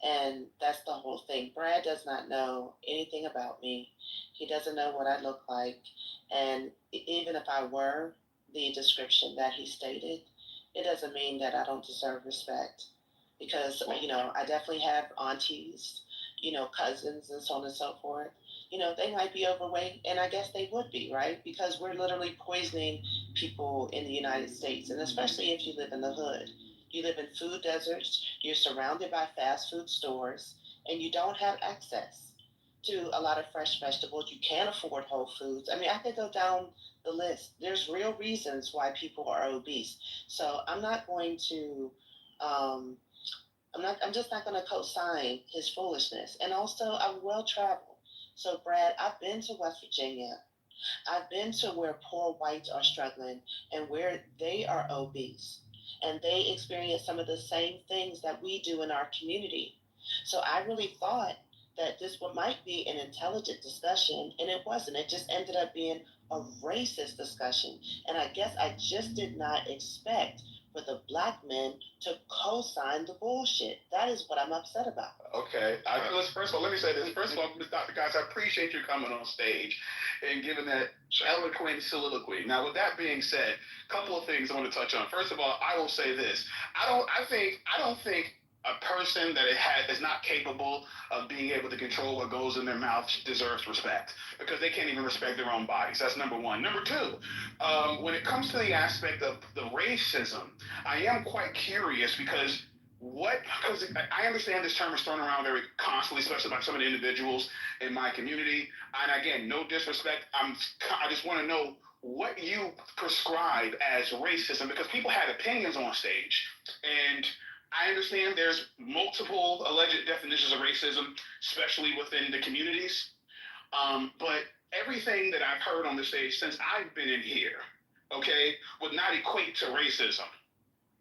And that's the whole thing. Brad does not know anything about me. He doesn't know what I look like. And even if I were the description that he stated, it doesn't mean that I don't deserve respect. Because, I definitely have aunties, cousins and so on and so forth. they might be overweight, and I guess they would be, right? Because we're literally poisoning people in the United States, and especially if you live in the hood. You live in food deserts, you're surrounded by fast food stores, and you don't have access to a lot of fresh vegetables. You can't afford Whole Foods. I mean, I could go down the list. There's real reasons why people are obese. So I'm not going to um, I'm just not going to co-sign his foolishness. And also, I'm well traveled. So, Brad, I've been to West Virginia. I've been to where poor whites are struggling and where they are obese. And they experience some of the same things that we do in our community. So I really thought that this might be an intelligent discussion, and it wasn't. It just ended up being a racist discussion. And I guess I just did not expect for the black men to co-sign the bullshit. That is what I'm upset about. Okay. First of all, let me say this. First of all, Ms. Dr. Guys, I appreciate you coming on stage and giving that eloquent soliloquy. Now, with that being said, a couple of things I want to touch on. First of all, I will say this. I don't think a person that is not capable of being able to control what goes in their mouth deserves respect, because they can't even respect their own bodies. That's number one. Number two, when it comes to the aspect of the racism, I am quite curious because I understand this term is thrown around very constantly, especially by some of the individuals in my community. And again, no disrespect. I just want to know what you prescribe as racism, because people have opinions on stage, and I understand there's multiple alleged definitions of racism, especially within the communities. But everything that I've heard on the stage since I've been in here, okay, would not equate to racism.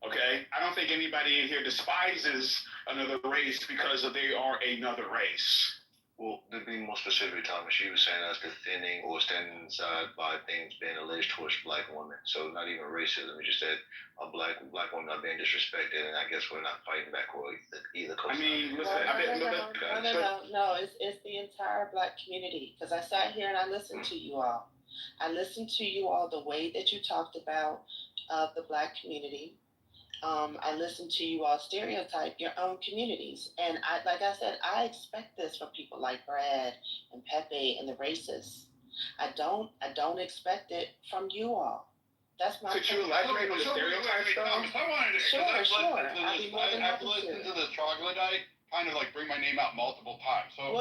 Okay? I don't think anybody in here despises another race because they are another race. Well, to be more specific, Thomas, she was saying us defending or standing inside by things being alleged towards black women. So not even racism. We just said a black woman not being disrespected, and I guess we're not fighting back or either. I mean, listen, No, it's the entire black community. Because I sat here and I listened to you all. I listened to you all the way that you talked about the black community. I listened to you all stereotype your own communities. And like I said, I expect this from people like Brad and Pepe and the racists. I don't expect it from you all. That's my Could you elaborate on the stereotypes, though? I've listened to this troglodyte kind of like bring my name out multiple times. So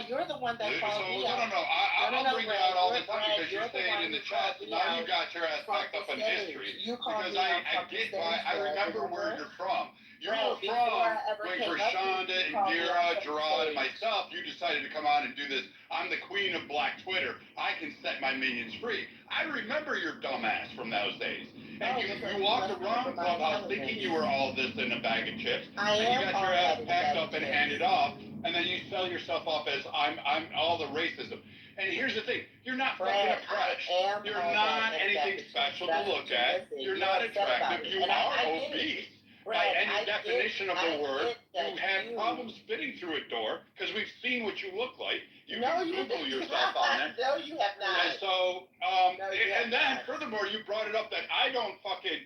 you're the one that called me out. I'll bring you out all the time because you're saying in the chat. So now you got your ass backed up in history. Because I remember where you're from. You were from when Krishanda and Dira, Gerard, and myself, you decided to come on and do this. I'm the queen of Black Twitter. I can set my minions free. I remember your dumb ass from those days. And you walked around Clubhouse thinking you were all this in a bag of chips. And you got your ass packed up and handed off. And then you sell yourself off as I'm all the racism. And here's the thing, you're not fucking oppressed. You're not anything special to look at. You're not attractive. You are obese. By any definition of the word, you have problems fitting through a door because we've seen what you look like. You can Google yourself on that. No, you have not. And so, and then furthermore, you brought it up that I don't fucking.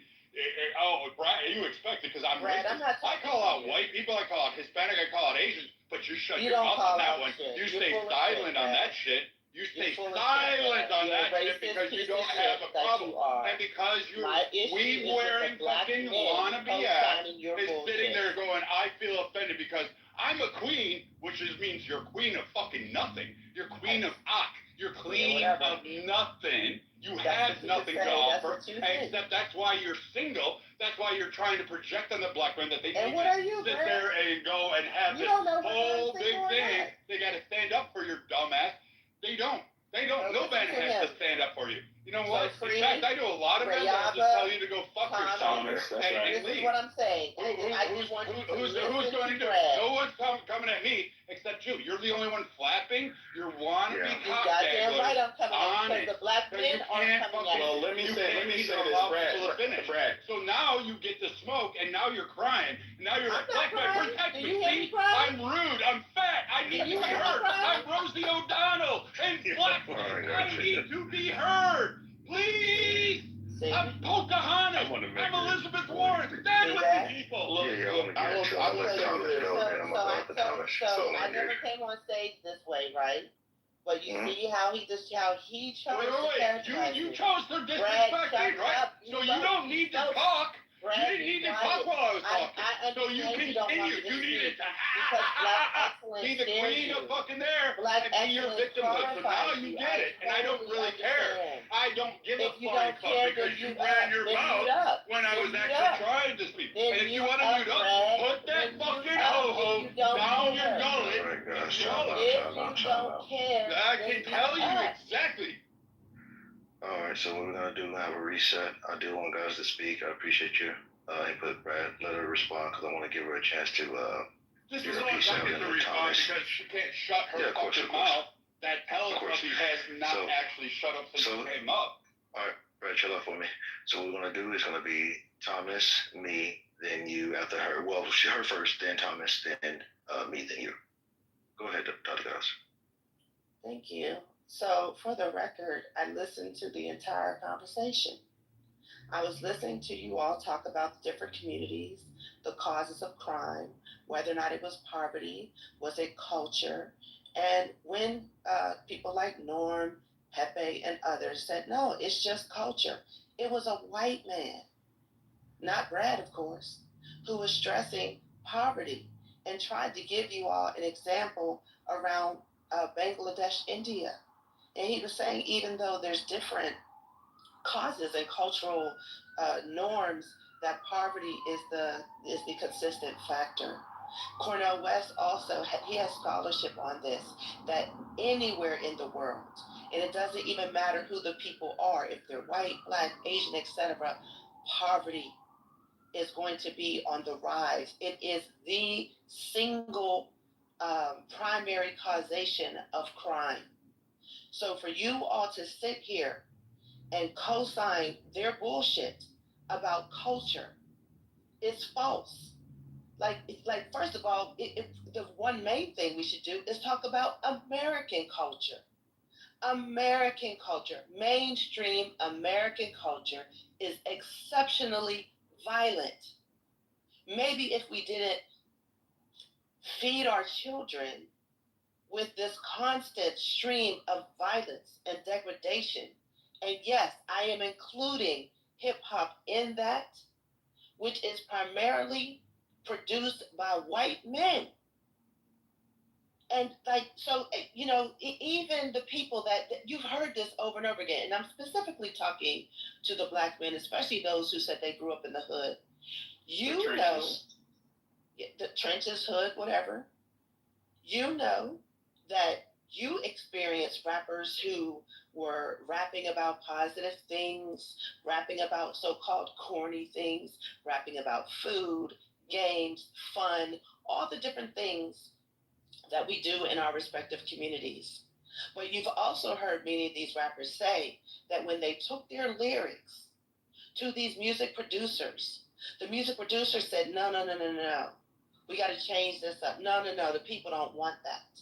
Brad, you expect it because I'm Brad, racist. I I'm not call out white people, I call out Hispanic, I call out Asians, but you shut your mouth on that one. You stay silent on that shit. You stay silent on that shit because you don't have a problem. And because you're weave-wearing fucking wannabe ass is sitting there going, I feel offended because I'm a queen, which means you're queen of fucking nothing. You're queen of Ak. You're queen of nothing. You have nothing to offer, except that's why you're single. That's why you're trying to project on the black men that they need to sit there and go and have this whole big thing. They got to stand up for your dumb ass. They don't. No man has to stand up for you. You know what? In fact, I know a lot of men that just tell you to go fuck yourself and leave. This is what I'm saying. Who's going to do it? No one's coming at me except you. You're the only one flapping. You're wannabe cocktail right, I'm coming on because it. the black men aren't coming at Well, let me say this, Brad. So now you get to smoke, and now you're crying. Now you're like, black man, protect me. See, I'm rude. I'm fat. I need to be heard. I'm Rosie O'Donnell, and black men, I need to be heard. Please! I'm Pocahontas! I'm Elizabeth Warren! Stand with me, people! I never came on stage this way, right? But you see how he chose to characterize You me. chose to Brad, disrespect shut me, right? up. So you don't need to talk. Brad, You didn't need to talk while I was talking. I So you understand you don't want continued. me to You needed speak to because Black excellence be the scares queen you. of fucking there Black and be your excellence victimhood. So now horrifies you you. get it, and I don't totally really care. understand. I don't give If a you flying don't fuck care, because then you mute ran up. your Then mouth mute up. when I Then was mute actually up. trying to speak. Then And if you mute want to up, mute up, Brad. put that Then fucking mute up ho-ho if you don't down your care. gullet. Alright, guys, If time out. you don't care, I then can mute tell you up. exactly. Alright, so what we're gonna do, have a reset. I do want guys to speak. I appreciate you. Input, Brad. Let her respond because I want to give her a chance to This get is her all I piece out get and to then respond Thomas. because she can't shut her Yeah, of course, fucking of course. mouth. That teletubby has not So- actually shut up since so- she came up. Alright, Brad, chill out for me. So what we're gonna do is gonna be Thomas, me, then you after her. Well, her first, then Thomas, then me, then you. Go ahead, Dr. Goss. Thank you. So, for the record, I listened to the entire conversation. I was listening to you all talk about the different communities, the causes of crime, whether or not it was poverty, was it culture, and when people like Norm, Pepe, and others said, no, it's just culture. It was a white man, not Brad, of course, who was stressing poverty and tried to give you all an example around Bangladesh, India. And he was saying, even though there's different causes and cultural norms, that poverty is the consistent factor. Cornel West also he has scholarship on this, that anywhere in the world, and it doesn't even matter who the people are, if they're white, black, Asian, etc., poverty is going to be on the rise. It is the single primary causation of crime. So for you all to sit here and co-sign their bullshit about culture is false. Like first of all, the one main thing we should do is talk about American culture. American culture, mainstream American culture is exceptionally violent. Maybe if we didn't feed our children with this constant stream of violence and degradation, and yes, I am including hip hop in that, which is primarily produced by white men. And even the people that you've heard this over and over again, and I'm specifically talking to the black men, especially those who said they grew up in the hood. You know, the trenches, hood, whatever. You know that you experienced rappers who were rapping about positive things, rapping about so-called corny things, rapping about food, games, fun, all the different things that we do in our respective communities. But you've also heard many of these rappers say that when they took their lyrics to these music producers, the music producers said, no, no, no, no, no. We got to change this up. No, no, no. The people don't want that.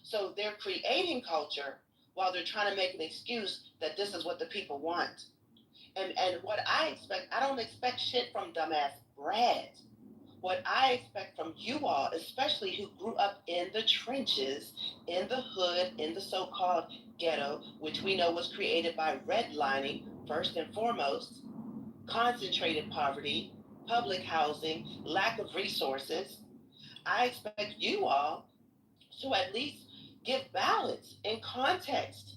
So they're creating culture while they're trying to make an excuse that this is what the people want. And what I expect, I don't expect shit from dumbass Brad. What I expect from you all, especially who grew up in the trenches, in the hood, in the so-called ghetto, which we know was created by redlining, first and foremost, concentrated poverty, public housing, lack of resources. I expect you all to at least give balance and context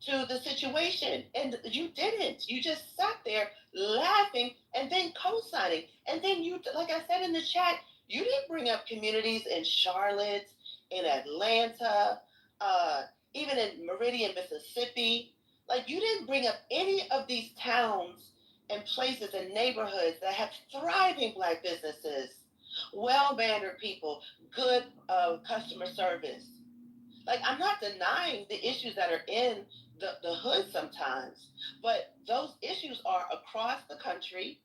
to the situation. And you didn't. You just sat there laughing and then co-signing. And then you, like I said in the chat, you didn't bring up communities in Charlotte, in Atlanta, even in Meridian, Mississippi. Like you didn't bring up any of these towns and places and neighborhoods that have thriving Black businesses, well-mannered people, good customer service. Like, I'm not denying the issues that are in the hood sometimes, but those issues are across the country,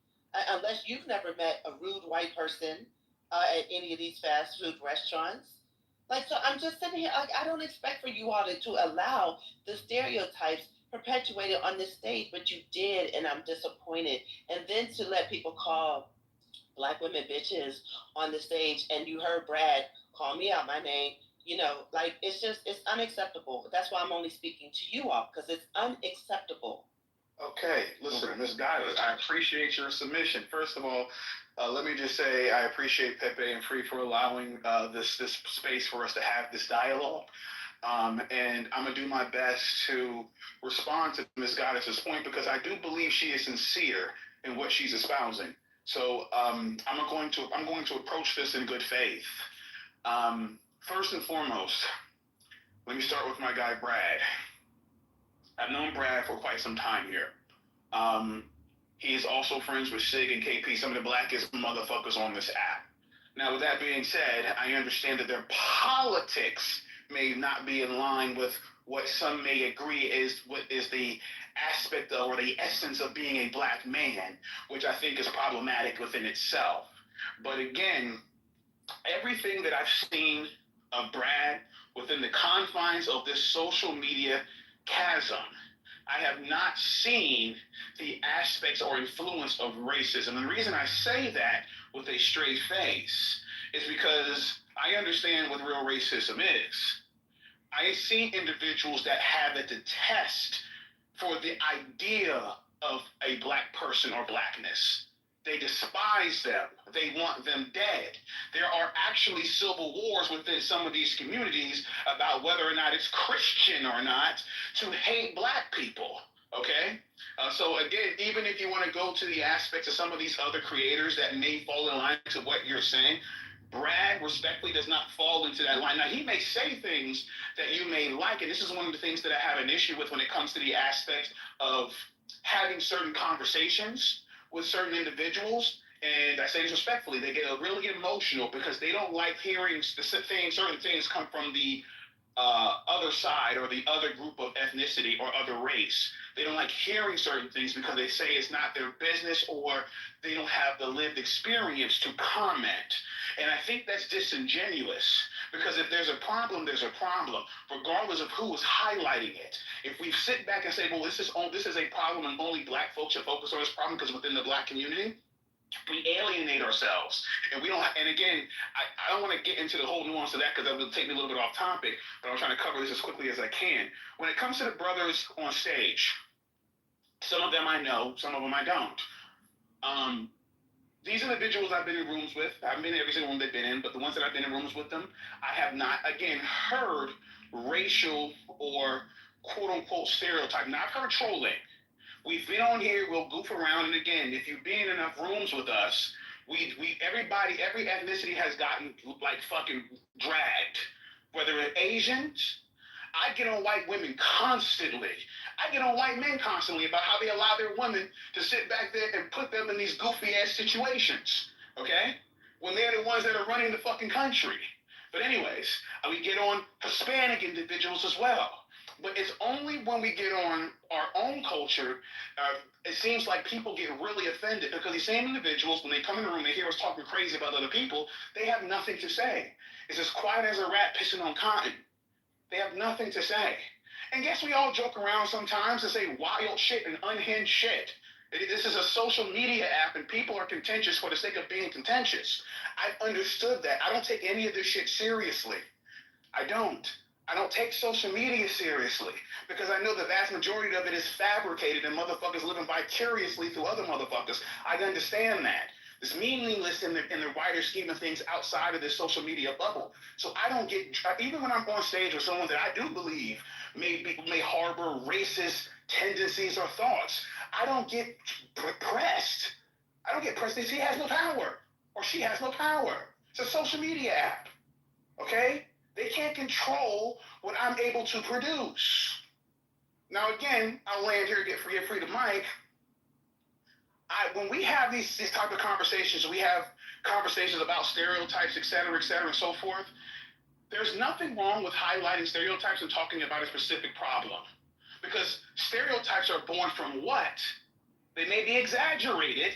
unless you've never met a rude white person at any of these fast food restaurants. Like, so I'm just sitting here, like, I don't expect for you all to allow the stereotypes perpetuated on this stage, but you did, and I'm disappointed. And then to let people call Black women bitches on the stage, and you heard Brad call me out my name, You know, like it's unacceptable. That's why I'm only speaking to you all because it's unacceptable. Okay, listen, Ms. Goddess, I appreciate your submission. First of all, let me just say I appreciate Pepe and Free for allowing this space for us to have this dialogue. And I'm gonna do my best to respond to Ms. Goddess's point because I do believe she is sincere in what she's espousing. So I'm going to approach this in good faith. First and foremost, let me start with my guy Brad. I've known Brad for quite some time here. He is also friends with Sig and KP, some of the blackest motherfuckers on this app. Now, with that being said, I understand that their politics may not be in line with what some may agree is what is the aspect of, or the essence of being a black man, which I think is problematic within itself. But again, everything that I've seen of Brad within the confines of this social media chasm, I have not seen the aspects or influence of racism. And the reason I say that with a straight face is because I understand what real racism is. I see individuals that have a detest for the idea of a black person or blackness. They despise them. They want them dead. There are actually civil wars within some of these communities about whether or not it's Christian or not to hate black people. Okay? So again, even if you want to go to the aspects of some of these other creators that may fall in line to what you're saying, Brad respectfully does not fall into that line. Now, he may say things that you may like, and this is one of the things that I have an issue with when it comes to the aspect of having certain conversations with certain individuals, and I say this respectfully, they get really emotional because they don't like hearing certain things come from the other side or the other group of ethnicity or other race. They don't like hearing certain things because they say it's not their business or they don't have the lived experience to comment. And I think that's disingenuous because if there's a problem, there's a problem, regardless of who is highlighting it. If we sit back and say, well, this is a problem and only black folks should focus on this problem because within the black community, we alienate ourselves, and we don't. And again, I don't want to get into the whole nuance of that because that will take me a little bit off topic. But I'm trying to cover this as quickly as I can. When it comes to the brothers on stage, some of them I know, some of them I don't. These individuals I've been in rooms with, I haven't been in every single room they've been in, but the ones that I've been in rooms with them, I have not, again, heard racial or quote unquote stereotype. Not heard trolling. We've been on here, we'll goof around, and again, if you've been in enough rooms with us, everybody, every ethnicity has gotten like fucking dragged. Whether it's Asians, I get on white women constantly. I get on white men constantly about how they allow their women to sit back there and put them in these goofy ass situations, okay? When they're the ones that are running the fucking country. But anyways, we get on Hispanic individuals as well. But it's only when we get on our own culture, it seems like people get really offended because these same individuals, when they come in the room, they hear us talking crazy about other people, they have nothing to say. It's as quiet as a rat pissing on cotton. They have nothing to say. And guess we all joke around sometimes and say wild shit and unhinged shit. This is a social media app and people are contentious for the sake of being contentious. I've understood that. I don't take any of this shit seriously. I don't take social media seriously because I know the vast majority of it is fabricated and motherfuckers living vicariously through other motherfuckers. I understand that. It's meaningless in the wider scheme of things outside of this social media bubble. So I don't get, even when I'm on stage with someone that I do believe may harbor racist tendencies or thoughts, I don't get pressed. I don't get pressed. He has no power or she has no power. It's a social media app, okay? They can't control what I'm able to produce. Now, again, I'll land here and get free to Mike. When we have these type of conversations, we have conversations about stereotypes, et cetera, and so forth. There's nothing wrong with highlighting stereotypes and talking about a specific problem. Because stereotypes are born from what? They may be exaggerated,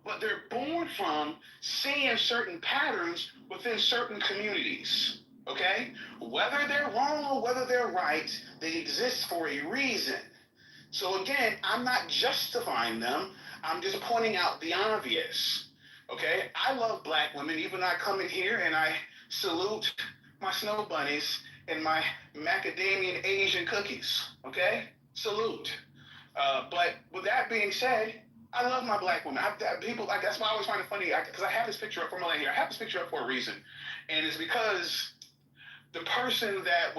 but they're born from seeing certain patterns within certain communities. Okay? Whether they're wrong or whether they're right, they exist for a reason. So again, I'm not justifying them. I'm just pointing out the obvious. Okay? I love black women. Even I come in here and I salute my snow bunnies, and my macadamian Asian cookies. Okay? Salute. But with that being said, I love my black women. People like that's why I always find it funny because I have this picture up from Milan here. I have this picture up for a reason, and it's because the person that I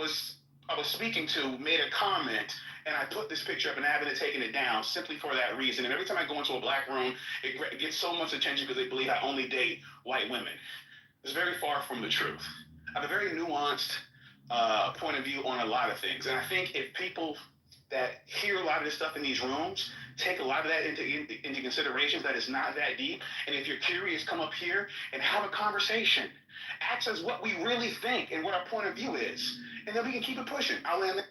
was speaking to made a comment, and I put this picture up and I haven't taken it down simply for that reason. And every time I go into a black room, it gets so much attention because they believe I only date white women. It's very far from the truth. I have a very nuanced point of view on a lot of things, and I think if people that hear a lot of this stuff in these rooms take a lot of that into consideration, that it's not that deep. And if you're curious, come up here and have a conversation. Ask us what we really think and what our point of view is, and then we can keep it pushing. I'll end there.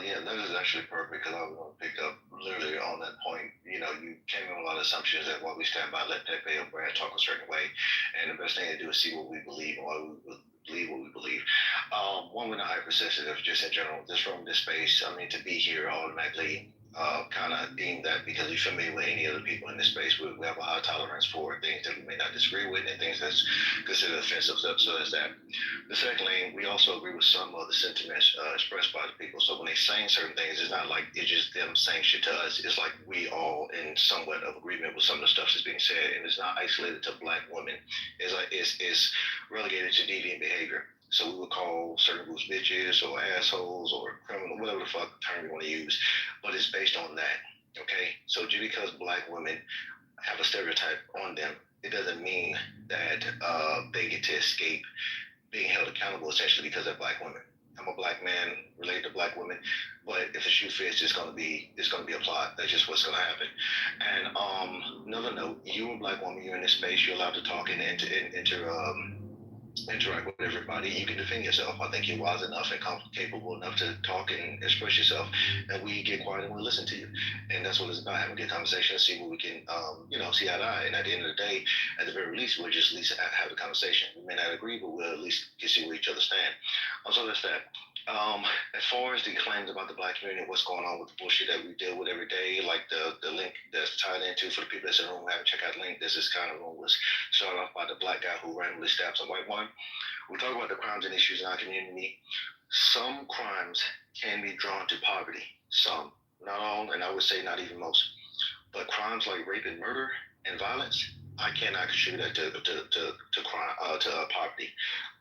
Yeah, that is actually perfect because I was going to pick up literally on that point. You know, you came in with a lot of assumptions that while we stand by, let that Bay brand talk a certain way, and the best thing to do is see what we believe and why we believe what we believe. One, we're not hypersensitive, just in general. This room, this space, I mean, to be here automatically kind of deem that because you're familiar with any other people in this space, we have a high tolerance for things that we may not disagree with and things that's considered offensive. So there's that. The second thing, we also agree with some of the sentiments expressed by the people. So when they saying certain things, it's not like it's just them saying shit to us. It's like we all in somewhat of agreement with some of the stuff that's being said, and it's not isolated to black women. It's like it's relegated to deviant behavior. So we would call certain groups bitches or assholes or criminal, whatever the fuck term you want to use, but it's based on that. Okay, so just because black women have a stereotype on them, it doesn't mean that they get to escape being held accountable essentially because they're black women. I'm a black man related to black women, but if the shoe fits, it's gonna be applied. That's just what's gonna happen. And another note, you're a black woman, you're in this space, you're allowed to talk and interact with everybody. You can defend yourself. I think you're wise enough and capable enough to talk and express yourself, and we get quiet and we listen to you. And that's what it's about, having a good conversation, see what we can, see eye to eye. And at the end of the day, at the very least, we'll just at least have a conversation. We may not agree, but we'll at least get to see where each other stand. So that's that. As far as the claims about the black community, what's going on with the bullshit that we deal with every day, like the link that's tied into, for the people that's in the room, haven't checked out the link, this kind of room was started off by the black guy who randomly stabs a white woman. We talk about the crimes and issues in our community. Some crimes can be drawn to poverty. Some, not all, and I would say not even most. But crimes like rape and murder and violence, I cannot contribute that to crime, to poverty.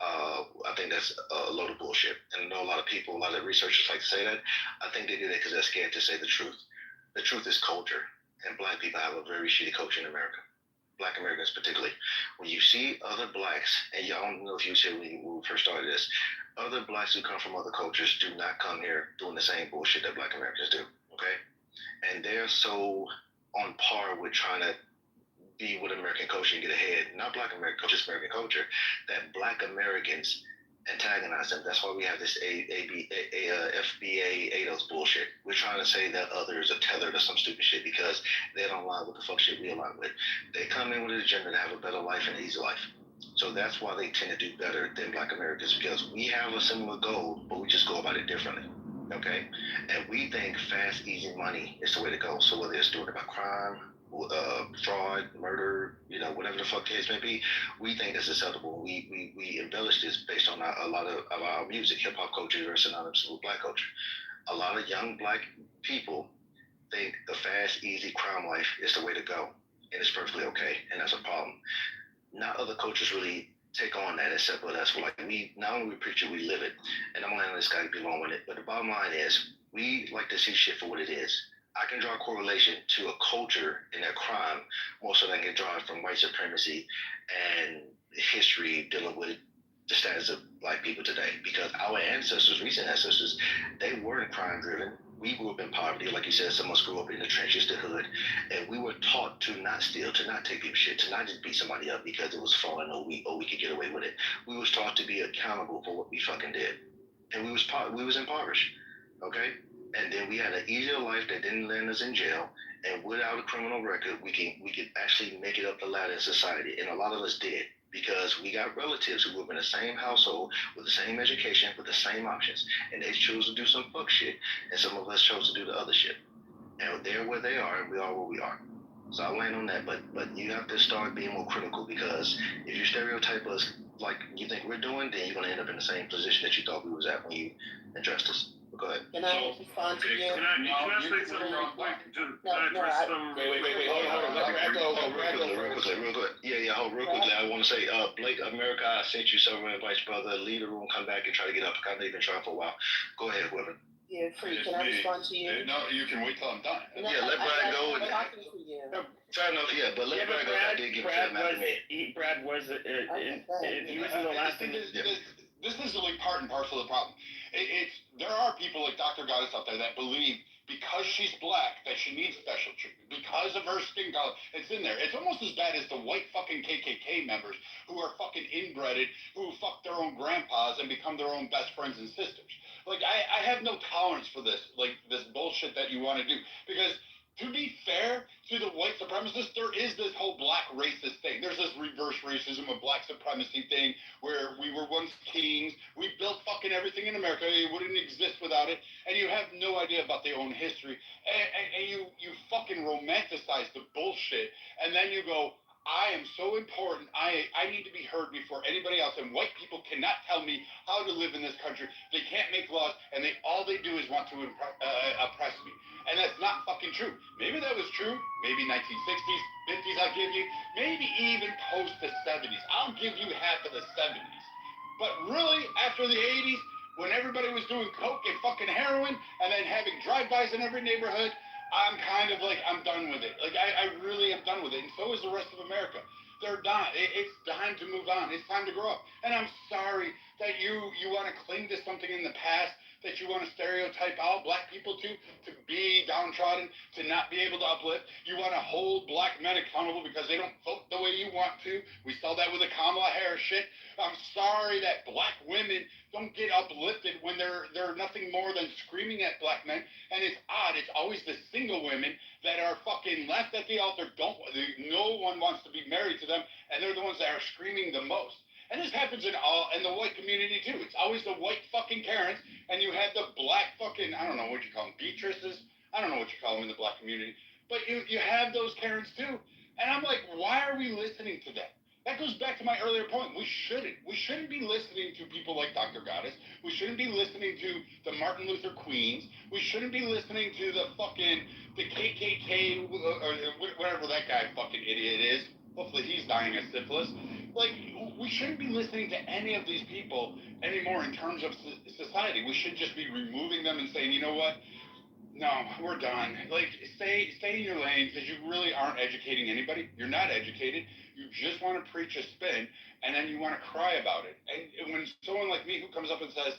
I think that's a load of bullshit. And I know a lot of people, a lot of researchers like to say that. I think they do that because they're scared to say the truth. The truth is culture, and black people have a very shitty culture in America. Black Americans particularly. When you see other blacks, and y'all don't know if you said when we first started this, other blacks who come from other cultures do not come here doing the same bullshit that black Americans do, okay? And they're so on par with trying to be with American culture and get ahead, not black American culture, just American culture, that black Americans antagonize them. That's why we have this FBA ADOS bullshit. We're trying to say that others are tethered to some stupid shit because they don't align with the fuck shit we align with. They come in with an agenda to have a better life and an easy life. So that's why they tend to do better than black Americans, because we have a similar goal, but we just go about it differently. Okay? And we think fast, easy money is the way to go. So whether it's doing about crime, fraud, murder, whatever the fuck the case may be, we think that's acceptable. We embellish this based on a lot of our music. Hip hop culture is very synonymous with black culture. A lot of young black people think the fast, easy crime life is the way to go, and it's perfectly okay, and that's a problem. Not other cultures really take on that except with us. Like, we not only we preach it, we live it. And I'm gonna let this guy be long with it, but the bottom line is we like to see shit for what it is. I can draw a correlation to a culture and a crime more so than I can draw it from white supremacy and history dealing with the status of black people today. Because our ancestors, recent ancestors, they weren't crime driven. We grew up in poverty. Like you said, some of us grew up in the trenches, the hood. And we were taught to not steal, to not take people's shit, to not just beat somebody up because it was fun or we could get away with it. We was taught to be accountable for what we fucking did. And we was impoverished. Okay? And then we had an easier life that didn't land us in jail. And without a criminal record, we could actually make it up the ladder in society. And a lot of us did, because we got relatives who grew up in the same household with the same education, with the same options. And they chose to do some fuck shit. And some of us chose to do the other shit. And they're where they are, and we are where we are. So I'll land on that, but you have to start being more critical, because if you stereotype us like you think we're doing, then you're gonna end up in the same position that you thought we was at when you addressed us. But go ahead. Can I respond to you? Can I say something real quick? Wait, hold on. Real quick. Yeah, hold real quickly. I want to say, Blake, America, I sent you several invites, brother. Leave the room, come back and try to get up. I know you've been trying for a while. Go ahead, whoever. Yeah, Free, can I respond to you? No, you can wait till I'm done. No, Yeah, let Brad go. I'm talking to you. Fair enough, yeah, but let Brad go. I did give him after me. Brad was, he was in the last thing. This is like part and parcel of the problem. There are people like Dr. Goddess out there that believe because she's black that she needs special treatment because of her skin color. It's in there. It's almost as bad as the white fucking KKK members who are fucking inbreded, who fuck their own grandpas and become their own best friends and sisters. Like, I have no tolerance for this, like, this bullshit that you want to do. Because, to be fair to the white supremacists, there is this whole black racist thing. There's this reverse racism, a black supremacy thing, where we were once kings. We built fucking everything in America. It wouldn't exist without it. And you have no idea about their own history. And you fucking romanticize the bullshit. And then you go, I am so important. I need to be heard before anybody else. And white people cannot tell me how to live in this country. They can't make laws, and all they do is want to oppress me. And that's not fucking true. Maybe that was true. Maybe 1960s, 50s, I'll give you. Maybe even post the 70s. I'll give you half of the 70s. But really, after the 80s, when everybody was doing coke and fucking heroin, and then having drive-bys in every neighborhood, I'm kind of like, I'm done with it. Like, I really am done with it. And so is the rest of America. They're done. It's time to move on. It's time to grow up. And I'm sorry that you want to cling to something in the past, that you want to stereotype all black people to be downtrodden, to not be able to uplift. You want to hold black men accountable because they don't vote the way you want to. We saw that with the Kamala Harris shit. I'm sorry that black women don't get uplifted when they're nothing more than screaming at black men. And it's odd. It's always the single women that are fucking left at the altar. No one wants to be married to them, and they're the ones that are screaming the most. And this happens in the white community too. It's always the white fucking Karens, and you have the black fucking, I don't know what you call them, Beatrices. I don't know what you call them in the black community, but you have those Karens too. And I'm like, why are we listening to that? That goes back to my earlier point. We shouldn't be listening to people like Dr. Goddess. We shouldn't be listening to the Martin Luther Queens. We shouldn't be listening to the KKK or whatever that guy fucking idiot is. Hopefully he's dying of syphilis. Like, we shouldn't be listening to any of these people anymore in terms of society. We should just be removing them and saying, you know what? No, we're done. Like, stay in your lane, because you really aren't educating anybody. You're not educated. You just want to preach a spin, and then you want to cry about it. And when someone like me who comes up and says,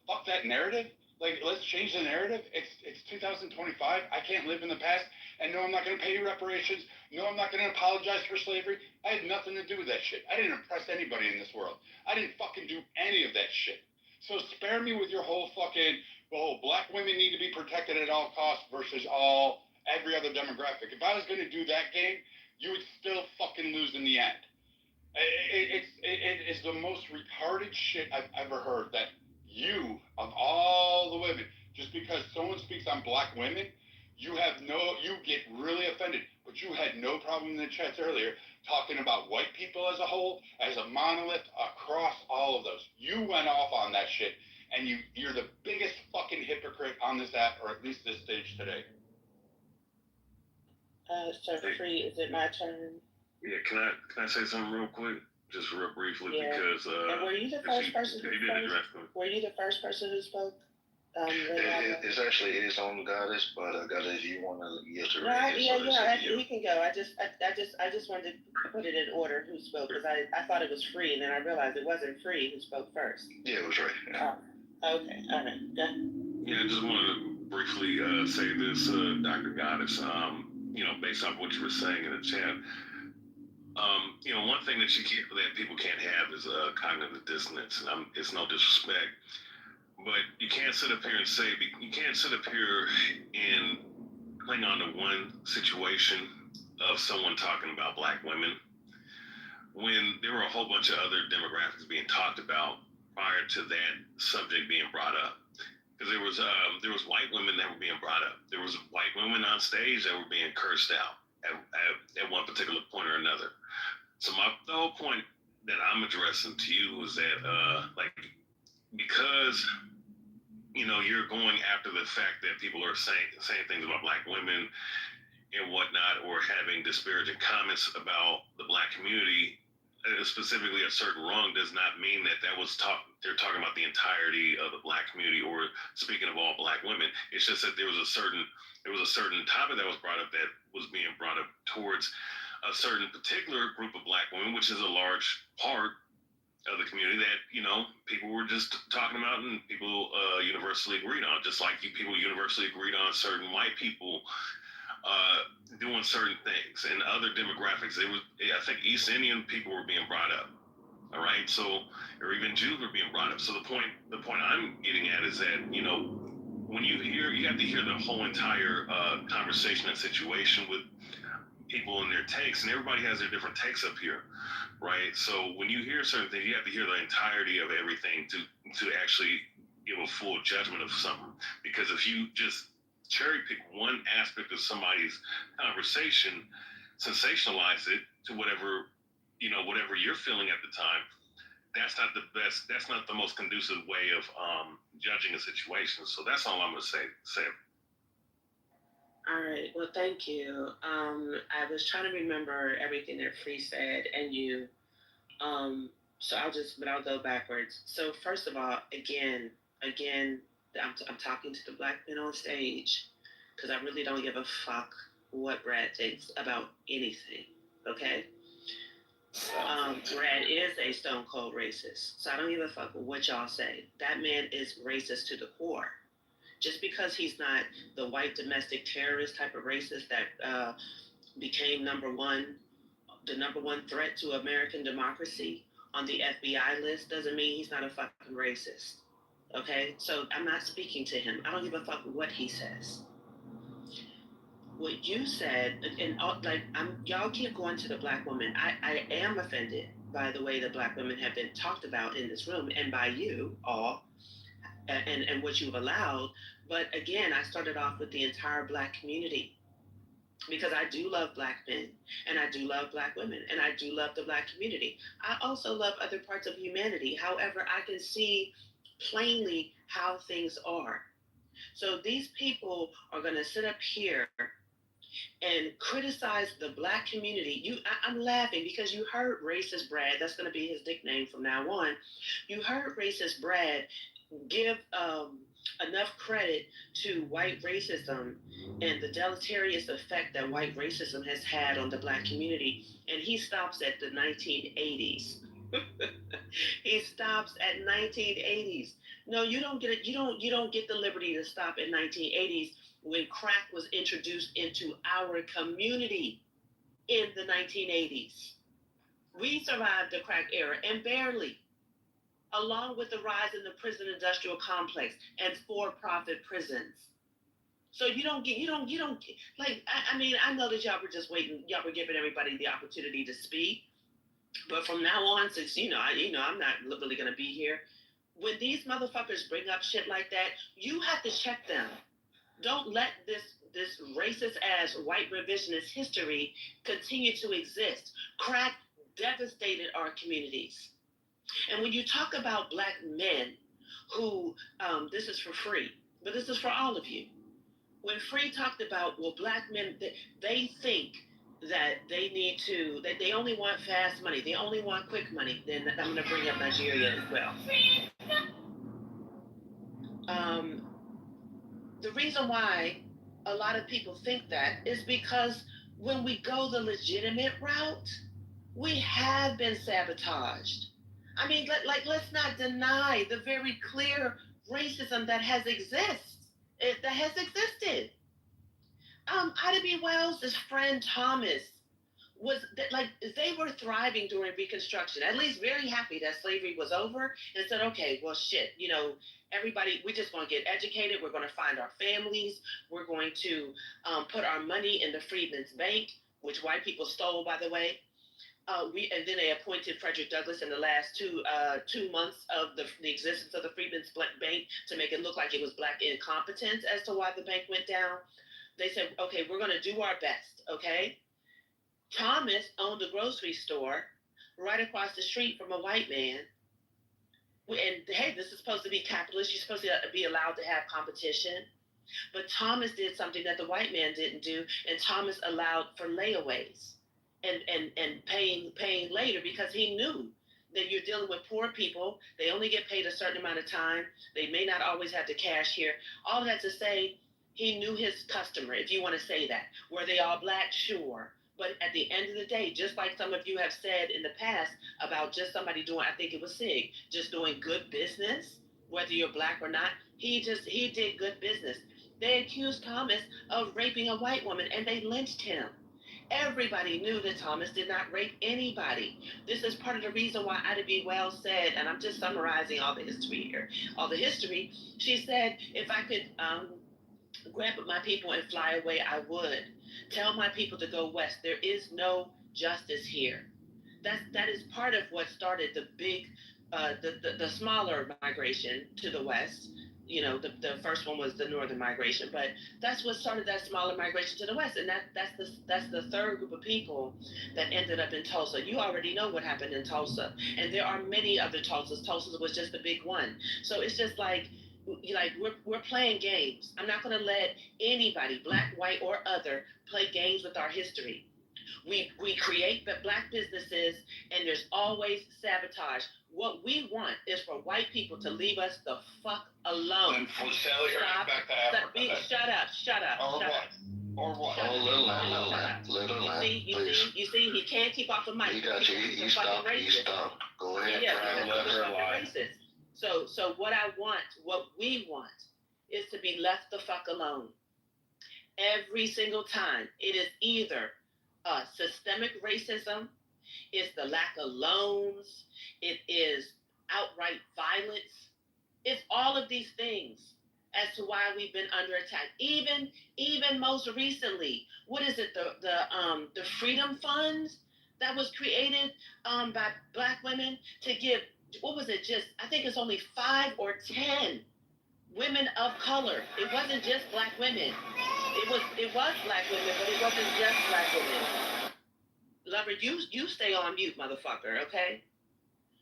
fuck that narrative, like, let's change the narrative. It's 2025. I can't live in the past. And no, I'm not going to pay you reparations. No, I'm not going to apologize for slavery. I had nothing to do with that shit. I didn't oppress anybody in this world. I didn't fucking do any of that shit. So spare me with your whole fucking, well, black women need to be protected at all costs versus every other demographic. If I was going to do that game, you would still fucking lose in the end. It is the most retarded shit I've ever heard, that you, of all the women, just because someone speaks on black women, you get really offended. But you had no problem in the chats earlier talking about white people as a whole, as a monolith across all of those. You went off on that shit, and you're the biggest fucking hypocrite on this app, or at least this stage today. So Free, is it my turn? Yeah, can I say something real quick? Just real briefly, because and were you the first person who spoke? Were you the first person who spoke? It's actually on Goddess, but Goddess, you want to yield to he can go. I just wanted to put it in order who spoke, because I thought it was Free, and then I realized it wasn't Free who spoke first. Yeah, it was right. Okay, all right, go. Yeah, I just wanted to briefly say this, Dr. Goddess. Based off what you were saying in the chat, one thing that people can't have is cognitive dissonance. And it's no disrespect, but you can't sit up here and cling on to one situation of someone talking about black women when there were a whole bunch of other demographics being talked about prior to that subject being brought up. Because there was white women that were being brought up. There was white women on stage that were being cursed out one particular point or another. So the whole point that I'm addressing to you is that, because, you're going after the fact that people are saying things about black women and whatnot, or having disparaging comments about the black community, specifically a certain wrong, does not mean that they're talking about the entirety of the black community or speaking of all black women. It's just that there was a certain topic that was brought up that was being brought up towards a certain particular group of black women, which is a large part of the community that, people were just talking about and people universally agreed on, just like people universally agreed on certain white people doing certain things, and other demographics. I think East Indian people were being brought up. All right, so, or even Jews were being brought up. So the point I'm getting at is that, when you have to hear the whole entire conversation and situation with people and their takes, and everybody has their different takes up here, right? So when you hear certain things, you have to hear the entirety of everything to actually give a full judgment of something. Because if you just cherry pick one aspect of somebody's conversation, sensationalize it to whatever you're feeling at the time, that's not the best, that's not the most conducive way of judging a situation. So that's all I'm going to say. All right. Well, thank you. I was trying to remember everything that Free said and you. So I'll go backwards. So first of all, again, I'm talking to the black men on stage because I really don't give a fuck what Brad thinks about anything. Okay. Brad is a stone cold racist, so I don't give a fuck what y'all say. That man is racist to the core. Just because he's not the white domestic terrorist type of racist that became the number one threat to American democracy on the FBI list doesn't mean he's not a fucking racist. Okay? So I'm not speaking to him. I don't give a fuck what he says. What you said, and y'all keep going to the black woman. I am offended by the way the black women have been talked about in this room and by you all. And what you've allowed. But again, I started off with the entire black community because I do love black men and I do love black women and I do love the black community. I also love other parts of humanity. However, I can see plainly how things are. So these people are going to sit up here and criticize the black community. I'm laughing because you heard racist Brad. That's going to be his nickname from now on. You heard racist Brad give enough credit to white racism and the deleterious effect that white racism has had on the black community, and he stops at the 1980s. He stops at 1980s. No, you don't get it. You don't get the liberty to stop at 1980s when crack was introduced into our community in the 1980s. We survived the crack era, and barely, along with the rise in the prison industrial complex and for-profit prisons. So you don't get, like, I mean, I know that y'all were just waiting, y'all were giving everybody the opportunity to speak, but from now on, since, I'm not really going to be here, when these motherfuckers bring up shit like that, you have to check them. Don't let this racist-ass white revisionist history continue to exist. Crack devastated our communities. And when you talk about black men who, this is for Free, but this is for all of you. When Free talked about, well, black men, they think that that they only want fast money, they only want quick money, then I'm going to bring up Nigeria as well. The reason why a lot of people think that is because when we go the legitimate route, we have been sabotaged. I mean, let's not deny the very clear racism that has existed. Ida B. Wells' friend Thomas they were thriving during Reconstruction, at least very happy that slavery was over, and said, okay, well, shit, everybody, we're just going to get educated. We're going to find our families. We're going to put our money in the Freedmen's Bank, which white people stole, by the way. And then they appointed Frederick Douglass in the last 2 months of the existence of the Freedmen's Bank to make it look like it was black incompetence as to why the bank went down. They said, okay, we're going to do our best, okay? Thomas owned a grocery store right across the street from a white man. And hey, this is supposed to be capitalist. You're supposed to be allowed to have competition. But Thomas did something that the white man didn't do, and Thomas allowed for layaways and paying later, because he knew that you're dealing with poor people. They only get paid a certain amount of time. They may not always have the cash here. All that to say, he knew his customer, if you want to say that. Were they all black? Sure. But at the end of the day, just like some of you have said in the past about just somebody doing, I think it was Sig, just doing good business, whether you're black or not, he did good business. They accused Thomas of raping a white woman, and they lynched him. Everybody knew that Thomas did not rape anybody. This is part of the reason why Ida B. Wells said, and I'm just summarizing all the history here, she said, if I could grab my people and fly away, I would. Tell my people to go west. There is no justice here. That is part of what started the big, the smaller migration to the west. You know, the first one was the northern migration, but that's what started that smaller migration to the west, and that's the third group of people that ended up in Tulsa. You already know what happened in Tulsa, and there are many other Tulsas. Tulsa was just the big one. So it's just like we're playing games. I'm not going to let anybody, black, white, or other, play games with our history. We create the black businesses, and there's always sabotage. What we want is for white people to leave us the fuck alone. And for sale here back to Africa. Shut up. Or what? Or what? Oh, little lamb, please. You see, he can't keep off the mic. He got you. You stop. Go ahead. Yeah, racist. So what we want, is to be left the fuck alone. Every single time. It is either systemic racism, it's the lack of loans, it is outright violence. It's all of these things as to why we've been under attack. Even most recently, what is it? The Freedom Fund that was created by black women to give, what was it? Just, I think it's only 5 or 10 women of color. It wasn't just black women. It was black women, but it wasn't just black women. Lover, you stay on mute, motherfucker, okay?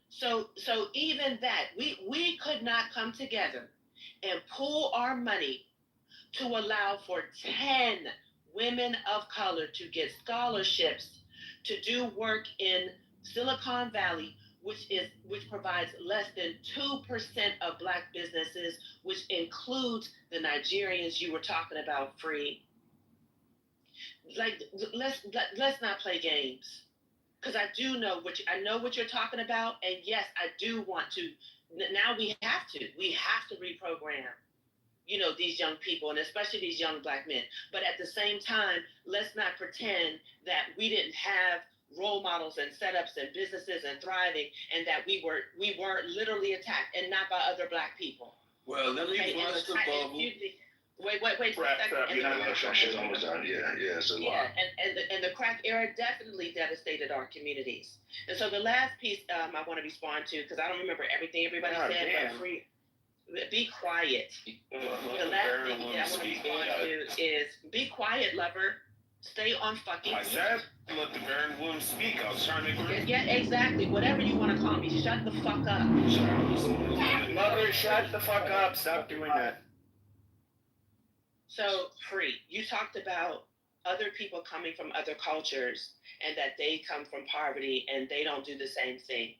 So even that, we could not come together and pool our money to allow for 10 women of color to get scholarships to do work in Silicon Valley, which provides less than 2% of black businesses, which includes the Nigerians you were talking about, Free. Like, let's not play games, because I know what you're talking about, and yes, I do want to. Now we have to reprogram, these young people, and especially these young black men. But at the same time, let's not pretend that we didn't have role models and setups and businesses and thriving, and that we were literally attacked, and not by other black people. Well, let me bust the bubble. Wait a second. Shit's almost done. Yeah, it's a lot. Yeah, and the crack era definitely devastated our communities. And so the last piece I want to respond to, because I don't remember everything everybody said, but Free, be quiet. The last thing I want to respond to is be quiet, lover. Stay on fucking. I said let the barren woman speak. I was trying to agree. Yeah, exactly. Whatever you want to call me. Shut the fuck up. Lover, shut the fuck up. Stop doing that. So, Free, you talked about other people coming from other cultures and that they come from poverty and they don't do the same thing.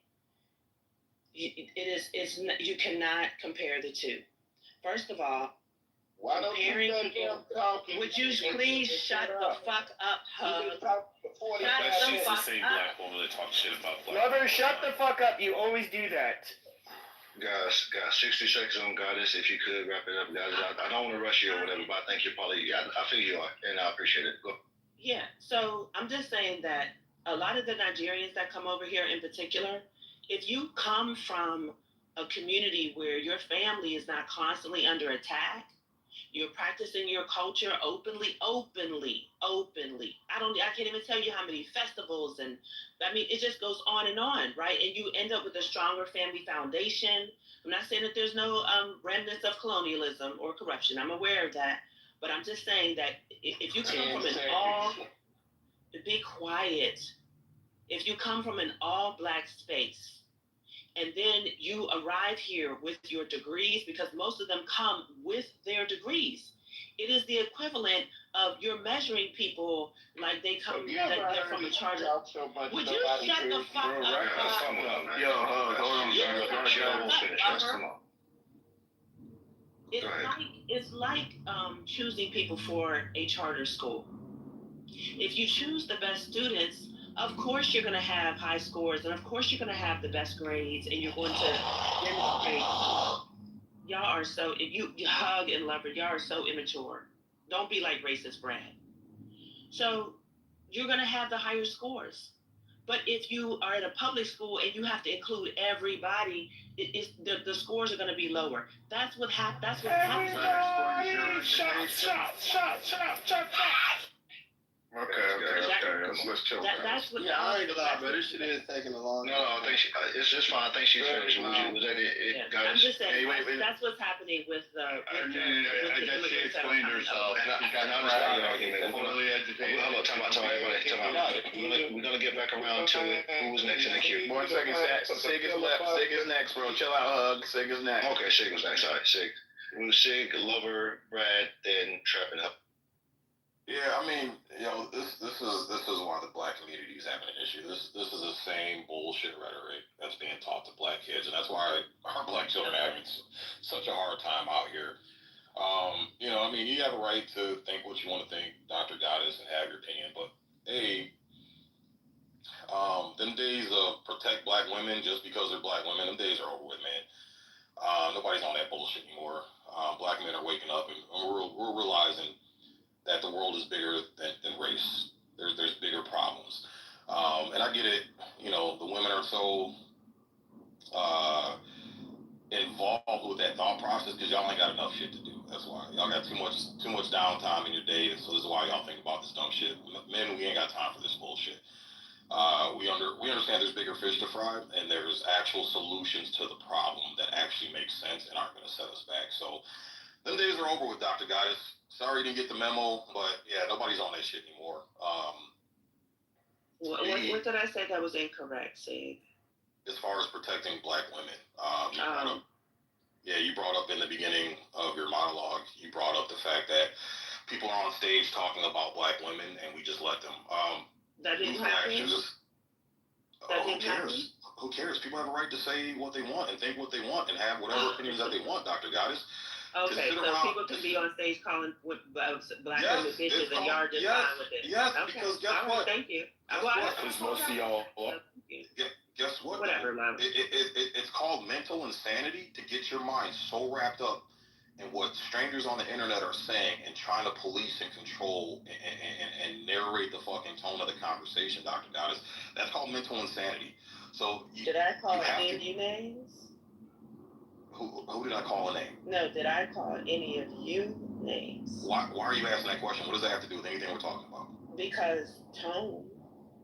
You cannot compare the two. First of all, why don't you let him talk? Would you please shut the fuck up, Hug? She's the same black woman that talks shit about black Lover, shut the fuck up. You always do that. Guys, 60 seconds on Goddess. If you could wrap it up, guys. I don't want to rush you or whatever, but I think you're probably, I feel you are, and I appreciate it. Go. Yeah, so I'm just saying that a lot of the Nigerians that come over here in particular, if you come from a community where your family is not constantly under attack, you're practicing your culture openly. I can't even tell you how many festivals, and I mean, it just goes on, right? And you end up with a stronger family foundation. I'm not saying that there's no remnants of colonialism or corruption. I'm aware of that. But I'm just saying that if you come from be quiet. If you come from an all black space and then you arrive here with your degrees, because most of them come with their degrees, it is the equivalent of you're measuring people like they come, they're from a charter. Would you shut the fuck up? Yo, hold on. It's like choosing people for a charter school. If you choose the best students, of course you're going to have high scores, and of course you're going to have the best grades, and you're going to demonstrate. Y'all are so, if you hug and love her, y'all are so immature. Don't be like racist Brad. So you're going to have the higher scores. But if you are at a public school and you have to include everybody, the scores are going to be lower. That's what happens. Okay. Let's chill. That's what. Yeah, I ain't gonna lie, but this shit is taking a long time. No, I think it's just fine. I think she's finished. Was that it? I'm just saying, that's what's happening with the. I guess she explained herself. Time out. We're gonna get back around to it. Who was next in the queue? 1 second, Sig is left. Sig is next, bro. Chill out, hug. Sig is next. Okay, Sig was next. All right, Sig. It was Sig, Lover, Brad, then Trapping Up. Yeah, I mean, this is why the black community is having an issue. This is the same bullshit rhetoric that's being taught to black kids, and that's why our black children are having such a hard time out here. I mean, you have a right to think what you want to think, Dr. Goddess, and have your opinion, but hey, them days of protect black women just because they're black women, them days are over with, man. Nobody's on that bullshit anymore. Black men are waking up, and we're realizing that the world is bigger than race. There's bigger problems. And I get it, the women are so involved with that thought process because y'all ain't got enough shit to do. That's why. Y'all got too much downtime in your day, so this is why y'all think about this dumb shit. Men, we ain't got time for this bullshit. We understand there's bigger fish to fry, and there's actual solutions to the problem that actually make sense and aren't going to set us back. So them days are over with, Dr. Goddess. Sorry you didn't get the memo, but yeah, nobody's on that shit anymore. What did I say that was incorrect, Sig? As far as protecting black women, you brought up in the beginning of your monologue, you brought up the fact that people are on stage talking about black women and we just let them. That didn't happen? Who cares? People have a right to say what they want and think what they want and have whatever opinions that they want, Dr. Goddess. Okay, so people can be on stage calling black women bitches and y'all just fine with it. Yes, because guess what? Thank you. Because most of y'all. Guess what? Whatever, love. It's called mental insanity to get your mind so wrapped up in what strangers on the internet are saying and trying to police and control and narrate the fucking tone of the conversation, Dr. Goddess. That's called mental insanity. So did I call any of you names? Who did I call a name? No, did I call any of you names? Why are you asking that question? What does that have to do with anything we're talking about? Because tone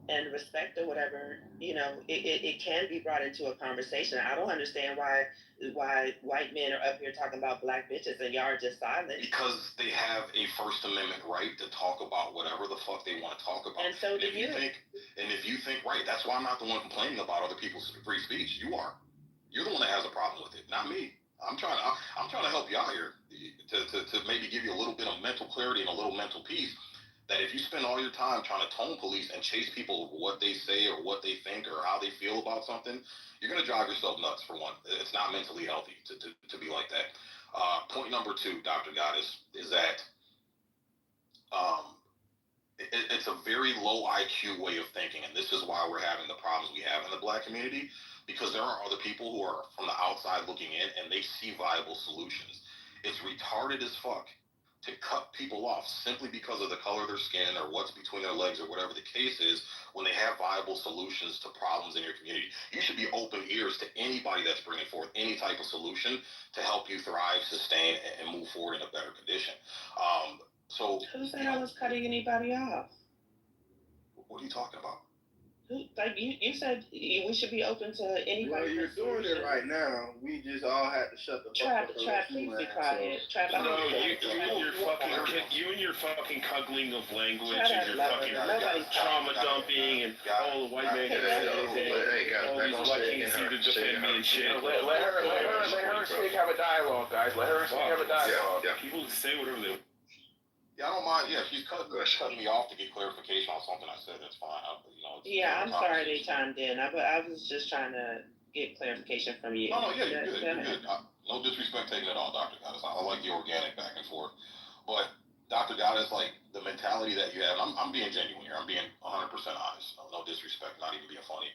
and respect or whatever, it can be brought into a conversation. I don't understand why white men are up here talking about black bitches and y'all are just silent. Because they have a First Amendment right to talk about whatever the fuck they want to talk about. And so do you. If you think right, that's why I'm not the one complaining about other people's free speech. You are. You're the one that has a problem with it, not me. I'm trying to help you out here to maybe give you a little bit of mental clarity and a little mental peace. That if you spend all your time trying to tone police and chase people over what they say or what they think or how they feel about something, you're going to drive yourself nuts, for one. It's not mentally healthy to be like that. Point number 2, Dr. Goddess, is that it's a very low IQ way of thinking, and this is why we're having the problems we have in the black community, because there are other people who are from the outside looking in, and they see viable solutions. It's retarded as fuck to cut people off simply because of the color of their skin or what's between their legs or whatever the case is when they have viable solutions to problems in your community. You should be open ears to anybody that's bringing forth any type of solution to help you thrive, sustain, and move forward in a better condition. Who said I was cutting anybody off? What are you talking about? Like you said, we should be open to anybody. Well, you're doing it right now. We just all had to shut the Trap, fuck up. Trap, please be quiet. Trap, No, you and your fucking cuggling of language and your fucking trauma dumping and the white man can say anything. All these white kings seem to defend me and shit. Let her and Sig have a dialogue, guys. Let her and Sig have a dialogue. People say whatever they. Yeah, I don't mind. Yeah, she's cutting me off to get clarification on something I said. That's fine. Yeah, I'm sorry they chimed in. I was just trying to get clarification from you. No, yeah, you're good. You're good. No disrespect taken at all, Dr. Goddess. I like the organic back and forth. But Dr. Goddess, like the mentality that you have, I'm being genuine here. I'm being 100% honest. No disrespect, not even being funny.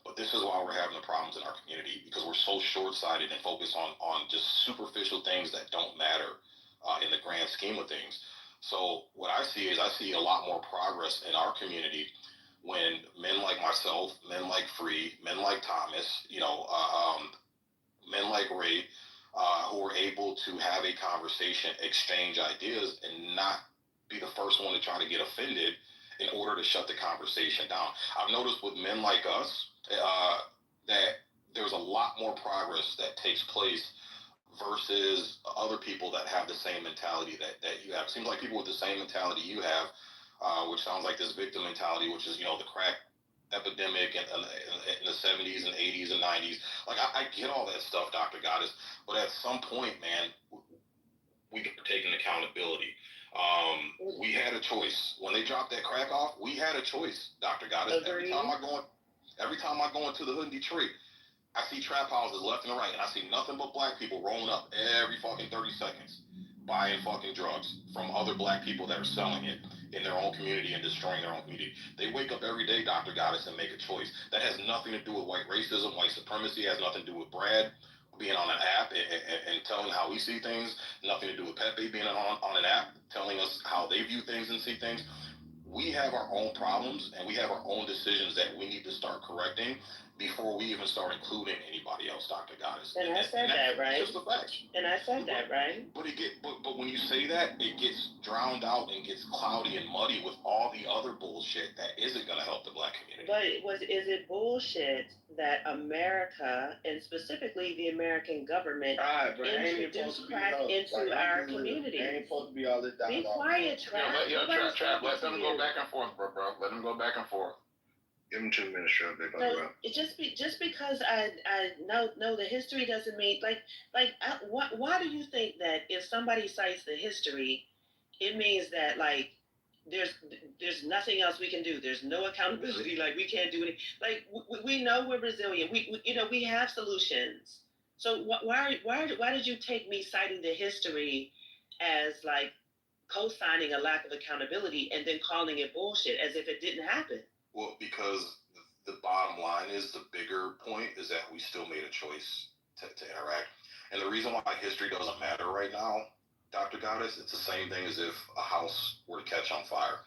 But this is why we're having the problems in our community, because we're so short-sighted and focused on just superficial things that don't matter in the grand scheme of things. So what I see is a lot more progress in our community when men like myself, men like Free, men like Thomas, men like Ray, who are able to have a conversation, exchange ideas, and not be the first one to try to get offended in order to shut the conversation down. I've noticed with men like us that there's a lot more progress that takes place versus other people that have the same mentality that you have. It seems like people with the same mentality you have, which sounds like this victim mentality, which is, the crack epidemic in the 70s and 80s and 90s. Like, I get all that stuff, Dr. Goddess, but at some point, man, we got to take an accountability. We had a choice. When they dropped that crack off, we had a choice, Dr. Goddess. Every time I go into the hood in Detroit, I see trap houses left and right, and I see nothing but black people rolling up every fucking 30 seconds, buying fucking drugs from other black people that are selling it in their own community and destroying their own community. They wake up every day, Dr. Goddess, and make a choice. That has nothing to do with white racism, white supremacy. It has nothing to do with Brad being on an app and telling how we see things. Nothing to do with Pepe being on an app telling us how they view things and see things. We have our own problems, and we have our own decisions that we need to start correcting before we even start including anybody else, Dr. Goddess. And I said that, right? Just the facts. And I said that, right? But when you say that, it gets drowned out and gets cloudy and muddy with all the other bullshit that isn't going to help the black community. But is it bullshit that America, and specifically the American government, introduced crack into our community? Ain't supposed to be all this dialogue. Be quiet, Trap. Trap, let them go back and forth, bro. Let them go back and forth. Give them 2 minutes, Trap. Just because I know the history doesn't mean why do you think that if somebody cites the history, it means that there's nothing else we can do. There's no accountability. Like, we can't do anything. Like, we know we're resilient. We have solutions. So why did you take me citing the history as co-signing a lack of accountability and then calling it bullshit as if it didn't happen? Well, because the bottom line is, the bigger point is that we still made a choice to interact. And the reason why history doesn't matter right now, Dr. Goddess, it's the same thing as if a house were to catch on fire.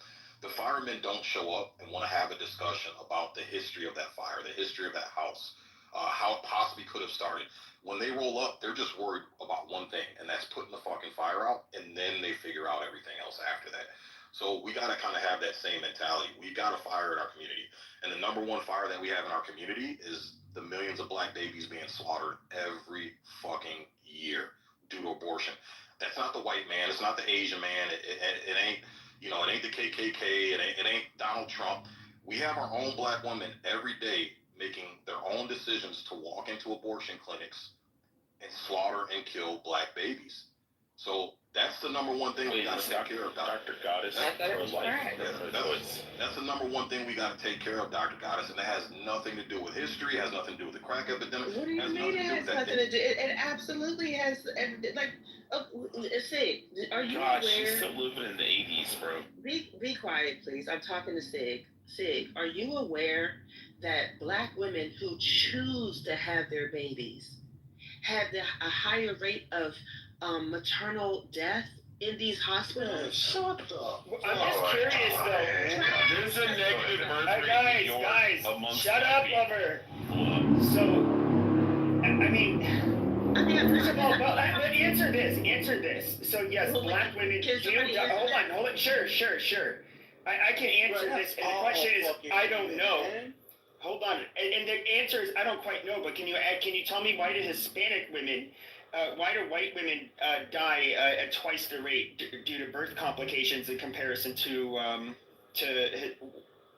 The firemen don't show up and want to have a discussion about the history of that fire, the history of that house, how it possibly could have started. When they roll up, they're just worried about one thing, and that's putting the fucking fire out, and then they figure out everything else after that. So we got to kind of have that same mentality. We got a fire in our community. And the number one fire that we have in our community is the millions of black babies being slaughtered every fucking year due to abortion. That's not the white man. It's not the Asian man. It ain't, it ain't the KKK. It ain't Donald Trump. We have our own black women every day making their own decisions to walk into abortion clinics and slaughter and kill black babies. So that's the number one thing we got to take care of, Dr. Goddess. That's the number one thing we got to take care of, Dr. Goddess, and it has nothing to do with history. It has nothing to do with the crack epidemic. What do you mean it has nothing to do? It absolutely has. Sig, are you aware? She's still living in the 80s, bro. Be quiet, please. I'm talking to Sig. Sig, are you aware that black women who choose to have their babies have a higher rate of maternal death in these hospitals? Shut up. I'm just curious, though. There's a negative birth rate guys, in New York guys, amongst shut up, lover. So, I mean, first of all, but answer this. So yes, black women do. Hold on. Sure. I can answer this, and the question is, I don't know. Hold on, and the answer is I don't quite know, but can you tell me why do Hispanic women, why do white women die at twice the rate due to birth complications in comparison to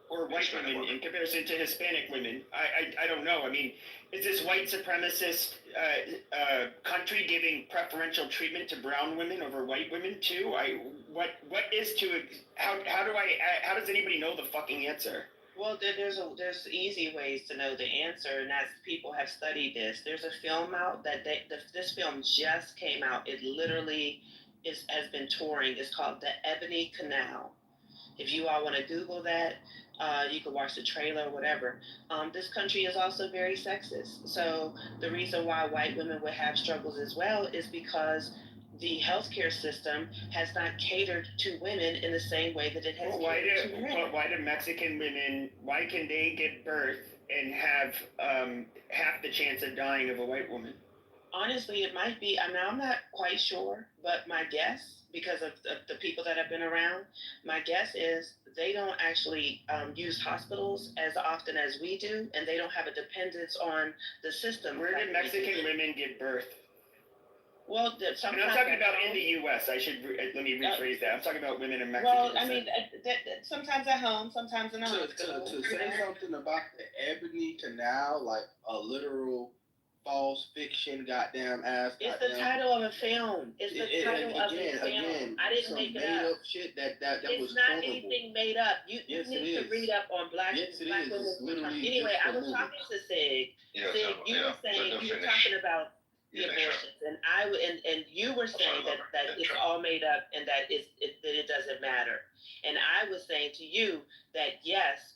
or white women in comparison to Hispanic women? I don't know. I mean, is this white supremacist country giving preferential treatment to brown women over white women too? How does anybody know the fucking answer? Well, there's easy ways to know the answer, and that's people have studied this. There's a film out that this film just came out. It literally has been touring. It's called The Ebony Canal. If you all want to Google that, you can watch the trailer or whatever. This country is also very sexist. So the reason why white women would have struggles as well is because the healthcare system has not catered to women in the same way that it has catered to men. Why do Mexican women, why can they give birth and have half the chance of dying of a white woman? Honestly, it might be. I mean, I'm not quite sure, but my guess, because of the people that have been around, my guess is they don't actually use hospitals as often as we do, and they don't have a dependence on the system. Where did Mexican women give birth? Well, I'm talking about in the U.S. Let me rephrase that. I'm talking about women in Mexico. Well, I mean, sometimes at home, sometimes in a hospital. To say something about the Ebony Canal, like a literal false fiction, goddamn ass. It's the title of a film. It's the title of a film. Again, I didn't make it up. Shit that was It's not horrible. anything made up. You need to read up on black women. Anyway, I was talking to Sig. Sig, you were saying you were talking about the abortions, and you were saying that it's all made up and that it doesn't matter. And I was saying to you that yes,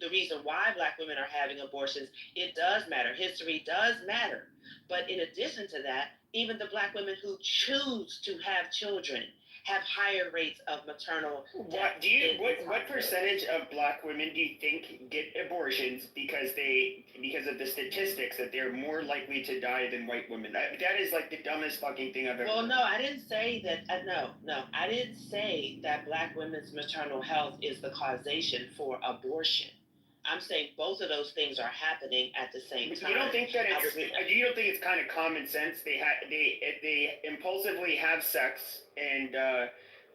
the reason why black women are having abortions, it does matter. History does matter. But in addition to that, even the black women who choose to have children have higher rates of maternal death. What percentage of black women do you think get abortions because of the statistics that they're more likely to die than white women? That is like the dumbest fucking thing I've ever heard. No, I didn't say that. No, I didn't say that black women's maternal health is the causation for abortion. I'm saying both of those things are happening at the same time. You don't think it's kind of common sense? They impulsively have sex and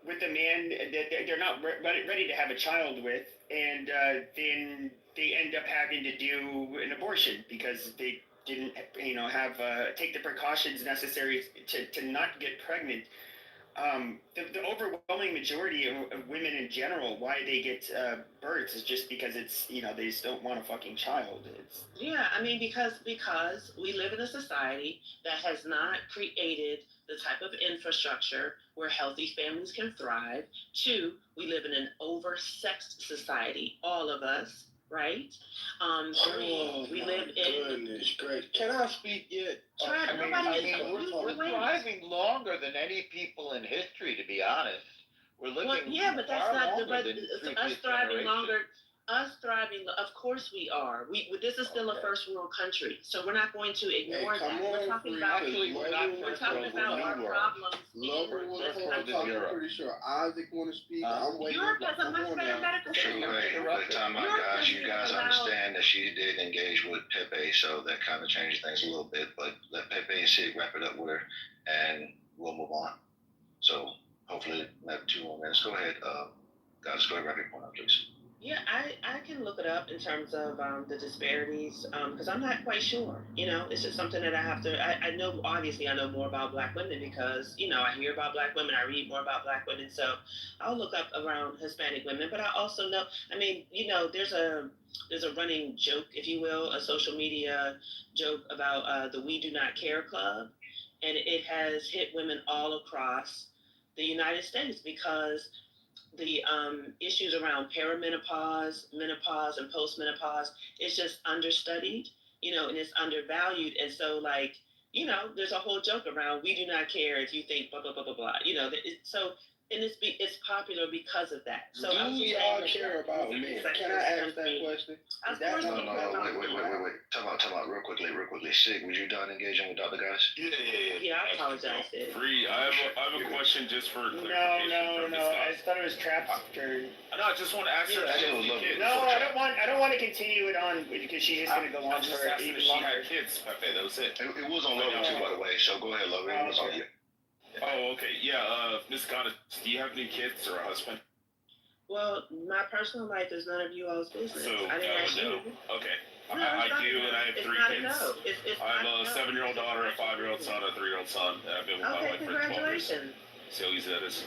with a man that they're not ready to have a child with, and then they end up having to do an abortion because they didn't, have take the precautions necessary to not get pregnant. The overwhelming majority of women in general, why they get births is just because it's, they just don't want a fucking child. Yeah, I mean, because we live in a society that has not created the type of infrastructure where healthy families can thrive. 2, we live in an over-sexed society, all of us, right? 3, we live in... Goodness gracious. Can I speak yet? We're thriving longer than any people in history, to be honest. We're living but that's not us thriving longer. Us thriving, of course we are. This is still a first world country, so we're not going to ignore that. We're talking about our problems in this country. I'm pretty sure Isaac want to speak. I'm waiting. Europe has a much better medical system. By the time you guys understand that she did engage with Pepe, so that kind of changed things a little bit. But let Pepe and Sid wrap it up and we'll move on. So hopefully, we have 2 more minutes. Go ahead, guys. Go ahead, wrap your point up, please. Yeah, I can look it up in terms of the disparities because I'm not quite sure. It's just something that I have to. I know, obviously, I know more about black women because I hear about black women, I read more about black women, so I'll look up around Hispanic women. But I also know, there's a running joke, if you will, a social media joke about the We Do Not Care Club, and it has hit women all across the United States because the issues around perimenopause, menopause, and postmenopause is just understudied, and it's undervalued. And so, there's a whole joke around, we do not care if you think blah, blah, blah, blah, blah. So and it's popular because of that. So do I'm just y'all saying, care about men? Can I ask that question? Of course, No, wait. Time out, real quickly. Sig, was you done engaging with the other guys? Yeah, I apologize. Sid. Free. I have a question just for No. clarification. I thought it was Trap's turn. No, I just want to ask her. No, I don't want to continue it on because she's just gonna go on for even longer. Kids, Pepe. That was it. It was on level 2, by the way. So go ahead, love. It was on you. Oh, okay. Yeah. Miss Goddess, do you have any kids or a husband? Well, my personal life is none of you all's business. So I didn't ask you. Okay. No, I do, and I have it's 3 not kids. No. I have a 7-year-old daughter, a 5-year-old son, a 3-year-old son, and I've been with my wife for 12 years. Congratulations. See how easy that is.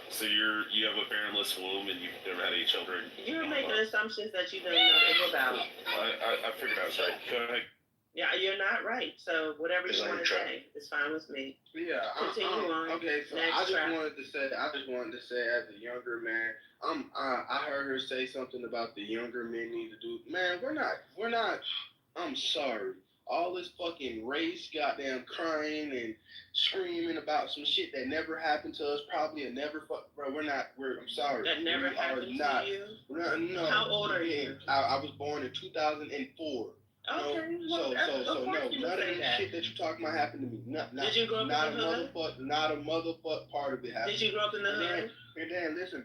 So you have a parentless womb, and you've never had any children. You're making assumptions that you don't know about. I figured I was right. Go ahead. Yeah, you're not right. So whatever you want to say, it's fine with me. Yeah. Continue on. Okay, so I just wanted to say, as a younger man, I heard her say something about the younger men need to do. Man, we're not. I'm sorry. All this fucking race, goddamn crying and screaming about some shit that never happened to us, probably a never bro. I'm sorry. That never happened to you? No. How old are you? I was born in 2004. Okay, no, none of that shit that you're talking about happened to me. Did you grow up in the hood? Not a motherfucker part of it happened. Did you grow up in the hood? And then listen.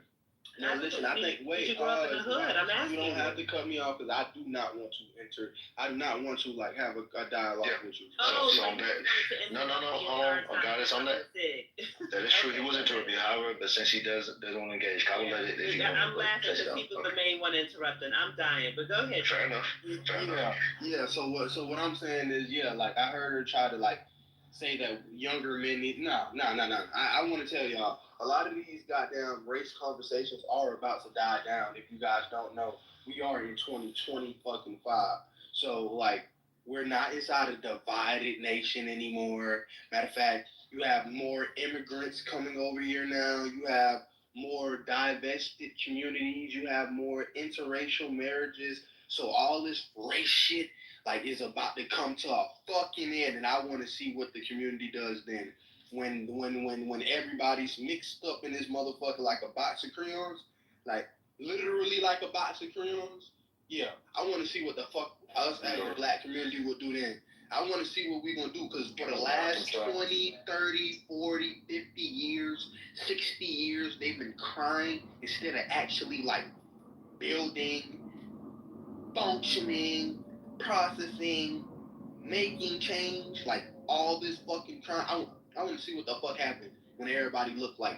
I think. Did you grow up in the hood? I'm asking you. You don't have to cut me off because I do not want to like have a dialogue with you. Oh, so on that. No. Hold on. I got us on that. That is true. He was interrupting, however, but since he doesn't want to engage, I will let it. I'm laughing because people the main one interrupting. I'm dying, but go ahead. Fair enough. Yeah. So what I'm saying is, like I heard her try to like say that younger men need. No. I want to tell y'all. A lot of these goddamn race conversations are about to die down. If you guys don't know, we are in 2025. So, like, we're not inside a divided nation anymore. Matter of fact, you have more immigrants coming over here now. You have more divested communities. You have more interracial marriages. So all this race shit, like, is about to come to a fucking end. And I want to see what the community does then. When everybody's mixed up in this motherfucker like a box of crayons, like literally like a box of crayons, yeah, I want to see what the fuck us as a black community will do then. I want to see what we're going to do because for the last 20, 30, 40, 50 years, 60 years, they've been crying instead of actually like building, functioning, processing, making change, like all this fucking crying. I want to see what the fuck happened when everybody looked like,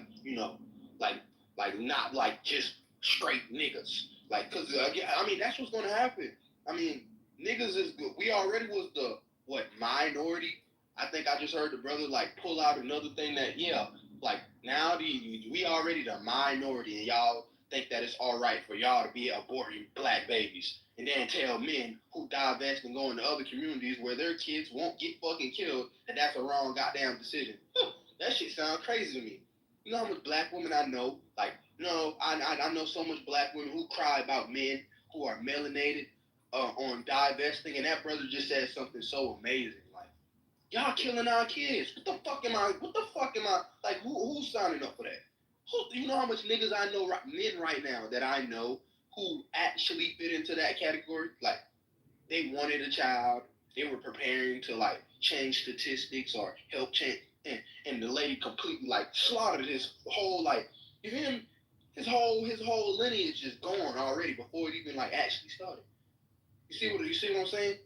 like not like just straight niggas. Like, cause I mean, that's what's gonna happen. I mean, niggas is good. We already was the minority. I think I just heard the brother like pull out another thing that like now we already the minority, and y'all think that it's all right for y'all to be aborting black babies, and then tell men who divest and go into other communities where their kids won't get fucking killed that that's a wrong goddamn decision. That shit sounds crazy to me. You know how much black women I know? Like, no, I know so much black women who cry about men who are melanated on divesting, and that brother just said something so amazing. Like, y'all killing our kids. What the fuck am I? Like, who's signing up for that? You know how much niggas I know, men right now that I know who actually fit into that category? Like, they wanted a child. They were preparing to, like, change statistics or help change. And the lady completely, like, slaughtered his whole, like, his whole lineage is gone already before it even, like, actually started. You see what I'm saying?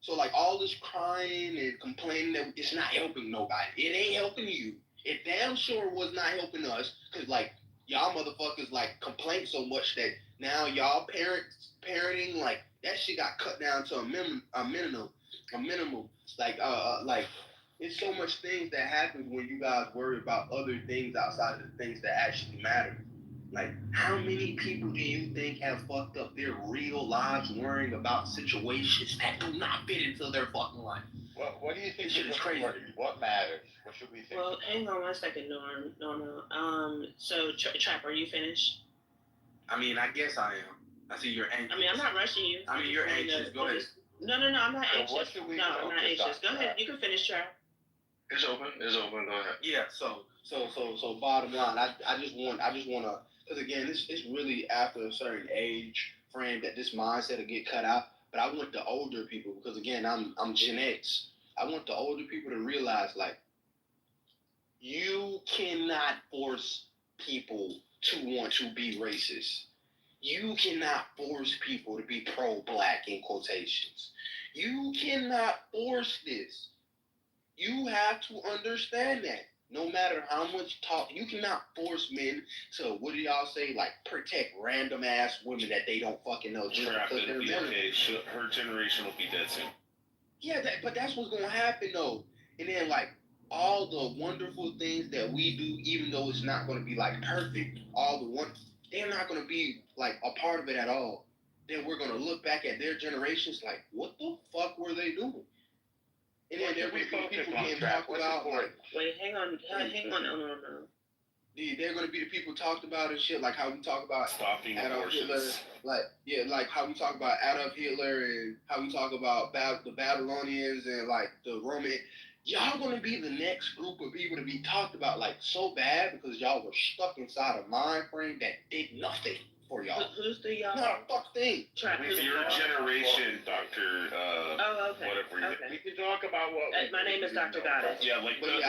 So, like, all this crying and complaining that it's not helping nobody. It ain't helping you. It damn sure was not helping us, because, like, y'all motherfuckers, like, complain so much that now y'all parenting, like, that shit got cut down to a minimum. Like, it's so much things that happens when you guys worry about other things outside of the things that actually matter. Like, how many people do you think have fucked up their real lives worrying about situations that do not fit into their fucking life? What do you think is crazy? What matters? What should we think? Well, hang on 1 second, Norma. So, Trap, are you finished? I mean, I guess I am. I see you're anxious. I mean, I'm not rushing you. I mean, you're anxious. Go ahead. No, I'm not anxious. What should we I'm not anxious. Go ahead. You can finish, Trap. It's open. It's open. Go ahead. Yeah. So bottom line, I just want to, because again, it's really after a certain age frame that this mindset will get cut out. But I want the older people, because again, I'm Gen X. I want the older people to realize, like, you cannot force people to want to be racist. You cannot force people to be pro-black in quotations. You cannot force this. You have to understand that. No matter how much talk, you cannot force men to, what do y'all say, like, protect random ass women that they don't fucking know. Trap, it'll be okay. Her generation will be dead soon. Yeah, but that's what's gonna happen though. And then like all the wonderful things that we do, even though it's not gonna be like perfect, they're not gonna be like a part of it at all. Then we're gonna look back at their generations like, what the fuck were they doing? And then there will be people getting talked about. Like, wait, hang on, no. They're gonna be the people talked about and shit, like how we talk about stopping Adolf Hitler, abortions. like how we talk about Adolf Hitler and how we talk about the Babylonians and like the Roman. Y'all gonna be the next group of people to be talked about like so bad because y'all were stuck inside a mind frame that did nothing for y'all. Who's the y'all? Not a fuck thing. Your generation, Dr. Okay. Whatever. Okay. We can talk about what. My name is Dr. Goddess. Yeah, like the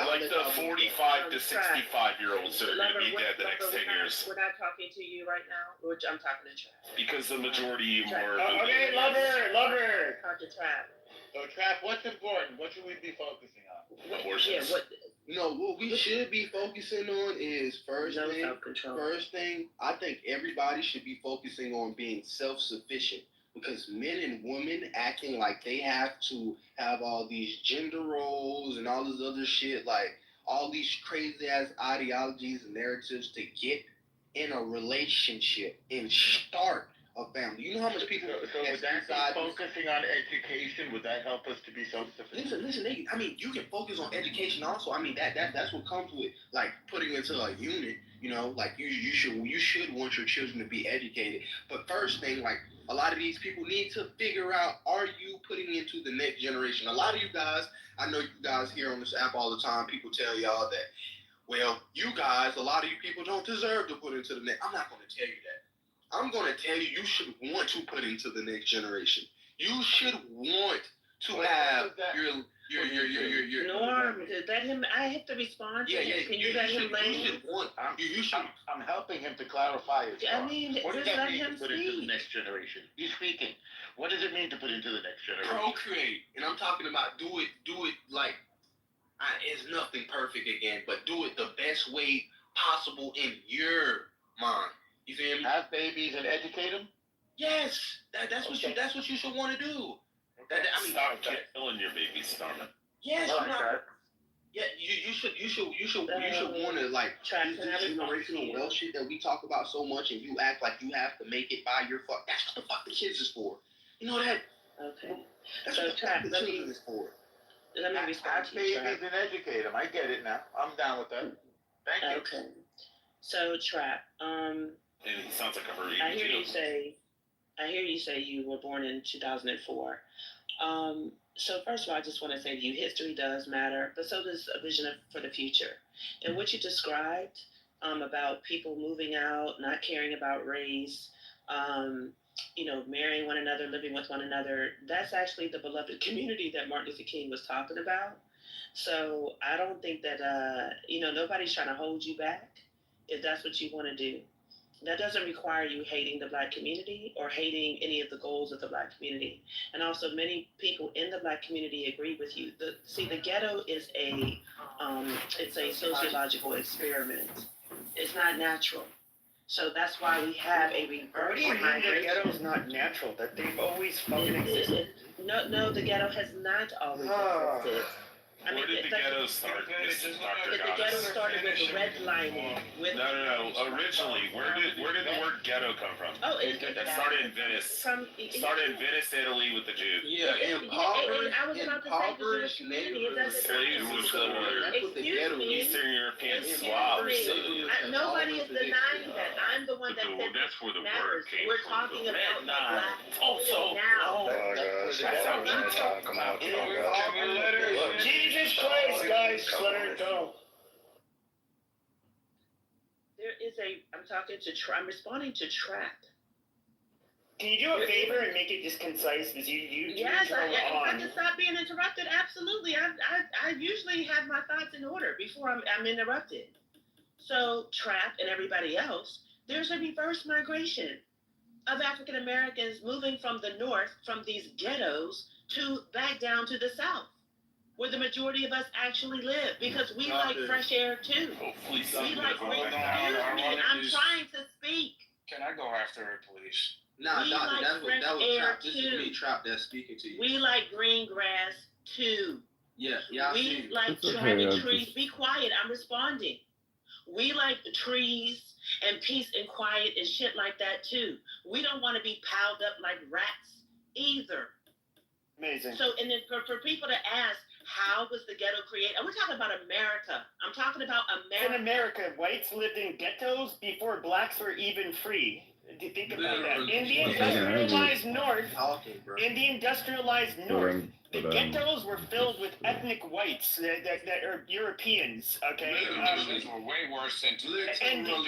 45 to 65-year-olds that are going to be dead the next 10 years. We're not talking to you right now. I'm talking to Trap. Because the majority more. Okay, lover. Talk to Trap. So, Trap, what's important? What should we be focusing on? Abortions. No, what we should be focusing on is first thing, I think everybody should be focusing on being self-sufficient, because men and women acting like they have to have all these gender roles and all this other shit, like all these crazy ass ideologies and narratives to get in a relationship and start a family. You know how much people would that be focusing on education? Would that help us to be self-sufficient? Listen, I mean, you can focus on education also. I mean, that's what comes with like putting into a unit. You know, like you should want your children to be educated. But first thing, like a lot of these people need to figure out: are you putting into the next generation? A lot of you guys, I know you guys here on this app all the time. People tell y'all that, well, you guys, a lot of you people don't deserve to put into the next. I'm not going to tell you that. I'm going to tell you, you should want to put into the next generation. You should want to have your Norm, let him. I have to respond. Yeah. Can you let him land? I'm helping him to clarify his thought. I mean, what does just that let mean him to put into the speak. next generation? He's speaking. What does it mean to put into the next generation? Procreate, and I'm talking about do it like it's nothing perfect again, but do it the best way possible in your mind. You feel me? Have babies and educate them? Yes, that's what you should want to do. Stop killing your babies, Norman. Yes, yeah, you should want to like this generational wealth shit that we talk about so much, and you act like you have to make it by your fuck. That's what the fuck the kids is for. You know that? Okay. That's what the fuck the children is for. Let me respond to you, babies and educate them. I get it now. I'm down with that. Thank you. Okay. So, Trap, And it sounds like a hurry. I hear you say you were born in 2004. So first of all, I just want to say to you, history does matter, but so does a vision for the future. And what you described about people moving out, not caring about race, marrying one another, living with one another, that's actually the beloved community that Martin Luther King was talking about. So I don't think that, nobody's trying to hold you back if that's what you want to do. That doesn't require you hating the Black community or hating any of the goals of the Black community. And also many people in the Black community agree with you. The ghetto is it's a sociological experiment. It's not natural. So that's why we have a reverse migration. The ghetto is not natural, that they've always fucking existed. No, the ghetto has not always existed. Where did the ghetto start, Mr. Dr. The ghetto started with redlining. No. Originally, where did the word ghetto come from? Oh, it started in Venice. Started in Venice, Italy, with the Jews. Yeah, impoverished neighborhoods. Slaves was the word. Eastern European Slavs. Nobody is denying that. I'm the one that said that's where the matters. word came We're from. talking about Black. also now. Jesus Christ, guys, just let her go. I'm responding to Trap. Can you do a favor and make it just concise? Because Yes, if I can stop being interrupted, absolutely. I usually have my thoughts in order before I'm interrupted. So, Trap and everybody else, there's a reverse migration of African Americans moving from the north, from these ghettos, to back down to the south, where the majority of us actually live, because we like fresh air too. We like fresh air. I'm trying to speak. Can I go after her, please? Nah, Doctor, that was Trap. This is me, Trap, that's speaking to you. We like green grass too. Yeah, We like having trees. Be quiet. I'm responding. We like the trees and peace and quiet and shit like that too. We don't want to be piled up like rats either. Amazing. So, and then for people to ask, how was the ghetto created? We're talking about America. I'm talking about America. In America, whites lived in ghettos before blacks were even free. Think about that. In the industrialized north, the ghettos were filled with ethnic whites that are Europeans. Okay, conditions were way worse than conditions were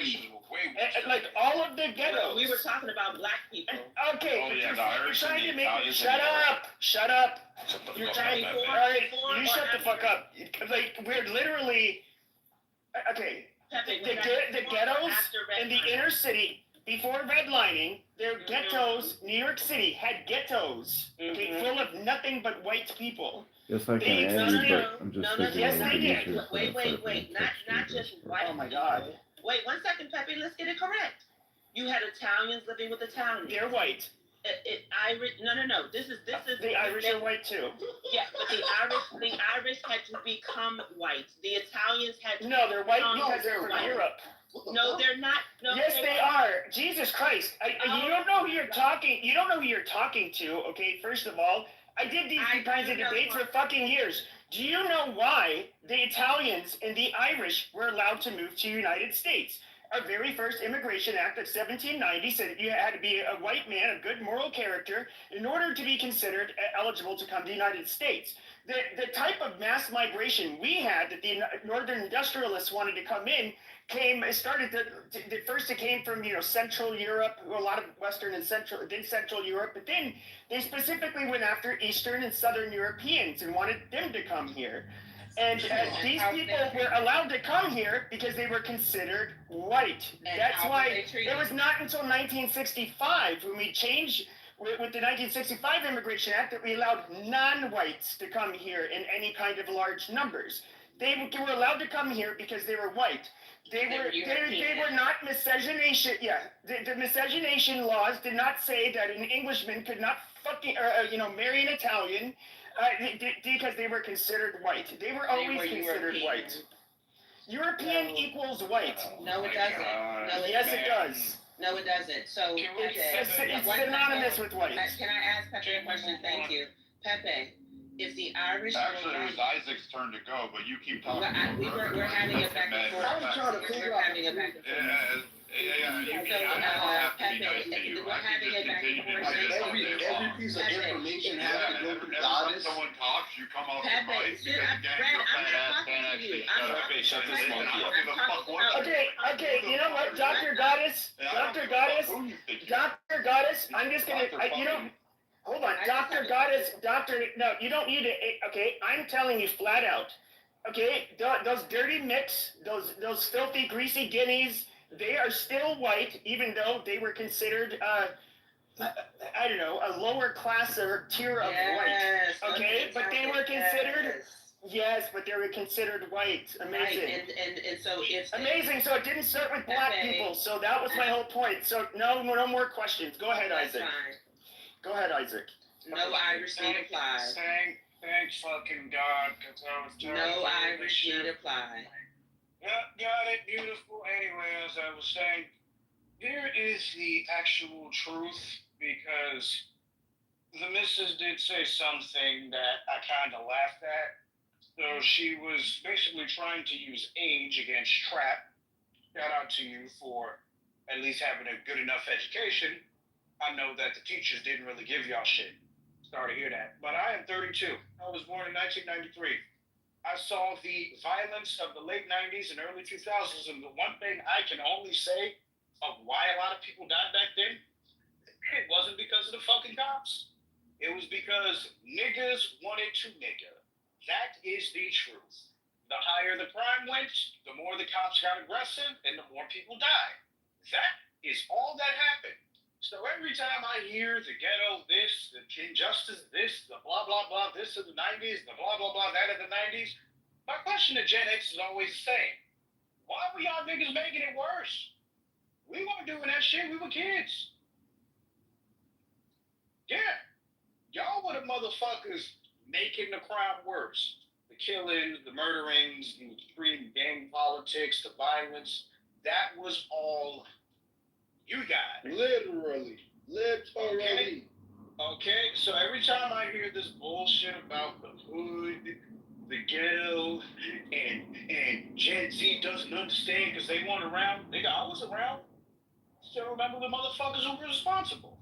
way worse. Like all of the ghettos. We were talking about black people. Okay, oh, yeah, you're trying to make it. Shut up. You're trying. All right, you shut the fuck up. Like we're literally. Okay, the ghettos in the inner city. Before redlining, their ghettos, New York City had ghettos, okay, full of nothing but white people. Yes, I can end, but I'm just thinking yes, of they the did. issues. Wait, not just white. Oh my God. Wait 1 second, Pepe. Let's get it correct. You had Italians living with Italians. They're white. Irish. No. This is the Irish are white too. Yeah, but the Irish had to become white. The Italians had to. No, they're white because they're from Europe. No, they're not. No, yes, they are. Jesus Christ! You don't know who you're talking. You don't know who you're talking to. Okay, first of all, I did these kinds of debates for fucking years. Do you know why the Italians and the Irish were allowed to move to the United States? Our very first Immigration Act of 1790 said that you had to be a white man of good moral character in order to be considered eligible to come to the United States. The type of mass migration we had that the northern industrialists wanted to come in first it came from Central Europe, a lot of Western and Central Europe, but then they specifically went after Eastern and Southern Europeans and wanted them to come here. And these people were allowed to come here because they were considered white. That's why it was not until 1965 when we changed with the 1965 Immigration Act that we allowed non-whites to come here in any kind of large numbers. They were allowed to come here because they were white. They were not miscegenation. Yeah, the miscegenation laws did not say that an Englishman could not marry an Italian because they were considered white. They were always considered white. European equals white. No, it doesn't. Yes, it does. No, it doesn't. So it's synonymous with white. Can I ask Pepe a question? Thank you, Pepe. Is the Irish? Actually, it was Isaac's turn to go, but you keep talking. We're having a back and forth. I'm trying to figure out. We're having a back and forth. Every piece of information has to go through Goddess. Someone talks, you come off the mic because again, your fat ass can't actually shut up. Shut this monkey up. Okay, you know what, Dr. Goddess, I'm just gonna, hold on, Dr. Goddess, no, you don't need to, okay, I'm telling you flat out, okay, those dirty mix, those filthy, greasy guineas, they are still white, even though they were considered, I don't know, a lower class or tier of white, okay, but they were considered, yes, but they were considered white. Amazing. Right. And so it's amazing. So it didn't start with black people. So that was my whole point. So no more questions. Go ahead, Isaac. Go ahead, Isaac. No Irish need apply. Thanks fucking God, because I was trying no Irish need apply. Got it. Beautiful. Anyway, as I was saying, there is the actual truth, because the missus did say something that I kind of laughed at. So she was basically trying to use age against Trap. Shout out to you for at least having a good enough education. I know that the teachers didn't really give y'all shit. Sorry to hear that. But I am 32. I was born in 1993. I saw the violence of the late 90s and early 2000s, and the one thing I can only say of why a lot of people died back then, it wasn't because of the fucking cops. It was because niggas wanted to nigga. That is the truth. The higher the crime went, the more the cops got aggressive, and the more people died. That is all that happened. So every time I hear the ghetto this, the injustice this, the blah blah blah this of the 90s, the blah blah blah that of the 90s, my question to Gen X is always the same. Why were y'all niggas making it worse? We weren't doing that shit. We were kids. Yeah. Y'all were the motherfuckers making the crime worse. The killings, the murderings, the extreme gang politics, the violence. That was all you guys. Literally. Okay, so every time I hear this bullshit about the hood, the ghetto, and Gen Z doesn't understand because they weren't around, nigga, I was around. Still remember the motherfuckers who were responsible.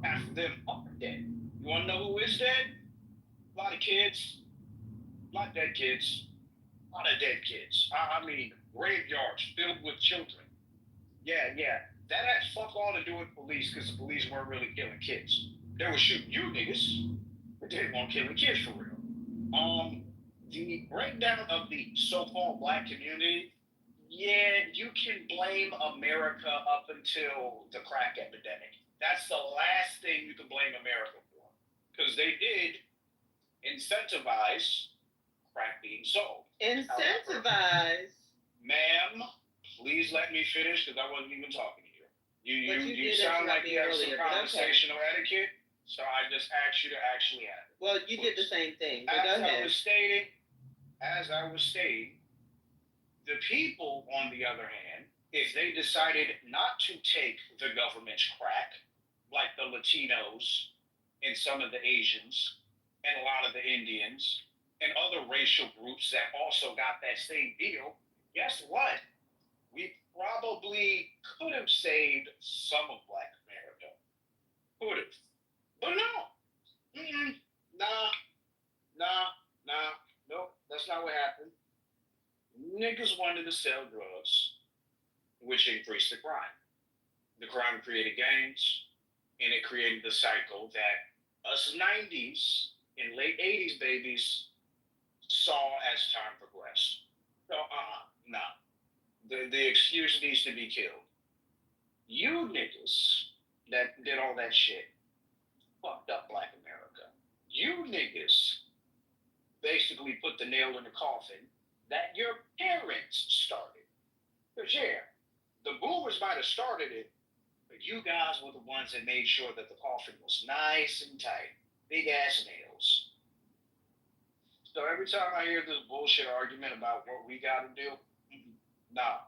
Half of them are dead. You wanna know who is dead? A lot of kids, a lot of dead kids, a lot of dead kids. I mean, graveyards filled with children. Yeah. That had fuck all to do with police because the police weren't really killing kids. They were shooting you niggas, but they weren't killing kids for real. The breakdown of the so-called black community, yeah, you can blame America up until the crack epidemic. That's the last thing you can blame America for. Because they did incentivize crack being sold. Incentivize? Ma'am, please let me finish because I wasn't even talking to you. You did sound interrupt like me you have earlier, some but okay. conversational etiquette, so I just asked you to actually have it. Well, you did the same thing, but As go ahead. I was stating, the people, on the other hand, if they decided not to take the government's crack, like the Latinos and some of the Asians and a lot of the Indians and other racial groups that also got that same deal, guess what? We probably could have saved some of Black America. Could have. But no. Nope, that's not what happened. Niggas wanted to sell drugs, which increased the crime. The crime created gangs, and it created the cycle that us 90s and late 80s babies saw as time progressed. So, nah. The excuse needs to be killed. You niggas that did all that shit fucked up Black America. You niggas basically put the nail in the coffin that your parents started. Because, yeah, the boomers might have started it, but you guys were the ones that made sure that the coffin was nice and tight. Big ass nails. So every time I hear this bullshit argument about what we gotta do, nah.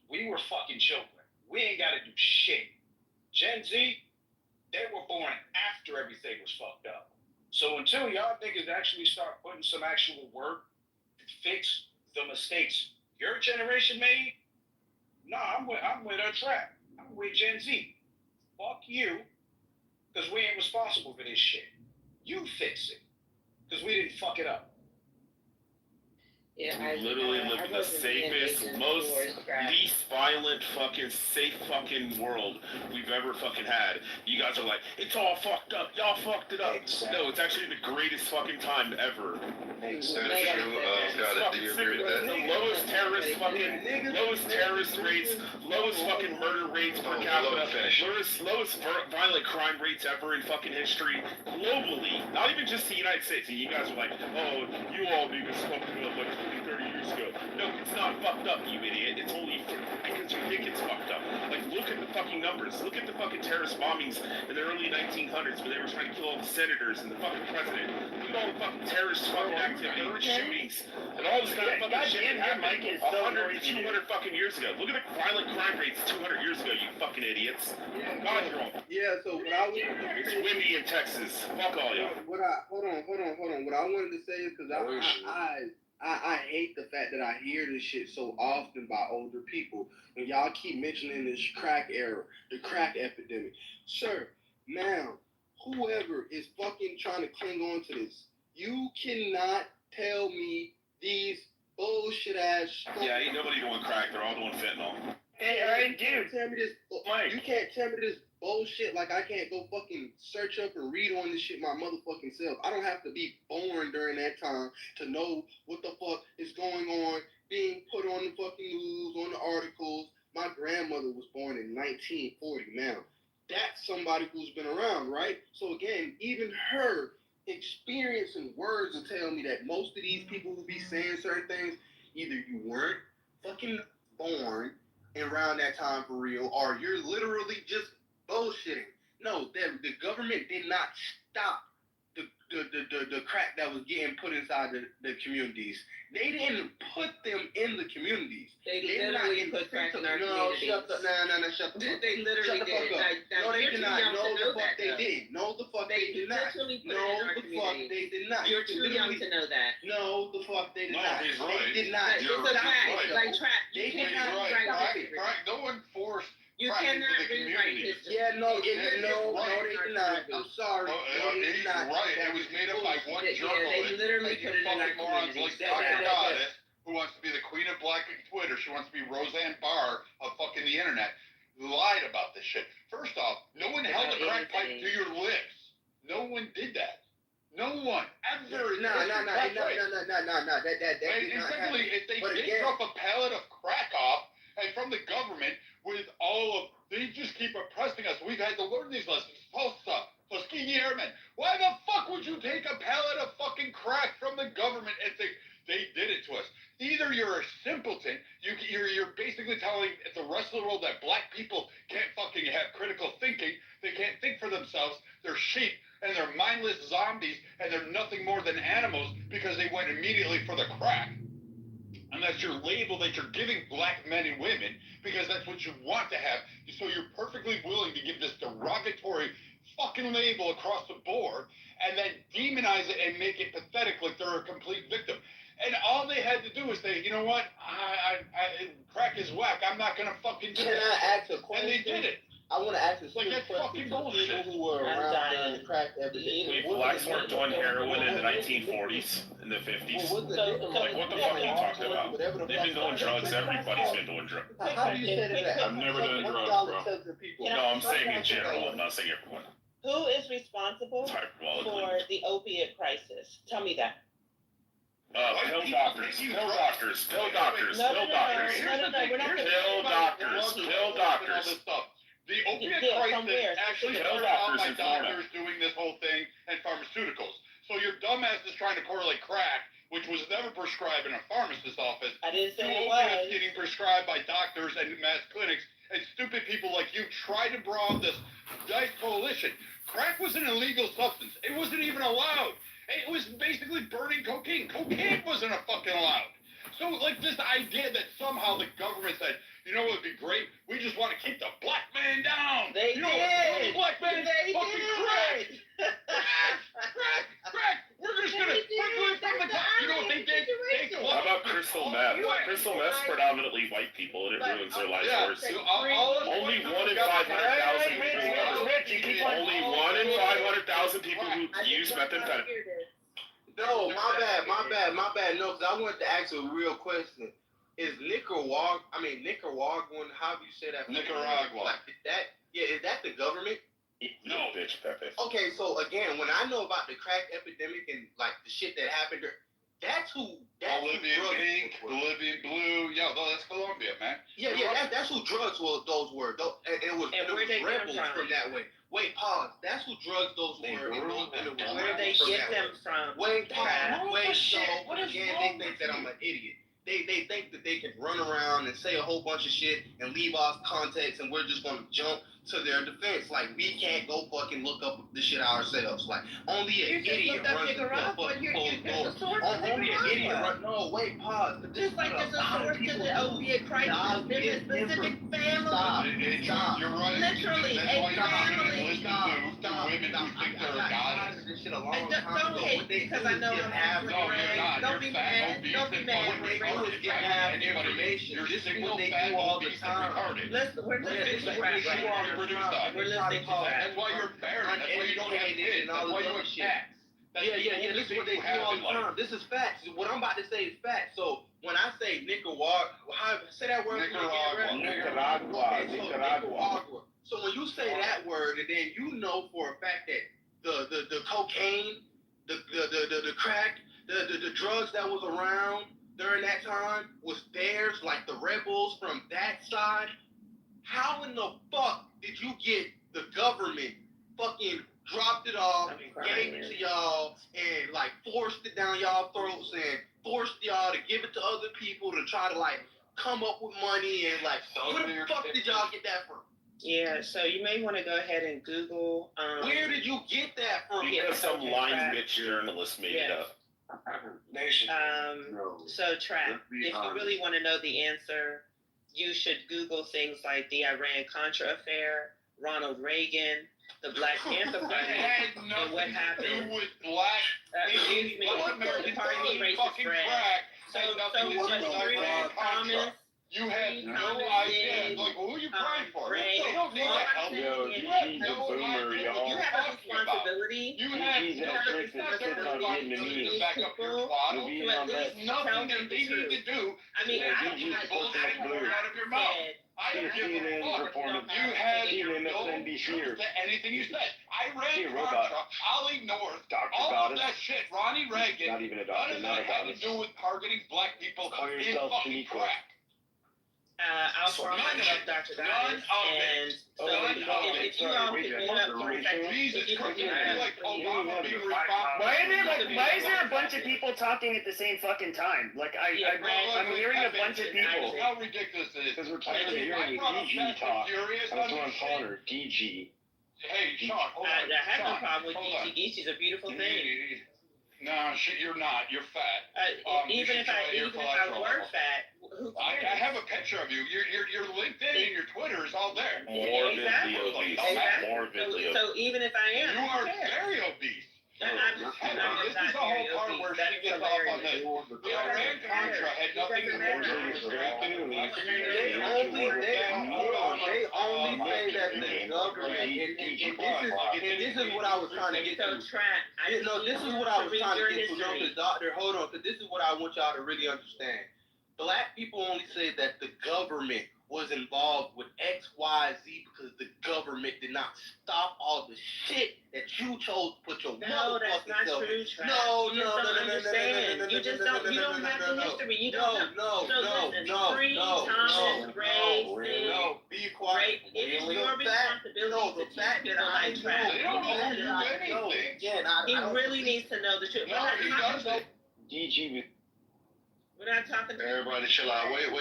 We were fucking children. We ain't gotta do shit. Gen Z, they were born after everything was fucked up. So until y'all niggas actually start putting some actual work to fix the mistakes your generation made, nah, I'm with our trap. I'm with Gen Z. Fuck you, because we ain't responsible for this shit. You fix it, because we didn't fuck it up. Yeah, we literally live in the safest, most least violent, fucking safe fucking world we've ever fucking had. You guys are like, it's all fucked up. Y'all fucked it up. Exactly. No, it's actually the greatest fucking time ever. That's true. God, do you agree with that? The lowest terrorist rates, lowest fucking murder rates per capita, lowest violent crime rates ever in fucking history, globally. Not even just the United States. And you guys are like, oh, you all niggas fucking up like 30 years ago. No, it's not fucked up, you idiot. It's only because you think it's fucked up. Like, look at the fucking numbers. Look at the fucking terrorist bombings in the early 1900s where they were trying to kill all the senators and the fucking president. Look at all the fucking terrorist fucking activity, shootings, and all this kind of fucking shit that happened 100 to 200 fucking years ago. Look at the violent crime rates 200 years ago, you fucking idiots. God, you're wrong. Yeah, so what I was... It's windy in Texas. Fuck all y'all. Hold on. What I wanted to say is because I hate the fact that I hear this shit so often by older people. And y'all keep mentioning this crack era, the crack epidemic. Sir, ma'am, whoever is fucking trying to cling on to this, you cannot tell me these bullshit ass. Yeah, ain't nobody doing crack. They're all doing fentanyl. Hey, all right, dude. Tell me this, Mike. You can't tell me this bullshit like I can't go fucking search up and read on this shit my motherfucking self. I don't have to be born during that time to know what the fuck is going on, being put on the fucking news, on the articles. My grandmother was born in 1940 now. That's somebody who's been around, right? So again, even her experience and words will tell me that most of these people who be saying certain things, either you weren't fucking born around that time for real, or you're literally just bullshitting. No, the government did not stop the crack that was getting put inside the communities. They didn't put them in the communities. They literally put crack in our communities. No, shut up. No, shut the fuck up. They literally Shut the did. fuck up. No, they did not. No, the fuck they did. No, the fuck they did not. No, the fuck they did not. You're too young to know that. No, the fuck they did not. he's right. They did not. It's a fact. Like trap. They You did cannot not. rewrite history. Crack, no one forced You crack into cannot the rewrite community. history. Yeah, no, Right. they did not. I'm sorry. No, they He's did not. right. It was made up by one Yeah, journalist. they literally and put you it in our fucking morons communities. like Dr. Goddess, who wants to be the queen of black Twitter. She wants to be Roseanne Barr of fucking the internet. Lied about this shit. First off, no one held a crack pipe to your lips. No one did that. No one ever. No. That did not Secondly, happen. if they But did again- drop a pallet of crack off, and from the government with all of, they just keep oppressing us. We've had to learn these lessons. Tulsa, Tuskegee Airmen. Why the fuck would you take a pallet of fucking crack from the government and think they did it to us? Either you're a simpleton, you're basically telling the rest of the world that black people can't fucking have critical thinking, they can't think for themselves, they're sheep, and they're mindless zombies, and they're nothing more than animals because they went immediately for the crack. And that's your label that you're giving black men and women because that's what you want to have. So you're perfectly willing to give this derogatory fucking label across the board and then demonize it and make it pathetic like they're a complete victim. And all they had to do was say, you know what, crack is whack. I'm not gonna fucking do Can it. I ask a question? And they did it. I want to ask a Like, that's question fucking to bullshit. people who were around during the crack epidemic. Blacks weren't doing heroin in the 1940s, in the 50s. Like, what the fuck are you talking about? They've been doing drugs. Everybody's been doing drugs. How do you say that? I've never done drugs, bro. No, I'm saying in general. I'm not saying everyone. Who is responsible for the opiate crisis? Tell me that. Pill doctors. Pill doctors. Pill doctors. Pill doctors. Pill doctors. Pill doctors. The opiate Yeah, crisis somewhere. actually Pill started out doctors by in Florida. doctors doing this whole thing and pharmaceuticals. So your dumbass is trying to correlate crack, which was never prescribed in a pharmacist's office, I didn't to say it opiates was. getting prescribed by doctors and mass clinics, and stupid people like you try to brawl this dice coalition. Crack was an illegal substance. It wasn't even allowed. It was basically burning cocaine. Cocaine wasn't a fucking allowed. So, like, this idea that somehow the government said, you know what would be great? We just want to keep the black man down. They you know did. The black man They fucking did. crack. We're just going to sprinkle it from the top. You know what they did? They How about crystal meth? Crystal meth's predominantly white people, and it ruins their lives worse. Only 1 in 500,000 people. Only 1 in 500,000 people who use methamphetamine. No, my bad. No, because I wanted to ask a real question. Is Nicaragua, how do you say that? Nicaragua. Like, is that the government? No, bitch, Pepe. Okay, so again, when I know about the crack epidemic and like the shit that happened there, that's who Bolivian drugs pink, were. Bolivian blue. Yo, that's Colombia, man. Yeah, that's who drugs were. Those were. And it was where they come rebels from? from that way. Wait, pause. That's who drugs those were. And it was Where they rebels from get that them way. from? Wait, Crap. so again, they think that I'm an idiot. They think that they can run around and say a whole bunch of shit and leave off context, and we're just gonna jump to their defense. Like, we can't go fucking look up this shit ourselves. Like, only an idiot runs into a fucking closed door. Only an idiot runs. No, wait, pause. Just like there's a source to the opiate crisis. There's a specific family. Stop. You're right. Literally, That's why a you're not family. going to listen to women who think they're a goddess. shit a long time Don't ago. hate What they because do I is know give I'm half. not. No, you're not. Don't be mad. Don't be mad. What they do is give half information. This is what they do all the time. We're listening to rap right now. We're listening to rap. That's why you're barren. That's why you don't have kids. That's why you have cats. Yeah. This is what they do all the time. This is facts. What I'm about to say is facts. So when I say Nicaragua, say that word again. Nicaragua. So when you say that word, and then you know for a fact that the cocaine, the crack, the drugs that was around during that time was theirs, like the rebels from that side. How in the fuck did you get the government fucking dropped it off, gave it to y'all, and like forced it down y'all throats and forced y'all to give it to other people to try to like come up with money and like where the fuck did y'all get that from? Yeah, so you may want to go ahead and Google. Where did you get that from? Because some line bitch journalist made it up. So Trap, if you really want to know the answer, you should Google things like the Iran-Contra affair, Ronald Reagan, the Black Panther Party, and what happened. With black. Excuse me, pardon me, racist friend. So Thomas. You had no idea. Like, who are you praying for? They don't need that help. You have no idea. You have a responsibility. You have no responsibility to back up your twaddle. There's nothing that they need to do. I mean, I don't bullshit out of your mouth. I don't give a fuck. You had no truth to anything you said. I ran Contra, Ollie North, all of that shit, Ronnie Reagan. Not even a doctor, none of that had to do with targeting black people in fucking crack. I'll bring it up, Dr. Goddess, and so if you all could mute up for a second, if you could mute up, Why is there a bunch of people talking at the same fucking time? Like I'm hearing a bunch of people. How ridiculous it is. Because we're tired of hearing DG talk. That's what I'm calling her, DG. Hey, Sean, hold on. I have no problem with DG. She's a beautiful thing. No, you're not. You're fat. Even if I were fat, who cares? I have a picture of you. Your LinkedIn and your Twitter is all there. Exactly. So even if I am, you are very obese. This is the whole part where she gets off on this. The Iran Contra had nothing to do with strengthening the community. They only say that the government, and this is what I was trying to get to. This is what I was trying to get to. No, the doctor, hold on, because this is what I want y'all to really understand. Black people only say that the government was involved with X, Y, Z because the government did not stop all the shit that you chose to put your motherfucking self in. No, you just don't have the history. You don't know. Free Thomas, Ray, be quiet. It is your responsibility to teach people like Trap. They don't know anything. He really needs to know the truth. No, he doesn't. DG. We're not talking to everybody chill out. Wait. You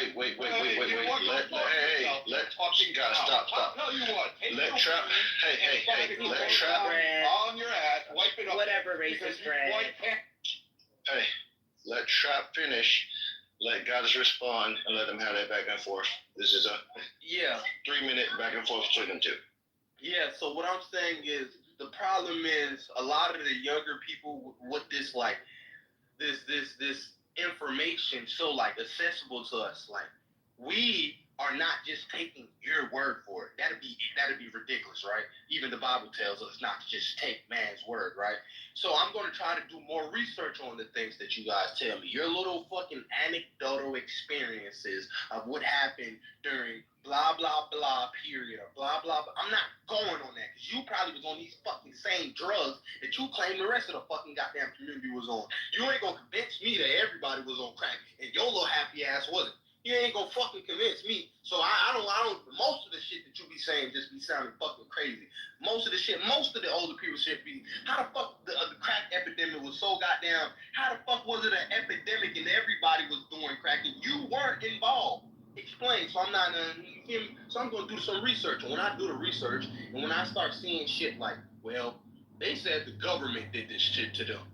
gotta stop. I'll tell you what. Let Trap. Hey. Let Trap. On your ass. Wipe it up. Whatever, racist friend. Hey, let Trap finish. Let Goddess respond and let them have that back and forth. This is a 3-minute back and forth between them two. Yeah. So what I'm saying is the problem is a lot of the younger people with this like this information so like accessible to us, like we are not just taking your word for it. That'd be ridiculous, right? Even the Bible tells us not to just take man's word, right? So I'm going to try to do more research on the things that you guys tell me. Your little fucking anecdotal experiences of what happened during blah, blah, blah period or blah, blah, blah. I'm not going on that because you probably was on these fucking same drugs that you claim the rest of the fucking goddamn community was on. You ain't going to convince me that everybody was on crack and your little happy ass wasn't. You ain't gonna fucking convince me. So I don't, most of the shit that you be saying just be sounding fucking crazy. Most of the older people shit be, how the fuck the crack epidemic was so goddamn, how the fuck was it an epidemic and everybody was doing crack and you weren't involved? Explain. So I'm not, so I'm gonna do some research. And when I do the research and when I start seeing shit like, well, they said the government did this shit to them.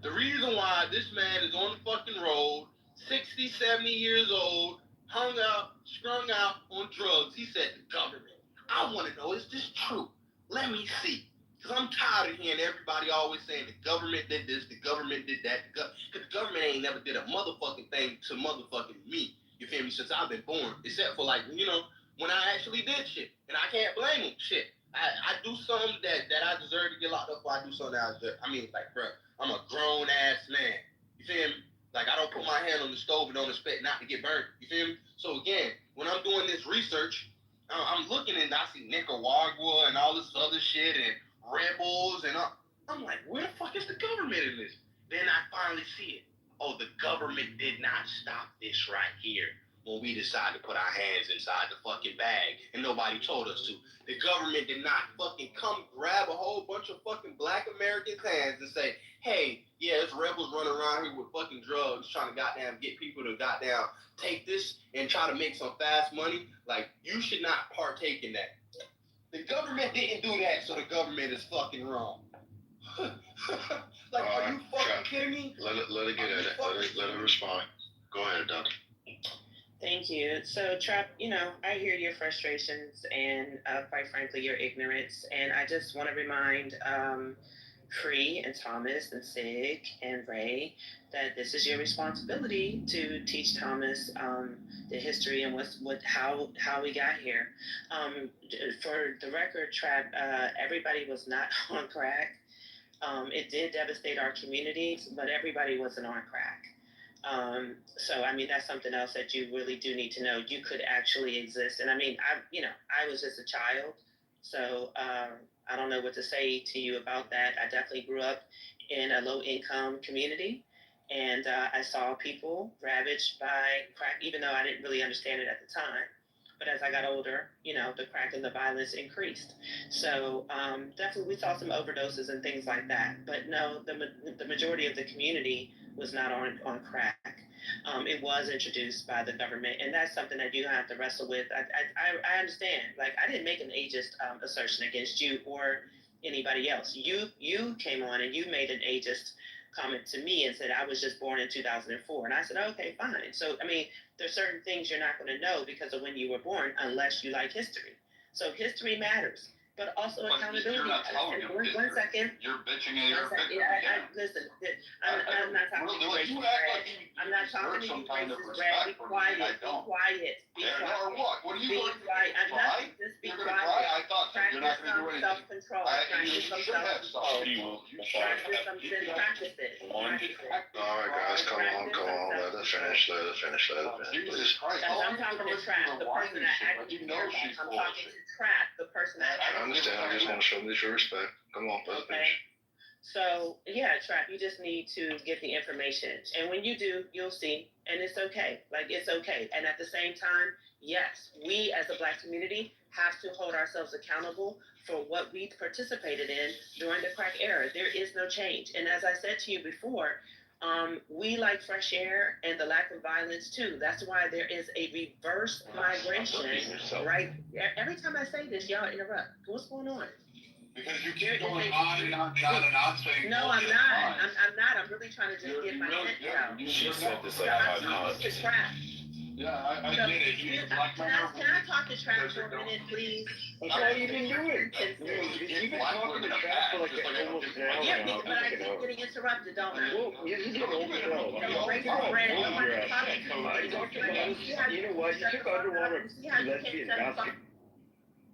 The reason why this man is on the fucking road, 60, 70 years old, hung out, strung out on drugs. He said the government. I want to know, is this true? Let me see. Because I'm tired of hearing everybody always saying the government did this, the government did that. Because the government ain't never did a motherfucking thing to motherfucking me. You feel me? Since I've been born. Except for like, when I actually did shit. And I can't blame them. Shit. I do something that I deserve to get locked up for. I do something that I deserve. I mean, like, bro, I'm a grown ass man. You feel me? Like, I don't put my hand on the stove and don't expect not to get burnt. You feel me? So again, when I'm doing this research, I'm looking and I see Nicaragua and all this other shit and rebels and I'm like, where the fuck is the government in this? Then I finally see it. Oh, the government did not stop this right here when we decided to put our hands inside the fucking bag and nobody told us to. The government did not fucking come grab a whole bunch of fucking black Americans' hands and say, hey, yeah, there's rebels running around here with fucking drugs trying to goddamn get people to goddamn take this and try to make some fast money. Like, you should not partake in that. The government didn't do that, so the government is fucking wrong. Like, are you fucking kidding me? Let it get at it. Let it respond. Go ahead, Doctor. Thank you. So, Trap, I hear your frustrations and, quite frankly, your ignorance. And I just want to remind Free and Thomas and Sig and Ray that this is your responsibility to teach Thomas the history and how we got here. For the record, Trap, everybody was not on crack. It did devastate our communities, but everybody wasn't on crack. So I mean, that's something else that you really do need to know. You could actually exist. And I mean, I was just a child, so I don't know what to say to you about that. I definitely grew up in a low income community, and I saw people ravaged by crack, even though I didn't really understand it at the time. But as I got older, the crack and the violence increased. So definitely we saw some overdoses and things like that. But no, the majority of the community was not on crack. It was introduced by the government, and that's something that you have to wrestle with. I understand. Like, I didn't make an ageist assertion against you or anybody else. You came on and you made an ageist comment to me and said I was just born in 2004, and I said, okay, fine. So I mean, there's certain things you're not going to know because of when you were born, unless you like history. So history matters, but also accountability. You're not telling him. One second. You're bitching at your victim. Listen. I'm not talking to you, racist Brad. I'm not talking to you, racist Brad. Be quiet. Be quiet. Or what? What are you going to do? I'm not. Just be quiet. I thought you're not going to do anything. Self-control. You should have self-control. Practice some practices. All right, guys, come on. Let us finish, Jesus Christ. I'm talking to Trap, the person that actually cares. I'm talking to Trap, the person that I understand. I just want to show me your respect. Come on, let us finish. So, yeah, Trap, you just need to get the information. And when you do, you'll see. And it's okay. Like, it's okay. And at the same time, yes, we as a Black community have to hold ourselves accountable for what we participated in during the crack era. There is no change. And as I said to you before, we like fresh air and the lack of violence too. That's why there is a reverse migration, right? Every time I say this, y'all interrupt. What's going on? Because you keep going on and on saying. No, I'm not. I'm not. I'm really trying to just get my head out. She said this like I'm talking to Trap. Yeah, I get it. Can I talk to Trap for a minute, please? That's all you've been doing. You've been talking to Trap for like almost an hour. Yeah, but I keep getting interrupted, don't I? Well, you're getting overwhelmed. You know what? You took underwater lesbian basket.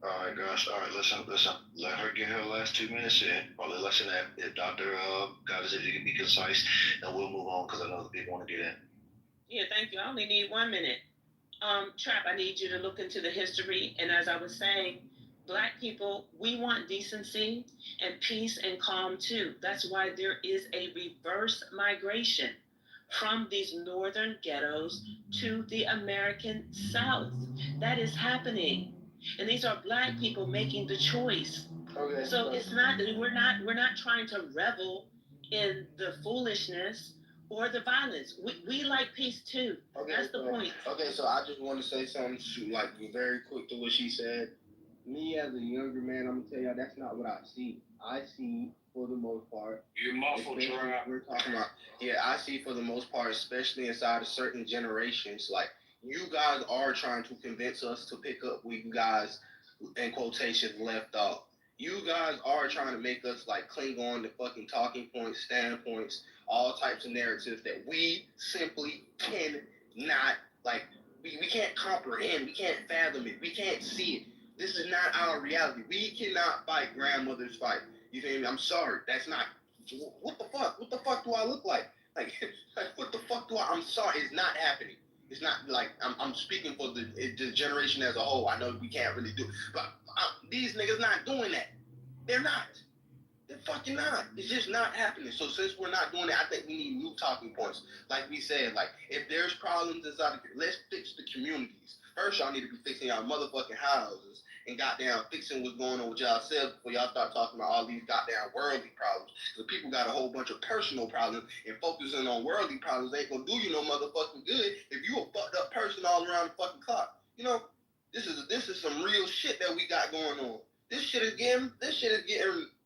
All right, guys. All right, listen. Let her get her last 2 minutes in. Probably less than that. If Dr. God is, if you can be concise, and we'll move on because I know the people want to get in. Yeah, thank you. I only need 1 minute. Trap, I need you to look into the history. And as I was saying, Black people, we want decency and peace and calm too. That's why there is a reverse migration from these northern ghettos to the American South. That is happening. And these are Black people making the choice. Okay. So it's not, we're not trying to revel in the foolishness or the violence. We like peace too. Okay, that's the point. Okay, so I just want to say something like very quick to what she said. Me as a younger man, I'm gonna tell y'all that's not what I see. I see for the most part. You're muffled, Trap. We're talking about. Yeah, I see for the most part, especially inside of certain generations, like you guys are trying to convince us to pick up where you guys, in quotations, left off. You guys are trying to make us like cling on to fucking talking points, standpoints, all types of narratives that we simply cannot like. We can't comprehend. We can't fathom it. We can't see it. This is not our reality. We cannot fight grandmother's fight. You feel me? I'm sorry. That's not. What the fuck? What the fuck do I look like? Like what the fuck do I? I'm sorry. It's not happening. It's not like I'm speaking for the generation as a whole. I know we can't really do, but these niggas not doing that. They're not. They're fucking not. It's just not happening. So since we're not doing it, I think we need new talking points. Like we said, like if there's problems inside, let's fix the communities. First, y'all need to be fixing y'all motherfucking houses and goddamn fixing what's going on with y'all selves before y'all start talking about all these goddamn worldly problems. Because people got a whole bunch of personal problems, and focusing on worldly problems ain't gonna do you no motherfucking good if you a fucked up person all around the fucking clock. You know, this is some real shit that we got going on. This shit is getting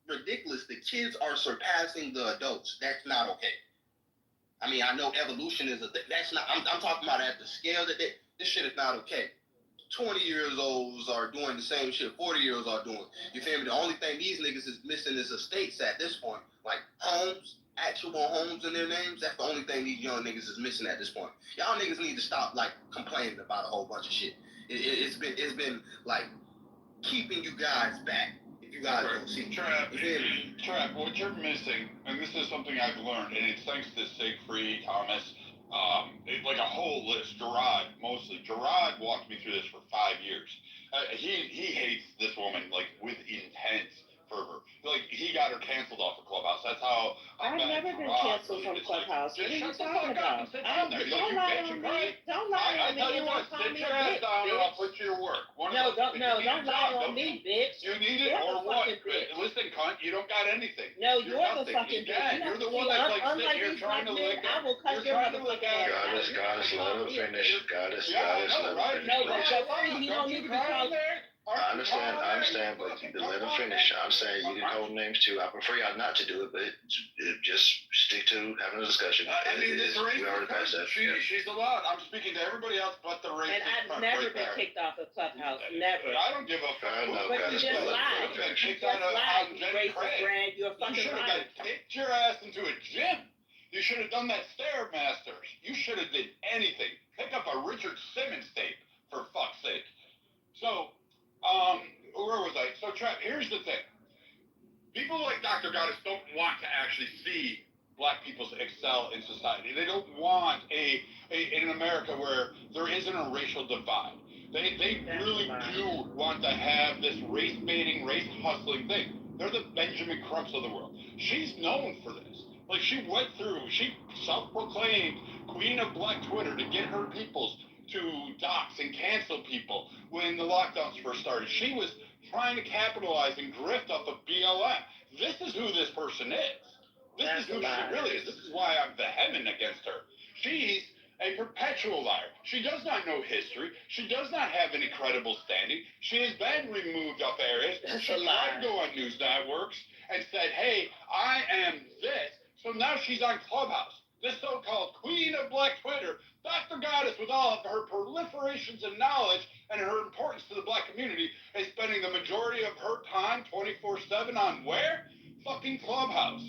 ridiculous. The kids are surpassing the adults. That's not okay. I mean, I know evolution is that's not. I'm talking about at the scale that this shit is not okay. 20 years olds are doing the same shit 40 years olds are doing. You feel me? The only thing these niggas is missing is estates at this point. Like homes, actual homes in their names. That's the only thing these young niggas is missing at this point. Y'all niggas need to stop like complaining about a whole bunch of shit. It's been like keeping you guys back. If you guys don't see Trap, what you're missing, and this is something I've learned, and it's thanks to Siegfried, Thomas, like a whole list. Gerard, mostly. Gerard walked me through this for 5 years. He hates this woman like with intense fervor. Like he got her canceled off of Clubhouse. That's how. I've never been canceled from Clubhouse. What are you talking about? Don't lie on me. Don't lie on me. You want to call me a bitch, I'll put you to work. No, don't lie on me, bitch. You need it or what? Listen, cunt, you don't got anything. No, you're the fucking bitch. You're the one that's like sitting here trying to lick I will cut your motherfucking ass. Goddess, let him finish. Goddess, let him finish. No, but he don't need to be called. I understand, but let him finish. I'm saying you can call names too. I prefer y'all not to do it, but just stick to having a discussion. I mean, this we already passed that. She's allowed. I'm speaking to everybody else but the racist. And I've never been kicked off of Clubhouse. Never. I don't give a fuck. But you just lied. You just lied. You racist brand. You're a fucking liar. You should have kicked your ass into a gym. You should have done that Stairmasters. You should have did anything. Pick up a Richard Simmons tape, for fuck's sake. So, where was I? So, Trap, here's the thing. People like Dr. Goddess don't want to actually see black people excel in society. They don't want in America where there isn't a racial divide. They really do want to have this race-baiting, race-hustling thing. They're the Benjamin Crumps of the world. She's known for this. Like, she self-proclaimed queen of black Twitter to get her peoples to dox and cancel people when the lockdowns first started. She was trying to capitalize and grift off of BLM. This is who this person is. This is who she really is. This is why I'm vehement against her. She's a perpetual liar. She does not know history. She does not have any credible standing. She has been removed off areas. She tried to go on news networks and said, hey, I am this. So now she's on Clubhouse. This so-called queen of black Twitter, Dr. Goddess, with all of her proliferations and knowledge and her importance to the black community, is spending the majority of her time 24/7 on where? Fucking Clubhouse.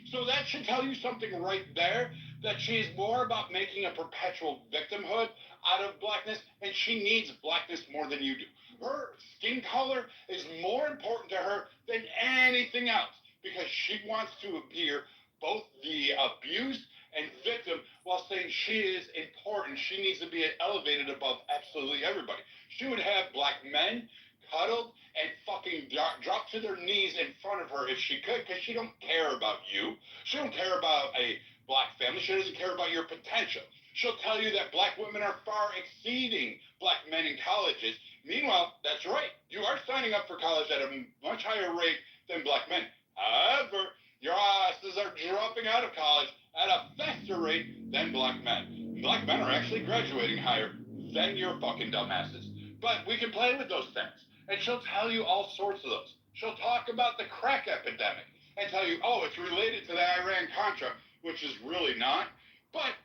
So that should tell you something right there, that she is more about making a perpetual victimhood out of blackness, and she needs blackness more than you do. Her skin color is more important to her than anything else, because she wants to appear both the abused and victim while saying she is important. She needs to be elevated above absolutely everybody. She would have black men cuddled and fucking drop to their knees in front of her if she could, because she don't care about you. She don't care about a black family. She doesn't care about your potential. She'll tell you that black women are far exceeding black men in colleges. Meanwhile, that's right. You are signing up for college at a much higher rate than black men. However, your asses are dropping out of college at a faster rate than black men. Black men are actually graduating higher than your fucking dumbasses. But we can play with those things. And she'll tell you all sorts of those. She'll talk about the crack epidemic and tell you, oh, it's related to the Iran-Contra, which is really not. But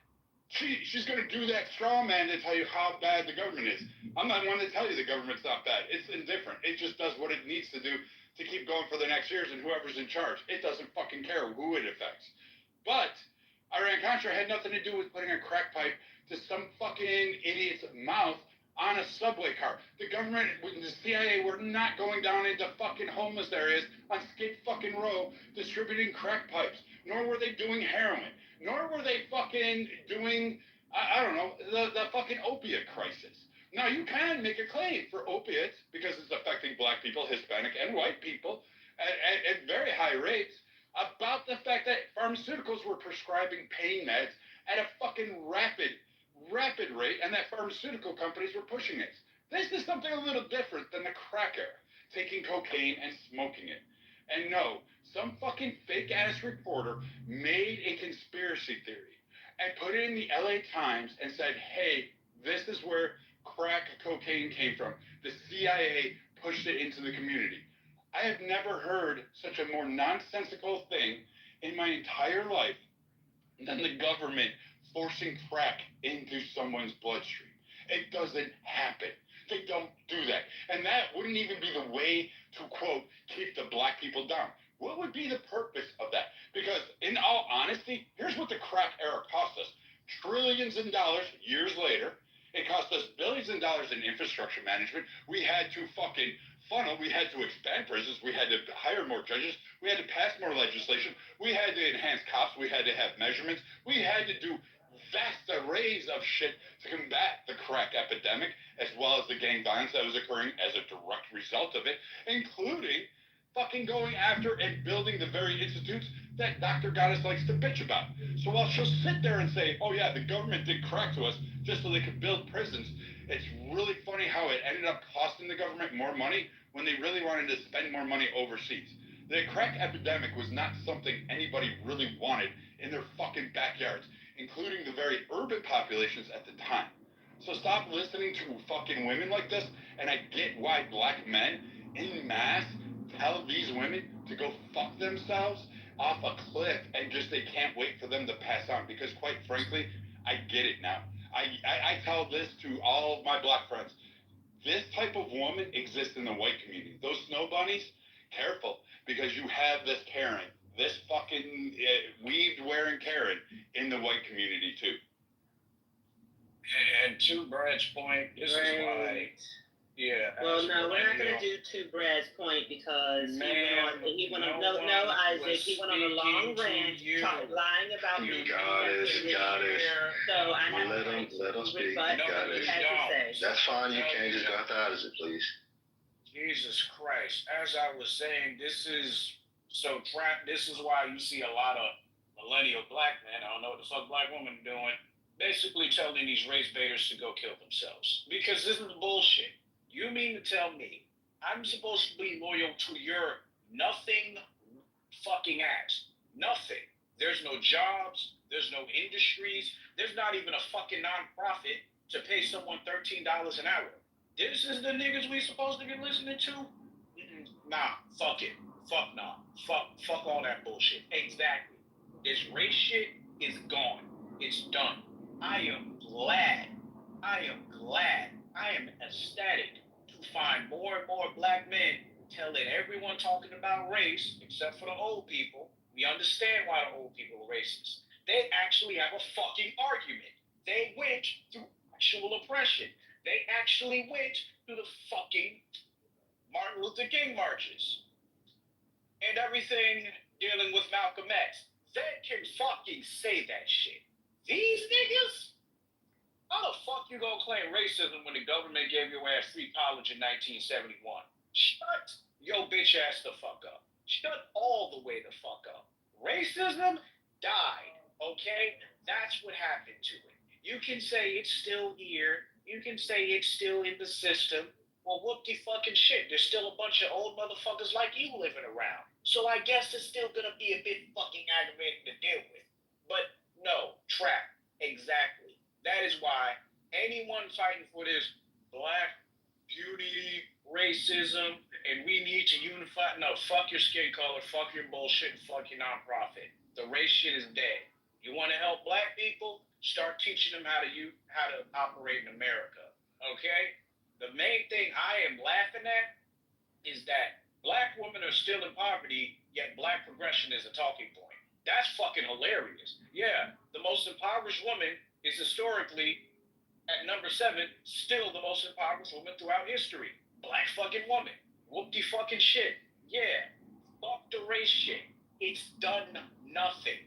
she's going to do that straw man to tell you how bad the government is. I'm not one to tell you the government's not bad. It's indifferent. It just does what it needs to do to keep going for the next years and whoever's in charge. It doesn't fucking care who it affects. But Iran-Contra had nothing to do with putting a crack pipe to some fucking idiot's mouth on a subway car. The government, the CIA were not going down into fucking homeless areas on Skid fucking Row distributing crack pipes, nor were they doing heroin, nor were they fucking doing, I don't know, the fucking opiate crisis. Now, you can make a claim for opiates because it's affecting black people, Hispanic, and white people at very high rates about the fact that pharmaceuticals were prescribing pain meds at a fucking rapid rate, and that pharmaceutical companies were pushing it. This is something a little different than the crack era, taking cocaine and smoking it. And no, some fucking fake-ass reporter made a conspiracy theory and put it in the LA Times and said, hey, this is where crack cocaine came from. The CIA pushed it into the community. I have never heard such a more nonsensical thing in my entire life than the government forcing crack into someone's bloodstream. It doesn't happen. They don't do that. And that wouldn't even be the way to, quote, keep the black people down. What would be the purpose of that? Because in all honesty, here's what the crack era cost us. Trillions in dollars years later. It cost us billions in dollars in infrastructure management. We had to fucking funnel. We had to expand prisons. We had to hire more judges. We had to pass more legislation. We had to enhance cops. We had to have measurements. We had to do vast arrays of shit to combat the crack epidemic, as well as the gang violence that was occurring as a direct result of it, including fucking going after and building the very institutes that Dr. Goddess likes to bitch about. So while she'll sit there and say, oh yeah, the government did crack to us just so they could build prisons, it's really funny how it ended up costing the government more money when they really wanted to spend more money overseas. The crack epidemic was not something anybody really wanted in their fucking backyards, including the very urban populations at the time. So stop listening to fucking women like this, and I get why black men en masse tell these women to go fuck themselves off a cliff and just they can't wait for them to pass on, because quite frankly, I get it now. I tell this to all of my black friends. This type of woman exists in the white community. Those snow bunnies, careful, because you have this Karen, this fucking weaved wearing Karen in the white community too. And to Brad's point, this is why. Yeah. Well, no, we're not going to do to Brad's point because he went on Isaac. He went on a long rant, lying about me. Got it. So I have let him speak. Got it. That's fine. You can't just go out of it, please. Jesus Christ! As I was saying, this is why you see a lot of millennial black men. I don't know what the fuck black women are doing. Basically telling these race baiters to go kill themselves because this is bullshit. You mean to tell me I'm supposed to be loyal to your nothing fucking ass? Nothing. There's no jobs. There's no industries. There's not even a fucking nonprofit to pay someone $13 an hour. This is the niggas we supposed to be listening to? Nah, fuck it. Fuck nah. Fuck all that bullshit. Exactly. This race shit is gone. It's done. I am glad. I am ecstatic to find more and more black men telling everyone talking about race, except for the old people. We understand why the old people are racist. They actually have a fucking argument. They went through actual oppression. They actually went through the fucking Martin Luther King marches and everything dealing with Malcolm X. They can fucking say that shit. These niggas? How the fuck you gonna claim racism when the government gave your ass free college in 1971? Shut your bitch ass the fuck up. Shut all the way the fuck up. Racism died, okay? That's what happened to it. You can say it's still here. You can say it's still in the system. Well, whoop-de fucking shit. There's still a bunch of old motherfuckers like you living around. So I guess it's still gonna be a bit fucking aggravating to deal with. But no, trap. Exactly. That is why anyone fighting for this black beauty, racism, and we need to unify. No, fuck your skin color, fuck your bullshit, fuck your nonprofit. The race shit is dead. You want to help black people? Start teaching them how to operate in America. Okay? The main thing I am laughing at is that Black women are still in poverty, yet black progression is a talking point. That's fucking hilarious. Yeah, the most impoverished woman is historically at number 7, still the most impoverished woman throughout history. Black fucking woman. Whoop-de fucking shit. Yeah. Fuck the race shit. It's done nothing.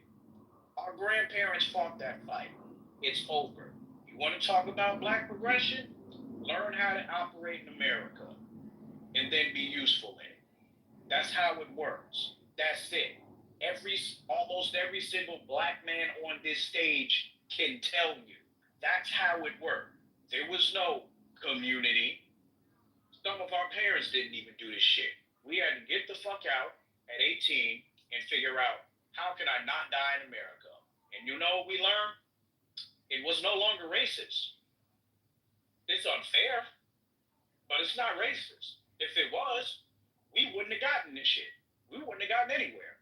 Our grandparents fought that fight. It's over. You want to talk about black progression? Learn how to operate in America and then be useful in it. That's how it works. That's it. Almost every single black man on this stage can tell you. That's how it worked. There was no community. Some of our parents didn't even do this shit. We had to get the fuck out at 18 and figure out, how can I not die in America? And you know what we learned? It was no longer racist. It's unfair, but it's not racist. If it was, we wouldn't have gotten this shit. We wouldn't have gotten anywhere.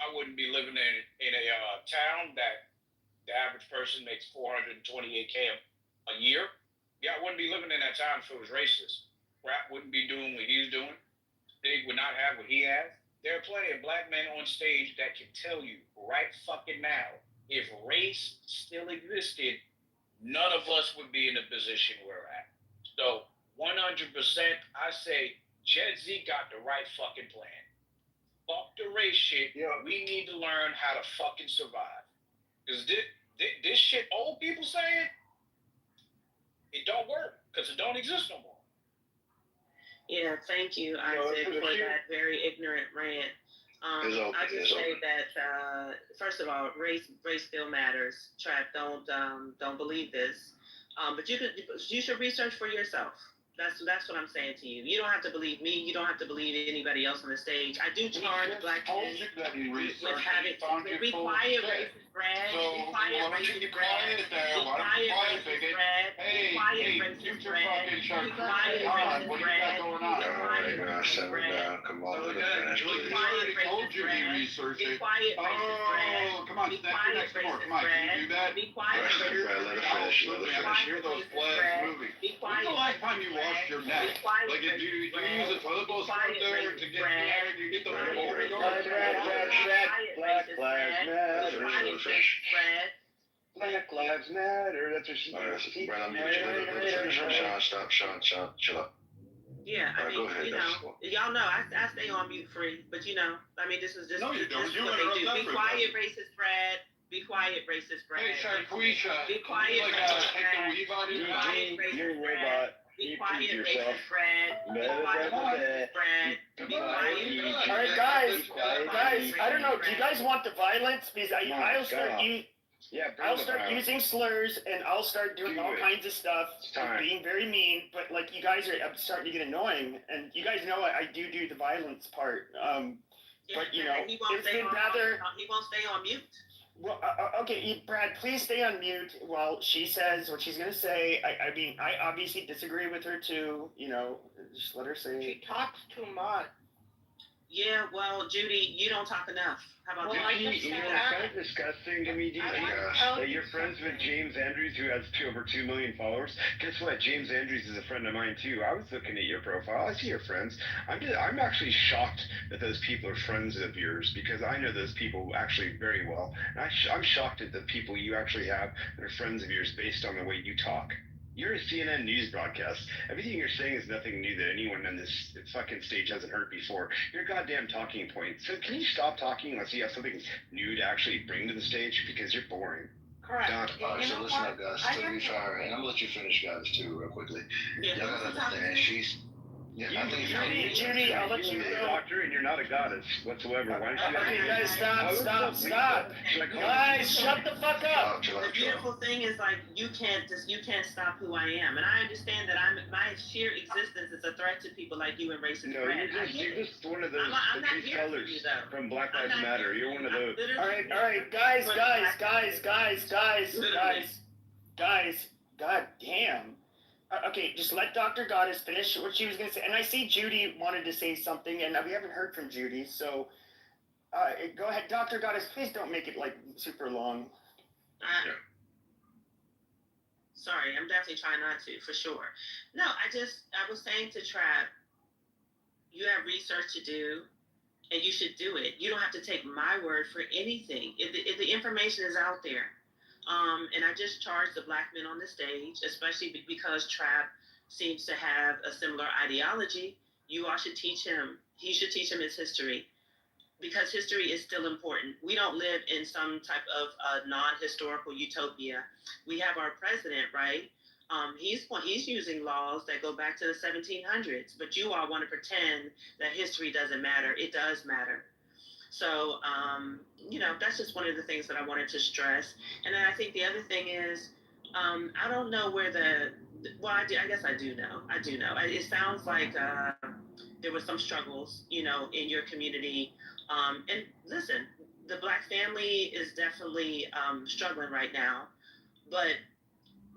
I wouldn't be living in a town that the average person makes $428K a year. Yeah, I wouldn't be living in that town if it was racist. Rap wouldn't be doing what he's doing. Big would not have what he has. There are plenty of black men on stage that can tell you right fucking now, if race still existed, none of us would be in the position we're at. So 100%, I say Gen Z got the right fucking plan. Fuck the race shit. Yeah. We need to learn how to fucking survive. Because this shit old people saying, it don't work because it don't exist no more. Yeah, thank you, Isaac, for that very ignorant rant. I just say that first of all, race still matters. Trap, don't believe this. But you should research for yourself. That's what I'm saying to you. You don't have to believe me. You don't have to believe anybody else on the stage. I do charge black men with having be quiet, racist Brad. Be quiet, racist Brad. Be quiet, racist Brad. Be quiet, racist Brad. Be quiet, racist Brad. Be quiet, racist Brad. Come on, let Be us finish, quiet, please. racist Brad. Be quiet, racist Brad. Come on, Be snap quiet, next door. racist Come on, can you do that? Be quiet, racist Brad, let her finish. Let her finish. Hear those flags moving. Be quiet. When's the last time you washed your neck? Like, do you use a toilet bowl scrub there to get the you get the Black Lives Matter. That's what she said. Brad, I'm gonna finish. Sean, stop. Sean, chill up. Yeah, I mean, go ahead, y'all know I stay on mute free, but this is just No, you don't. This is You what they do. interrupt Be quiet, racist Brad. Be quiet, racist Brad. Hey, Sarquisha. Be quiet, racist Take the weave out of your mouth. You're a robot. Be quiet, racist Brad. Be quiet, racist Brad. Be quiet. All right, guys, I don't know. Do you guys want the violence? Because I'll start using slurs and I'll start doing all kinds of stuff, being very mean. But like you guys I'm starting to get annoying, and you guys know I do the violence part. But it's been rather. He won't stay on mute. Well, okay, Brad, please stay on mute while she says what she's gonna say. I mean, I obviously disagree with her too. Just let her say. She talks too much. Yeah, well, Judy, you don't talk enough. How about that? It's kind of disgusting to me, that you're friends with James Andrews, who has over 2 million followers. Guess what? James Andrews is a friend of mine too. I was looking at your profile. I see your friends. I'm actually shocked that those people are friends of yours, because I know those people actually very well. And I'm shocked at the people you actually have that are friends of yours based on the way you talk. You're a CNN news broadcast. Everything you're saying is nothing new that anyone on this fucking stage hasn't heard before. You're a goddamn talking point. So can you stop talking unless you have something new to actually bring to the stage? Because you're boring. Correct. Alright, so listen up, guys. To be fair, and I'm gonna let you finish, guys, too, real quickly. Y'all gotta understand, she's... Judy, I'll let you go. Doctor, and you're not a goddess whatsoever. Why don't you? Okay, guys, stop! Guys, shut the fuck up. The beautiful thing is, like, you can't stop who I am, and I understand that my sheer existence is a threat to people like you and racist Brad. You're just one of those Patrice colors from Black Lives Matter. You're one of those. All right, guys, god damn. Okay, just let Dr. Goddess finish what she was going to say. And I see Judy wanted to say something, and we haven't heard from Judy. So go ahead, Dr. Goddess. Please don't make it, like, super long. Sorry, I'm definitely trying not to, for sure. No, I was saying to Trap, you have research to do, and you should do it. You don't have to take my word for anything. If the information is out there, and I just charged the black men on the stage, especially because Trap seems to have a similar ideology. You all should teach him. He should teach him his history, because history is still important. We don't live in some type of non-historical utopia. We have our president, right? He's using laws that go back to the 1700s, but you all want to pretend that history doesn't matter. It does matter. So, that's just one of the things that I wanted to stress. And then I think the other thing is, I don't know where I guess I do know. It sounds like there were some struggles, in your community. And listen, the black family is definitely struggling right now, but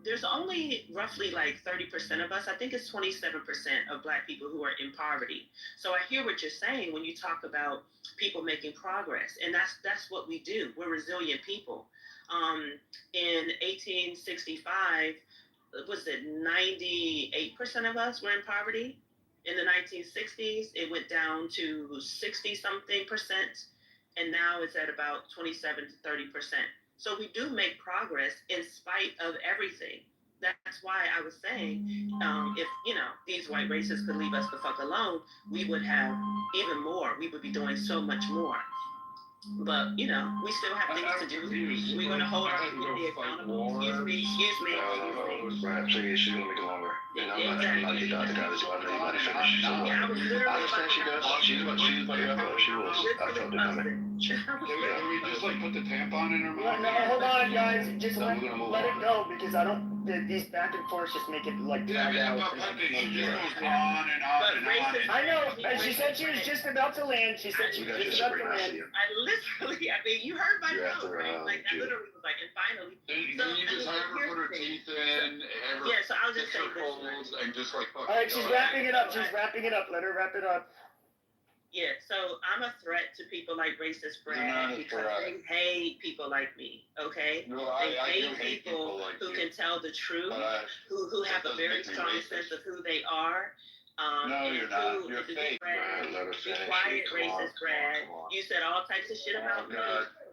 there's only roughly like 30% of us. I think it's 27% of black people who are in poverty. So I hear what you're saying when you talk about people making progress, and that's what we do. We're resilient people. In 1865, was it 98% of us were in poverty? In the 1960s, it went down to 60 something percent, and now it's at about 27 to 30%. So we do make progress in spite of everything. That's why I was saying, if, these white racists could leave us the fuck alone, we would have even more. We would be doing so much more. But, we still have things to do. We're going to hold our community accountable. Excuse me. Right, so she's gonna make it longer. And I'm not trying to knock you down, guys. I know you might finish. So, I understand she does. She's about to wrap up. She was. I felt it coming. Can we just like put the tampon in her mouth? No, hold on, guys. Just let it go, because I don't. These back and forth just make it like drag out. But she just goes on and on and on. I know. And she said she was just about to land. She said she was just about to land. You heard my tone, right? Like, I literally was like, and finally. Then you just have her put her teeth in, have her so I'll just say this. And just like fucking. All right, she's wrapping it up. Let her wrap it up. Yeah, so I'm a threat to people like racist Brad because they hate people like me, okay? No, they I hate people like who can tell the truth, who have a very strong sense of who they are. No, you're not. You're fake. Be quiet, racist Brad. You said all types of shit about me.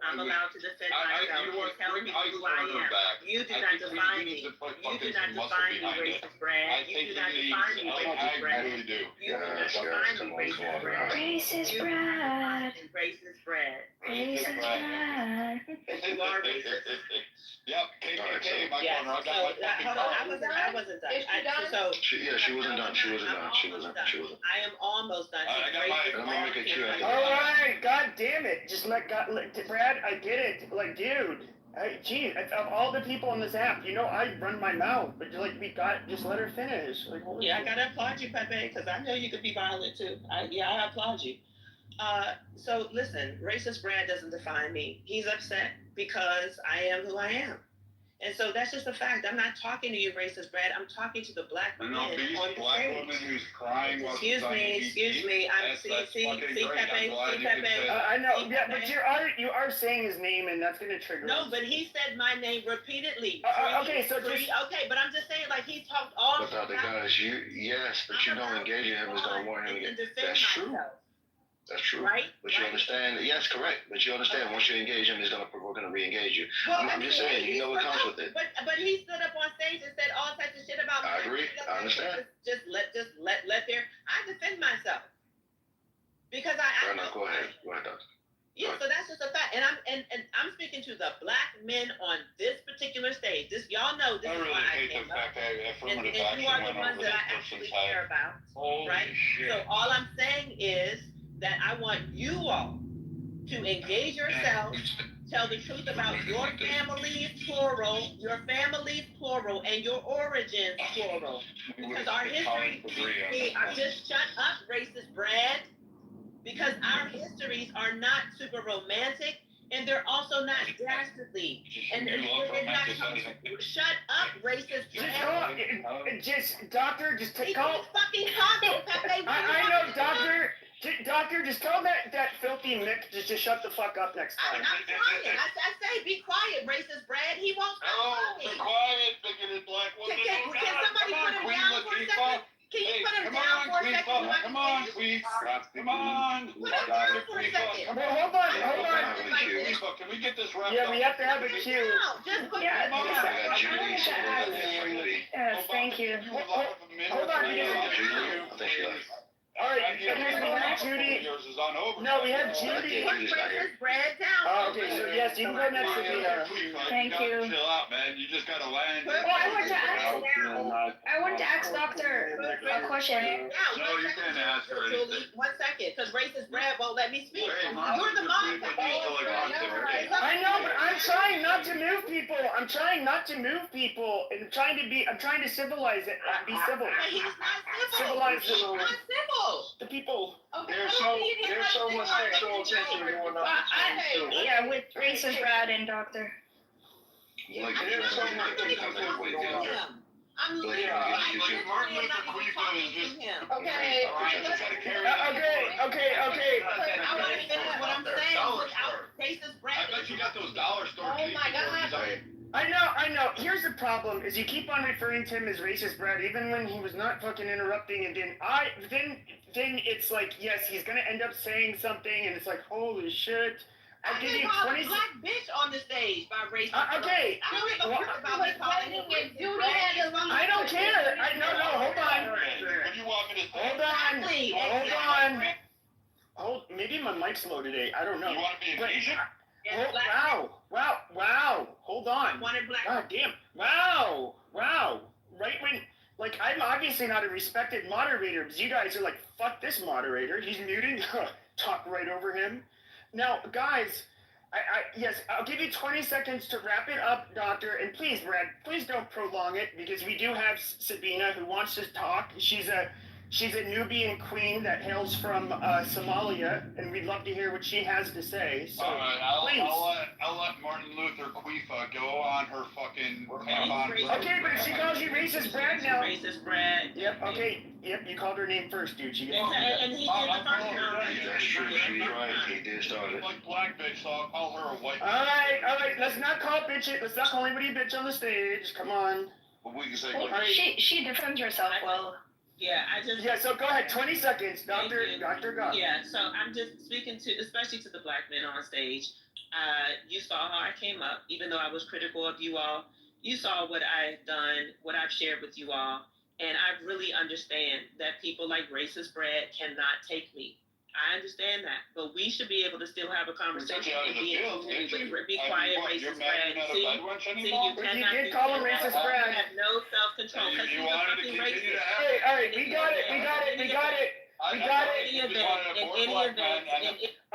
I'm allowed to defend myself and tell people who I am. You do not define me. You do not define me, racist Brad. You do not define me, racist Brad. You do not define me, racist Brad. Racist Brad. Racist Brad. Racist Brad. You are racist. Yep, KKK, my corner. I got my fucking hold on, I wasn't done. She wasn't done. I am almost done. I'm gonna make a cue. All right, god damn it. Just let Brad, I get it. Like, dude. Gee, of all the people on this app, I run my mouth, but just let her finish. Like, I gotta applaud you, Pepe, because I know you could be violent too. I applaud you. So listen, racist Brad doesn't define me. He's upset because I am who I am. And so that's just a fact. I'm not talking to you, racist Brad. I'm talking to the black woman on the black woman who's crying while Excuse me. I'm see Pepe. I know, yeah, but you are saying his name, and that's gonna trigger. No, but he said my name repeatedly. Okay, but I'm just saying, like, he talked all. But the other guys, but you know, engaging him is gonna warn him again. That's true. That's true. Right? But you understand, yes, correct. But you understand, once you engage him, we're going to re-engage you. Well, I'm just saying, you know what comes with it. But he stood up on stage and said all types of shit about me. I agree. I understand. Just let I defend myself. Because Go ahead, Doctor. Yeah, so that's just a fact. And I'm speaking to the black men on this particular stage. Y'all know this is why I came up. And you are the ones that I actually care about. Right? Shit. So all I'm saying is that I want you all to engage yourselves, tell the truth about your families, plural, and your origins, plural. Because our history, just shut up, racist Brad, because our histories are not super romantic, and they're also not dastardly. And they're not. Shut up, racist Brad. Doctor, just take call. Fucking talking, Pepe. I know, Doctor. Doctor, just tell that filthy Mick just to shut the fuck up next time. I'm trying. I say be quiet, racist Brad. He won't stop talking. Be quiet, bigoted black woman. Can somebody put him down for a second? Can you put him down for a second? Come on, Queef. get this wrapped Yeah, up. we have to have a queue. Just put Yeah, your yeah. I got Judy, so we're gonna Yes, thank you. Hold on, I think she left. All right, we have Judy. Yours is on over. No, we have Judy. Put Princess Bread down. Oh, okay, so yes, you can go next to me. Thank you. Chill out, man. You just gotta land. Oh, I want to ask Doctor a question. No, you can't ask her anything. 1 second, because Racist Bread won't let me speak. Hey, You're the mom. I know, but I'm trying not to move people. I'm trying not to move people, and I'm trying to civilize it. Be civil. He's not civil. Civilize He's not civil. the people. Okay, There's so much sexual attention going on. Yeah, with Racist Brad and Doctor. Like, there's so much attention going on. I'm Like, literally. Like Martin Luther Queefa is just. Okay. Alright, just gotta carry Okay. I want to finish what I'm saying without Racist Bread. I bet you got those dollar store Oh my God. I know. Here's the problem: is you keep on referring to him as Racist Brad, even when he was not fucking interrupting. And then it's like, yes, he's gonna end up saying something, and it's like, holy shit. I'll give you 20 black bitch on the stage by Racist okay. I don't give a fuck about me calling him Racist Bread. I don't care. Hold on. What do you want me to say? Hold on. Maybe my mic's low today. I don't know. You want to be an Asian? Wow. Hold on. Wanted black. God damn. Wow. Right when, like, I'm obviously not a respected moderator, because you guys are like, fuck this moderator. He's muting. Talk right over him. Now, guys, yes, I'll give you 20 seconds to wrap it up, Doctor. And please, Brad, please don't prolong it, because we do have Sabina who wants to talk. She's a Nubian queen that hails from Somalia, and we'd love to hear what she has to say. So, all right, please. I'll let Martin Luther Queefa go on her fucking. Okay, but if she calls you Racist Brad now. Racist Bread. Yep. Okay. Yep. You called her name first, dude. She gets. And he did the first one. That's true. She's right. He did start it. Like black bitch, so I'll call her a white. All right. Let's not call anybody a bitch on the stage. Come on. But we can say. Well, she defends herself well. Yeah, Yeah, so go ahead, 20 seconds, Doctor God. Yeah, so I'm just speaking to, especially to the black men on stage. You saw how I came up, even though I was critical of you all. You saw what I've done, what I've shared with you all, and I really understand that people like Racist Bread cannot take me. I understand that, but we should be able to still have a conversation and be able to be quiet, Racist Bread. See, you cannot. You did call him Racist Bread. You have no self-control because he's a fucking racist. Hey, all right, we got it. All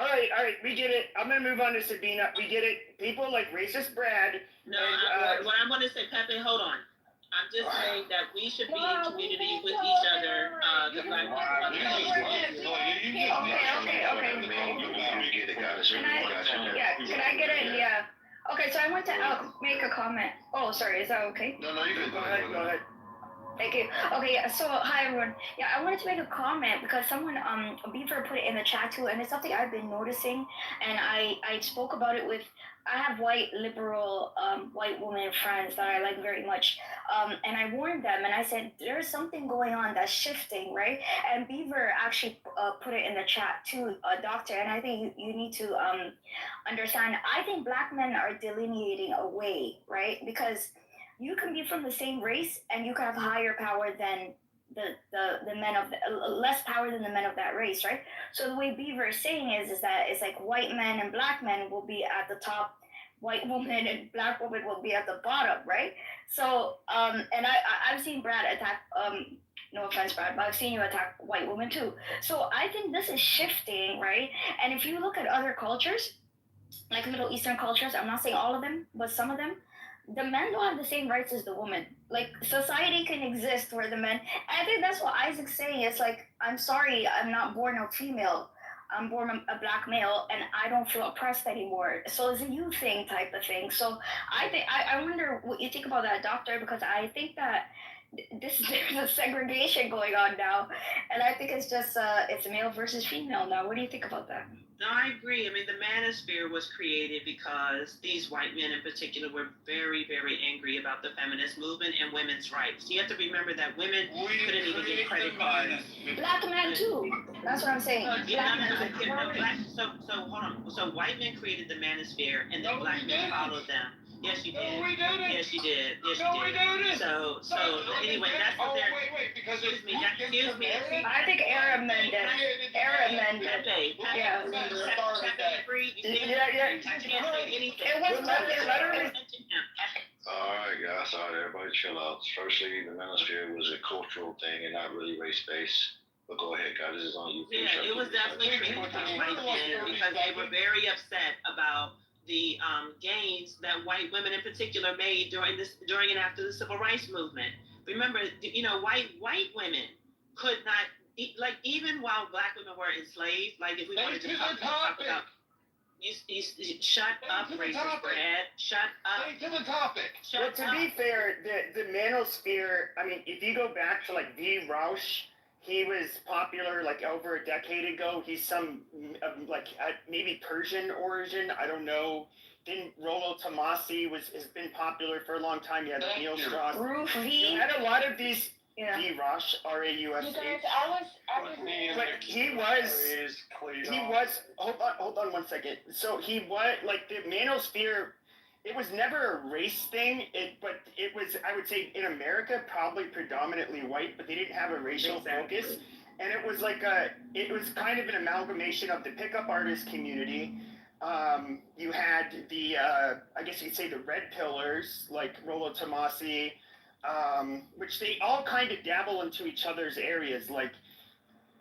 right, we get it. I'm gonna move on to Sabina. We get it. People like Racist Brad. No, what I'm gonna say, Pepe, hold on. I'm just saying that we should be in community with each other. The black Can I get it? Yeah. Okay, so I want to make a comment. Oh, sorry, is that okay? No, you can go ahead. Thank you. Okay, yeah, so hi everyone. Yeah, I wanted to make a comment because someone Beaver put it in the chat too, and it's something I've been noticing, and I spoke about it with. I have white liberal white woman friends that I like very much, and I warned them and I said there's something going on that's shifting, right? And Beaver actually put it in the chat too, Doctor, and I think you need to understand. I think black men are delineating a way, right? Because you can be from the same race and you can have higher power than the men of less power than the men of that race, right? So the way Beaver is saying is that it's like white men and black men will be at the top, white woman and black woman will be at the bottom, right? So and I've seen Brad attack no offense, Brad, but I've seen you attack white women too. So I think this is shifting, right? And if you look at other cultures, like Middle Eastern cultures, I'm not saying all of them, but some of them, the men don't have the same rights as the woman. Like, society can exist where the men, I think that's what Isaac's saying. It's like, I'm sorry, I'm not born a female. I'm born a black male, and I don't feel oppressed anymore. So it's a you thing type of thing. So I think, I wonder what you think about that, Doctor, because I think that there's a segregation going on now. And I think it's just, it's male versus female now. What do you think about that? No, I agree. I mean, the manosphere was created because these white men in particular were very, very angry about the feminist movement and women's rights. You have to remember that women couldn't even get credit cards. Black men too. That's what I'm saying. So, hold on. So white men created the manosphere, and then black men followed them. Yes, you did. No, we didn't. Yes, you did. Yes, No, you we did. didn't. So anyway, that's what they're. Because Excuse me. I think Arab men did. Arab men did. Yeah. I can't say anything. It was literally. Alright, guys, alright, everybody chill out. Firstly, the manosphere was a cultural thing and not really race-based. But go ahead, guys, this is on you. Yeah, it was definitely created by white men because they were very upset about the gains that white women in particular made during and after the civil rights movement. Remember, white women could not, like, even while black women were enslaved, like if we wanted to talk about. You shut up, racist Brad. Shut up. Stay to the topic. Well, to be fair, the manosphere, I mean, if you go back to, like, V. Rausch, he was popular, like, over a decade ago. He's some, maybe Persian origin. I don't know. Then Rollo Tomasi has been popular for a long time. You had Neil Strauss. You had a lot of these... Yeah. V. Rausch, R-A-U-S-H. You guys, I was But he was, hold on 1 second. So he was, like, the manosphere, it was never a race thing, but it was, I would say, in America, probably predominantly white, but they didn't have a racial focus. And it was like it was kind of an amalgamation of the pickup artist community. You had the, I guess you could say the red pillars, like Rollo Tomasi, which they all kind of dabble into each other's areas, like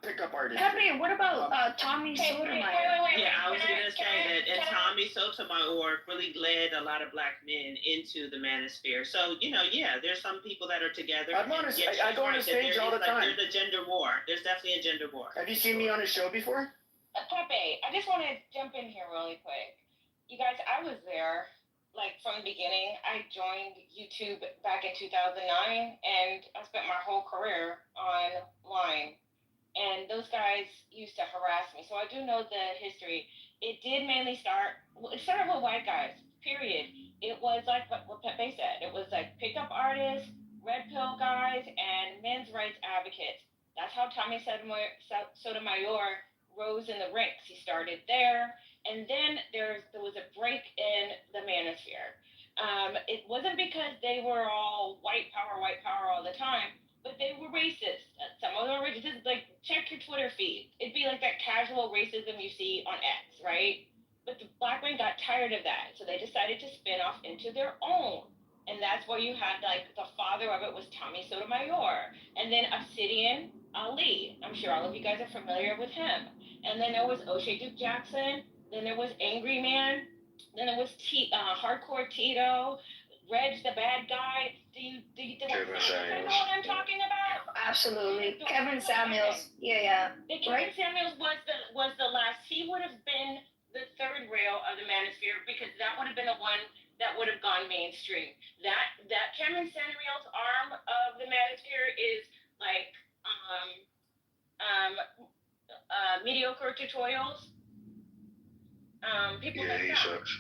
pickup artists. Pepe, what about Tommy Sotomayor? Yeah, I was going to say that, and Tommy Sotomayor really led a lot of black men into the manosphere. So, there's some people that are together. I go on a stage all the time. There's a gender war. There's definitely a gender war. Have you seen me on a show before? Pepe, I just want to jump in here really quick. You guys, I was there. Like, from the beginning, I joined YouTube back in 2009, and I spent my whole career online. And those guys used to harass me, so I do know the history. It did mainly start with white guys, period. It was like what Pepe said. It was like pickup artists, red pill guys, and men's rights advocates. That's how Tommy Sotomayor rose in the ranks. He started there. And then there was a break in the manosphere. It wasn't because they were all white power all the time, but they were racist. Some of them were just like, check your Twitter feed. It'd be like that casual racism you see on X, right? But the black men got tired of that, so they decided to spin off into their own. And that's where you had, like, the father of it was Tommy Sotomayor. And then Obsidian Ali. I'm sure all of you guys are familiar with him. And then there was O'Shea Duke Jackson. Then there was Angry Man. Then there was Hardcore Tito. Reg the bad guy. Do you know what I'm talking about? Absolutely. Kevin Samuels. Yeah. Kevin Samuels was the last. He would have been the third rail of the manosphere because that would have been the one that would have gone mainstream. That Kevin Samuels arm of the manosphere is like mediocre tutorials. People like that. Sucks.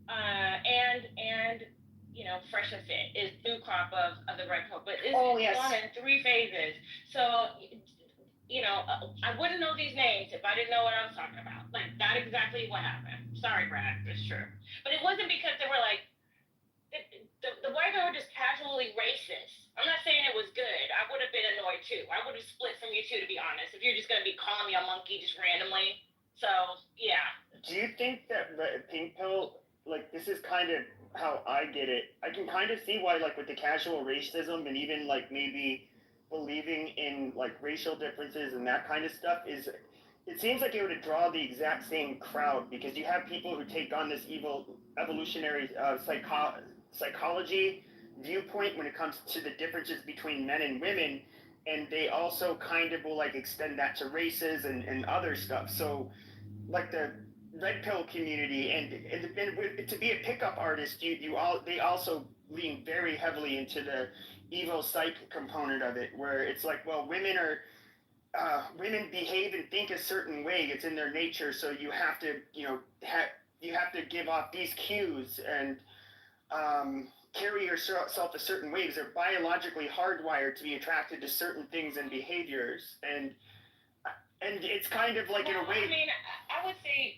And Fresh and Fit is new crop of the red pill, but it's gone in 3 phases. So, I wouldn't know these names if I didn't know what I was talking about. Like, that's exactly what happened. Sorry, Brad, it's true. But it wasn't because they were like, the white men were just casually racist. I'm not saying it was good. I would have been annoyed too. I would have split from you too, to be honest, if you're just going to be calling me a monkey just randomly. So, yeah. Do you think that pink pill, like, this is kind of how I get it? I can kind of see why, like, with the casual racism and even, like, maybe believing in, like, racial differences and that kind of stuff is, it seems like it would draw the exact same crowd because you have people who take on this evil evolutionary psychology viewpoint when it comes to the differences between men and women, and they also kind of will, like, extend that to races and other stuff. So, like, the red pill community and to be a pickup artist, they also lean very heavily into the evil psych component of it, where it's like, well, women behave and think a certain way. It's in their nature, so you have to, you have to give off these cues and carry yourself a certain way because they're biologically hardwired to be attracted to certain things and behaviors. And And it's kind of like in a way. I mean, I would say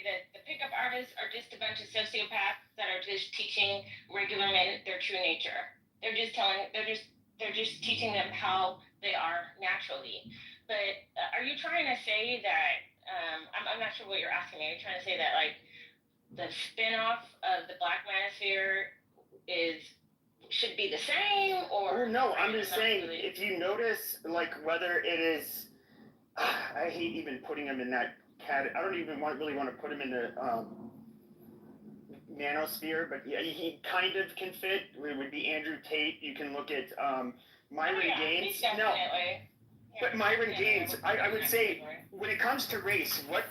that the pickup artists are just a bunch of sociopaths that are just teaching regular men their true nature. They're just teaching them how they are naturally. But are you trying to say that? I'm not sure what you're asking me. Are you trying to say that like the spin-off of the Black Manosphere should be the same, or? No, I'm just saying really... if you notice, like whether it is, I hate even putting him in that cat. I don't even really want to put him in the manosphere, but yeah, he kind of can fit. It would be Andrew Tate. You can look at Myron Gaines. No, but Myron Gaines, I would say when it comes to race, what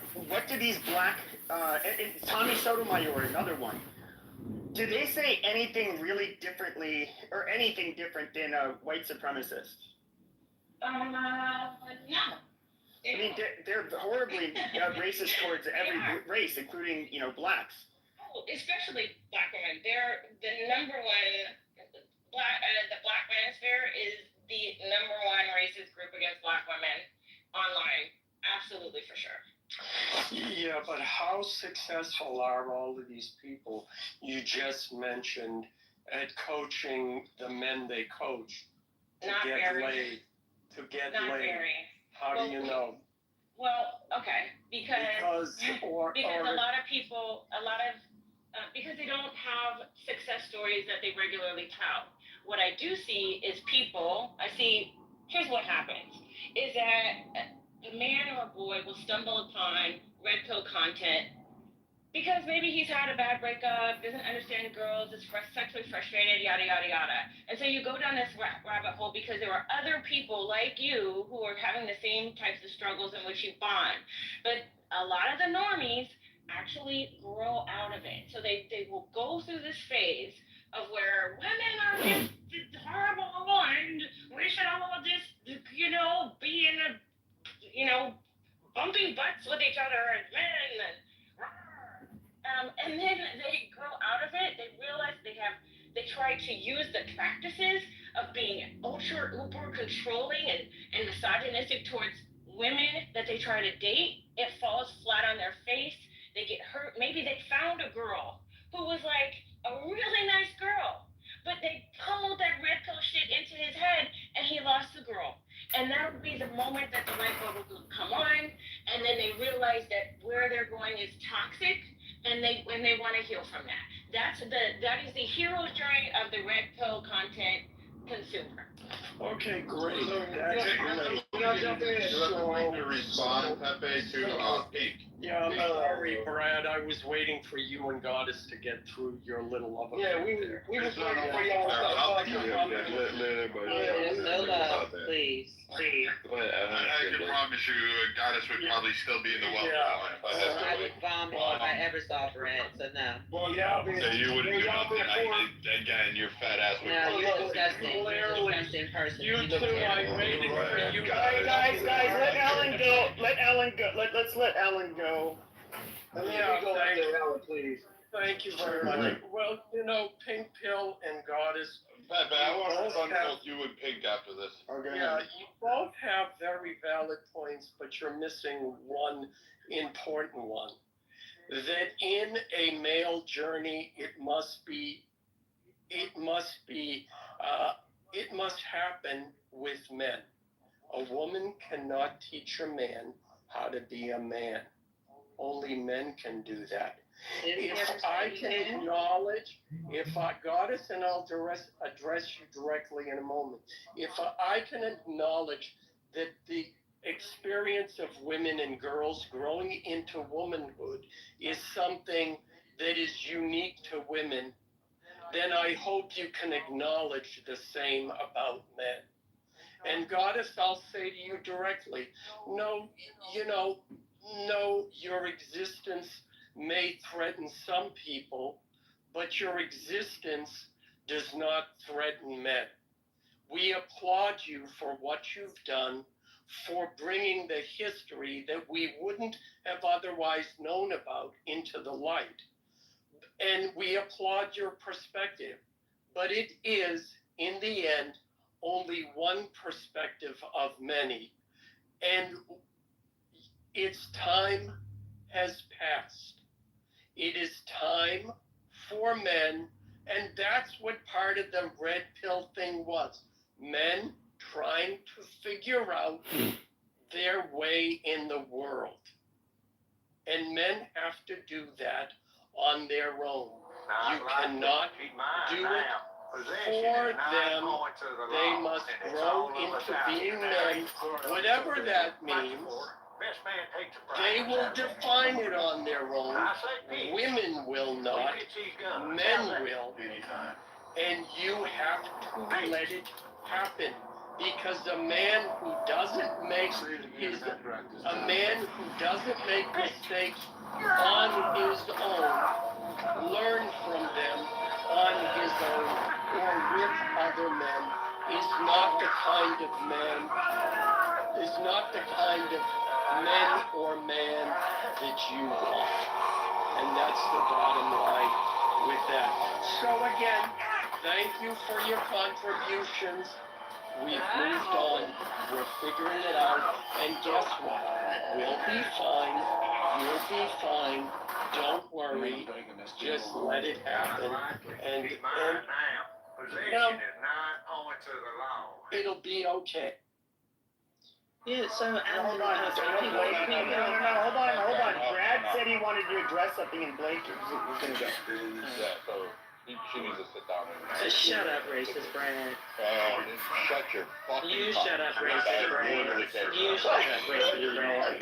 do these black and Tommy Sotomayor, another one. Do they say anything really differently, or anything different than a white supremacist? No. I mean, they're horribly racist towards every race, including, blacks. Oh, especially black women. They're the number one. The Black Manosphere is the number one racist group against black women online. Absolutely, for sure. Yeah, but how successful are all of these people you just mentioned at coaching the men they coach to get laid? Very. How do you know? Well, okay, because a lot of people, because they don't have success stories that they regularly tell. What I do see is here's what happens, is that a man or a boy will stumble upon red pill content because maybe he's had a bad breakup, doesn't understand girls, is sexually frustrated, yada, yada, yada. And so you go down this rabbit hole because there are other people like you who are having the same types of struggles in which you bond. But a lot of the normies actually grow out of it. So they will go through this phase of where women are just horrible and we should all just, be in a, bumping butts with each other as men and then they grow out of it. They realize they try to use the practices of being uber controlling and misogynistic towards women that they try to date. It falls flat on their face. They get hurt. Maybe they found a girl who was like a really nice girl, but they pummeled that red pill shit into his head and he lost the girl. And that would be the moment that the light bulb will come on, and then they realize that where they're going is toxic. And they want to heal from that. That is the hero's journey of the red pill content consumer. Okay, great. To respond, Pepe, to Pink. Yeah, I'm sorry, Brad. I was waiting for you and Goddess to get through your little love affair. Yeah, we were waiting for y'all to no love, please. I can promise you, Goddess would probably still be in the well. I would vomit if I ever saw Brad, so no. Well, yeah. So you wouldn't give up again, your fat ass would no, you're disgusting. You're a disgusting person. You two, I waited for you. Guys, let Ellen go. Let's let Ellen go. Thank you very much. Well, Pink Pill and Goddess. Pepe, I want to consult you and Pink after this. Okay. Yeah, you both have very valid points, but you're missing one important one. That in a male journey, it must happen with men. A woman cannot teach a man how to be a man. Only men can do that. If I can acknowledge, Goddess, and I'll address you directly in a moment, if I can acknowledge that the experience of women and girls growing into womanhood is something that is unique to women, then I hope you can acknowledge the same about men. And Goddess, I'll say to you directly, no, your existence may threaten some people, but your existence does not threaten men. We applaud you for what you've done, for bringing the history that we wouldn't have otherwise known about into the light. And we applaud your perspective, but it is, in the end, only one perspective of many. And its time has passed. It is time for men, and that's what part of the red pill thing was. Men trying to figure out their way in the world. And men have to do that on their own. You cannot do it for them. They must grow into being men, whatever that means. They will define it on their own. Women will not. Men will. And you have to let it happen. Because a man who doesn't make mistakes on his own, learn from them on his own or with other men, is not the kind of man, or man that you want. And that's the bottom line with that. So again, thank you for your contributions. We've moved on. We're figuring it out. And guess what? We'll be fine. You'll be fine. Don't worry. Just let it happen. And it'll be okay. Yeah, so Alan, Hold on. Brad said he wanted to address something, and Blake was going to go. Yeah, so she needs to sit down and... Just shut up, racist Brad. Shut your fucking You mouth. shut up, racist Brad. You shut up, racist Brad.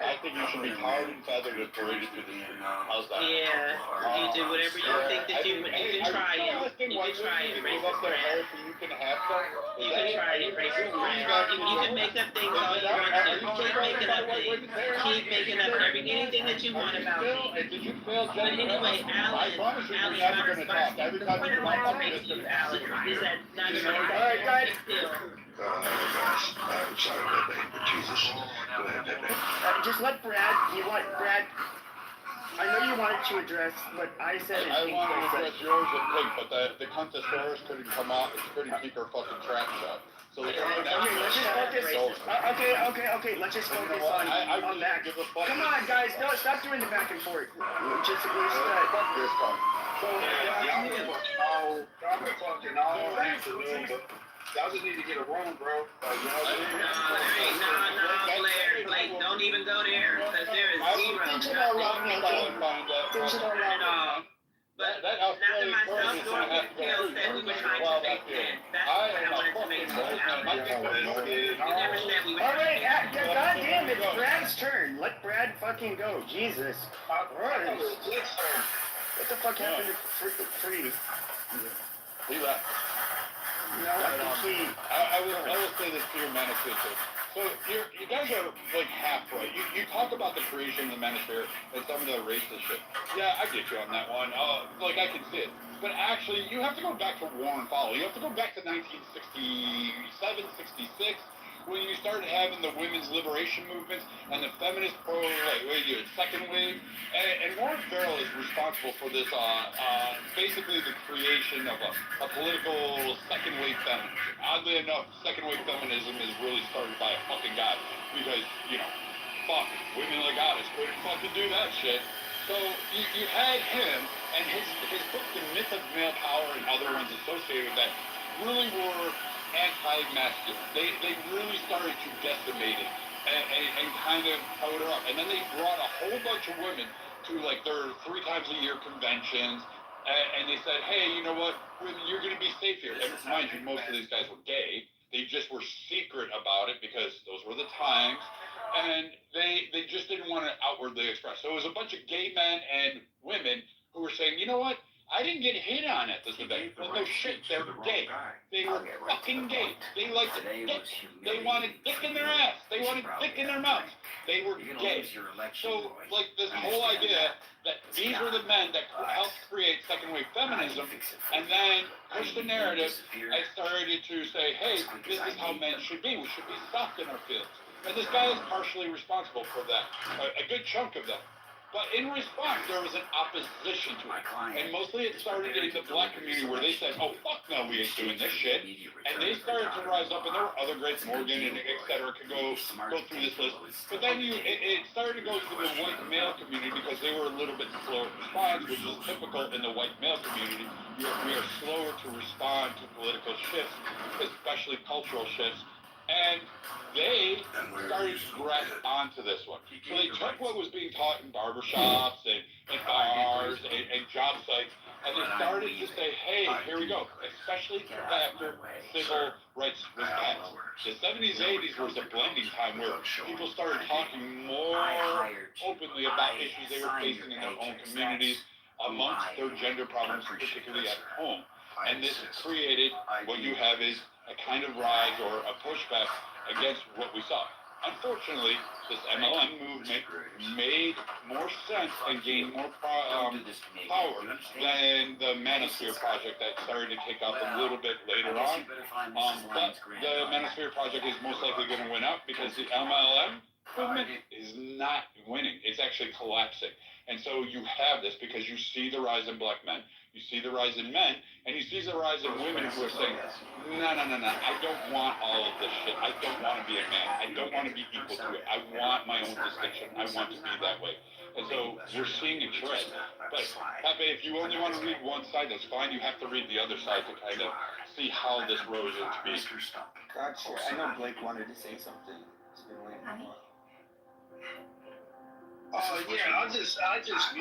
I think you should be tarred and feathered and paraded through the street. How's that? Yeah, you do whatever you think that you can try it. You can try it, racist Brad. You can have some. You can try it, racist Brad. You can make up things all you want to. Keep making up things. Keep making up anything that you want about me. But anyway, Alan, my response to the point I wanted to make to you, Alan, is that not everybody still. I'm sorry, Pepe. Jesus. Go ahead, Pepe. Just let Brad. I know you wanted to address what I said. I wanted to address yours and Pink, but the Congressman couldn't come out and couldn't keep her fucking trap shut. So let's just focus. Okay. Let's just focus on that. Come on, guys. No, stop doing the back and forth. Y'all just need to get a room, bro. Blair, Blake, don't even go there, because there is zero. But after my self-storage feels that we were trying to make that. That's what I wanted to make sure. You never said we were trying to make that. God damn it, it's Brad's turn. Let Brad fucking go. Jesus. What the fuck happened to Free? He left. No, I will say this to your manosphere. So you guys are like half right. You talk about the creation of the manosphere and some of the racist shit. Yeah, I get you on that one. Like I can see it. But actually, you have to go back to War and Follow. You have to go back to 1967, 66, when you started having the women's liberation movements and the feminist second wave. And Warren Farrell is responsible for this, basically the creation of a political second wave feminism. Oddly enough, second wave feminism is really started by a fucking guy because, fuck, women like goddess couldn't fucking do that shit. So you had him and his book, The Myth of Male Power, and other ones associated with that really were anti-masculine. They really started to decimate it and kind of code her up. And then they brought a whole bunch of women to like their 3 times a year conventions, and they said, hey, you know what, women, you're going to be safe here. And mind you, most of these guys were gay. They just were secret about it because those were the times. And they just didn't want to outwardly express. So it was a bunch of gay men and women who were saying, you know what? I didn't get hit on at this event. Well, no shit, they were gay. They were fucking gay. They liked dick. They wanted dick in their ass. They wanted dick in their mouth. They were gay. So, like, this whole idea that these were the men that helped create second wave feminism, and then pushed the narrative and started to say, hey, this is how men should be. We should be soft in our feelings. And this guy is partially responsible for that. A good chunk of that. But in response, there was an opposition to it. And mostly it started in the black community where they said, oh, fuck no, we ain't doing this shit. And they started to rise up, and there were other greats, Morgan and et cetera, could go through this list. But then it started to go to the white male community because they were a little bit slower to respond, which is typical in the white male community. We are slower to respond to political shifts, especially cultural shifts. And they started to grasp onto this one. So they took what was being taught in barbershops and bars and job sites, and they started to say, hey, here we go, especially after civil rights was passed. The 70s, 80s was a blending time where people started talking more openly about issues they were facing in their own communities, amongst their gender problems, particularly at home. And this created what you have is a kind of rise or a pushback against what we saw. Unfortunately, this MLM movement made more sense and gained more power than the Manosphere Project that started to kick off a little bit later on. But the Manosphere Project is most likely going to win out because the MLM movement is not winning. It's actually collapsing. And so you have this because you see the rise in black men, you see the rise in men, and you see the rise in women who are saying, no, I don't want all of this shit. I don't want to be a man. I don't want to be equal to it. I want my own distinction. I want to be that way. And so we're seeing a trend. But, Pepe, if you only want to read one side, that's fine. You have to read the other side to kind of see how this rose into being. Gotcha. I know Blake wanted to say something. He's been waiting. I just from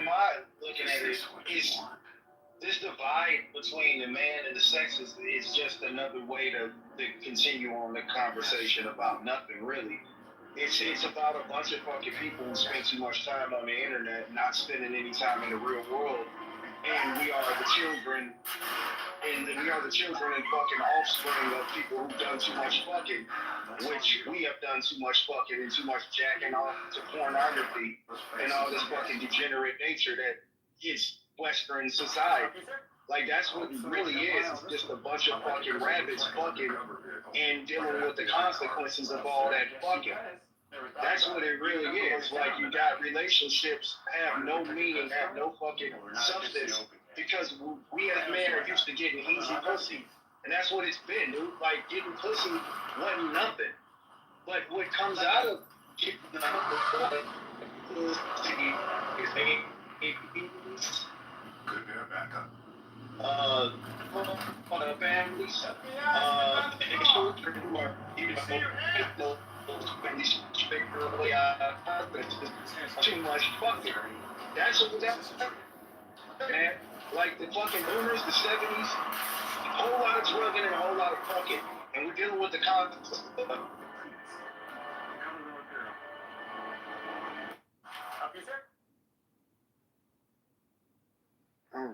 my looking at it, is this divide between the man and the sexes is just another way to continue on the conversation about nothing really. It's about a bunch of fucking people who spend too much time on the internet, not spending any time in the real world, and we are the children. And we are the children and fucking offspring of people who've done too much fucking, which we have done too much fucking and too much jacking off to pornography and all this fucking degenerate nature that hits Western society. Like, that's what it really is. It's just a bunch of fucking rabbits fucking and dealing with the consequences of all that fucking. That's what it really is. Like, you got relationships have no meaning, have no fucking substance. Because we as men are used to getting easy pussy. And that's what it's been, dude. Like, getting pussy wasn't nothing. But what comes out of getting Good bear backup. For the families, children who are, too much fucking. That's what that's, man. Like the fucking boomers, the 70s, a whole lot of drugging and a whole lot of fucking, and we're dealing with the consequences.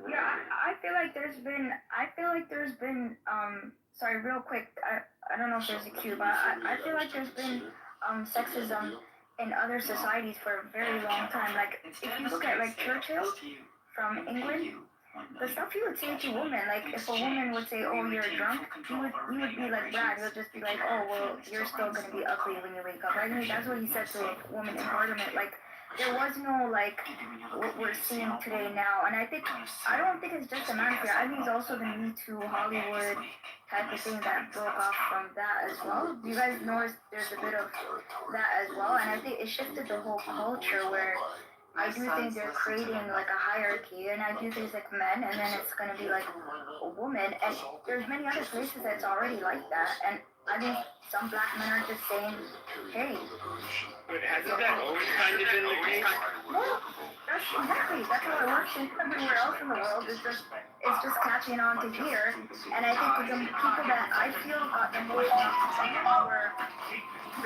Yeah, I feel like there's been sorry, real quick, I don't know if there's a cue, but I feel like there's been sexism in other societies for a very long time. Like if you look at like Churchill from England, the stuff he would say to women, like if a woman would say, "Oh, you're drunk," he would be like Brad. He would just be like, "Oh, well, you're still gonna be ugly when you wake up." I mean, that's what he said to women in Parliament. Like there was no like what we're seeing today now, and I don't think it's just a man fear. I think it's also the Me Too Hollywood type of thing that broke off from that as well. Do you guys notice there's a bit of that as well? And I think it shifted the whole culture where I do think they're creating like a hierarchy, and I do think it's like men, and then it's gonna be like a woman, and there's many other places that's already like that, and I think some black men are just saying, hey. But hasn't that always kind of been the case? Well, that's how it works everywhere else in the world. It's just catching on to here, and I think the people that I feel got the most were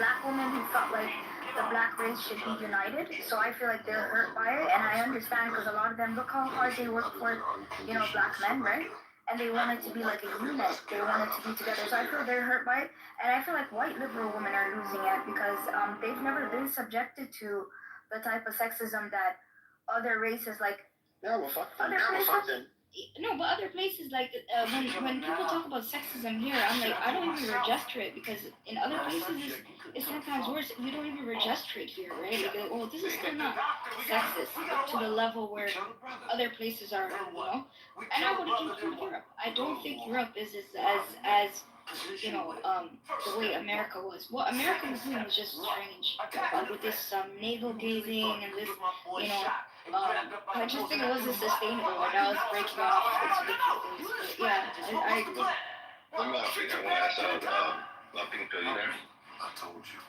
black women who felt like the black race should be united, so I feel like they're hurt by it, and I understand because a lot of them, look how hard they work for, black men, right? And they want it to be like a unit, they want it to be together, so I feel they're hurt by it, and I feel like white liberal women are losing it because they've never been subjected to the type of sexism that other races, like, yeah, well, fuck them. other races, No, but other places like when people talk about sexism here, I'm like I don't even register it because in other places it's 10 times worse. We don't even register it here, right? Like, oh, this is still not sexist to the level where other places are, you know. And I would include Europe. I don't think Europe is as you know, the way America was. What America was doing was just strange with this navel gazing and this, you know, I just think it wasn't sustainable. Like I was breaking off. It's ridiculous. But yeah, I agree. Let me ask you. I want to ask Pink Pill, you there? I told you.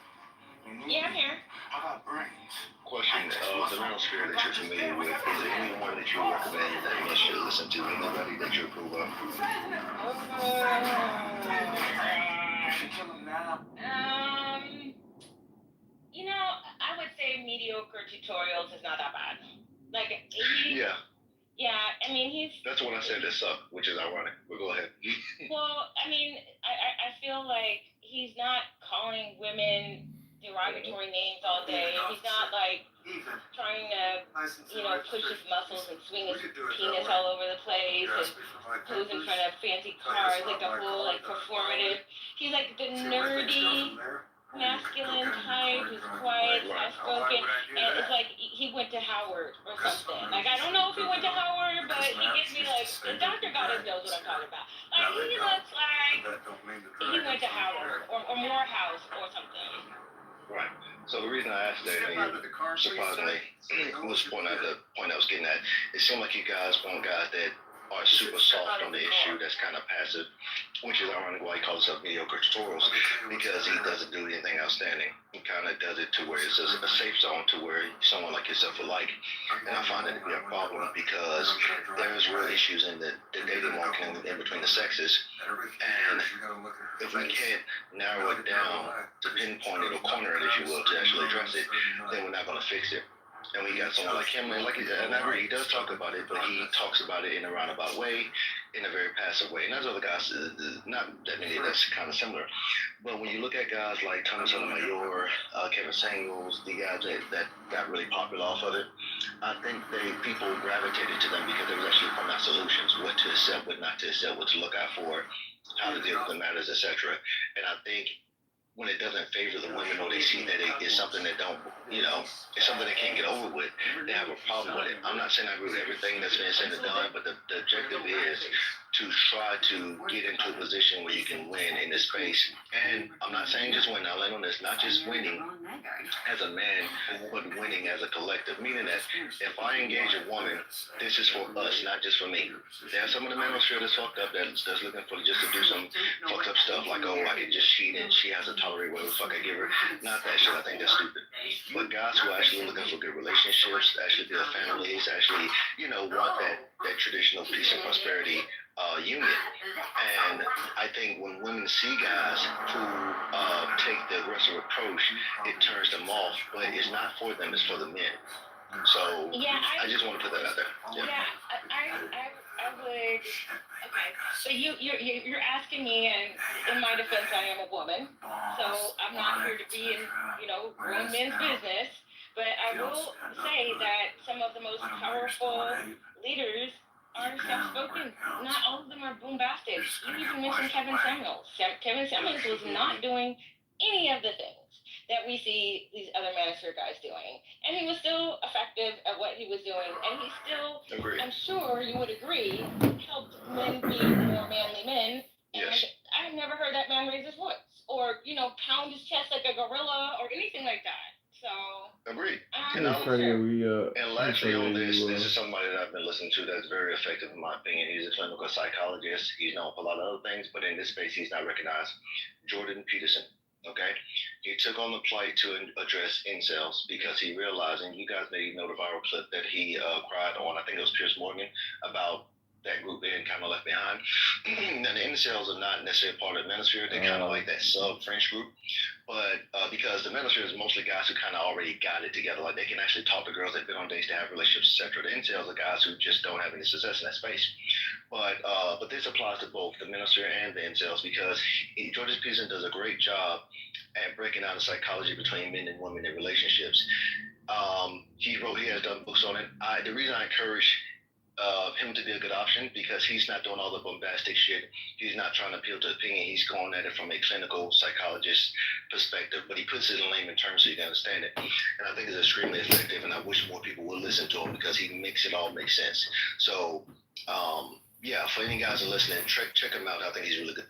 Yeah, I'm here. I got brains. Question: the manosphere that you're familiar with, is there anyone that you would recommend that men should listen to? Anybody that you approve of? You know, I would say mediocre tutorials is not that bad. Like yeah, I mean he's. That's what I said that sucked, which is ironic. But go ahead. Well, I mean, I feel like he's not calling women derogatory names all day. He's not like trying to, you know, push his muscles and swing his penis all over the place and pose in front of fancy cars, like the whole like performative. He's like the nerdy, masculine type who's quiet, soft spoken, and it's like he went to Howard or something. Like I don't know if he went to Howard, but he gives me like the Dr. Goddess knows what I'm talking about. Like he looks like he went to Howard or Morehouse or something. Right. So the reason I asked that, and surprisingly, was the point I was getting at. It seemed like you guys want guys that are super soft on the issue, that's kind of passive, which is ironic why he calls himself mediocre tutorials, because he doesn't do anything outstanding. He kind of does it to where it's a safe zone to where someone like yourself would like. And I find it to be a problem because there's real issues in the dating market in between the sexes. And if we can't narrow it down to pinpoint it or corner it, if you will, to actually address it, then we're not going to fix it. And we got someone like him, and I agree, he does talk about it, but he talks about it in a roundabout way, in a very passive way. And there's other guys, not that many that's kind of similar. But when you look at guys like Thomas Sotomayor, Kevin Samuels, the guys that got really popular off of it, I think people gravitated to them because they was actually pointing out solutions, what to accept, what not to accept, what to look out for, how to deal with the matters, etc. And I think when it doesn't favor the women or they see that it is something that don't, you know, it's something they can't get over with, they have a problem with it. I'm not saying I agree with everything that's been said and done, but the objective is to try to get into a position where you can win in this space. And I'm not saying just win, I'll end on this, not just winning as a man, but winning as a collective, meaning that if I engage a woman, this is for us, not just for me. There are some of the men on sure that's fucked up that's looking for just to do some fucked up stuff like, oh, I can just cheat and she has to tolerate whatever the fuck I give her. Not that shit, I think that's stupid. But guys who are actually looking for good relationships, actually build families, actually, you know, want that traditional peace and prosperity union. And I think when women see guys who take the aggressive approach, it turns them off, but it's not for them, it's for the men. So yeah, I just want to put that out there. Yeah, I would. Okay, so you're asking me, and in my defense, I am a woman, so I'm not here to be in, you know, grown men's business. But I will say that some of the most powerful leaders are soft-spoken. Not all of them are bombastic. You even mentioned Kevin Samuels. Kevin Samuels was not doing any of the things that we see these other manosphere guys doing. And he was still effective at what he was doing. And he still, I'm sure you would agree, helped men be more manly men. And I've never heard that man raise his voice or, you know, pound his chest like a gorilla or anything like that. So agreed. And lastly on this is somebody that I've been listening to that's very effective in my opinion. He's a clinical psychologist. He's known for a lot of other things, but in this space he's not recognized. Jordan Peterson. Okay, he took on the plight to address incels because he realized, and you guys may know the viral clip that he cried on, I think it was Piers Morgan, about that group being kind of left behind. Now the incels are not necessarily part of the manosphere, they're kind of like that sub-French group, but because the manosphere is mostly guys who kind of already got it together, like they can actually talk to girls, they've been on dates, they have relationships, etc. The incels are guys who just don't have any success in that space. But this applies to both the manosphere and the incels because Jordan Peterson does a great job at breaking down the psychology between men and women in relationships. He has done books on it. The reason I encourage him to be a good option because he's not doing all the bombastic shit. He's not trying to appeal to opinion. He's going at it from a clinical psychologist perspective, but he puts it in layman terms so you can understand it. And I think it's extremely effective, and I wish more people would listen to him because he makes it all make sense. So, yeah, for any guys who are listening, check him out. I think he's really good.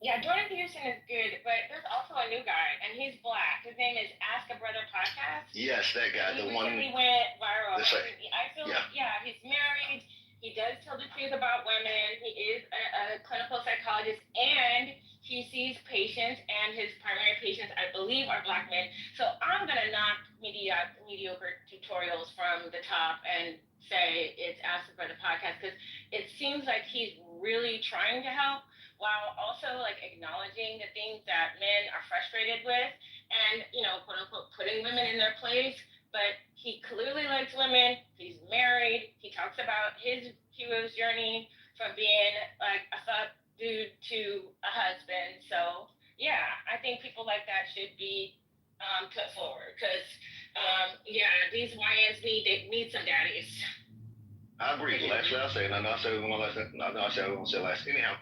Yeah, Jordan Peterson is good, but there's also a new guy, and he's black. His name is Ask a Brother Podcast. Yes, that guy, He the one. recently went viral. I feel like, he's married. He does tell the truth about women. He is a clinical psychologist, and he sees patients, and his primary patients, I believe, are black men. So I'm going to knock mediocre tutorials from the top and say it's Ask a Brother Podcast, because it seems like he's really trying to help, while also like acknowledging the things that men are frustrated with and, quote unquote, putting women in their place. But he clearly likes women. He's married. He talks about his hero's journey from being like a thug dude to a husband. So yeah, I think people like that should be put forward because these YNs need some daddies. I agree. Lastly, I'll say, and I'll say one last. No, I said I won't say last. Anyhow,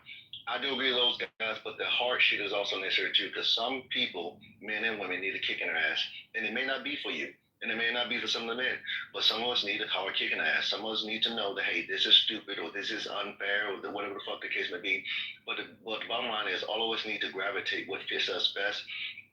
I do agree with those guys, but the hard shit is also necessary too, because some people, men and women, need a kick in their ass, and it may not be for you, and it may not be for some of the men, but some of us need a hard kick in the ass. Some of us need to know that, hey, this is stupid, or this is unfair, or whatever the fuck the case may be. But the bottom line is, all of us need to gravitate what fits us best,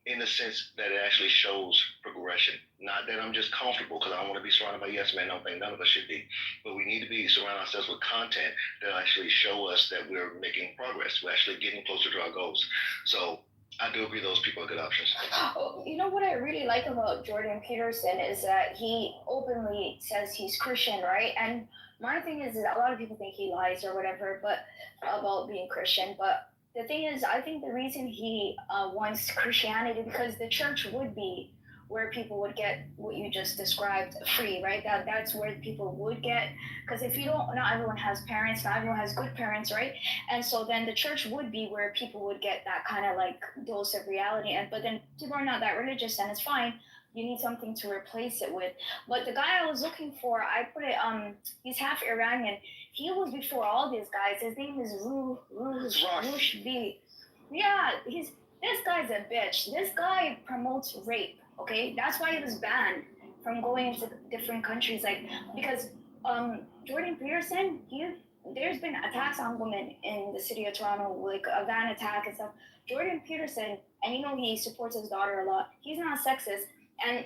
in the sense that it actually shows progression. Not that I'm just comfortable because I don't want to be surrounded by yes men. I don't think none of us should be. But we need to be surround ourselves with content that actually show us that we're making progress. We're actually getting closer to our goals. So I do agree those people are good options. You know what I really like about Jordan Peterson is that he openly says he's Christian, right? And my thing is that a lot of people think he lies or whatever, but about being Christian. But the thing is, I think the reason he wants Christianity because the church would be where people would get what you just described free, right? That's where people would get, because if you don't, not everyone has parents, not everyone has good parents, right? And so then the church would be where people would get that kind of like dose of reality. And but then people are not that religious, and it's fine. You need something to replace it with. But the guy I was looking for, I put it, he's half Iranian. He was before all these guys. His name is Rush B. Yeah, this guy's a bitch. This guy promotes rape. Okay, that's why he was banned from going into different countries. Like because Jordan Peterson, there's been attacks on women in the city of Toronto, like a van attack and stuff. Jordan Peterson, and he supports his daughter a lot. He's not sexist, and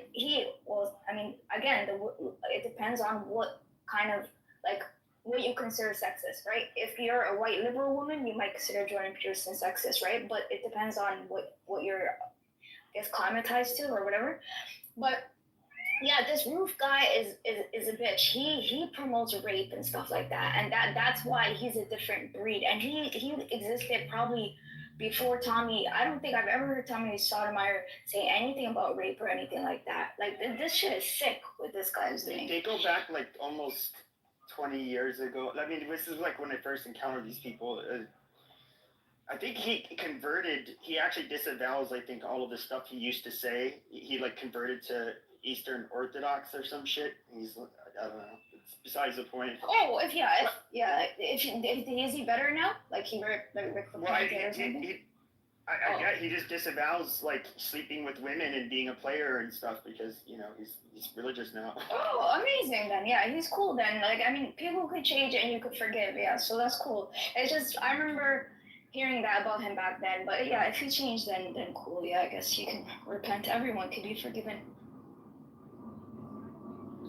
again, it depends on what kind of like what you consider sexist, right? If you're a white liberal woman, you might consider Jordan Peterson sexist, right? But it depends on what you're, I guess, climatized to or whatever. But yeah, this roof guy is a bitch. He promotes rape and stuff like that, and that's why he's a different breed. And he existed probably before Tommy. I don't think I've ever heard Tommy Sotomayor say anything about rape or anything like that. Like this shit is sick with this guy's thing. They go back like almost 20 years ago. I mean, this is like when I first encountered these people. I think he converted. He actually disavows, I think, all of the stuff he used to say. He like converted to Eastern Orthodox or some shit. He's, I don't know. It's besides the point. Oh, is he better now? Like he ripped or something? He just disavows like sleeping with women and being a player and stuff because he's religious now. Oh, amazing then. Yeah, he's cool then. Like I mean, people could change and you could forgive. Yeah, so that's cool. It's just I remember hearing that about him back then. But yeah, if he changed, then cool. Yeah, I guess he can repent. Everyone can be forgiven.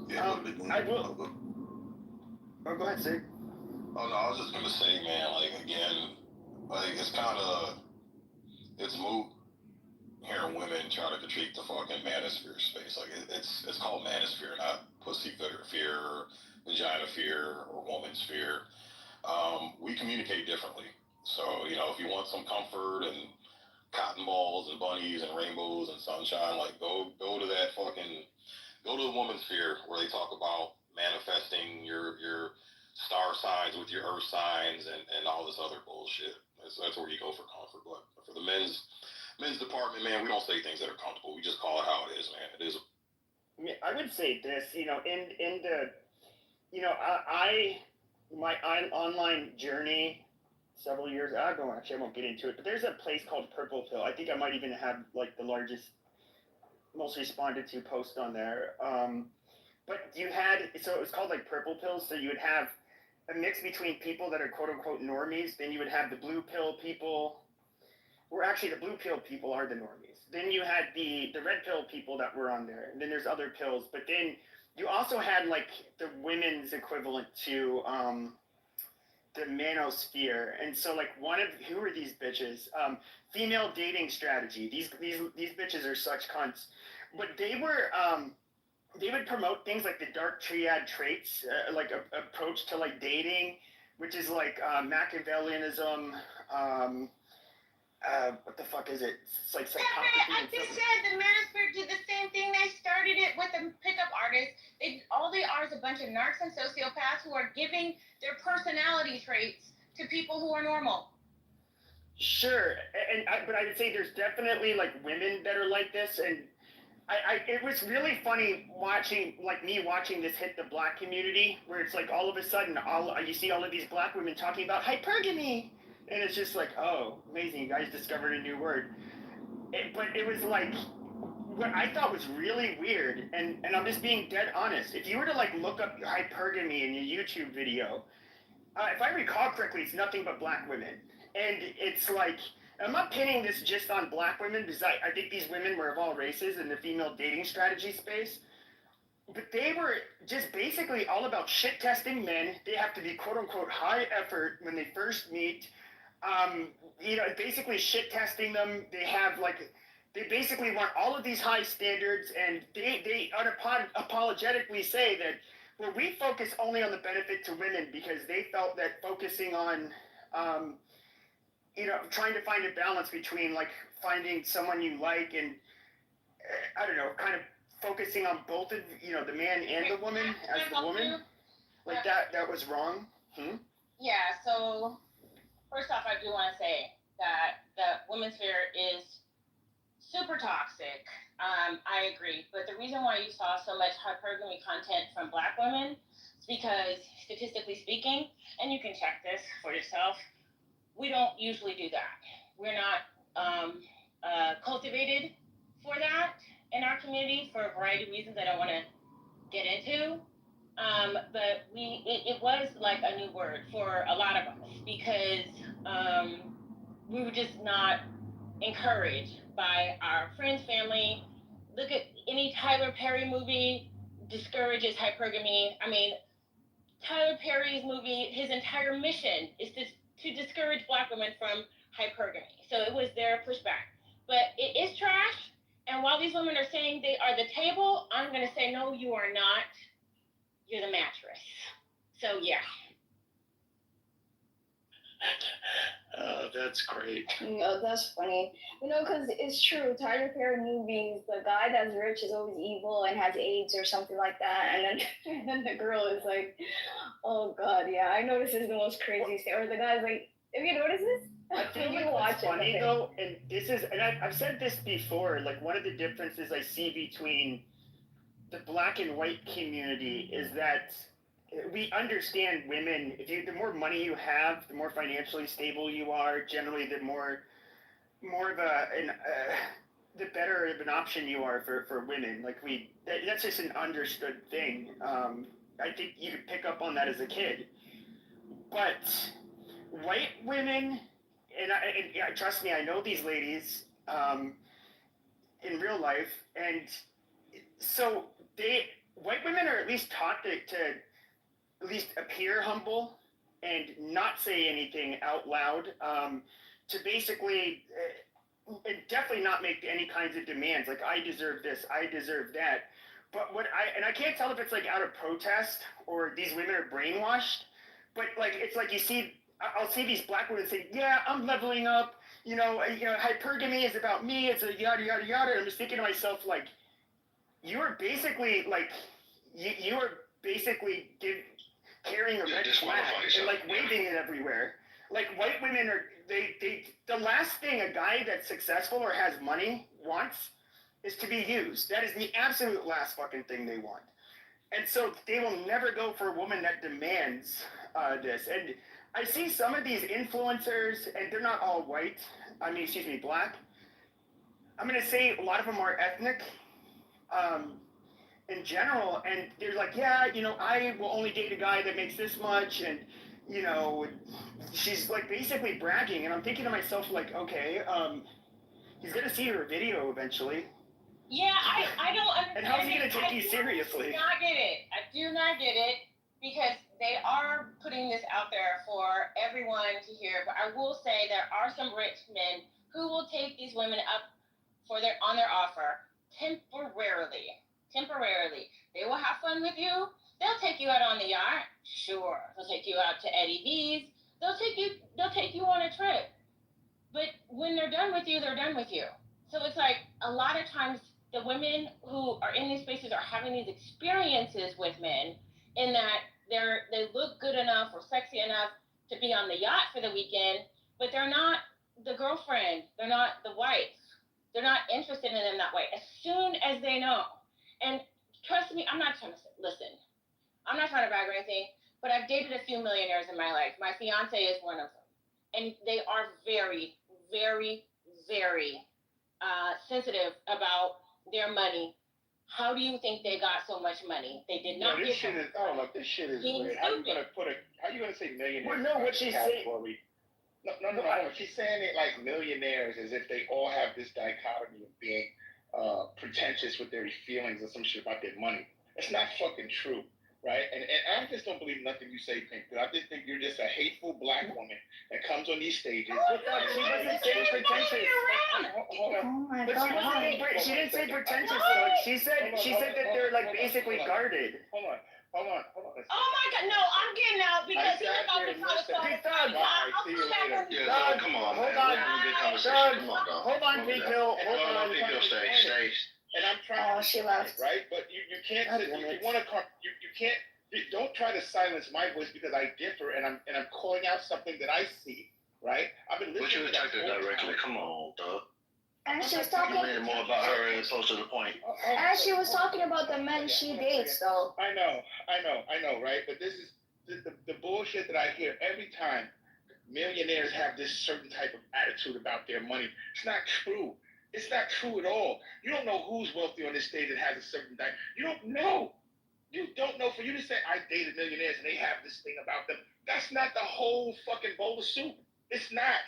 Yeah, I will. Oh, go ahead, Sig. Oh no, I was just gonna say, man. Like again, like it's moot hearing women try to critique the fucking manosphere space. Like it's called manosphere, not pussy fear or vagina fear or woman sphere. We communicate differently. So if you want some comfort and cotton balls and bunnies and rainbows and sunshine, like go to that fucking go to the woman's sphere where they talk about manifesting your star signs with your earth signs and all this other bullshit. That's where you go for comfort. But for the men's department, man, we don't say things that are comfortable. We just call it how it is, man. It is. I would say this, in the, my online journey several years. I don't actually. I won't get into it. But there's a place called Purple Pill. I think I might even have like the largest, most responded to post on there. But you had, so it was called like Purple Pills. So you would have a mix between people that are quote unquote normies. Then you would have the blue pill people. Or actually, the blue pill people are the normies. Then you had the red pill people that were on there. And then there's other pills. But then you also had like the women's equivalent to the manosphere. And so like who are these bitches? Female dating strategy. These bitches are such cunts. But they would promote things like the dark triad traits, like a approach to like dating, which is like Machiavellianism. What the fuck is it? It's like psychopathy. I just said the Manosphere did the same thing. They started it with the pickup artists. All they are is a bunch of narcs and sociopaths who are giving their personality traits to people who are normal. Sure, but I would say there's definitely like women that are like this, and it was really funny watching this hit the black community, where it's like all of a sudden you see all of these black women talking about hypergamy. And it's just like, oh, amazing, you guys discovered a new word. But it was like, what I thought was really weird, and I'm just being dead honest. If you were to like look up hypergamy in your YouTube video, if I recall correctly, it's nothing but black women. And it's like, I'm not pinning this just on black women, because I think these women were of all races in the female dating strategy space. But they were just basically all about shit testing men. They have to be quote unquote high effort when they first meet. Basically shit testing them. They basically want all of these high standards, and they unapologetically say that, well, we focus only on the benefit to women, because they felt that focusing on, trying to find a balance between like finding someone you like and, I don't know, kind of focusing on both of, the man and the woman as the woman. Like that was wrong. Yeah, so first off, I do want to say that the women's sphere is super toxic. I agree. But the reason why you saw so much hypergamy content from black women is because, statistically speaking, and you can check this for yourself, we don't usually do that. We're not cultivated for that in our community for a variety of reasons I don't want to get into. But it was like a new word for a lot of us, because we were just not encouraged by our friends, family. Look at any Tyler Perry movie, discourages hypergamy. I mean, Tyler Perry's movie, his entire mission is to discourage black women from hypergamy. So it was their pushback. But it is trash. And while these women are saying they are the table, I'm going to say, no, you are not. You're the mattress. So, yeah. Oh, that's great. No, that's funny. Because it's true. Tyler Perry movies, the guy that's rich is always evil and has AIDS or something like that, and then the girl is like, oh god, yeah, I know this is the most crazy thing. Or the guy's like, have you noticed this? I think what's funny though, and I've said this before, like one of the differences I see between the black and white community is that we understand women. The more money you have, the more financially stable you are. Generally, the more of the better of an option you are for women. Like that's just an understood thing. I think you could pick up on that as a kid. But white women, and trust me, I know these ladies in real life, and so white women are at least taught to at least appear humble and not say anything out loud, to basically and definitely not make any kinds of demands like I deserve this, I deserve that. But I can't tell if it's like out of protest or these women are brainwashed, but like it's like I'll see these black women say, yeah, I'm leveling up, hypergamy is about me, it's a yada yada yada. And I'm just thinking to myself, like, you are basically like you are basically carrying a red flag and like waving it everywhere. Like white women are the last thing a guy that's successful or has money wants is to be used. That is the absolute last fucking thing they want. And so they will never go for a woman that demands this. And I see some of these influencers, and they're not all white. Black. I'm going to say a lot of them are ethnic in general. And they're like, yeah, I will only date a guy that makes this much. And, she's like basically bragging. And I'm thinking to myself, like, okay, he's going to see her video eventually. Yeah, I don't understand. And how's he going to take you seriously? I do not get it. I do not get it because they are putting this out there for everyone to hear. But I will say there are some rich men who will take these women up on their offer temporarily. They will have fun with you. They'll take you out on the yacht. Sure. They'll take you out to Eddie V's. They'll take you on a trip. But when they're done with you, they're done with you. So it's like a lot of times the women who are in these spaces are having these experiences with men in that they look good enough or sexy enough to be on the yacht for the weekend, but they're not the girlfriend. They're not the wife. They're not interested in them that way. As soon as they know. And trust me, I'm not trying to brag or anything, but I've dated a few millionaires in my life. My fiance is one of them. And they are very, very, very sensitive about their money. How do you think they got so much money? They did not. This shit is weird. How you gonna say millionaires? Well, no, what she's saying. No. She's saying it like millionaires as if they all have this dichotomy of being pretentious with their feelings or some shit about their money. It's not fucking true, right? And I just don't believe nothing you say, Pink. But I just think you're just a hateful black woman that comes on these stages. She wasn't saying pretentious. Hold on. Oh my But God. she didn't say pretentious though. She said that they're like basically guarded. Hold on. Oh my God, no, I'm getting out because he was about to try to start. See you later. Yeah, come on, man. Hold on. We're having a good conversation. Come on, dog. Hold on, Pink Pill. Hold on. Pink Pill, stay. And I'm trying to she left. right? But you can't don't try to silence my voice because I differ and I'm calling out something that I see, right? I've been listening. But you attacked her directly. Come on, dog. And she was talking more about her as opposed to the point. And she was talking about the men she dates, though. I know, right? But this is the bullshit that I hear every time. Millionaires have this certain type of attitude about their money. It's not true. It's not true at all. You don't know who's wealthy on this stage that has a certain type. You don't know. You don't know. For you to say I dated millionaires and they have this thing about them, that's not the whole fucking bowl of soup. It's not.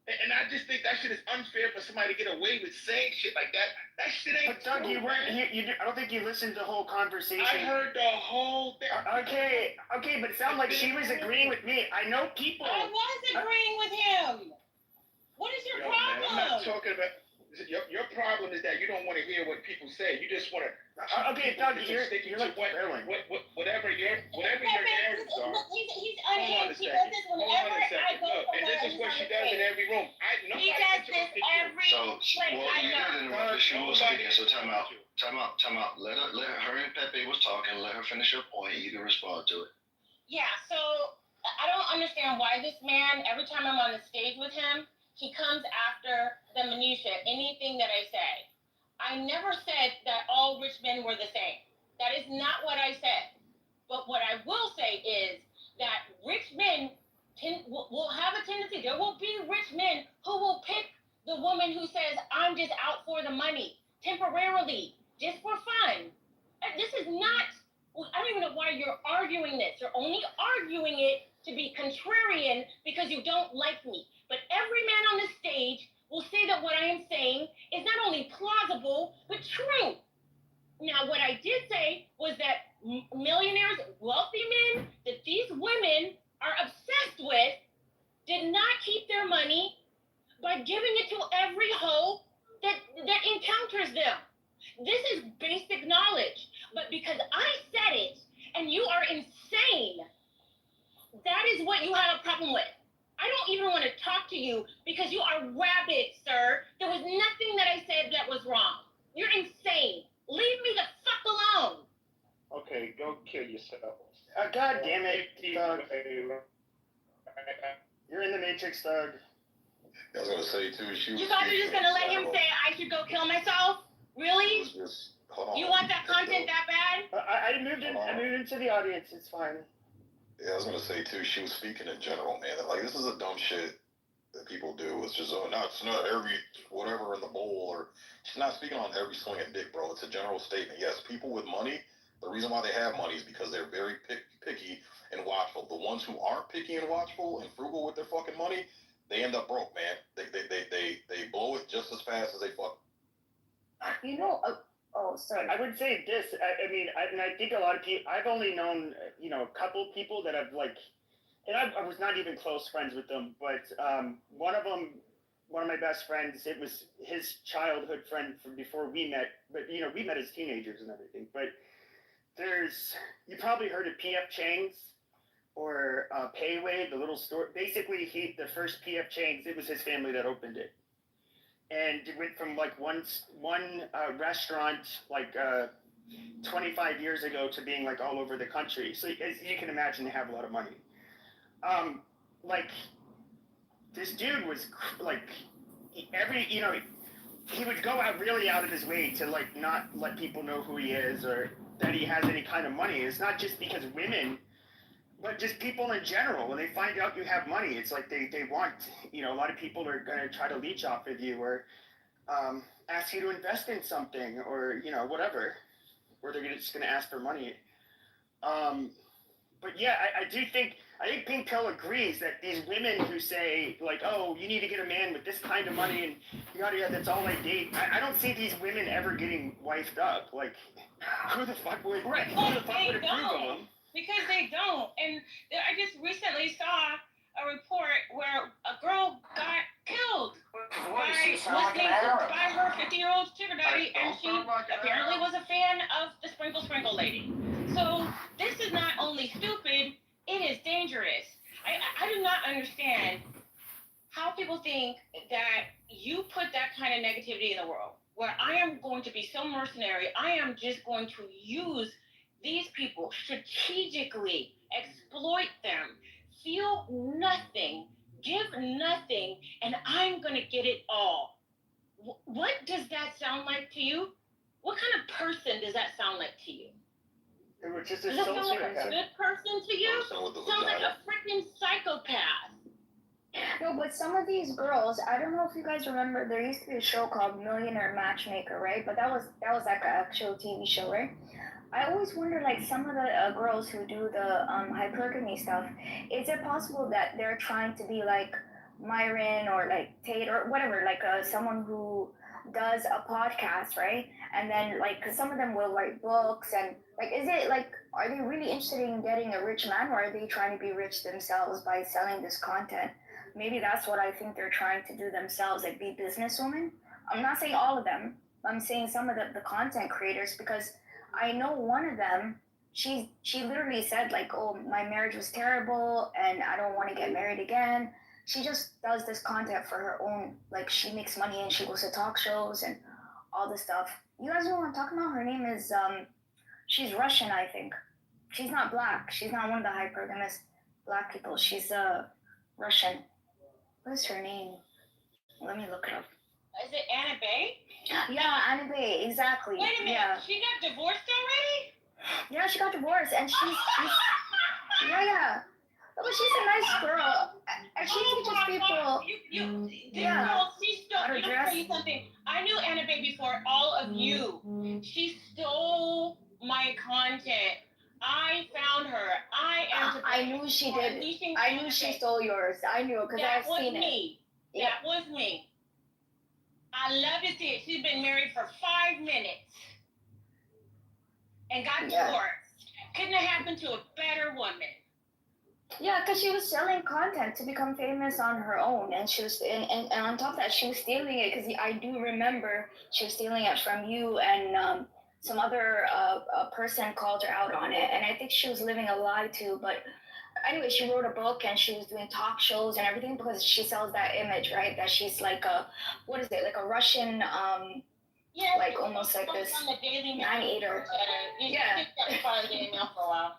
And I just think that shit is unfair for somebody to get away with saying shit like that. That shit ain't But Doug, true, you weren't. I don't think you listened to the whole conversation. I heard the whole thing. Okay, but it sounded like she was agreeing with me. I know people. I was agreeing with him. What is your problem? Man, I'm not talking about. Your problem is that you don't want to hear what people say. You just want to. Okay, Doug, you're like whatever your narratives are. He's unhinged. He does this whenever I go somewhere. And this is what she does in every room. He does this every place I go. She was speaking, so time out. Let her and Pepe was talking. Let her finish her point. You can respond to it. Yeah, so I don't understand why this man, every time I'm on the stage with him, he comes after the minutia, anything that I say. I never said that all rich men were the same. That is not what I said. But what I will say is that rich men will have a tendency, there will be rich men who will pick the woman who says, I'm just out for the money, temporarily, just for fun. This is not, I don't even know why you're arguing this. You're only arguing it to be contrarian because you don't like me. But every man on this stage will say that what I am saying is not only plausible, but true. Now, what I did say was that millionaires, wealthy men, that these women are obsessed with, did not keep their money by giving it to every hoe that encounters them. This is basic knowledge. But because I said it, and you are insane, that is what you have a problem with. I don't even want to talk to you because you are rabid, sir. There was nothing that I said that was wrong. You're insane. Leave me the fuck alone. Okay, go kill yourself. God damn it, Doug. You're in the Matrix, Doug. I was gonna say too. You guys are just gonna let him say I should go kill myself? Really? Just Hold on. You want that content that bad? I moved into the audience. It's fine. Yeah, I was gonna say too. She was speaking in general, man. Like this is a dumb shit that people do. It's just it's not every whatever in the bowl, or she's not speaking on every swinging dick, bro. It's a general statement. Yes, people with money. The reason why they have money is because they're very picky and watchful. The ones who aren't picky and watchful and frugal with their fucking money, they end up broke, man. They blow it just as fast as they fuck. You know, oh, sorry. I would say this. I think a lot of people. I've only known, a couple people that have like, and I was not even close friends with them. But one of my best friends, it was his childhood friend from before we met. But we met as teenagers and everything. But you probably heard of PF Chang's or Payway, the little store. Basically, the first PF Chang's, it was his family that opened it. And it went from like one restaurant like 25 years ago to being like all over the country. So as you can imagine, they have a lot of money. Like this dude was like he would go really out of his way to like not let people know who he is or that he has any kind of money. It's not just because women, but just people in general, when they find out you have money, it's like they want, a lot of people are going to try to leech off of you or ask you to invest in something or, whatever, or they're just going to ask for money. But yeah, I think Pink Pill agrees that these women who say like, oh, you need to get a man with this kind of money and yada yada, that's all I date. I don't see these women ever getting wifed up. Like, who the fuck would approve of them? Because they don't. And I just recently saw a report where a girl got killed by her 50-year-old sugar daddy, and she apparently was a fan of the Sprinkle Sprinkle lady. So this is not only stupid, it is dangerous. I do not understand how people think that you put that kind of negativity in the world, where I am going to be so mercenary, I am just going to use these people strategically, exploit them, feel nothing, give nothing, and I'm going to get it all. What does that sound like to you? What kind of person does that sound like to you? Does that sound like a good person to you? Sounds like a freaking psychopath. No, but some of these girls, I don't know if you guys remember, there used to be a show called Millionaire Matchmaker, right? But that was like an actual TV show, right? I always wonder, like, some of the girls who do the hypergamy stuff, is it possible that they're trying to be like Myron or like Tate or whatever, like someone who does a podcast, right? And then, like, 'cause some of them will write books and, like, is it like, are they really interested in getting a rich man, or are they trying to be rich themselves by selling this content? Maybe that's what I think they're trying to do themselves, like be businesswomen. I'm not saying all of them. I'm saying some of the content creators, because I know one of them, she literally said like, oh, my marriage was terrible and I don't want to get married again. She just does this content for her own, like she makes money and she goes to talk shows and all this stuff. You guys know what I'm talking about? Her name is, she's Russian, I think. She's not black. She's not one of the hypergamous black people. She's Russian. What is her name? Let me look it up. Is it Anna Bay? Yeah, Anna Bay, exactly. Wait a minute, yeah. She got divorced already? Yeah, she got divorced, and she's yeah. But she's a nice girl, and she teaches people. Girl, she stole. Let me tell you something. I knew Anna Bay before all of you. She stole my content. I found her. I knew she did. I knew she stole yours. I knew because I've seen it. That was me. I love to see it. She's been married for 5 minutes and got divorced. Couldn't have happened to a better woman. Yeah, because she was selling content to become famous on her own, and she was, and on top of that, she was stealing it. Because I do remember she was stealing it from you, and some other person called her out on it, and I think she was living a lie too. But anyway, she wrote a book and she was doing talk shows and everything because she sells that image, right? That she's like a, what is it, like a Russian, like almost like this man-eater. Yeah. For a while.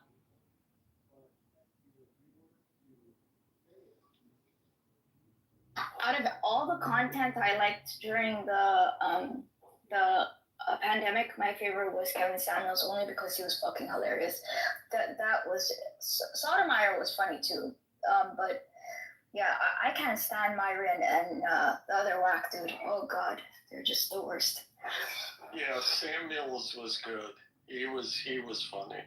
Out of all the content I liked during the Pandemic, my favorite was Kevin Samuels only because he was fucking hilarious. That was Sotomayor was funny too. But yeah, I can't stand Myron and the other whack dude. Oh god, they're just the worst. Yeah, Samuels was good. He was funny.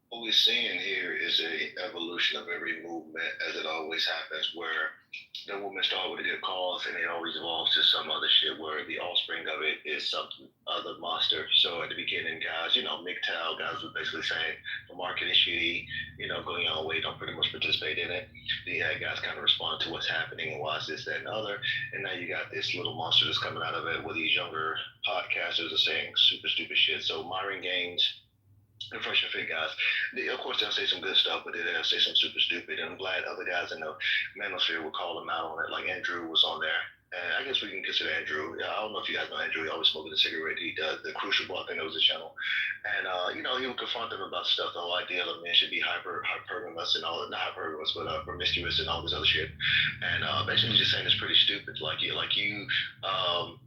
What we're seeing here is a evolution of every movement, as it always happens, where the movement start with a good cause and it always evolves to some other shit where the offspring of it is some other monster. So at the beginning, guys, MGTOW guys were basically saying the market is shitty, go your own way, don't pretty much participate in it. The guys kind of respond to what's happening and watch this, that, and other. And now you got this little monster that's coming out of it where these younger podcasters are saying super stupid shit. So Myron Gaines, the Fresh and Fit guys, of course they'll say some good stuff, but they'll say some super stupid. And I'm glad other guys in the manosphere will call them out on it. Like Andrew was on there. And I guess we can consider Andrew. I don't know if you guys know Andrew. He always smoking a cigarette. He does the Crucial Block. I think that was his channel. And, he would confront them about stuff. The whole idea that men should be hypergamous and all, not hypergamous, but promiscuous and all this other shit. And basically just saying it's pretty stupid.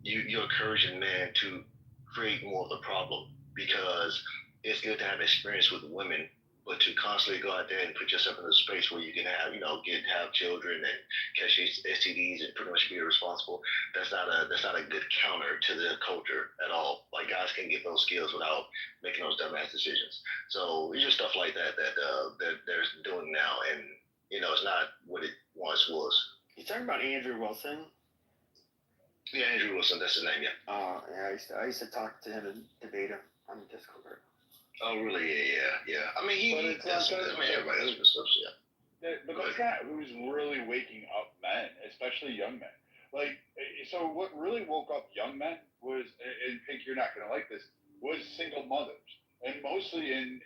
You're encouraging men to create more of the problem because it's good to have experience with women, but to constantly go out there and put yourself in a space where you can have, have children and catch STDs and pretty much be irresponsible, that's not a good counter to the culture at all. Like, guys can get those skills without making those dumbass decisions. So it's just stuff like that they're doing now, and it's not what it once was. You talking about Andrew Wilson? Yeah, Andrew Wilson, that's his name. Yeah. Yeah. I used to talk to him and debate him on Discord. Oh, really? Yeah. I mean, everybody does good stuff, yeah. But this guy who's really waking up men, especially young men. Like, so what really woke up young men was, and Pink, you're not going to like this, was single mothers. And mostly in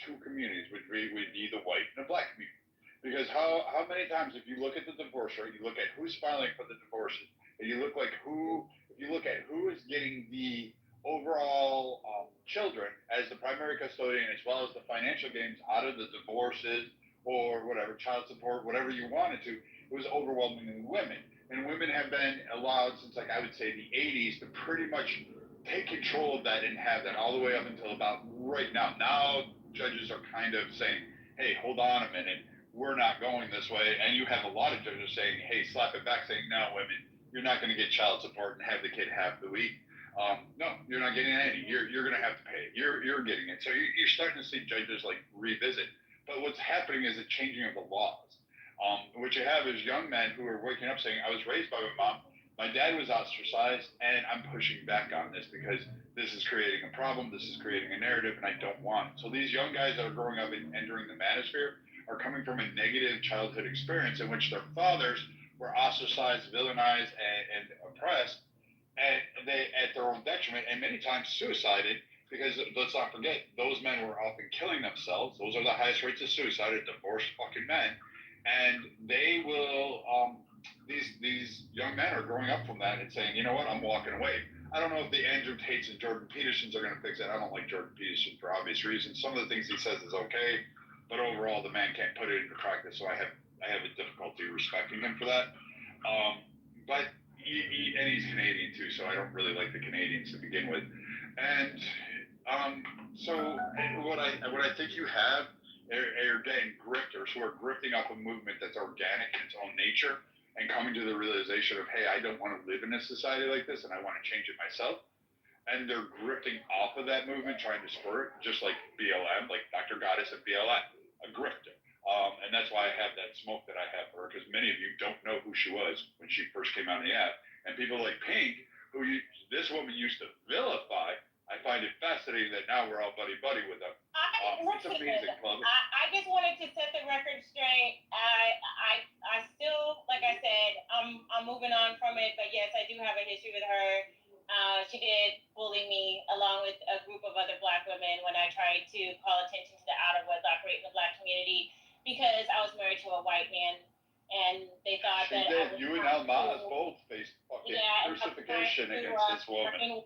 two communities, which would be the white and the black community. Because how many times, if you look at the divorce rate, you look at who's filing for the divorces, and you look at who is getting the overall children as the primary custodian, as well as the financial gains out of the divorces or whatever, child support, whatever you wanted to, it was overwhelmingly women. And women have been allowed since, I would say, the 80s to pretty much take control of that and have that all the way up until about right now. Now judges are kind of saying, hey, hold on a minute, we're not going this way. And you have a lot of judges saying, hey, slap it back, saying, no, women, you're not going to get child support and have the kid half the week. No, you're not getting any. You're going to have to pay. You're getting it. So you're starting to see judges revisit. But what's happening is a changing of the laws. What you have is young men who are waking up saying, I was raised by my mom. My dad was ostracized, and I'm pushing back on this because this is creating a problem. This is creating a narrative, and I don't want it. So these young guys that are growing up and entering the manosphere are coming from a negative childhood experience in which their fathers were ostracized, villainized, and oppressed. And they, at their own detriment, and many times suicided, because let's not forget, those men were often killing themselves. Those are the highest rates of suicide, are divorced fucking men. And they will, these young men are growing up from that and saying, you know what, I'm walking away. I don't know if the Andrew Tates and Jordan Petersons are going to fix it. I don't like Jordan Peterson for obvious reasons. Some of the things he says is okay, but overall the man can't put it into practice, so I have a difficulty respecting him for that. But and he's Canadian too, so I don't really like the Canadians to begin with. And so what I think you have are getting grifters who are grifting up a movement that's organic in its own nature and coming to the realization of, hey, I don't want to live in a society like this and I want to change it myself. And they're grifting off of that movement, trying to spur it, just like BLM, like Dr. Goddess at BLM, a grifter. And that's why I have that smoke that I have for her, because many of you don't know who she was when she first came on the app. And people like Pink, who this woman used to vilify, I find it fascinating that now we're all buddy-buddy with them. It's amazing, Club. I just wanted to set the record straight. I still, like I said, I'm moving on from it, but yes, I do have a history with her. She did bully me along with a group of other Black women when I tried to call attention to the out-of-wedlock rate in the Black community, because I was married to a white man, and they thought she that did. You and Almas both faced fucking crucifixion against this woman.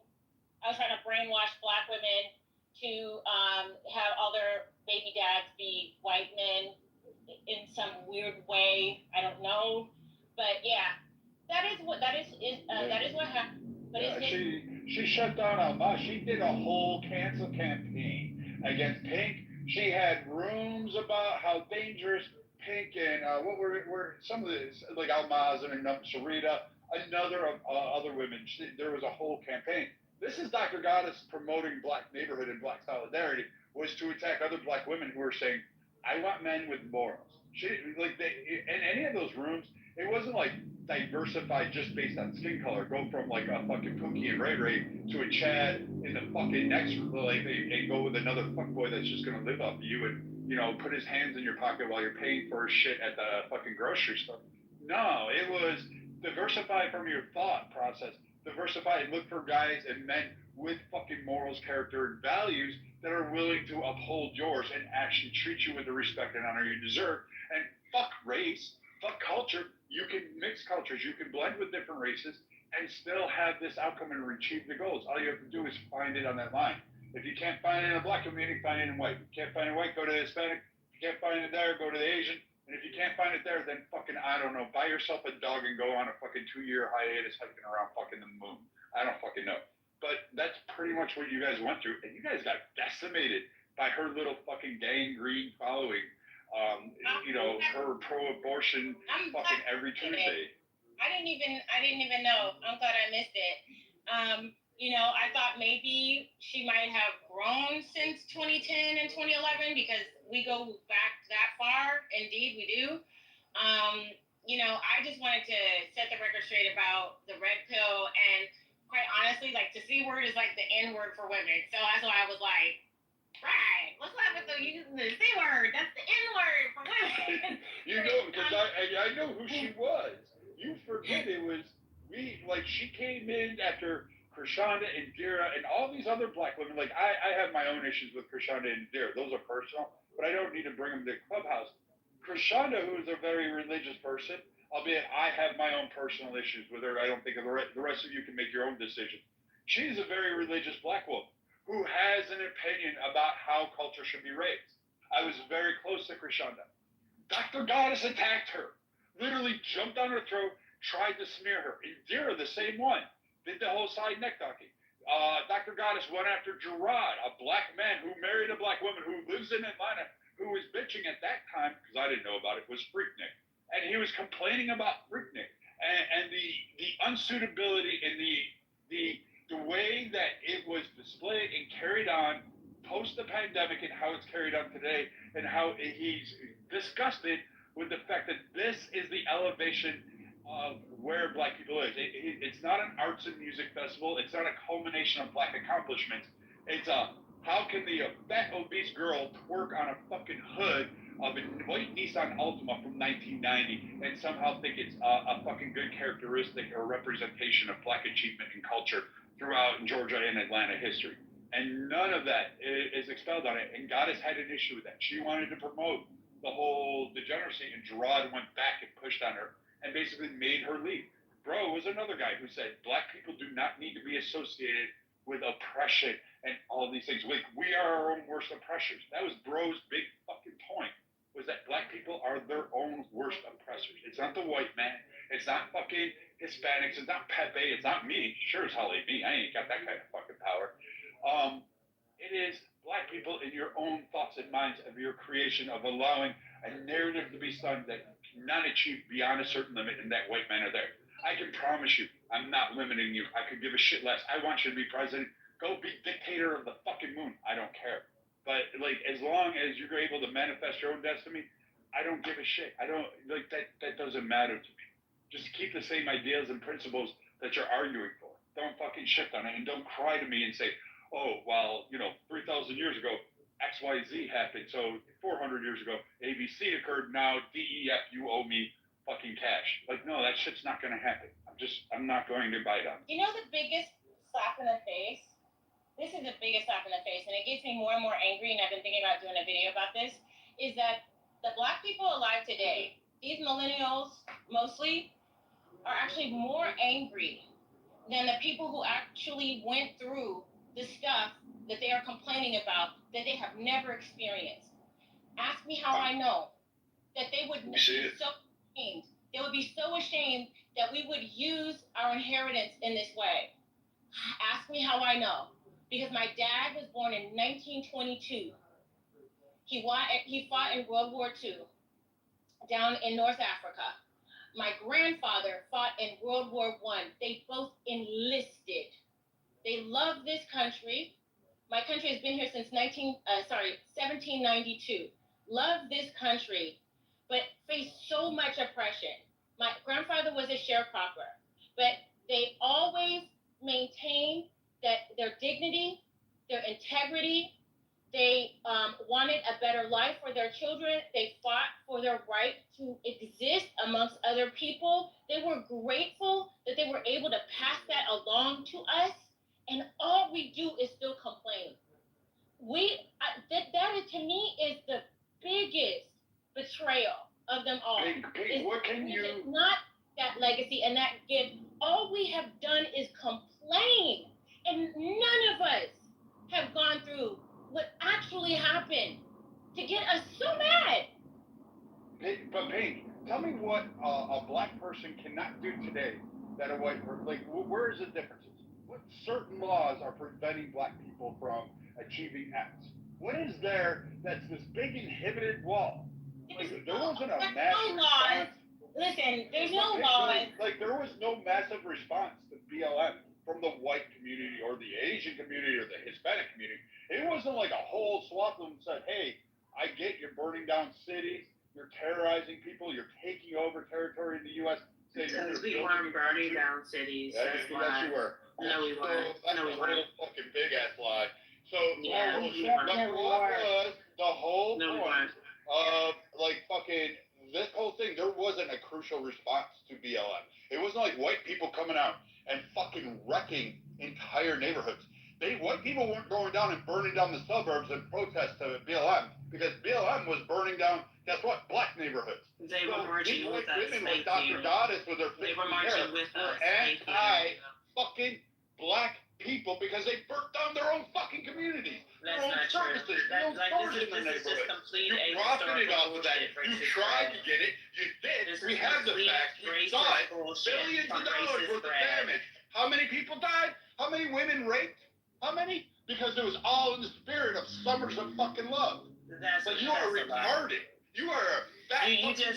I was trying to brainwash Black women to have all their baby dads be white men in some weird way. I don't know, but yeah, that is what happened. But Yeah, she shut down Alma. She did a whole cancel campaign against Pink. She had rooms about how dangerous Pink and what were some of the like Almaz and Sarita, another of other women. There was a whole campaign. This is Dr. Goddess promoting black neighborhood and black solidarity, was to attack other black women who were saying, I want men with morals. She like in any of those rooms, it wasn't like diversified just based on skin color. Go from like a fucking Pookie and Ray Ray to a Chad in the fucking next like and go with another fuckboy that's just gonna live off you and put his hands in your pocket while you're paying for his shit at the fucking grocery store. No, it was diversify from your thought process. Diversify and look for guys and men with fucking morals, character, and values that are willing to uphold yours and actually treat you with the respect and honor you deserve. And fuck race, fuck culture. You can mix cultures. You can blend with different races and still have this outcome and achieve the goals. All you have to do is find it on that line. If you can't find it in the black community, find it in white. If you can't find it in white, go to the Hispanic. If you can't find it there, go to the Asian. And if you can't find it there, then fucking, I don't know, buy yourself a dog and go on a fucking 2-year hiatus hiking around fucking the moon. I don't fucking know. But that's pretty much what you guys went through. And you guys got decimated by her little fucking gangrene following. Her pro-abortion fucking every Tuesday. I didn't even know. I'm glad I missed it. I thought maybe she might have grown since 2010 and 2011 because we go back that far. Indeed, we do. I just wanted to set the record straight about the red pill, and quite honestly, like the C word is like the N word for women. So that's why I was like, right, what's up with using the C word? That's the N word for women. Because I know who she was. You forget it was she came in after Krishanda and Dira and all these other black women. Like I have my own issues with Krishanda and Dira. Those are personal, but I don't need to bring them to Clubhouse. Krishanda, who is a very religious person, albeit I have my own personal issues with her. I don't think the rest of you can make your own decision. She's a very religious black woman who has an opinion about how culture should be raised. I was very close to Krishanda. Dr. Goddess attacked her, literally jumped on her throat, tried to smear her. Indira, the same one, did the whole side neck docking. Dr. Goddess went after Gerard, a black man who married a black woman who lives in Atlanta, who was bitching at that time, because I didn't know about it, was Freaknik. And he was complaining about Freaknik and the unsuitability and the way that it was displayed and carried on post the pandemic and how it's carried on today and how he's disgusted with the fact that this is the elevation of where black people is. It's not an arts and music festival. It's not a culmination of black accomplishments. It's how can the fat obese girl twerk on a fucking hood of a white Nissan Altima from 1990 and somehow think it's a fucking good characteristic or representation of black achievement and culture throughout Georgia and Atlanta history. And none of that is expelled on it. And Goddess had an issue with that. She wanted to promote the whole degeneracy, and Gerard went back and pushed on her and basically made her leave. Bro was another guy who said black people do not need to be associated with oppression and all these things. Like, we are our own worst oppressors. That was Bro's big fucking point, was that black people are their own worst oppressors. It's not the white man. It's not fucking Hispanics. It's not Pepe. It's not me. Sure as hell ain't me. I ain't got that kind of fucking power. It is black people in your own thoughts and minds of your creation of allowing a narrative to be spun that cannot achieve beyond a certain limit, and that white men are there. I can promise you, I'm not limiting you. I could give a shit less. I want you to be president. Go be dictator of the fucking moon. I don't care. But as long as you're able to manifest your own destiny, I don't give a shit. I don't that doesn't matter to me. Just keep the same ideas and principles that you're arguing for. Don't fucking shift on it, and don't cry to me and say, oh, well, 3,000 years ago, XYZ happened. So 400 years ago, ABC occurred. Now DEF, you owe me fucking cash. No, that shit's not going to happen. I'm not going to bite on it. The biggest slap in the face? This is the biggest slap in the face, and it gets me more and more angry, and I've been thinking about doing a video about this, is that the black people alive today, these millennials mostly, are actually more angry than the people who actually went through the stuff that they are complaining about that they have never experienced. Ask me how I know that they would be so ashamed. They would be so ashamed that we would use our inheritance in this way. Ask me how I know. Because my dad was born in 1922. He fought in World War II down in North Africa. My grandfather fought in World War I. They both enlisted. They love this country. My country has been here since 1792. Love this country, but faced so much oppression. My grandfather was a sharecropper, but they always maintained their dignity, their integrity. They wanted a better life for their children. They fought for their right to exist amongst other people. They were grateful that they were able to pass that along to us. And all we do is still complain. That is, to me, is the biggest betrayal of them all. What can you? Not that legacy and that gift. All we have done is complain, and none of us have gone through what actually happened to get us so mad. But Pink, tell me what a black person cannot do today that a white person, like, where is the differences? What certain laws are preventing black people from achieving X? What is there that's this big inhibited wall? Like, there wasn't a massive response. Listen, there's no laws. Like, there was no massive response to BLM from the white community or the Asian community or the Hispanic community. It wasn't like a whole swath of them said, hey, I get you're burning down cities, you're terrorizing people, you're taking over territory in the U.S. Because we weren't burning down cities. That's why. Yes, you were. No, we weren't. That's No, we a weren't. whole fucking big ass lie. So, Yeah, what we weren't. was the whole No, we point weren't. of, like, fucking, this whole thing, there wasn't a crucial response to BLM. It wasn't like white people coming out and fucking wrecking entire neighborhoods. White people weren't going down and burning down the suburbs in protest to BLM because BLM was burning down, guess what, black neighborhoods. They were marching with us. Women like Thank you. Dr. Goddess with their They fixed were marching with were us. Thank you. anti-fucking black people because they burnt down their own fucking communities. That's their own not true. services, their That, own like, stores this in their is just neighborhood. complete You profited off of that. You tried to get it. You did. We have the facts. You saw it. Billions of dollars worth of damage. How many people died? How many women raped? How many? Because it was all in the spirit of summers of fucking love. But you are retarded. You are a fat you can't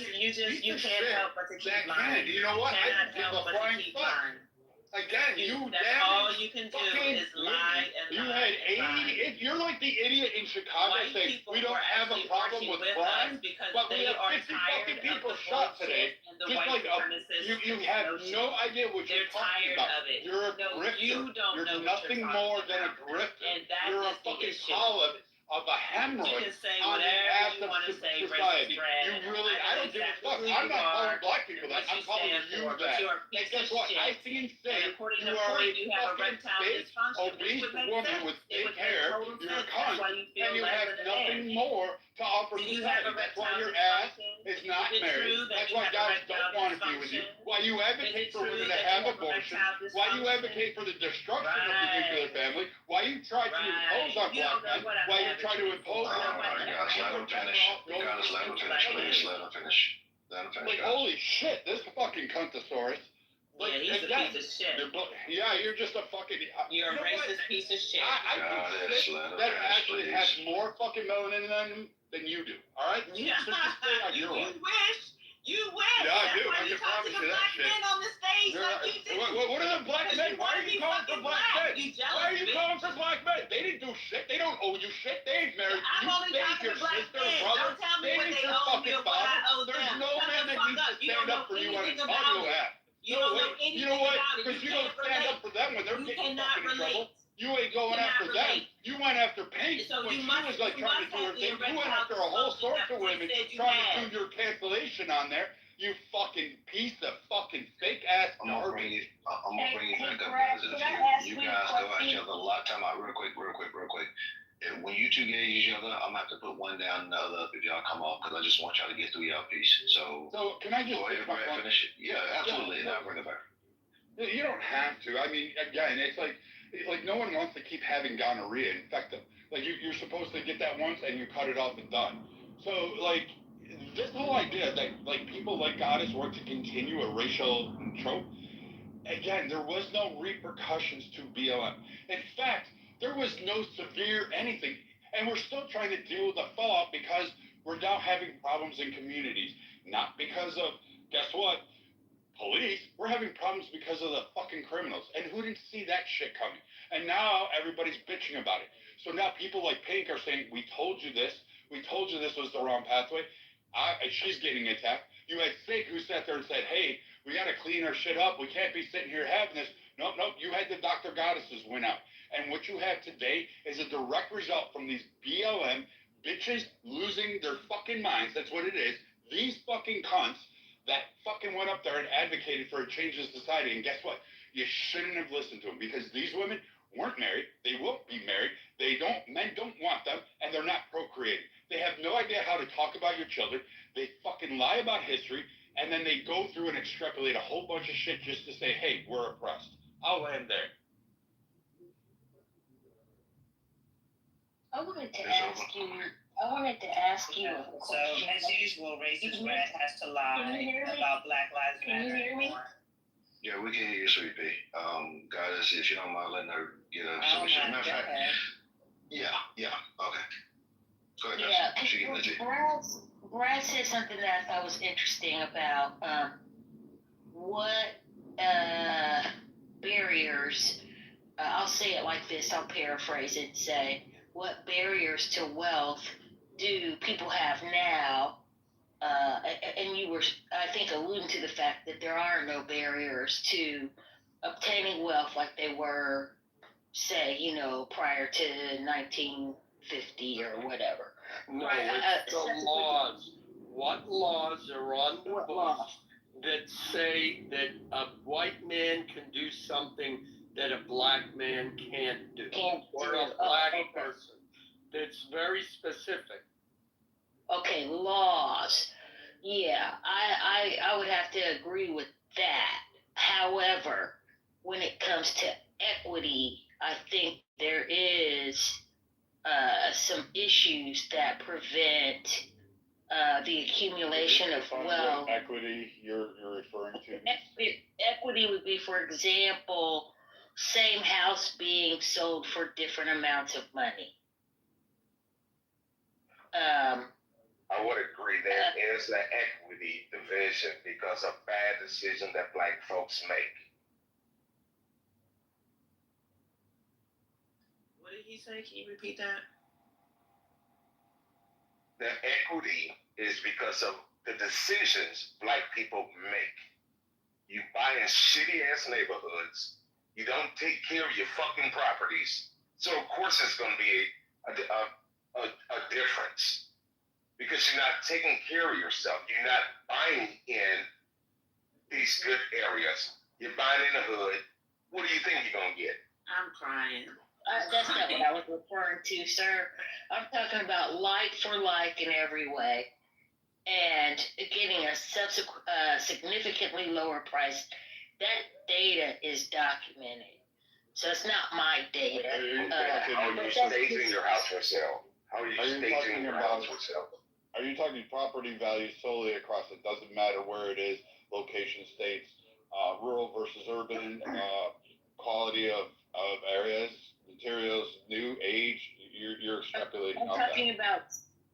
help but to keep lying. You know what? You cannot help but to keep lying. Again, that's all you can do is lie and you lie. had 80. You're like the idiot in Chicago saying we don't have a problem with crime, but we have 50 fucking people shot today. Just like you have no idea what you're talking about. You're a grifter. You're nothing more than a grifter. You're a fucking polyp of a hemorrhoid. You can say on the whatever ass you of want to say, society. racist Brad. You really, I don't give a fuck. I'm not calling black people that. I'm calling you that. And guess what? I see and say you are a fucking big, obese woman with fake hair. You're a cunt, and you have nothing more to offer society. That's why your ass is not married. That's why guys don't want to be with you. Why you advocate for women to have abortion. Why you advocate for the destruction of the nuclear family. Why you try to impose on black men. Why you try to impose on Let him finish. Goddess, let him finish, please. Let him finish. Let him finish. Like, holy shit, this fucking cuntosaurus. Like, yeah, he's a piece of shit. Yeah, you're just a fucking. You're a racist piece of shit. I do shit that actually has more fucking melanin in them than you do. All right? Yeah. You wish. You wish. Yeah, I do. Why I you can talk promise to the you that black shit. men on the stage like you did? What are the black men? Why are you calling for black men? Why are you calling for black men? They didn't do shit. They don't owe you shit. They ain't married you. I'm only talking to black men. Don't tell me what they owe me or what I owe them. There's no man that needs to stand up for you on a audio app. You don't know anything You know what? about it. Because you don't stand up for them when they're getting fucking in trouble. You ain't going after them. You went after Pink when she was like trying to do her thing. You went after a whole sorts of women trying to do your cancellation on there. You fucking piece of fucking fake ass I'm gonna bring it back up because you guys go at each other a lot of time out real quick. And when you two gauge each other, I'm gonna have to put one down and the other up if y'all come off because I just want y'all to get through y'all piece. So can I just go ahead, Brad, finish it? Yeah, absolutely. And I'll bring it back. You don't have to. I mean, again, it's like no one wants to keep having gonorrhea infect them. Like you're supposed to get that once and you cut it off and done. So like this whole idea that like people like Goddess want to continue a racial trope, again, there was no repercussions to BLM. In fact, there was no severe anything. And we're still trying to deal with the fallout because we're now having problems in communities. Not because of, guess what? Police. We're having problems because of the fucking criminals. And who didn't see that shit coming? And now everybody's bitching about it. So now people like Pink are saying, we told you this. We told you this was the wrong pathway. She's getting attacked. You had Sig who sat there and said, hey, we got to clean our shit up. We can't be sitting here having this. Nope. You had the Dr. Goddesses win out. And what you have today is a direct result from these BLM bitches losing their fucking minds. That's what it is. These fucking cunts that fucking went up there and advocated for a change in society. And guess what? You shouldn't have listened to them because these women weren't married. They won't be married. Men don't want them, and they're not procreating. They have no idea how to talk about your children. They fucking lie about history, and then they go through and extrapolate a whole bunch of shit just to say, hey, we're oppressed. I'll land there. I wanted to ask you a question. So, as usual, racist Brad has to lie about Black Lives Matter. Can you hear me? Yeah, we can hear you, Sweet Pea. Goddess, if you don't mind letting her get a submission. Matter of fact, yeah, okay. Go ahead, Yeah, she can let you. Brad said something that I thought was interesting about what barriers, I'll say it like this, I'll paraphrase it and say, what barriers to wealth do people have now? And you were, I think, alluding to the fact that there are no barriers to obtaining wealth like they were, say, prior to 1950 or whatever. No, it's the laws. What laws are on the books that say that a white man can do something that a black man can't do? Or a black person. That's very specific. Okay, laws. Yeah, I would have to agree with that. However, when it comes to equity, I think there is some issues that prevent the accumulation of wealth. Equity you're referring to? Equity would be, for example, same house being sold for different amounts of money. I would agree there is an equity division because of bad decisions that black folks make. What did he say? Can you repeat that? The equity is because of the decisions black people make. You buy in shitty ass neighborhoods. You don't take care of your fucking properties. So of course it's going to be a difference. Because you're not taking care of yourself. You're not buying in these good areas. You're buying in the hood. What do you think you're going to get? I'm crying. That's not what I was referring to, sir. I'm talking about like for like in every way. And getting a significantly lower price. That data is documented. So it's not my data. How are you staging your house for sale? How are you staging your house for sale? Are you talking property value solely across? It doesn't matter where it is, location, states, rural versus urban, quality of areas, materials, new age. You're extrapolating. I'm talking about.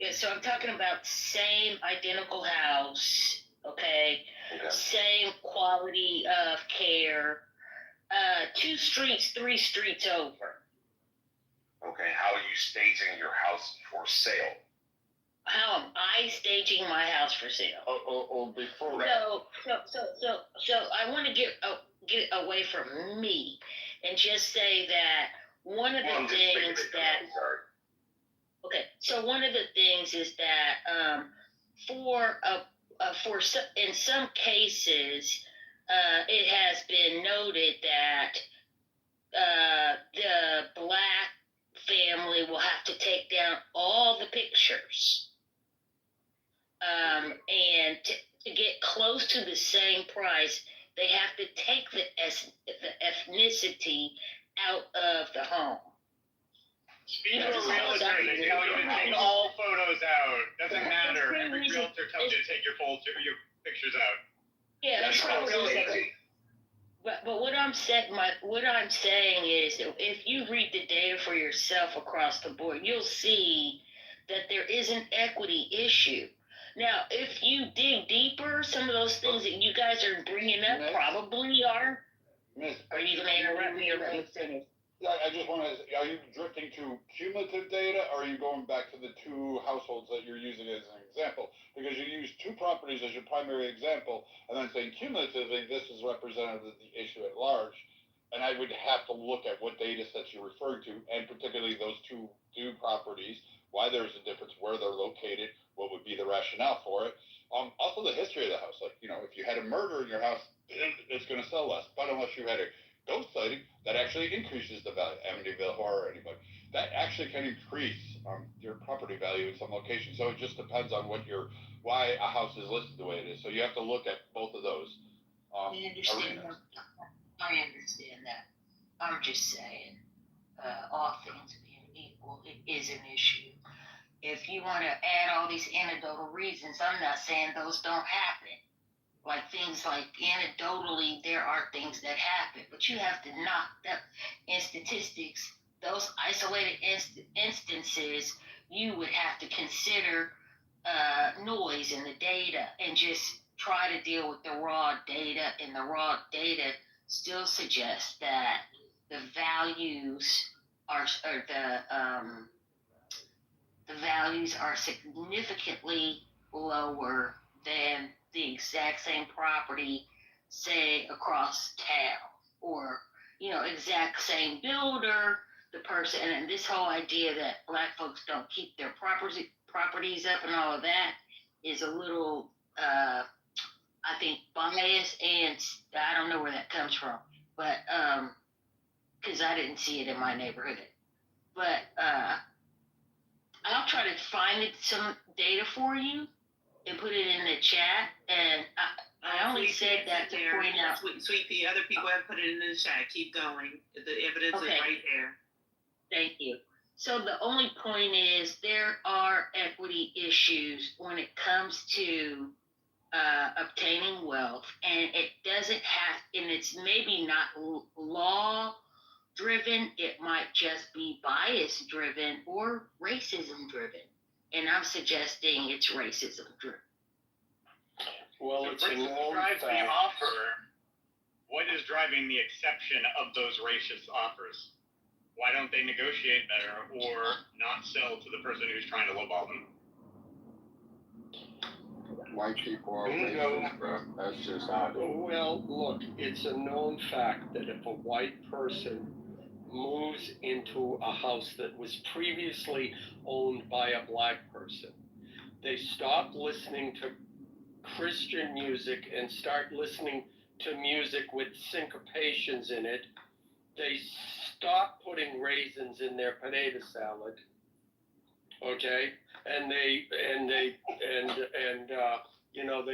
Yeah, so I'm talking about same identical house, okay? Same quality of care, 2 streets, 3 streets over. Okay, how are you staging your house for sale? How am I staging my house for sale? Before that. So I want to get away from me and just say that one of the things that. Okay, so one of the things is that in some cases, it has been noted that the black family will have to take down all the pictures, and to get close to the same price, they have to take the ethnicity out of the home. Speak to a realtor, they tell you to take all photos out. Doesn't matter. Every realtor tells you to take your pictures out. Yeah, that's probably But what I'm saying is that if you read the data for yourself across the board, you'll see that there is an equity issue. Now, if you dig deeper, some of those things that you guys are bringing up probably are. Miss, Are you going to interrupt me or let me finish? I just want to. Are you drifting to cumulative data, or are you going back to the two households that you're using as an example? Because you use two properties as your primary example, and then saying cumulatively, this is representative of the issue at large. And I would have to look at what data sets you're referring to, and particularly those two properties, why there's a difference, where they're located, what would be the rationale for it. Also the history of the house. Like, if you had a murder in your house, it's going to sell less. But unless you had a ghost sighting, that actually increases the value. Amityville Horror, anybody. That actually can increase your property value in some locations. So it just depends on why a house is listed the way it is. So you have to look at both of those arenas. I understand that. I'm just saying, all things being equal, it is an issue. If you want to add all these anecdotal reasons, I'm not saying those don't happen. Like things like anecdotally, there are things that happen, but you have to knock that in statistics, those isolated instances, you would have to consider noise in the data and just try to deal with the raw data, and the raw data still suggests that the values the values are significantly lower than the exact same property, say across town, or exact same builder, the person, and this whole idea that black folks don't keep their properties up and all of that is a little, I think, biased, and I don't know where that comes from, but because I didn't see it in my neighborhood, but I'll try to find some data for you and put it in the chat. And I only said that to point out. Sweet Pea, other people have put it in the chat. Keep going. The evidence is right there. Thank you. So the only point is there are equity issues when it comes to obtaining wealth, and it doesn't have, and it's maybe not law driven, it might just be bias driven or racism driven. And I'm suggesting it's racism driven. Well, it's a known fact. The offer, what is driving the exception of those racist offers? Why don't they negotiate better or not sell to the person who's trying to lowball them? White people are racist, bro. That's just how it is. Well, look, it's a known fact that if a white person moves into a house that was previously owned by a black person, they stop listening to Christian music and start listening to music with syncopations in it. They stop putting raisins in their potato salad, okay? And they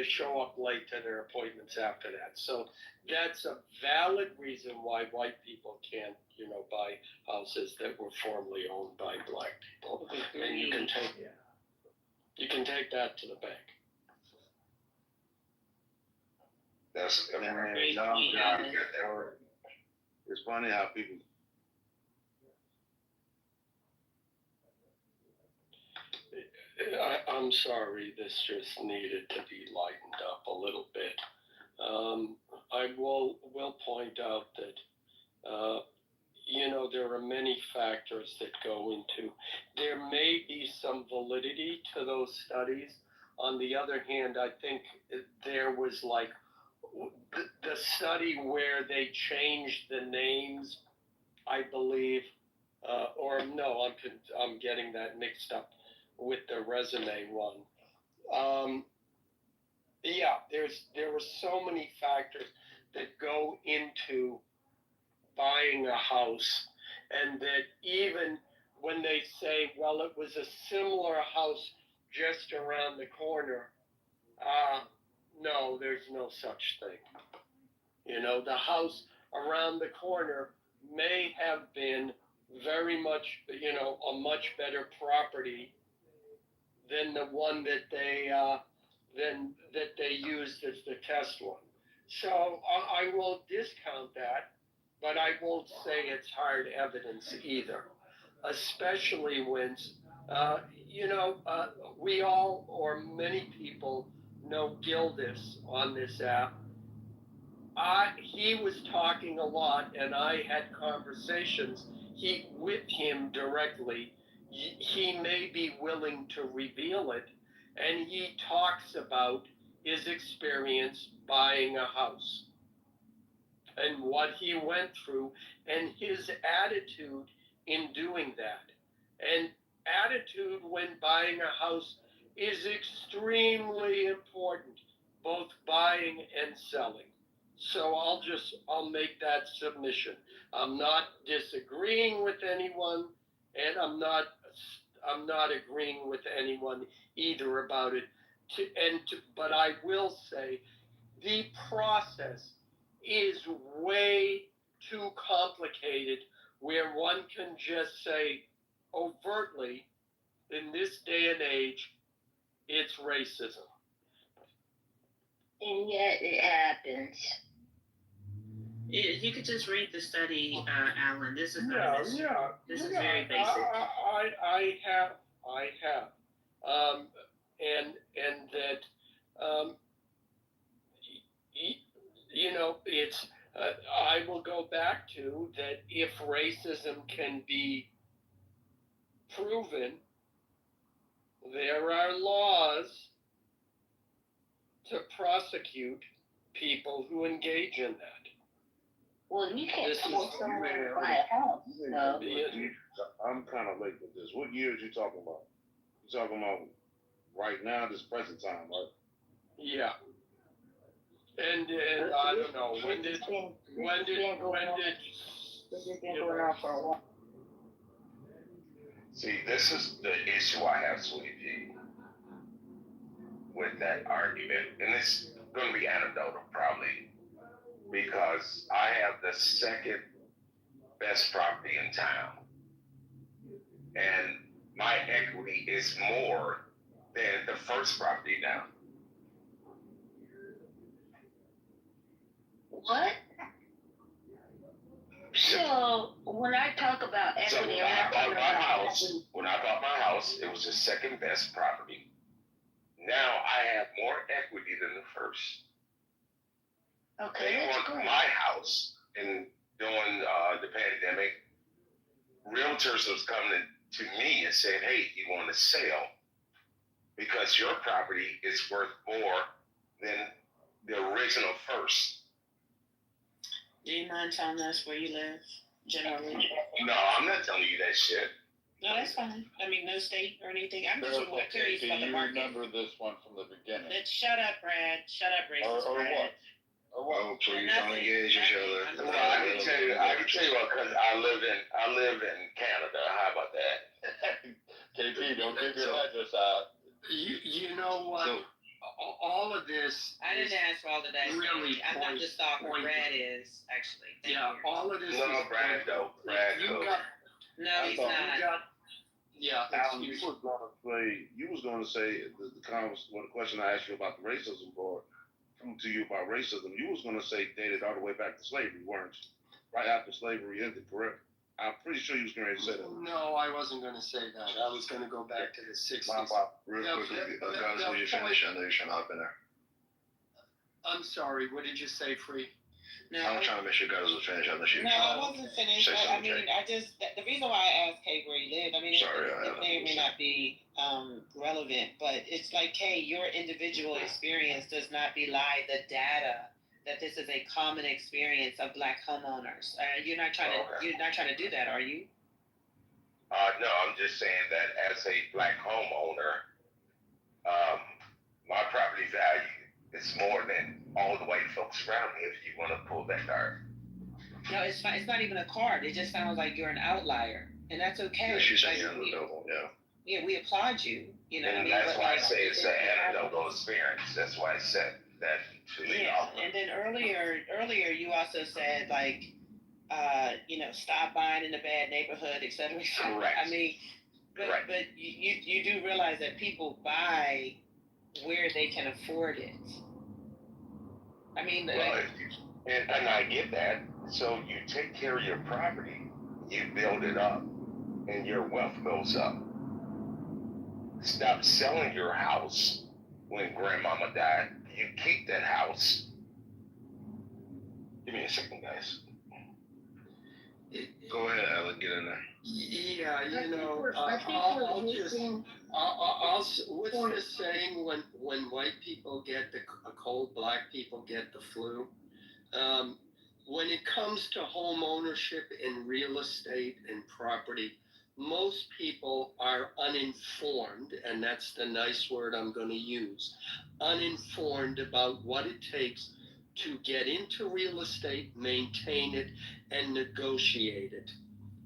show up late to their appointments after that. So that's a valid reason why white people can't, buy houses that were formerly owned by black people. And you can take that to the bank. That's It's funny how people. I'm sorry, this just needed to be lightened up a little bit. I will point out that, there are many factors that go into. There may be some validity to those studies. On the other hand, I think there was like the study where they changed the names, I believe, or no, I'm getting that mixed up with the resume one. There were so many factors that go into buying a house, and that even when they say, well, it was a similar house just around the corner, no, there's no such thing. The house around the corner may have been very much, a much better property than the one that they used as the test one. So I won't discount that, but I won't say it's hard evidence either, especially when, we all, or many people, know Gildas on this app. He was talking a lot, and I had conversations with him directly. He may be willing to reveal it, and he talks about his experience buying a house and what he went through and his attitude in doing that. And attitude when buying a house is extremely important, both buying and selling. So I'll make that submission. I'm not disagreeing with anyone, and I'm not agreeing with anyone either about it. But I will say the process is way too complicated where one can just say overtly, in this day and age, it's racism. And yet it happens. You could just read the study, Alan. This is This is very basic. I have, and that, it's. I will go back to that. If racism can be proven, there are laws to prosecute people who engage in that. Well, you can't This force is- someone to buy a house. No. I'm kind of late with this. What years you talking about? You talking about right now, this present time, right? Yeah. And I don't know, when did This has been going on for a while. See, this is the issue I have, Sweetie P, with that argument. And it's going to be anecdotal, probably, because I have the second best property in town. And my equity is more than the first property now. What? So when I talk about So equity, when I bought my house, it was the second best property. Now I have more equity than the first. Okay, they want my house, and during the pandemic, realtors was coming to me and saying, "Hey, you want to sell because your property is worth more than the original first." Do you mind telling us where you live, generally? No, I'm not telling you that shit. No, that's fine. I mean, no state or anything. I'm just curious Do about the you market. remember this one from the beginning? Shut up, Brad. Shut up, racist Or Brad. what? Oh, so you're trying to engage each other. Well, I can tell you what, because I live in Canada. How about that? KP, don't give your address out. You know what? All of this. I didn't ask for all of that. Really, I'm not the stalker. Brad is, actually. Thank you. All of this is. No, Brad, though. Brad, No, he's not. Alan, you was gonna say the question I asked you about the racism part, to you about racism, you was gonna say dated all the way back to slavery, weren't you? Right after slavery ended, correct? I'm pretty sure you was going to say that. No, I wasn't going to say that. I was going to go back to the 60s. Real quickly, guys, will you finish? I know you're trying to hop in there. I'm sorry, what did you say, Free? No, I'm trying to make sure guys will finish. I know she No, I wasn't finished. I mean, the reason why I asked Kay where he lived, I mean, it may or may not be relevant, but it's like, Kay, your individual experience does not belie the data that this is a common experience of Black homeowners. You're not trying to do that, are you? No, I'm just saying that as a Black homeowner, my property value is more than all the white folks around me. If you want to pull that card. No, it's not. It's not even a card. It just sounds like you're an outlier, and that's okay. Yeah, she's saying anecdotal. Yeah, we applaud you. You know, and what I mean, that's why I say it's an anecdotal experience. That's why I said that to me. Yeah, and then earlier you also said like, stop buying in a bad neighborhood, et cetera, et cetera. Correct. I mean, but you do realize that people buy where they can afford it. I mean, well, and I get that. So you take care of your property, you build it up, and your wealth goes up. Stop selling your house when grandmama died. You keep that house. Give me a second, guys. Go ahead, Alan, get in there. Yeah, what's the saying when white people get a cold, black people get the flu? When it comes to home ownership and real estate and property, most people are uninformed, and that's the nice word I'm going to use, uninformed about what it takes to get into real estate, maintain it, and negotiate it.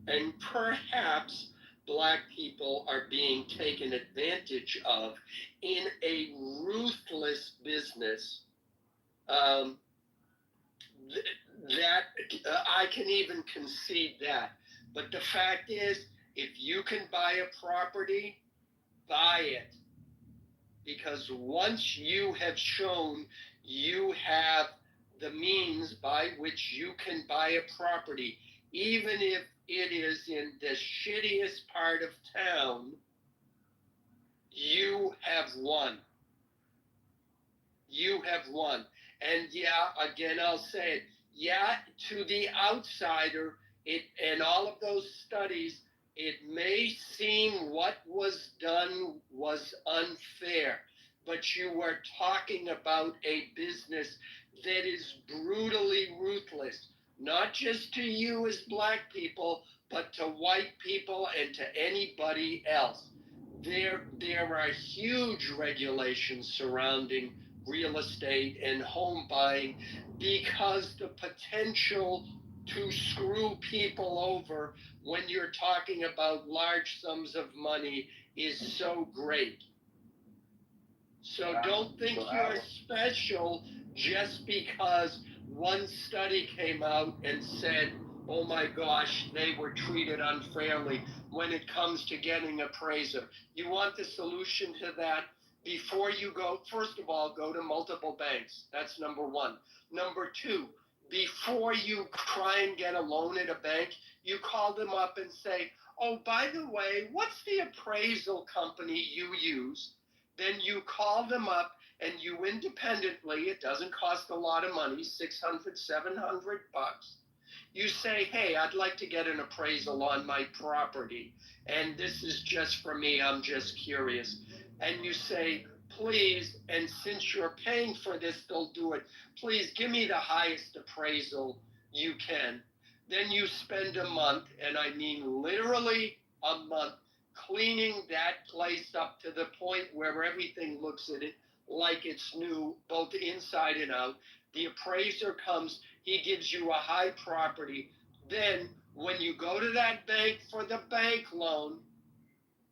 And perhaps black people are being taken advantage of in a ruthless business that I can even concede that. But the fact is, if you can buy a property, buy it. Because once you have shown you have the means by which you can buy a property, even if it is in the shittiest part of town, you have won. You have won. And yeah, again, I'll say it. Yeah, to the outsider, and all of those studies, it may seem what was done was unfair, but you are talking about a business that is brutally ruthless, not just to you as black people, but to white people and to anybody else. There are huge regulations surrounding real estate and home buying because the potential to screw people over when you're talking about large sums of money is so great. So don't think you're special just because one study came out and said, oh my gosh, they were treated unfairly when it comes to getting appraiser. You want the solution to that? Before you go, first of all, go to multiple banks. That's number one. Number two, before you try and get a loan at a bank, you call them up and say, oh, by the way, what's the appraisal company you use? Then you call them up and you independently, it doesn't cost a lot of money, $600, $700. You say, hey, I'd like to get an appraisal on my property, and this is just for me, I'm just curious. And you say, please, and since you're paying for this, they'll do it, please give me the highest appraisal you can. Then you spend a month, and I mean literally a month, cleaning that place up to the point where everything looks at it like it's new, both inside and out. The appraiser comes, he gives you a high property. Then when you go to that bank for the bank loan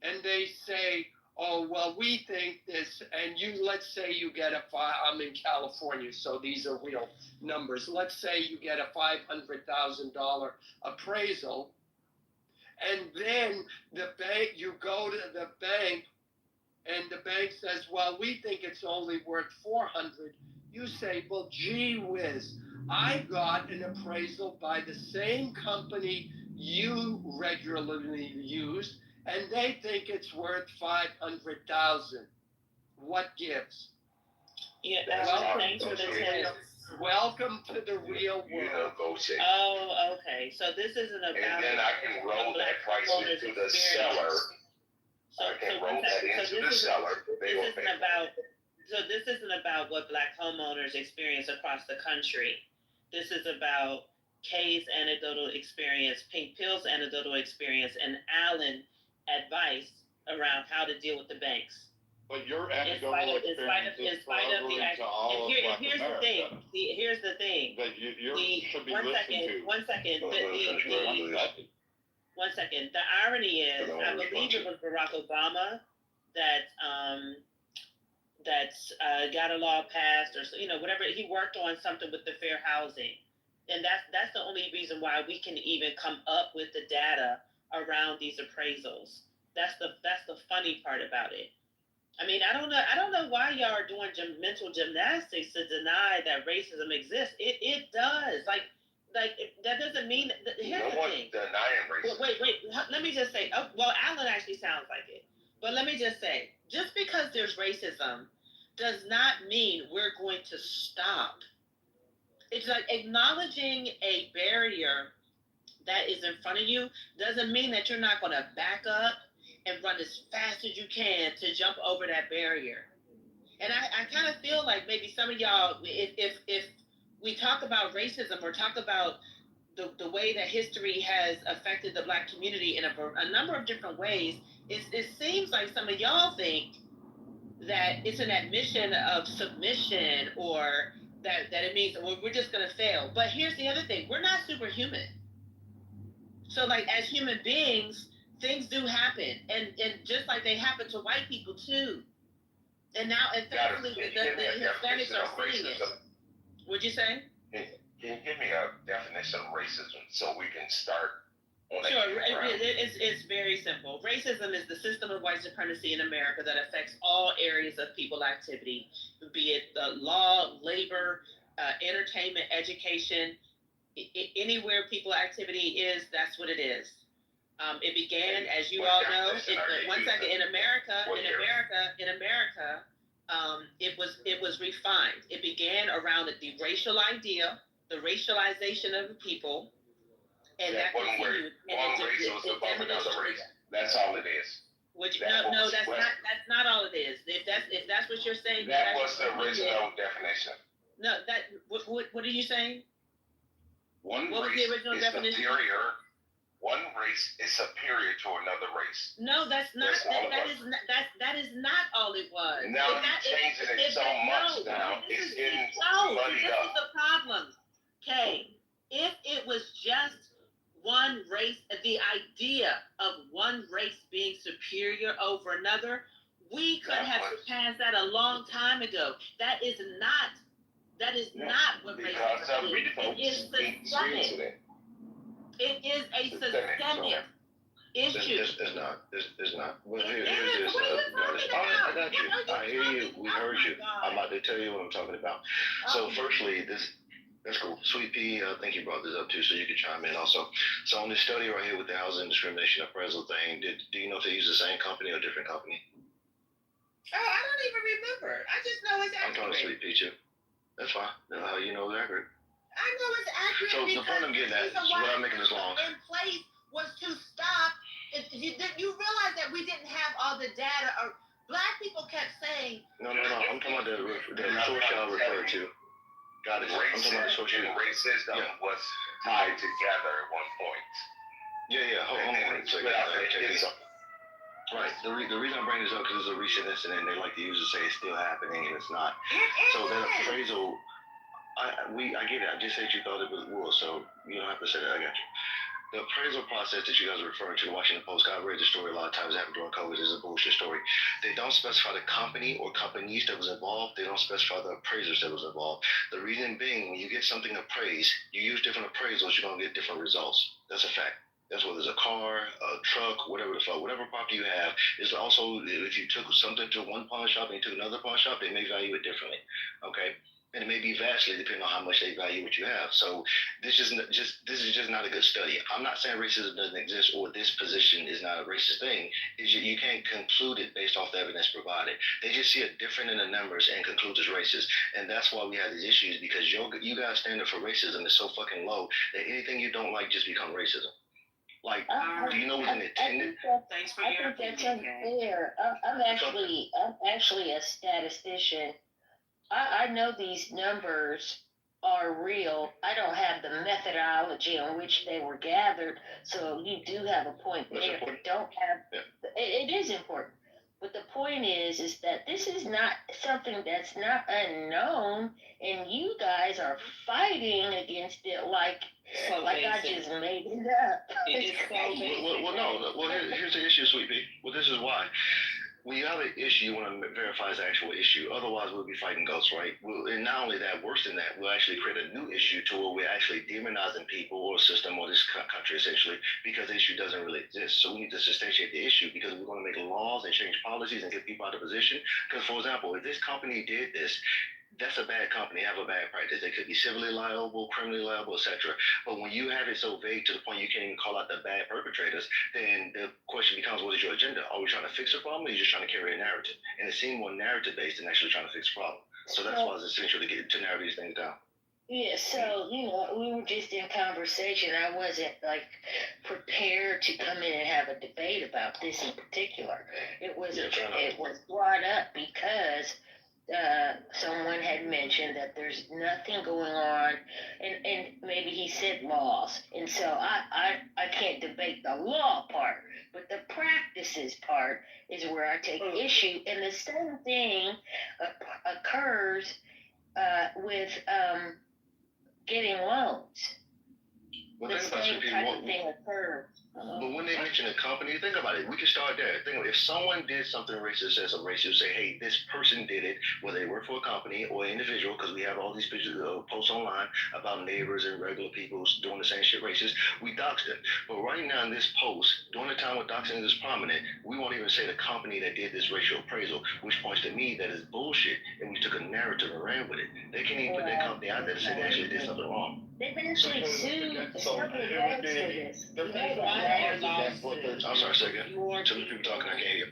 and they say, oh, well, we think this, and you, let's say you get I'm in California, so these are real numbers. Let's say you get a $500,000 appraisal, and then the bank, you go to the bank, and the bank says, well, we think it's only worth 400. You say, well, gee whiz, I got an appraisal by the same company you regularly use, and they think it's worth 500,000. What gives? Yeah, welcome to the real world. Oh, okay. So this isn't about. And then I can roll that price into the seller. I can roll that into the seller. This isn't about what black homeowners experience across the country. This is about Kay's anecdotal experience, Pink Pill's anecdotal experience, and Alan's advice around how to deal with the banks. But your anecdotal experience is prevalent to all of Black America. Here's the thing. That you should be listened to. One second. One second. The irony is, I believe it was Barack Obama that got a law passed, or whatever. He worked on something with the fair housing, and that's the only reason why we can even come up with the data around these appraisals. That's the funny part about it. I mean, I don't know why y'all are doing mental gymnastics to deny that racism exists. It does. Like that doesn't mean. Here's the thing. Denying racism. Wait. Let me just say. Oh, well, Alan actually sounds like it. But let me just say, just because there's racism does not mean we're going to stop. It's like acknowledging a barrier that is in front of you doesn't mean that you're not going to back up and run as fast as you can to jump over that barrier. And I kind of feel like maybe some of y'all, if we talk about racism or talk about the way that history has affected the Black community in a number of different ways, it seems like some of y'all think that it's an admission of submission or that it means well, we're just going to fail. But here's the other thing. We're not superhuman. So, like, as human beings, things do happen. And just like they happen to white people, too. And now, and thankfully, the Hispanics are seeing it. What'd you say? Can you give me a definition of racism so we can start on Sure, it's very simple. Racism is the system of white supremacy in America that affects all areas of people activity, be it law, labor, entertainment, education, anywhere people activity is, that's what it is. It began, as you all know, in America, it was refined. It began around the racial idea, the racialization of the people, and that continued. That's all it is. That's not all it is. If that's what you're saying, that was the original definition. No, what are you saying? What was the original definition? Superior. One race is superior to another race. No, that's not. That is not all it was. Now you're changing it so much now. It's getting muddied up. This is the problem. Okay, if it was just one race, the idea of one race being superior over another, we could have surpassed that a long time ago. That is not what racism is. It is systemic. It is a systemic issue. It's not. Well, here's this. I got you. I hear you. We heard you. I'm about to tell you what I'm talking about. So, firstly, that's cool. Sweet Pea, I think you brought this up too, so you can chime in also. So, on this study right here with the housing discrimination appraisal thing, do you know if they use the same company or a different company? Oh, I don't even remember. I just know it's accurate. I'm talking to Sweet Pea too. That's fine. That's how you know it's accurate. I know it's accurate. So the point I'm getting at, what I'm making this long. In place was to stop. You realize that we didn't have all the data, or Black people kept saying. No. I'm talking about the source y'all referred to. Got it. I'm talking about the source. Racism was tied together at one point. Yeah. Hold on. So, check this out. Right. The reason I'm bringing this up because it's a recent incident. They like to use to say it's still happening and it's not. So that appraisal. I get it. I just said you thought it was, so you don't have to say that. I got you. The appraisal process that you guys are referring to, the Washington Post, I read the story a lot of times. It happened during COVID. It's a bullshit story. They don't specify the company or companies that was involved. They don't specify the appraisers that was involved. The reason being, when you get something appraised, you use different appraisals, you're going to get different results. That's a fact. That's whether it's a car, a truck, whatever the fuck, whatever property you have. It's also, if you took something to one pawn shop and you took another pawn shop, they may value it differently. Okay? And it may be vastly depending on how much they value what you have. So this is just not a good study. I'm not saying racism doesn't exist or this position is not a racist thing. You can't conclude it based off the evidence provided. They just see it different in the numbers and conclude it's racist. And that's why we have these issues, because you guys' standard for racism is so fucking low that anything you don't like just become racism. Like, do you know what's intended? Thanks for your opinion. That's unfair. I'm actually a statistician. I know these numbers are real. I don't have the methodology on which they were gathered, so you do have a point there. It is important. But the point is that this is not something that's not unknown, and you guys are fighting against it like I just made it up. Well, no. Well, here's the issue, Sweet Pea. Well, this is why. when you have an issue, you want to verify its actual issue. Otherwise, we'll be fighting ghosts, right? And not only that, worse than that, we'll actually create a new issue to where we're actually demonizing people or system or this country, essentially, because the issue doesn't really exist. So we need to substantiate the issue because we're going to make laws and change policies and get people out of position. Because, for example, if this company did this, that's a bad company, have a bad practice. They could be civilly liable, criminally liable, etc. But when you have it so vague to the point you can't even call out the bad perpetrators, then the question becomes, what is your agenda? Are we trying to fix a problem, or are you just trying to carry a narrative? And it seems more narrative based than actually trying to fix a problem. So that's why it's essential to narrow these things down. Yeah, so, we were just in conversation. I wasn't, prepared to come in and have a debate about this in particular. It was brought up because someone had mentioned that there's nothing going on, and maybe he said laws. And so I can't debate the law part, but the practices part is where I take issue. And the same thing occurs with getting loans. Well, The same type of thing occurs. But when they mention a company, think about it. We can start there. Think about it. If someone did something racist as a racist, say, hey, this person did it, whether they work for a company or an individual, because we have all these pictures, posts online about neighbors and regular people doing the same shit racist, we dox them. But right now in this post, during the time when doxing is prominent, we won't even say the company that did this racial appraisal, which points to me that is bullshit, and we took a narrative and ran with it. They can't even put that company out there to say they actually did something wrong. They've actually sued several banks for this. I'm sorry, second. Too many people talking, I can't hear.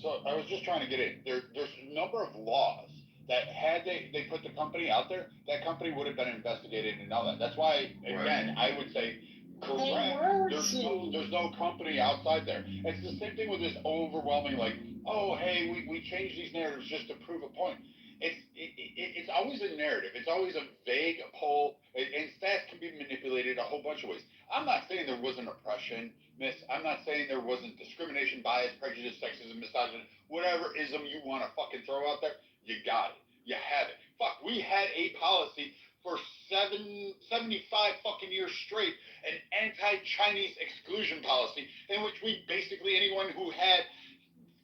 So I was just trying to get in. There's a number of laws that had they put the company out there, that company would have been investigated and all that. That's why, again, I would say, correct. There's no company outside there. It's the same thing with this overwhelming, oh, hey, we change these narratives just to prove a point. It's always a narrative. It's always a vague poll, and stats can be manipulated a whole bunch of ways. I'm not saying there wasn't oppression, miss. I'm not saying there wasn't discrimination, bias, prejudice, sexism, misogyny, whatever ism you want to fucking throw out there. You got it. You have it. Fuck, we had a policy for 75 fucking years straight, an anti-Chinese exclusion policy, in which we basically, anyone who had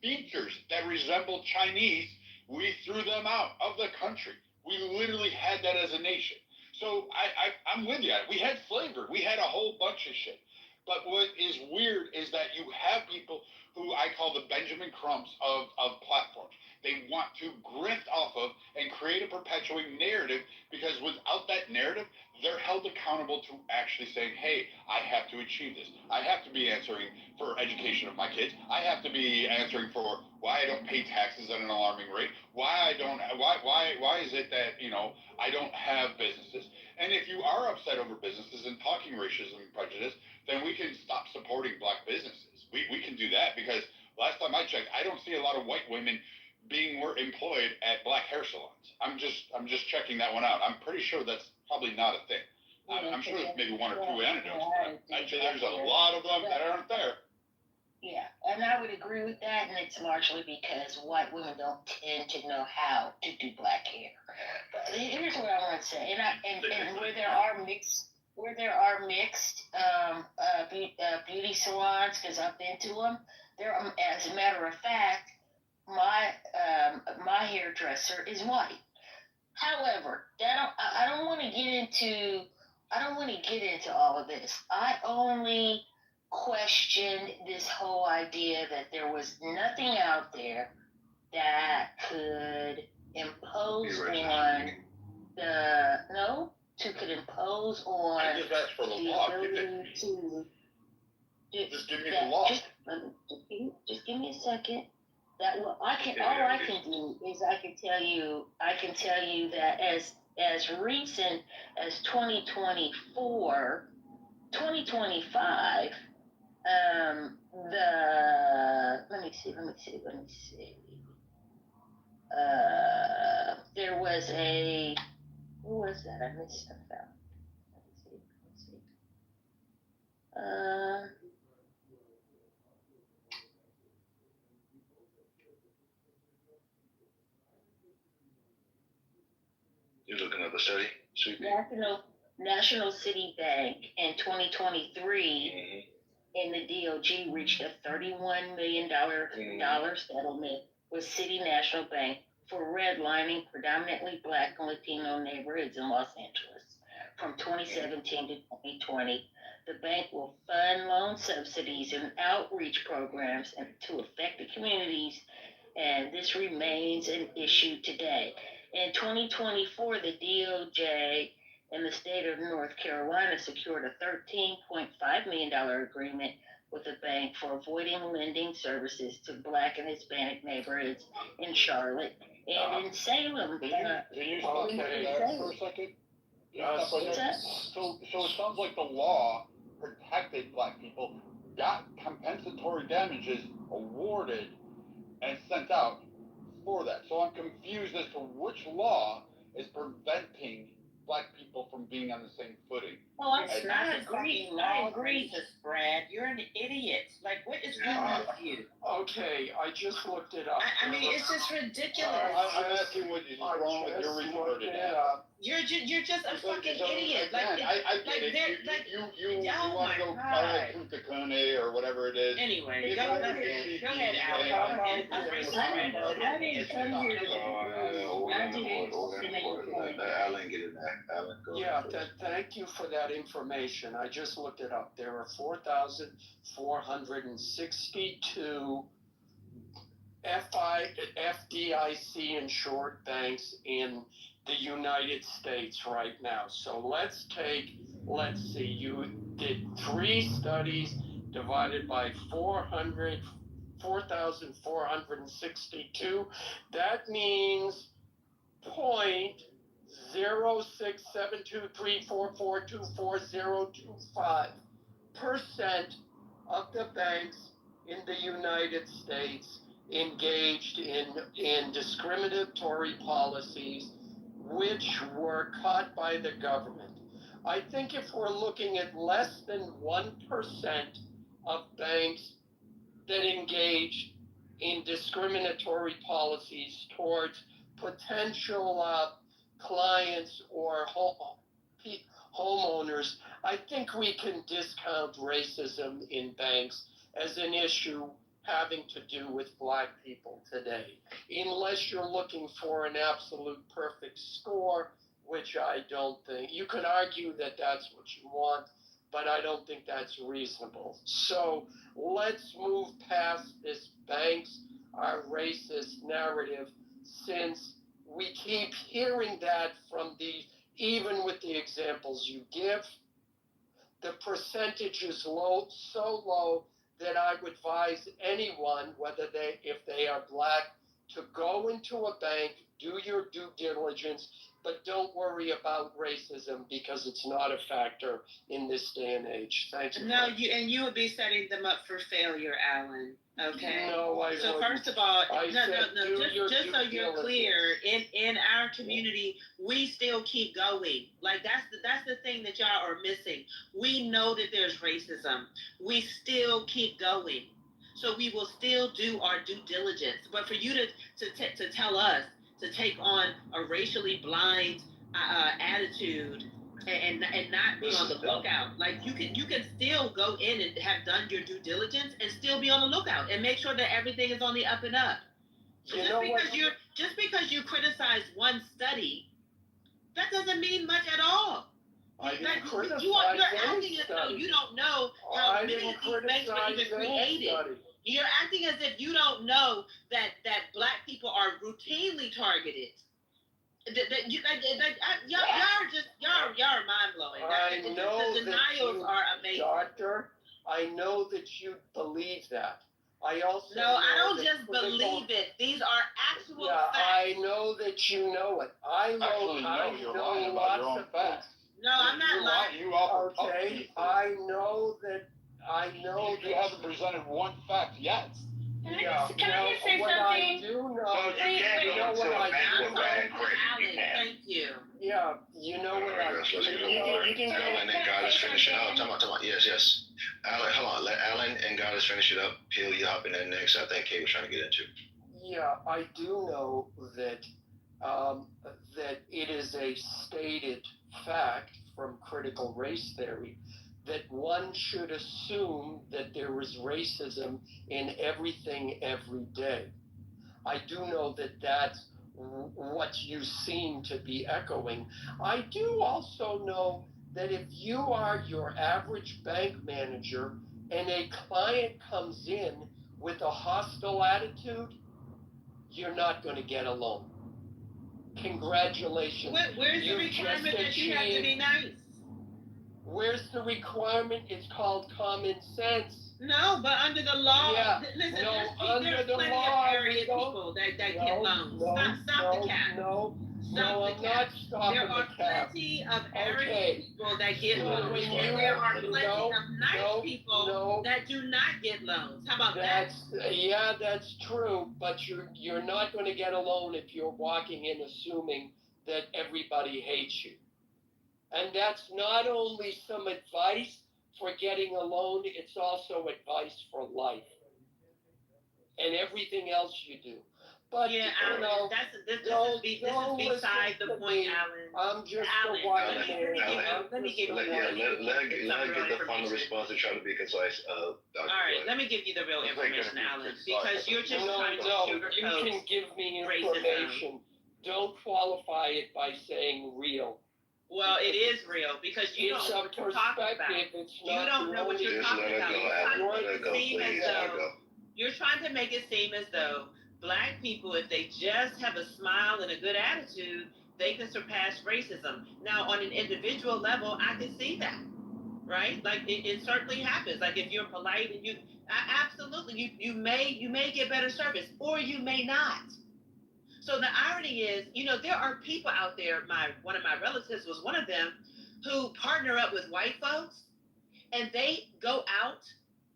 features that resembled Chinese, we threw them out of the country. We literally had that as a nation. So I'm with you. We had slavery. We had a whole bunch of shit. But what is weird is that you have people who I call the Benjamin Crumps of platforms. They want to grift off of and create a perpetuating narrative, because without that narrative, they're held accountable to actually saying, hey, I have to achieve this. I have to be answering for education of my kids. I have to be answering for why I don't pay taxes at an alarming rate. Why is it that, I don't have businesses? And if you are upset over businesses and talking racism and prejudice, then we can stop supporting black businesses. We can do that, because last time I checked, I don't see a lot of white women being employed at black hair salons. I'm just checking that one out. I'm pretty sure that's probably not a thing. I'm sure there's maybe one or two anecdotes, but I'd say there's a lot of them that aren't there. Yeah, and I would agree with that, and it's largely because white women don't tend to know how to do black hair. But here's what I want to say, and where there are mixed beauty salons, because I've been to them, as a matter of fact, my hairdresser is white. However, I don't want to get into all of this. I only questioned this whole idea that there was nothing out there that could impose on I just asked for the law. Just give me the law. Just give me a second. All I can do is I can tell you that as recent as 2024, 2025, let me see. There was who was that? I missed stuff out. Let me see. You're looking at the study? National City Bank in 2023 and the DOJ reached a $31 million settlement with City National Bank for redlining predominantly Black and Latino neighborhoods in Los Angeles from 2017 to 2020. The bank will fund loan subsidies and outreach programs to affected communities, and this remains an issue today. In 2024, the DOJ and the state of North Carolina secured a $13.5 million agreement with the bank for avoiding lending services to Black and Hispanic neighborhoods in Charlotte and in Salem. Can you stop that for a second? So it sounds like the law protected Black people, got compensatory damages awarded and sent out for that. So I'm confused as to which law is preventing Black people from being on the same footing. Oh, I agree. I agree, Brad. You're an idiot. Like, what is wrong with you? Okay, I just looked it up. I mean, it's just ridiculous. I'm asking what is wrong with your retarded ass. You're just a fucking idiot. I get it. You want to go Kune or whatever it is. Anyway, go ahead, Al. I'm racing. I didn't come here to Alan get in there. Alan, go. Yeah, thank you for that information. I just looked it up. There are 4,462 FDIC insured banks in the United States right now. So let's see, you did 3 studies divided by 4,462. That means 0.067234424025% of the banks in the United States engaged in discriminatory policies which were caught by the government. I think if we're looking at less than 1% of banks that engage in discriminatory policies towards potential clients or homeowners, I think we can discount racism in banks as an issue having to do with Black people today, unless you're looking for an absolute perfect score, which I don't think. You could argue that that's what you want, but I don't think that's reasonable. So let's move past this banks are racist narrative, since we keep hearing that from even with the examples you give. The percentage is low, so low that I would advise anyone, if they are Black, to go into a bank, do your due diligence, but don't worry about racism because it's not a factor in this day and age. Thank you. No, you would be setting them up for failure, Alan. Okay. No, I So wouldn't. first of all, Just just so you're clear, in our community, we still keep going. Like that's the thing that y'all are missing. We know that there's racism. We still keep going. So we will still do our due diligence. But for you to tell us to take on a racially blind attitude and not be on the lookout. Like you can still go in and have done your due diligence and still be on the lookout and make sure that everything is on the up and up. So just because you criticize one study, that doesn't mean much at all. I didn't criticize you're acting as though you don't know how many of these banks were even created. You're acting as if you don't know that Black people are routinely targeted. Y'all are mind blowing. I know the denials are amazing. Doctor, I know that you believe that. I also I don't just believe it. These are actual facts. I know that you know it. I know lots of facts. No, I'm not lying. You offer okay, I know that. You haven't presented one fact yet. Can I just say what something? I do know, Thank you. Yeah, you know what I do. You can go. Alan and Goddess finish it up. Talk about. Yes. Alan, hold on. Let Alan and Goddess finish it up. He'll you hop in there next. I think Kay was trying to get into. Yeah, I do know that that it is a stated fact from critical race theory that one should assume that there is racism in everything every day. I do know that that's what you seem to be echoing. I do also know that if you are your average bank manager and a client comes in with a hostile attitude, you're not going to get a loan. Congratulations. Where's the requirement that you have to be nice? Where's the requirement? It's called common sense. No, but under the law, Yeah, listen, no, there's under the plenty law, of area we don't- people that get No, loans. no, Stop the cap. No, Stop I'm the not cap. stopping There are the cap. plenty of arrogant Okay. people that get So loans, when and you- there are plenty no, of nice people that do not get loans. How about that? That's true, but you're not going to get a loan if you're walking in assuming that everybody hates you. And that's not only some advice for getting a loan, it's also advice for life and everything else you do. But Yeah, you Alan, know, this is don't beside the listen to point, me. Alan. I'm just Alan, a white let me give you Let her get the final response and try to be concise. Dr. All right, let me give you the real information, Alan, because you're just trying to sugarcoat. You can give me racism. information. Don't qualify it by saying real. Well, it is real because you don't know what you're talking about. You don't know what you're talking about. You're trying to make it seem as though Black people, if they just have a smile and a good attitude, they can surpass racism. Now, on an individual level, I can see that, right? Like it certainly happens. Like if you're polite and absolutely, you may get better service, or you may not. So the irony is, there are people out there. One of my relatives was one of them, who partner up with white folks, and they go out.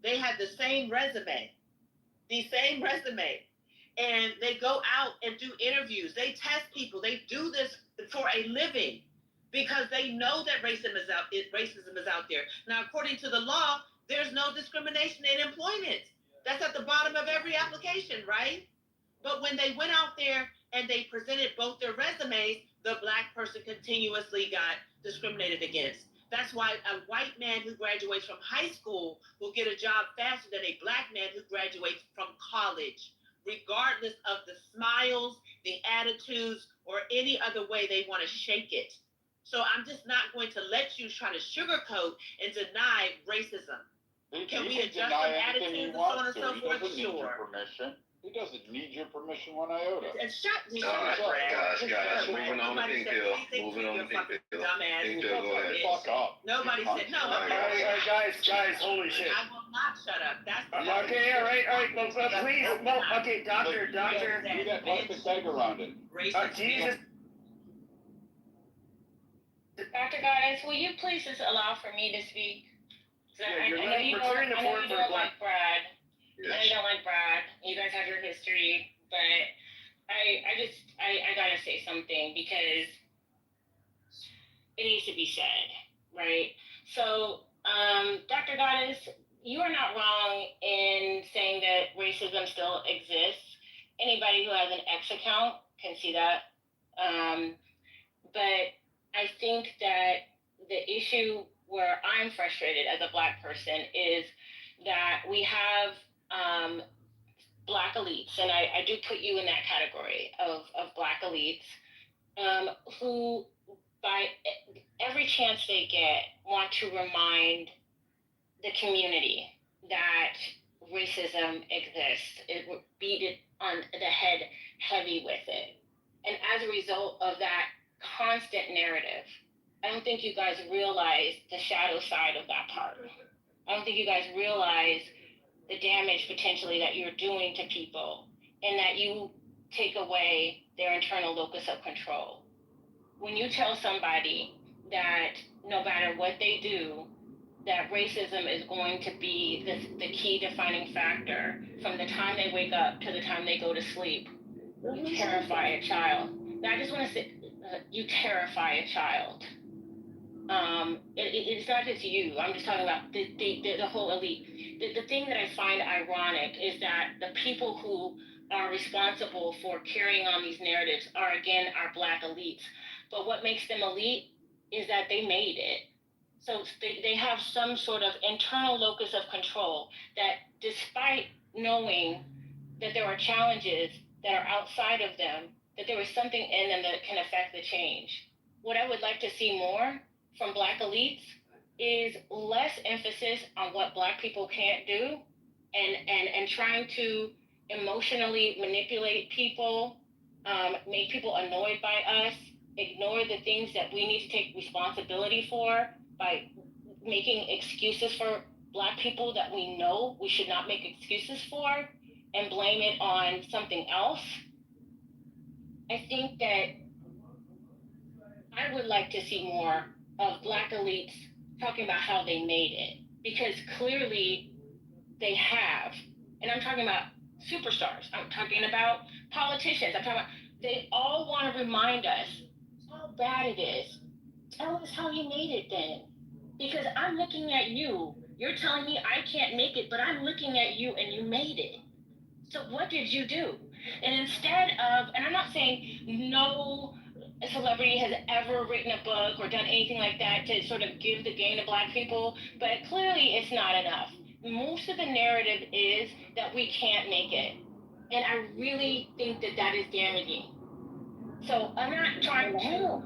They have the same resume, and they go out and do interviews. They test people. They do this for a living because they know that racism is out there. Now, according to the law, there's no discrimination in employment. That's at the bottom of every application, right? But when they went out there and they presented both their resumes, the Black person continuously got discriminated against. That's why a white man who graduates from high school will get a job faster than a Black man who graduates from college, regardless of the smiles, the attitudes, or any other way they want to shake it. So I'm just not going to let you try to sugarcoat and deny racism. Can we adjust some attitudes and so on and so forth? Sure. He doesn't need your permission one iota. And shut me Guys, moving on to pink pill. Moving on to pink pill. Pink pill, go ahead. Fuck up. Nobody said no. All right, guys, holy shit. I will not shut up. That's okay. All right. Well, please, okay, doctor. You got plastic bag around it. Jesus. Dr. Goddess, will you please just allow for me to speak? Yeah, I know you don't like Brad. Yes. I don't like Brad. You guys have your history, but I gotta say something because it needs to be said, right? So, Dr. Goddess, you are not wrong in saying that racism still exists. Anybody who has an X account can see that. But I think that the issue where I'm frustrated as a Black person is that we have Black elites, and I do put you in that category of Black elites, who by every chance they get want to remind the community that racism exists. It would beat it on the head heavy with it. And as a result of that constant narrative, I don't think you guys realize the shadow side of that part. I don't think you guys realize the damage potentially that you're doing to people and that you take away their internal locus of control. When you tell somebody that no matter what they do, that racism is going to be the key defining factor from the time they wake up to the time they go to sleep, you terrify a child. I just want to say, you terrify a child. It's not just you. I'm just talking about the whole elite. The thing that I find ironic is that the people who are responsible for carrying on these narratives are, again, our Black elites. But what makes them elite is that they made it. So they have some sort of internal locus of control that, despite knowing that there are challenges that are outside of them, that there is something in them that can affect the change. What I would like to see more from Black elites is less emphasis on what Black people can't do, and trying to emotionally manipulate people, make people annoyed by us, ignore the things that we need to take responsibility for by making excuses for Black people that we know we should not make excuses for, and blame it on something else. I think that I would like to see more of Black elites talking about how they made it, because clearly they have. And I'm talking about superstars. I'm talking about politicians. I'm talking about, they all want to remind us how bad it is. Tell us how you made it then. Because I'm looking at you. You're telling me I can't make it, but I'm looking at you and you made it. So what did you do? And instead of, and I'm not saying no celebrity has ever written a book or done anything like that to sort of give the game to Black people, but clearly it's not enough. Most of the narrative is that we can't make it. And I really think that that is damaging. So I'm not trying to.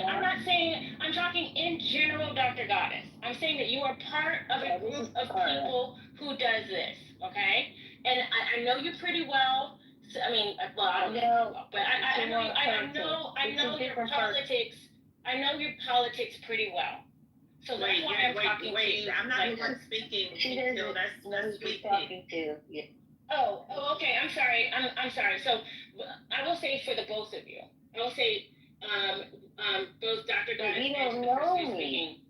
I'm not saying. I'm talking in general, Dr. Goddess. I'm saying that you are part of a group of people who does this. Okay, and I know you pretty well. So, I mean, well, I don't know, but I know your politics. I know your politics pretty well. So that's why I'm talking to you. I'm not the one speaking. That's speaking to. Yeah. Oh, okay. I'm sorry. I'm sorry. So I will say for the both of you. I will say both Dr. Goddess and the person who's speaking.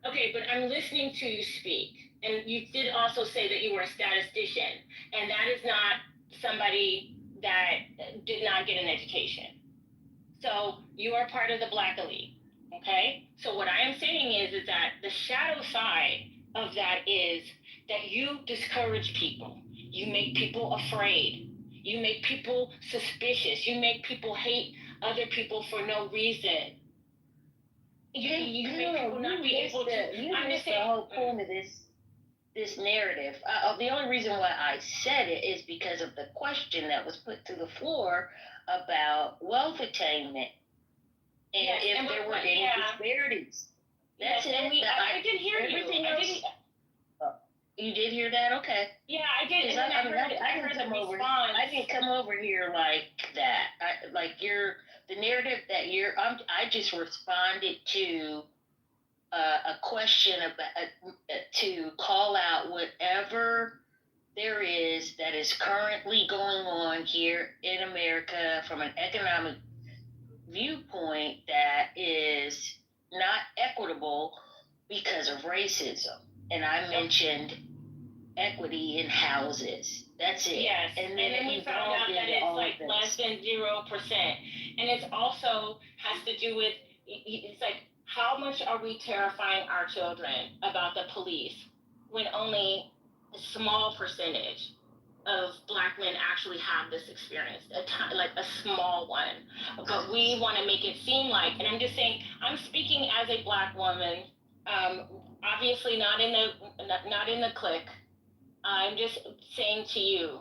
Okay, but I'm listening to you speak. And you did also say that you were a statistician. And that is not somebody that did not get an education. So you are part of the Black elite. Okay? So what I am saying is that the shadow side of that is that you discourage people. You make people afraid. You make people suspicious. You make people hate other people for no reason. You make people not be able to. You missed the whole point of this narrative. The only reason why I said it is because of the question that was put to the floor about wealth attainment and if there were any disparities. That's it. I did hear everything else. You did hear that? Okay. Yeah, I did. And I heard the response. I didn't come over here like that. The narrative that I just responded to a question about to call out whatever there is that is currently going on here in America from an economic viewpoint that is not equitable because of racism. And I mentioned equity in houses. That's it. Yes, and then we found out that it's like less than 0%. And it's also has to do with, it's like, how much are we terrifying our children about the police when only a small percentage of Black men actually have this experience, like a small one. But we want to make it seem like, and I'm just saying, I'm speaking as a Black woman, obviously not in the clique. I'm just saying to you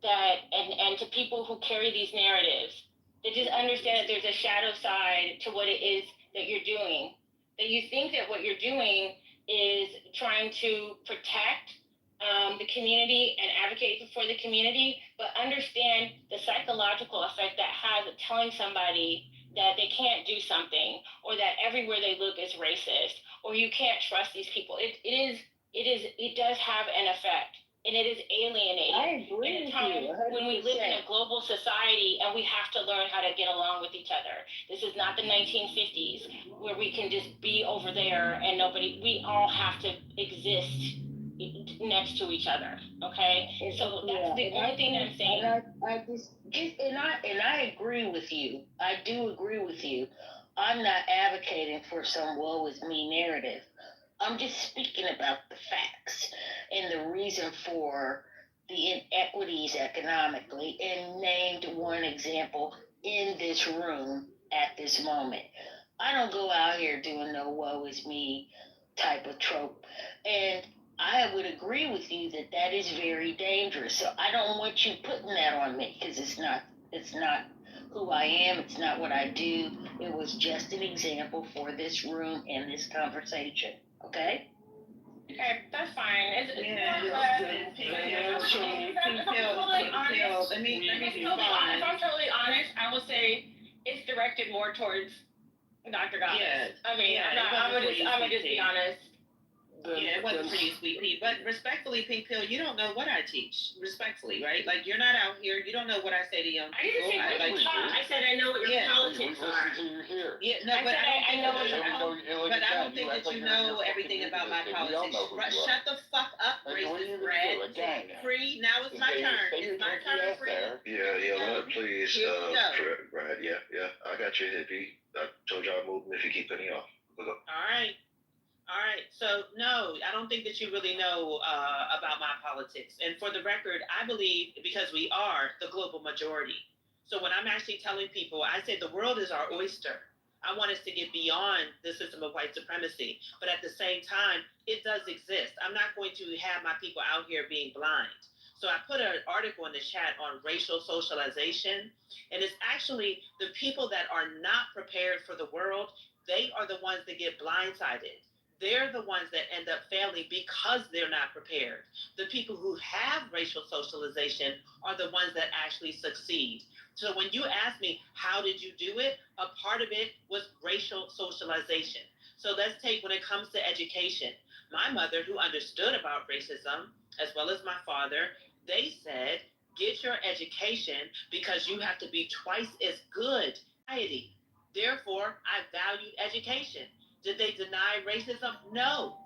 that, and to people who carry these narratives, that just understand that there's a shadow side to what it is that you're doing. That you think that what you're doing is trying to protect the community and advocate for the community, but understand the psychological effect that has of telling somebody that they can't do something, or that everywhere they look is racist, or you can't trust these people. It does have an effect, and it is alienating. I agree in a time when we live in a global society and we have to learn how to get along with each other. This is not the 1950s where we can just be over there and we all have to exist next to each other. Okay? So that's the only thing that I'm saying. And I agree with you. I do agree with you. I'm not advocating for some woe is me narrative. I'm just speaking about the facts and the reason for the inequities economically, and named one example in this room at this moment. I don't go out out here doing no woe is me type of trope. And I would agree with you that that is very dangerous. So I don't want you putting that on me because it's not who I am. It's not what I do. It was just an example for this room and this conversation. Okay? Okay, that's fine. It's if I'm totally honest, I will say it's directed more towards Dr. Goddess. Yeah. I mean, Yeah, I'm gonna just be honest. Yeah, it wasn't for you, sweet pea. But respectfully, Pink Pill, you don't know what I teach. Respectfully, right? Like, you're not out here. You don't know what I say to young people. I didn't say what you taught. I said I know what your politics are. Yeah, no, but I know what but I don't think that you know everything about my politics. Shut the fuck up, racist Brad. Free. Now it's my turn. It's my turn, Free. Yeah, please, Brad. Yeah, I got you, hippie. I told y'all to move if you keep cutting off. All right. So no, I don't think that you really know about my politics. And for the record, I believe because we are the global majority. So when I'm actually telling people, I say the world is our oyster. I want us to get beyond the system of white supremacy. But at the same time, it does exist. I'm not going to have my people out here being blind. So I put an article in the chat on racial socialization. And it's actually the people that are not prepared for the world, they are the ones that get blindsided. They're the ones that end up failing because they're not prepared. The people who have racial socialization are the ones that actually succeed. So when you ask me, how did you do it? A part of it was racial socialization. So let's take when it comes to education. My mother, who understood about racism, as well as my father, they said, get your education because you have to be twice as good. Therefore, I valued education. Did they deny racism? No.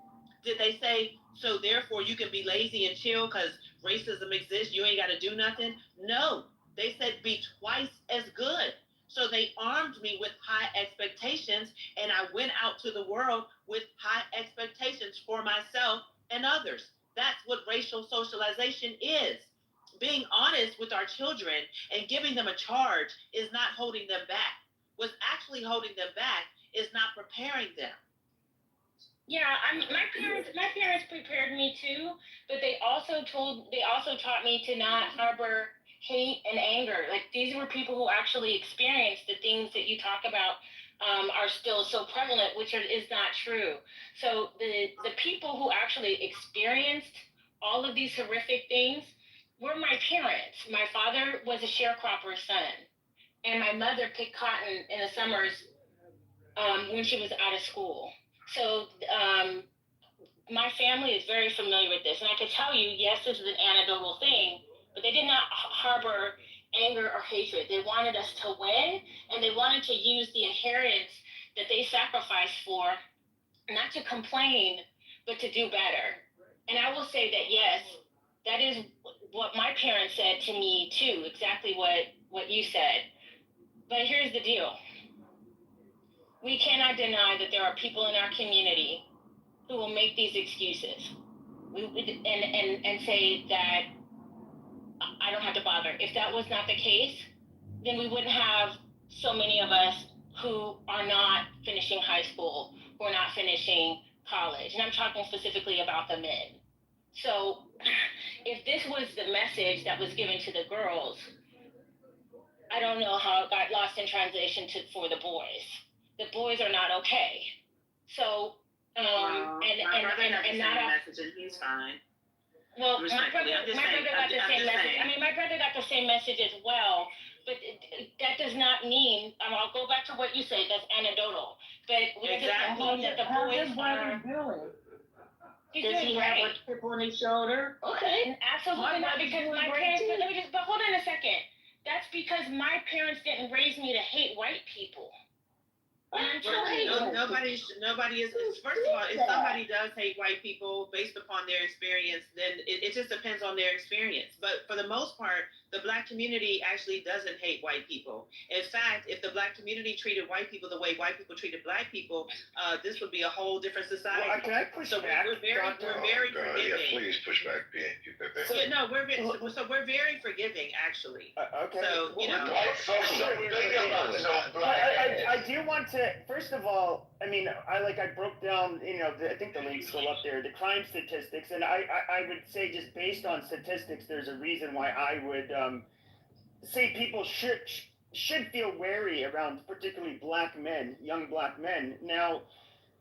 Did they say, so therefore you can be lazy and chill because racism exists, you ain't got to do nothing? No. They said be twice as good. So they armed me with high expectations, and I went out to the world with high expectations for myself and others. That's what racial socialization is. Being honest with our children and giving them a charge is not holding them back. What's actually holding them back is not preparing them. Yeah, my parents prepared me too, but they also taught me to not harbor hate and anger. Like, these were people who actually experienced the things that you talk about are still so prevalent, which is not true. So the people who actually experienced all of these horrific things were my parents. My father was a sharecropper's son, and my mother picked cotton in the summers when she was out of school. So my family is very familiar with this. And I can tell you, yes, this is an anecdotal thing, but they did not harbor anger or hatred. They wanted us to win, and they wanted to use the inheritance that they sacrificed for, not to complain, but to do better. And I will say that, yes, that is what my parents said to me too, exactly what you said. But here's the deal. We cannot deny that there are people in our community who will make these excuses and say that I don't have to bother. If that was not the case, then we wouldn't have so many of us who are not finishing high school, who are not finishing college. And I'm talking specifically about the men. So if this was the message that was given to the girls, I don't know how it got lost in translation for the boys. The boys are not okay. So, my brother got the same message, and he's fine. Well, my brother got the same message. I mean, my brother got the same message as well. But that does not mean. I'll go back to what you say. That's anecdotal. But it doesn't mean that the boys are. Does he have a chip on his shoulder? Okay. Absolutely not, because my parents. But hold on a second. That's because my parents didn't raise me to hate white people. Nobody is. First of all, if somebody does hate white people based upon their experience, then it just depends on their experience. But for the most part, The black community actually doesn't hate white people. In fact, if the black community treated white people the way white people treated black people, this would be a whole different society. Well, can I push so back? we're very forgiving. Yeah, please push back, Pepe. So, no, we're very forgiving, actually. Okay. So you know. I do want to. First of all, I mean, I broke down. I think the link's still up there. The crime statistics, and I would say just based on statistics, there's a reason why I would say people should feel wary around particularly black men, young black men. Now,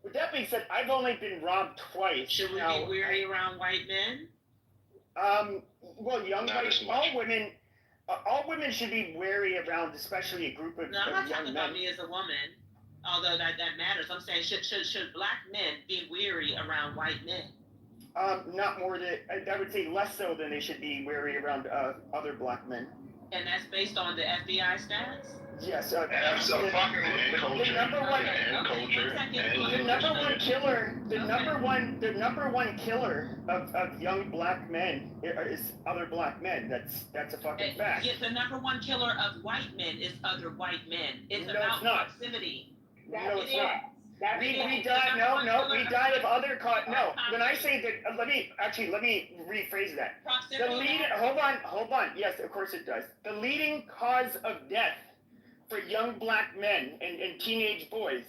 with that being said, I've only been robbed twice. Should we be wary around white men? Well, all women should be wary around, especially a group of No, I'm not young talking men. about me as a woman, although that matters. I'm saying should black men be wary around white men? Not more than, I would say less so than they should be wary around other black men. And that's based on the FBI stats? Yes. The number one killer of young black men is other black men. That's a fucking fact. Yes, the number one killer of white men is other white men. It's No, about it's not. proximity. No, it's not. We die of other no. When I say that, let me rephrase that. Hold on. Yes, of course it does. The leading cause of death for young black men and teenage boys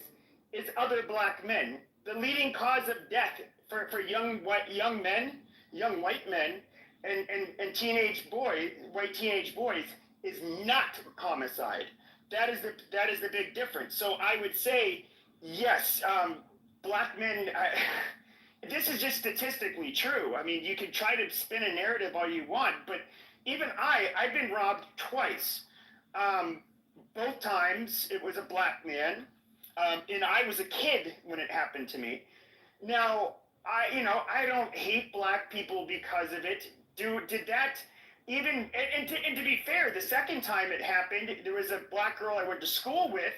is other black men. The leading cause of death for young white men and teenage white teenage boys is not homicide. That is the big difference. So I would say, yes, black men. This is just statistically true. I mean, you can try to spin a narrative all you want, but even I've been robbed twice. Both times it was a black man, and I was a kid when it happened to me. Now, I don't hate black people because of it. Did that even? And to be fair, the second time it happened, there was a black girl I went to school with.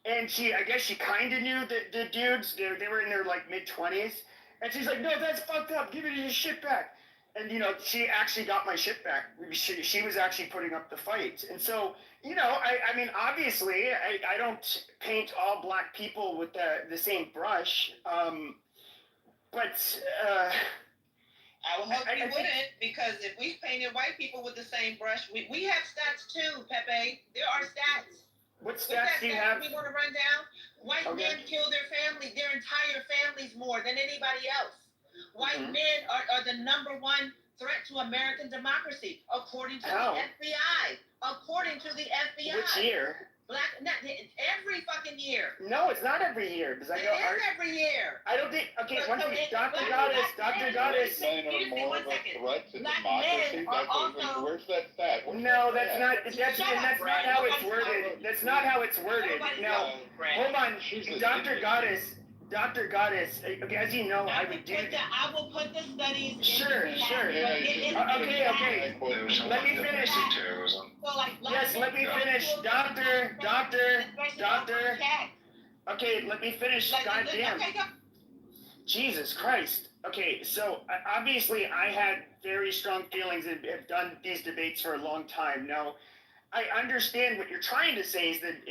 And I guess she kind of knew the dudes. They were in their mid-20s, and she's like, "No, that's fucked up. Give me your shit back." And she actually got my shit back. She was actually putting up the fight. And so I mean, obviously, I don't paint all black people with the same brush, but. I would hope you wouldn't, because if we painted white people with the same brush, we have stats too, Pepe. There are stats. What stats do you have? We want to run down. White men kill their entire families more than anybody else. White men are the number one threat to American democracy, according to the FBI. According to the FBI. Which year? Every fucking year. No, it's not every year. Because it is every year. I don't think. Okay, Dr. Goddess. Men are more of a threat to democracy. Where's that stat? No, that's not how it's worded. That's not how it's worded. Now, hold on, Dr. Goddess, as you know, I will put the studies in. Sure. Okay. Let me finish. Yes, let me finish. Doctor. Okay, let me finish. Goddamn. Jesus Christ. Okay, so obviously I had very strong feelings and have done these debates for a long time. Now, I understand what you're trying to say is that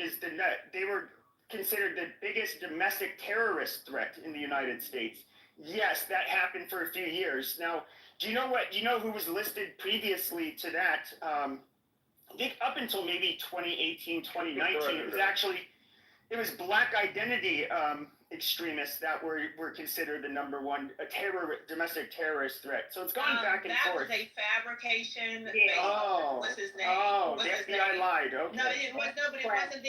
they were considered the biggest domestic terrorist threat in the United States. Yes, that happened for a few years. Now, do you know who was listed previously to that? I think up until maybe 2018, 2019, it was black identity extremists that were considered the number one domestic terrorist threat. So it's gone back and forth. That was a fabrication. What's his name? The FBI lied. Okay. No, it was but it wasn't.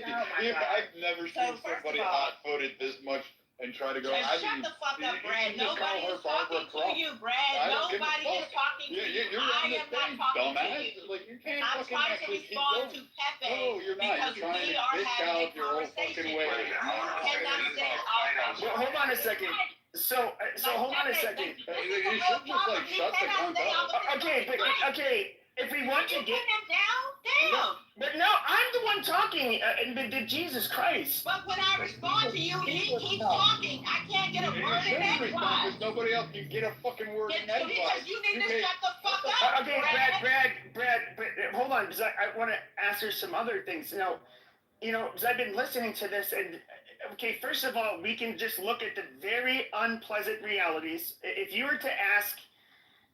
Oh my God. I've never seen somebody hot-footed this much and try to go. Shut the fuck up, Brad. Nobody is talking to you, Brad. Nobody is talking to you. I am not talking to you. I'm trying to respond to Pepe. No, you're not. Because we are having a conversation. You cannot say Well, hold on a second. So hold on a second. You should just shut the cunt up. Okay. If we want to get him down, damn. But no, I'm the one talking. Jesus Christ. But when I respond to you, he keeps talking. I can't get a word word in edgewise. Nobody else can get a fucking word in edgewise. Because you need to shut the fuck up. Okay, Brad, but hold on, because I want to answer some other things. Now, because I've been listening to this, and okay, first of all, we can just look at the very unpleasant realities. If you were to ask,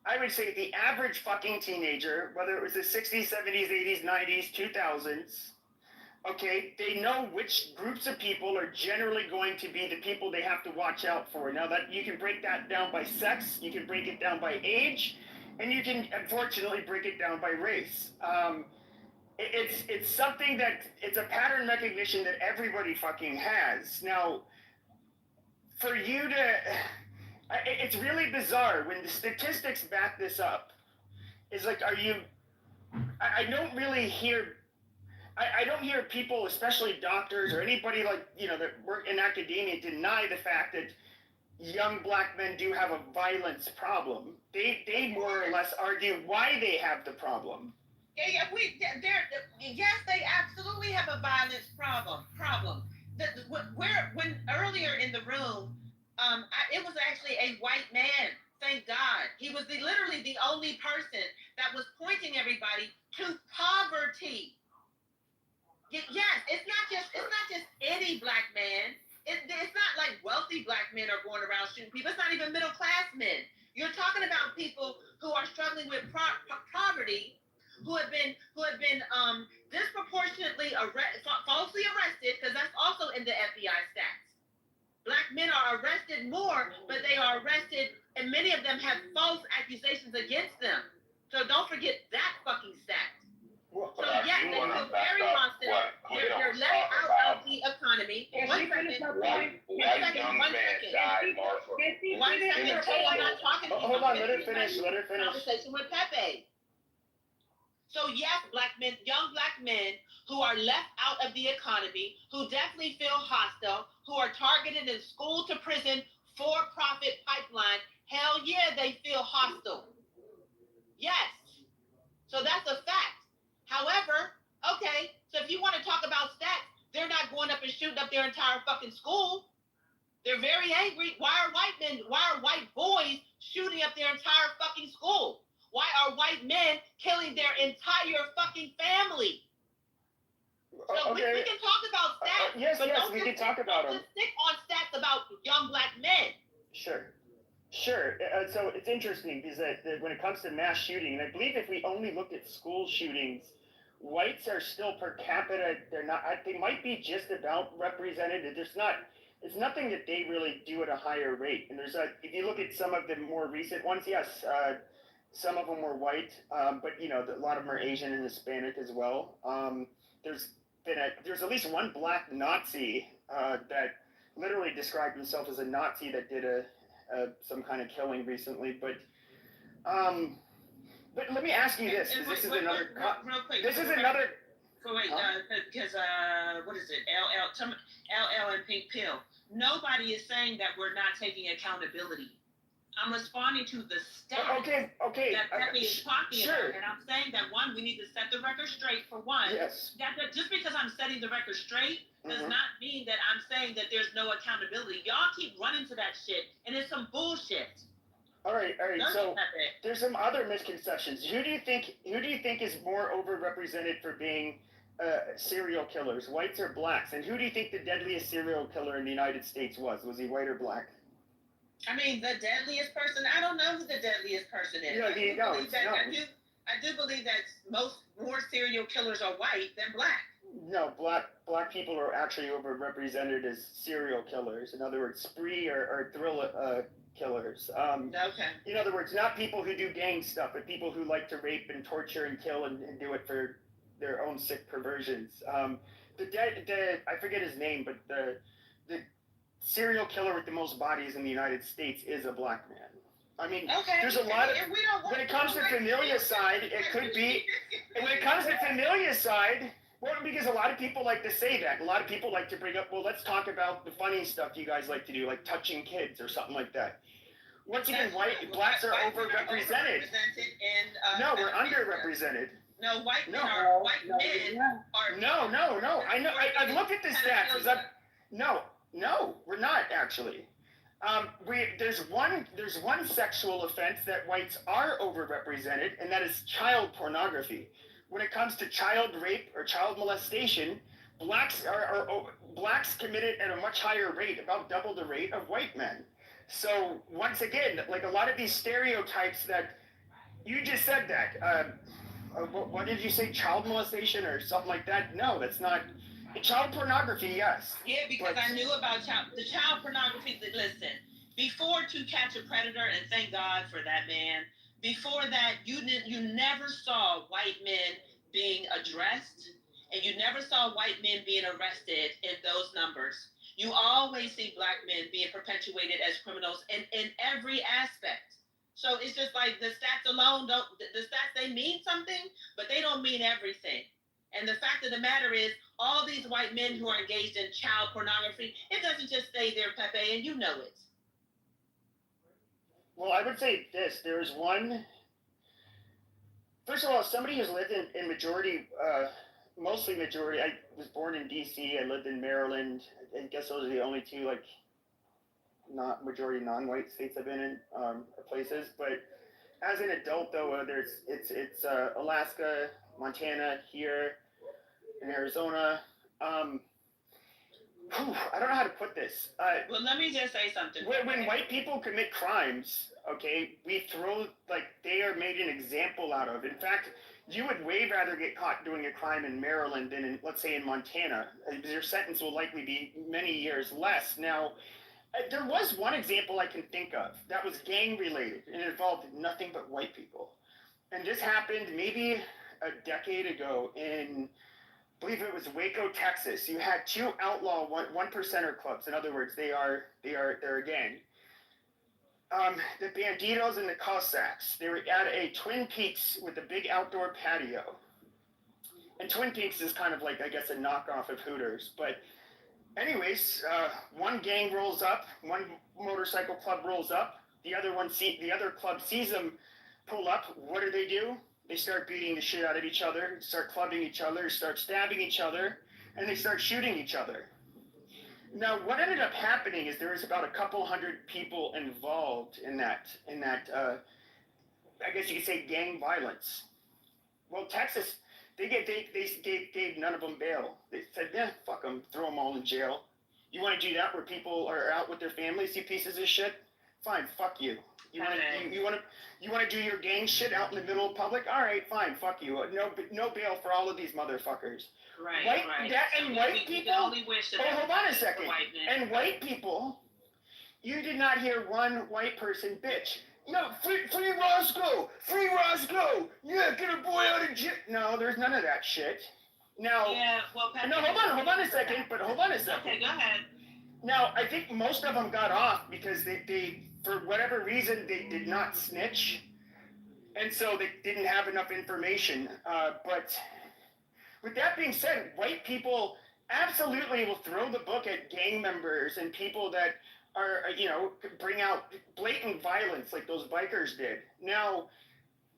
I would say the average fucking teenager, whether it was the 60s, 70s, 80s, 90s, 2000s, okay, they know which groups of people are generally going to be the people they have to watch out for. Now, that you can break that down by sex, you can break it down by age, and you can unfortunately break it down by race. It's something that it's a pattern recognition that everybody fucking has. Now, for you to, it's really bizarre when the statistics back this up. Is like, I don't really hear. I don't hear people, especially doctors or anybody like, that work in academia, deny the fact that young black men do have a violence problem. They more or less argue why they have the problem. Yeah, yes, they absolutely have a violence problem. When earlier in the room, it was actually a white man. Thank God, he was literally the only person that was pointing everybody to poverty. Yes, it's not just any black man. It's not like wealthy black men are going around shooting people. It's not even middle class men. You're talking about people who are struggling with poverty, who have been disproportionately falsely arrested, because that's also in the FBI stats. Black men are arrested more, but they are arrested, and many of them have false accusations against them. So don't forget that fucking stat. So yes, they feel very hostile. They're let out of the economy. One second. I'm not talking to you. Hold on, let her finish. Conversation with Pepe. So yes, young black men who are left out of the economy, who definitely feel hostile, who are targeted in school to prison for-profit pipeline, hell yeah, they feel hostile. Yes. So that's a fact. However, okay, so if you want to talk about stats, they're not going up and shooting up their entire fucking school. They're very angry. Why are white boys shooting up their entire fucking school? Why are white men killing their entire fucking family? So we can talk about stats. Yes, we can talk about them. Don't just stick on stats about young black men. Sure. So it's interesting because that when it comes to mass shooting, and I believe if we only looked at school shootings, whites are still per capita. They're not. They might be just about represented. It's nothing that they really do at a higher rate. And if you look at some of the more recent ones, yes, some of them were white, but a lot of them are Asian and Hispanic as well. There's at least one black Nazi that literally described himself as a Nazi that did some kind of killing recently, but let me ask you this, because this is another. Real quick. This is another. So wait, because what is it? LL and Pink Pill. Nobody is saying that we're not taking accountability. I'm responding to the stats that Pepe is talking about, and I'm saying that one, we need to set the record straight for one. Yes. That just because I'm setting the record straight does not mean that I'm saying that there's no accountability. Y'all keep running to that shit, and it's some bullshit. All right. So there's some other misconceptions. Who do you think is more overrepresented for being serial killers, whites or blacks? And who do you think the deadliest serial killer in the United States was? Was he white or black? I mean, the deadliest person. I don't know who the deadliest person is. Yeah, I do believe that more serial killers are white than black. No, black people are actually overrepresented as serial killers. In other words, spree or thrill killers. Okay. In other words, not people who do gang stuff, but people who like to rape and torture and kill and do it for their own sick perversions. I forget his name, but the serial killer with the most bodies in the United States is a black man. I mean, there's a lot of. When it comes to familia side, it could be. And when it comes to familia side, well, because a lot of people like to say that. A lot of people like to bring up, well, let's talk about the funny stuff you guys like to do, like touching kids or something like that. Once again, blacks are overrepresented. No, we're underrepresented. No, white men are. No. I know. I've looked at the stats. No, we're not actually. There's one sexual offense that whites are overrepresented, and that is child pornography. When it comes to child rape or child molestation, blacks blacks commit it at a much higher rate, about double the rate of white men. So once again, like a lot of these stereotypes that you just said that. What did you say? Child molestation or something like that? No, that's not. Child pornography, yes. Yeah, because I knew about the child pornography. Listen, before To Catch a Predator, and thank God for that, man. Before that, you never saw white men being addressed, and you never saw white men being arrested in those numbers. You always see black men being perpetuated as criminals in every aspect. So it's just like the stats alone don't. The stats, they mean something, but they don't mean everything. And the fact of the matter is, all these white men who are engaged in child pornography, it doesn't just stay there, Pepe, and you know it. Well, I would say this. There's one. First of all, somebody who's lived in majority, mostly majority. I was born in D.C. I lived in Maryland. I guess those are the only two, like, not majority non-white states I've been in, or places. But as an adult, though, it's Alaska, Montana, here, in Arizona. I don't know how to put this. Well, let me just say something. When white people commit crimes, okay, we throw, like, they are made an example out of. In fact, you would way rather get caught doing a crime in Maryland than in, let's say, in Montana. Your sentence will likely be many years less. Now, there was one example I can think of that was gang related and it involved nothing but white people. And this happened maybe a decade ago in, I believe it was Waco, Texas. You had two outlaw one percenter clubs. In other words, they're a gang. The Banditos and the Cossacks. They were at a Twin Peaks with a big outdoor patio. And Twin Peaks is kind of like, I guess, a knockoff of Hooters. But anyways, one gang rolls up, one motorcycle club rolls up. The other club sees them pull up. What do? They start beating the shit out of each other, start clubbing each other, start stabbing each other, and they start shooting each other. Now, what ended up happening is there was about a couple hundred people involved in that. I guess you could say gang violence. Well, Texas, they gave none of them bail. They said, yeah, fuck them, throw them all in jail. You want to do that where people are out with their families, you pieces of shit? Fine, fuck you. You want to do your gang shit out in the middle of public? All right, fine, fuck you. No bail for all of these motherfuckers. Right. White people. Only wish that hold on a second. And white people, you did not hear one white person bitch. No, free Roscoe, free Roscoe. Yeah, get a boy out of jail. No, there's none of that shit. Now, yeah, well, Patrick, no, hold on a second. Okay, go ahead. Now, I think most of them got off because they for whatever reason, they did not snitch. And so they didn't have enough information. But with that being said, white people absolutely will throw the book at gang members and people that are, bring out blatant violence like those bikers did. Now,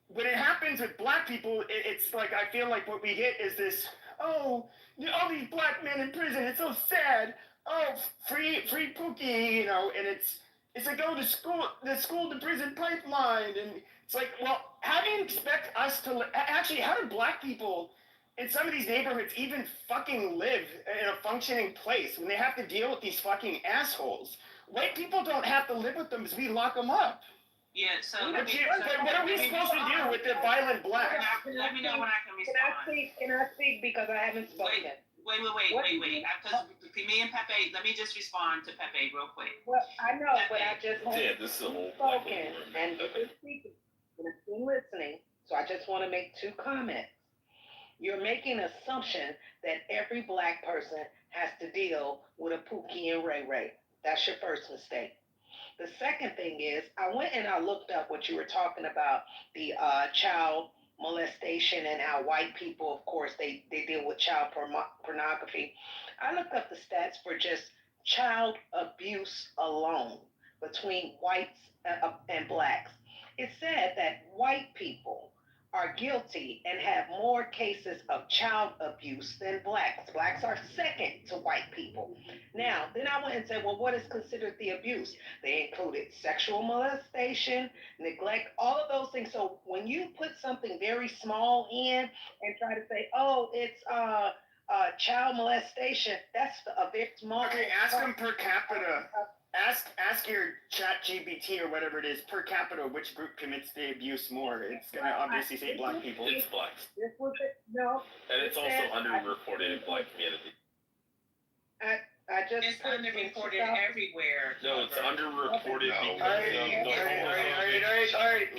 when it happens with black people, it's like, I feel like what we get is this, all these black men in prison, it's so sad. Oh, free Pookie, and it's like, the school to prison pipeline. And it's like, well, how do you expect us to, actually, how do black people in some of these neighborhoods even fucking live in a functioning place when they have to deal with these fucking assholes? White people don't have to live with them because we lock them up. Yeah, so what are we supposed to do with the violent blacks? Let me know when I can respond. Can I speak because I haven't spoken? Wait. Because me and Pepe, let me just respond to Pepe real quick. Well, I know, but I just this is a whole spoken and you've been speaking and I've been listening, so I just want to make two comments. You're making an assumption that every black person has to deal with a Pookie and Ray Ray. That's your first mistake. The second thing is, I went and I looked up what you were talking about, the child molestation and how white people, of course, they deal with child pornography. I looked up the stats for just child abuse alone between whites and blacks. It said that white people are guilty and have more cases of child abuse than blacks. Blacks are second to white people. Now, then I went and said, well, what is considered the abuse? They included sexual molestation, neglect, all of those things. So when you put something very small in and try to say, oh, it's child molestation, that's a very small. Okay, ask them per capita. Ask your chat GBT or whatever it is per capita which group commits the abuse more. It's gonna obviously say black people. It's blacks. This was it. No. And it's also underreported in black community. I just it's underreported everywhere. No, it's underreported because all right,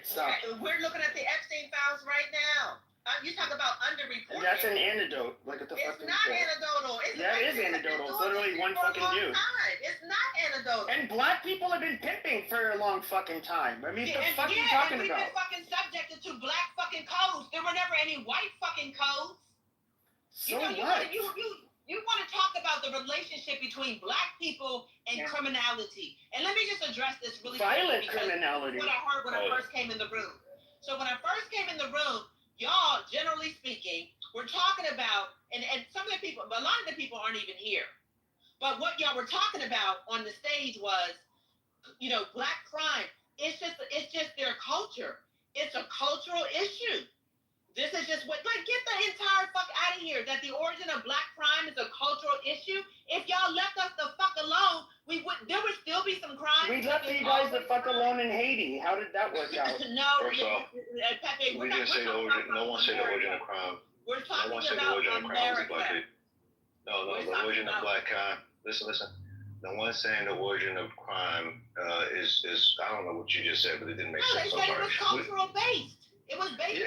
stop. We're looking at the Epstein files right now. You talk about underreported. That's an antidote. Look at the fucking. It's not anecdotal. It's anecdotal. It's literally one fucking view. It's not anecdotal. And black people have been pimping for a long fucking time. I mean, what the fuck are you talking we've about? been fucking subjected to black fucking codes. There were never any white fucking codes. So you what? You want to talk about the relationship between black people and criminality. And let me just address this really Violent criminality. What I heard when I first came in the room. So when I first came in the room, y'all, generally speaking, we're talking about, and some of the people, but a lot of the people aren't even here. But what y'all were talking about on the stage was, black crime. It's just their culture. It's a cultural issue. This is just get the entire fuck out of here. That the origin of black crime is a cultural issue. If y'all left us the fuck alone, there would still be some crime. We left you guys the fuck alone in Haiti. How did that work out? No, First off, Pepe, we didn't say the origin. No one said the origin of crime. We're talking no one said the about origin of crime was black America. people. No, the origin of black crime. Listen. No one's saying the origin of crime is I don't know what you just said, but it didn't make sense. No, they said it was cultural based. It was based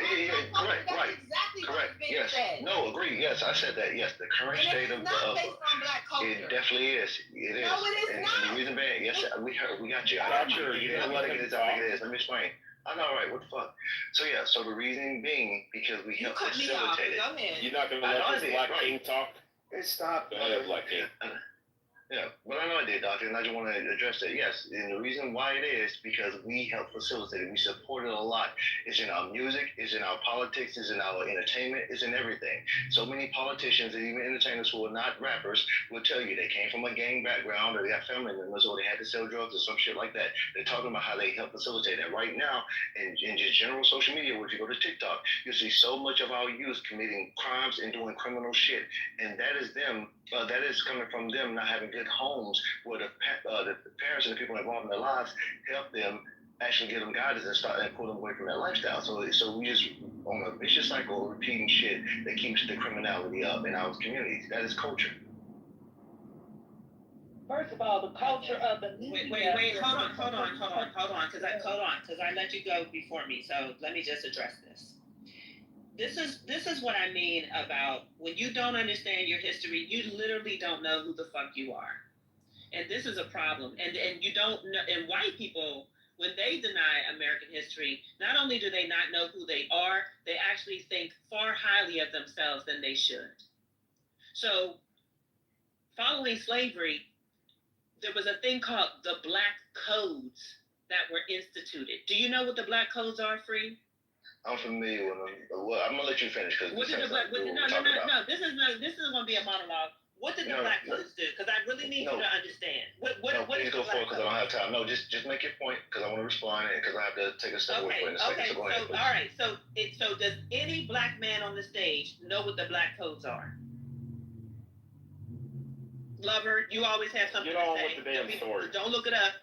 on correct. exactly correct. What's being Yes. said. No, agree. Yes, I said that. Yes, the current state of not based on black culture. it definitely is. It is. No, it is and, not. And the reason being, yes, we got you. I got you. Let me get this. Let me explain. I know, right? What the fuck? So yeah. So the reason being because we help facilitate it. Go ahead. You're not gonna let this black king talk? Stop. Go ahead, black king. Yeah, but I know I did, Doctor, and I just want to address that. Yes, and the reason why it is because we help facilitate it. We support it a lot. It's in our music, it's in our politics, it's in our entertainment, it's in everything. So many politicians and even entertainers who are not rappers will tell you they came from a gang background or they got family members or they had to sell drugs or some shit like that. They're talking about how they help facilitate it. Right now, in just general social media, if you go to TikTok, you see so much of our youth committing crimes and doing criminal shit. And that is them. That is coming from them not having good homes where the parents and the people involved in their lives help them actually give them guidance and pull them away from that lifestyle. So we just on a vicious cycle of repeating shit that keeps the criminality up in our communities. That is culture. First of all, the culture of the Wait, hold on, because I let you go before me. So let me just address this. This is what I mean about when you don't understand your history, you literally don't know who the fuck you are. And this is a problem. And you don't know, and white people, when they deny American history, not only do they not know who they are, they actually think far highly of themselves than they should. So following slavery, there was a thing called the Black Codes that were instituted. Do you know what the Black Codes are, Free? I'm familiar with them. Well, I'm gonna let you finish because No. This is going to be a monologue. What did the Black Codes do? Because I really need you to understand. What please go for it because I don't have time. No, just make your point because I want to respond because I have to take a step away for it in a second. So go ahead. All right. So does any black man on the stage know what the Black Codes are? Lover, you always have something to say. Get on with the damn story. Don't look it up.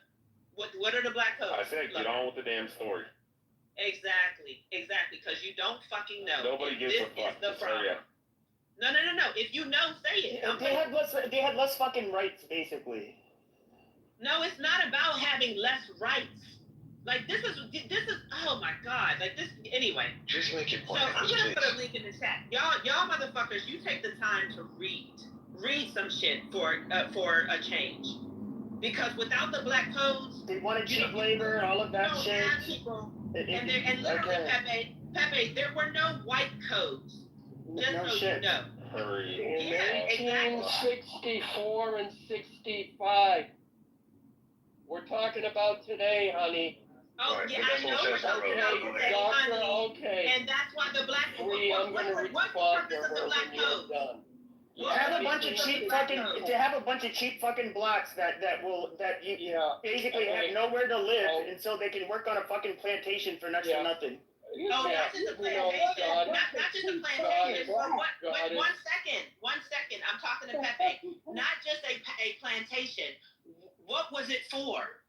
What are the Black Codes? I said get on with the damn story. Exactly, because you don't fucking know. Nobody gives a fuck. This is the problem. No. If you know, say it. They had less fucking rights, basically. No, it's not about having less rights. Like this is oh my god. Like this anyway. Just make your point. So I'm gonna put a link in the chat. Y'all motherfuckers, you take the time to read some shit for a change. Because without the Black Codes, they wanted cheap labor, all of that shit. People, and literally, Pepe, there were no white codes. Just no so shit. you know. In Yeah, 1964 and 65. We're talking about today, honey. Oh, Right, yeah, but I that's know what you're says talking the about road. Steady Doctor, Money, okay. and that's why the black people. Bree, I'm going to What's the respond purpose to of the her black when you're code? done. Have a bunch of cheap fucking blacks that basically have nowhere to live, and so they can work on a fucking plantation for next to nothing. Oh, not just a plantation, not just a plantation, but one second, I'm talking to Pepe, not just a plantation, what was it for?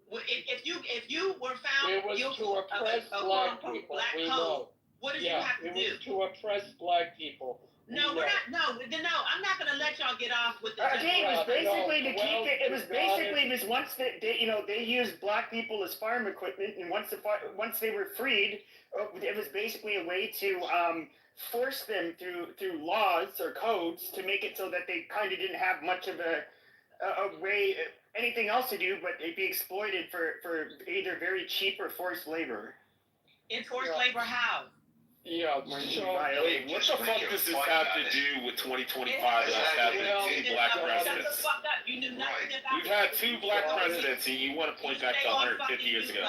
If you were found It was guilty to oppress of black people, black we code, know. what did you have to do? It was to oppress black people. No, we're not. No, I'm not gonna let y'all get off with the. Okay, it was basically to keep it. It was basically once they used black people as farm equipment, and once they were freed, it was basically a way to force them through laws or codes to make it so that they kind of didn't have much of a way anything else to do, but they'd be exploited for either very cheap or forced labor. Enforced labor how? Yeah, so what the fuck does this have to do with 2025 and us having two black presidents? Shut the fuck up. You knew nothing about We've had two black presidents, and you want to point back to 150 years ago.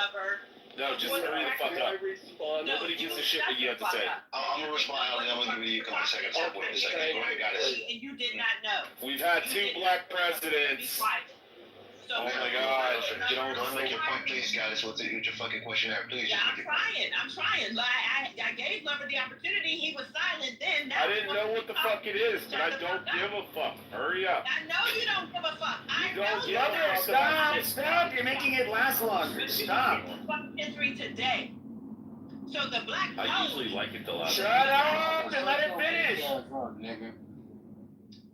No, just hurry the fuck up. Nobody gives a shit what you have to say. I'm gonna respond, and I'm gonna give you a couple seconds. Wait a second. Go ahead, guys. And you did not know. We've had two black presidents. Oh my god. Don't make your point, please, guys. What's your fucking question there, please? Yeah, I'm trying. Like, I gave Lover the opportunity. He was silent then. I didn't know what the fuck it is, but I don't give a fuck. Hurry up. I know you don't give a fuck. Stop! You're making it last longer. Stop. History today. So the black code. I usually like it the last. Shut up and let it finish.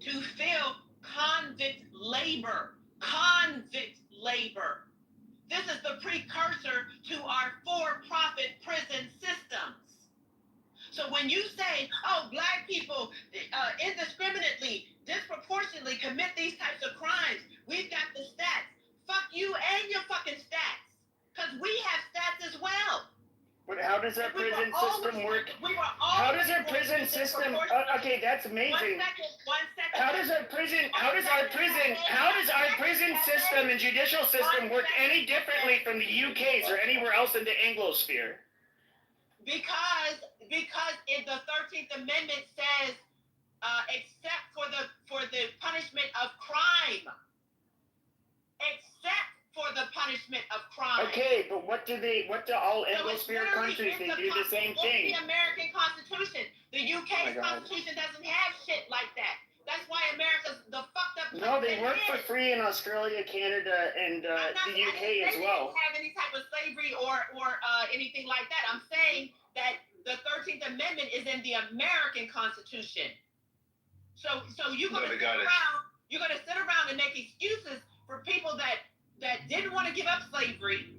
To fill convict labor. Convict labor. This is the precursor to our for-profit prison systems. So when you say, oh, black people indiscriminately, disproportionately commit these types of crimes, we've got the stats. Fuck you and your fucking stats. Because we have stats as well. But how does our prison system work? How does our prison system? Okay, that's amazing. One second. How does our prison system and judicial system work any differently from the UK's or anywhere else in the Anglosphere? Because in the 13th Amendment says, except for the punishment of crime. Except for the punishment of crime. Okay, but what do all Anglosphere countries, they do the same thing. It's the American Constitution. The UK's Constitution doesn't have shit like that. That's why America's the fucked up. No, they work for free in Australia, Canada, and the UK as well. They didn't have any type of slavery or anything like that. I'm saying that the 13th Amendment is in the American Constitution. So you're gonna sit around and make excuses for people that didn't want to give up slavery,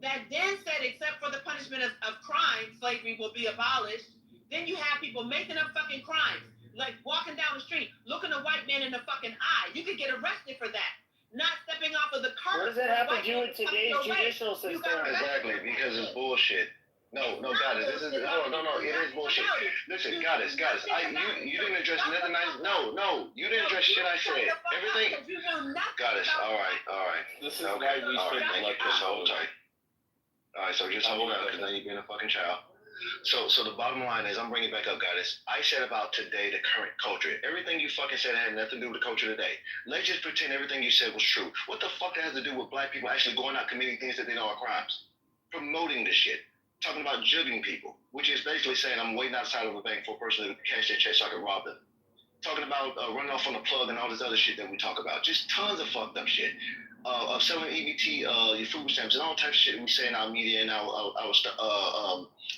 that then said except for the punishment of crime, slavery will be abolished. Then you have people making up fucking crimes, like walking down the street, looking a white man in the fucking eye. You could get arrested for that. Not stepping off of the curb. What does that have to do with today's judicial system? Exactly, because it's bullshit. No, got it. This is no. It is bullshit. Listen, got it. You didn't address nothing. No. You didn't address shit I said. Everything. Got it. All right. This is why we should let them hold tight. All right, so just hold on, because then you're being a fucking child. So the bottom line is, I'm bringing it back up, guys. I said about today, the current culture. Everything you fucking said had nothing to do with the culture today. Let's just pretend everything you said was true. What the fuck has to do with black people actually going out committing things that they know are crimes? Promoting this shit. Talking about jugging people, which is basically saying I'm waiting outside of a bank for a person to cash their check so I can rob them. Talking about running off on the plug and all this other shit that we talk about. Just tons of fucked up shit. Of selling EBT, your food stamps, and all types of shit we say in our media and our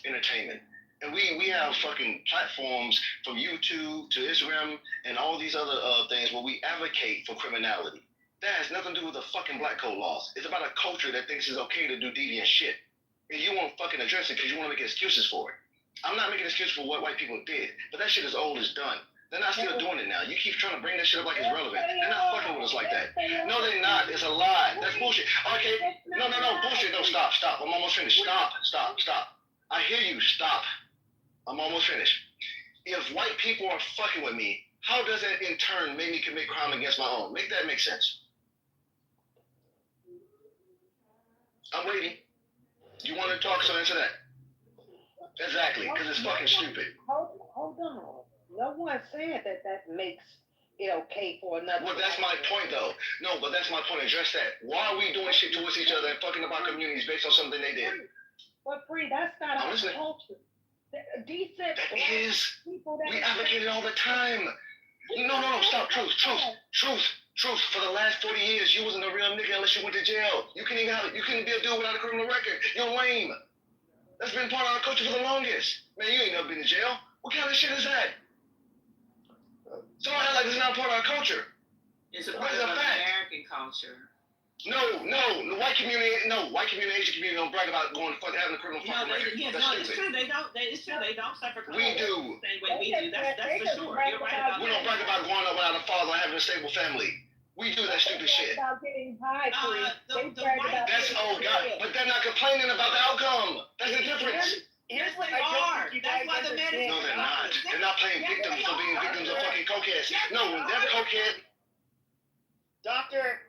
entertainment. And we have fucking platforms from YouTube to Instagram and all these other things where we advocate for criminality. That has nothing to do with the fucking black code laws. It's about a culture that thinks it's okay to do deviant shit. And you won't fucking address it because you want to make excuses for it. I'm not making excuses for what white people did, but that shit is old as done. They're not still doing it now. You keep trying to bring that shit up like it's relevant. They're not fucking with us like that. No, they're not. It's a lie. That's bullshit. Okay. No, bullshit. No, stop. I'm almost finished. Stop. I hear you. Stop. I'm almost finished. If white people are fucking with me, how does that in turn make me commit crime against my own? Make that make sense. I'm waiting. You want to talk, so answer that. Exactly, because it's fucking stupid. Hold on. No one said that makes it okay for another. Well, that's my point, though. No, but that's my point. Address that. Why are we doing shit towards each other and fucking about communities based on something they did? But Free, that's not our culture. Decent. That is. We advocate it all the time. No, stop. Truth. For the last 40 years, you wasn't a real nigga unless you went to jail. You couldn't be a dude without a criminal record. You're lame. That's been part of our culture for the longest. Man, you ain't never been to jail. What kind of shit is that? So I act like it's not part of our culture. It's a part of American culture. No, the white community, Asian community don't brag about having a criminal fucking record. It's true. They don't. It's true. They don't suffer. We do. Same way we do. That's for sure. You're right about that. We don't brag about growing up without a father and having a stable family. We do that stupid shit. About getting high, That's God, but they're not complaining about the outcome. That's the difference. Here's what they are. That's why the medicine. No, they're not. They're not playing victims for being victims of fucking cokeheads. No, they're cokehead. Doctor,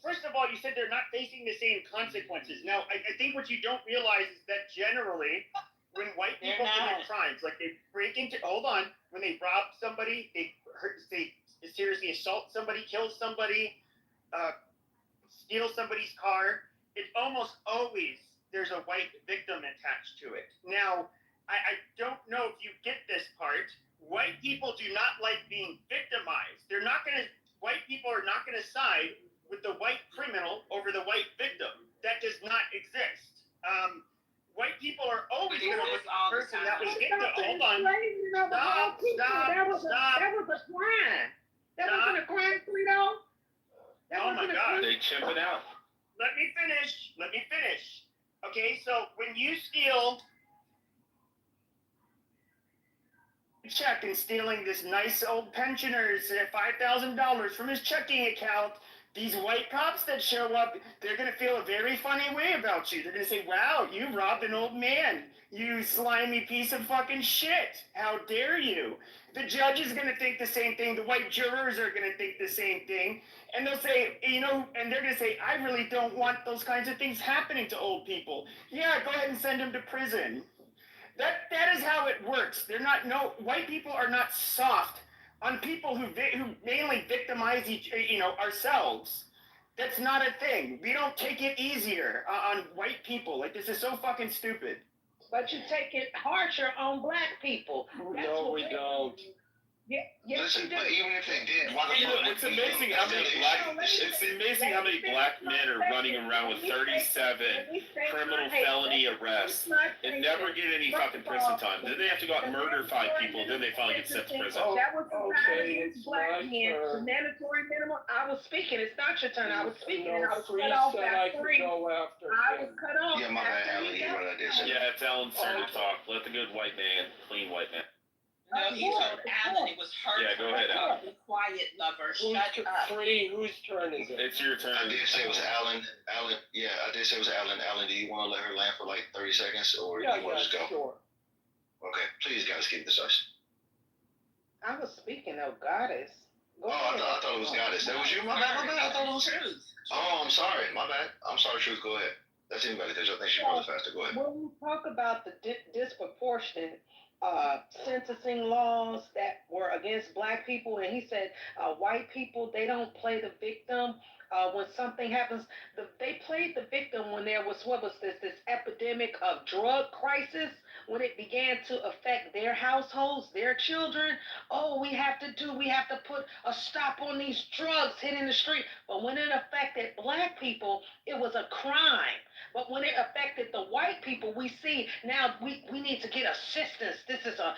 first of all, you said they're not facing the same consequences. Now, I think what you don't realize is that generally, when white people commit crimes, like they when they rob somebody, they seriously assault somebody, kill somebody, steal somebody's car, it almost always there's a white victim attached to it. Now, I don't know if you get this part. White people do not like being victimized. White people are not going to side with the white criminal over the white victim. That does not exist. White people are always going to look at the person that was victim. Hold on. Stop. That was a crime. That wasn't a crime, Frito. Oh my God. They chip it out. Let me finish. Okay, so when you steal check and stealing this nice old pensioner's $5,000 from his checking account, these white cops that show up, they're going to feel a very funny way about you. They're going to say, wow, you robbed an old man. You slimy piece of fucking shit. How dare you? The judge is going to think the same thing. The white jurors are going to think the same thing. And they'll say, and they're going to say, I really don't want those kinds of things happening to old people. Yeah, go ahead and send them to prison. That is how it works. White people are not soft on people who mainly victimize ourselves. That's not a thing. We don't take it easier on white people. Like, this is so fucking stupid. But you take it harsher on black people. No, we don't. Yes, Listen, but even if they did, it's amazing how many black men are running around with 37 criminal felony arrests and never get any fucking prison time. Then they have to go out and murder 5 people. Then they finally get sent to prison. That was black men. The mandatory minimum. I was speaking. It's not your turn. I was speaking. And I was cut off at 3. I was cut off. Yeah, my bad, Alan. You're right. I did say. Yeah, it's Alan's turn to talk. Let the good white man, clean white man. No, he told Alan it was her. Yeah, go ahead, Alan. The quiet lover. Shut up. Whose turn is it? It's your turn. I did say it was Alan. Yeah, I did say it was Alan. Alan, do you want to let her land for like 30 seconds, or do you want to just go? Sure. Okay, please, guys, keep this us. I was speaking of Goddess. I thought it was Goddess. That was you? My bad. I thought it was Truth. Oh, I'm sorry. My bad. I'm sorry, Truth. Go ahead. That's anybody, because I think she goes faster. Go ahead. When we talk about the disproportionate sentencing laws that were against black people, and he said white people, they don't play the victim when something happens. They played the victim when there was this epidemic of drug crisis, when it began to affect their households, their children. We have to put a stop on these drugs hitting the street. But when it affected black people, it was a crime. But when it affected the white people, we see now we need to get assistance. This is a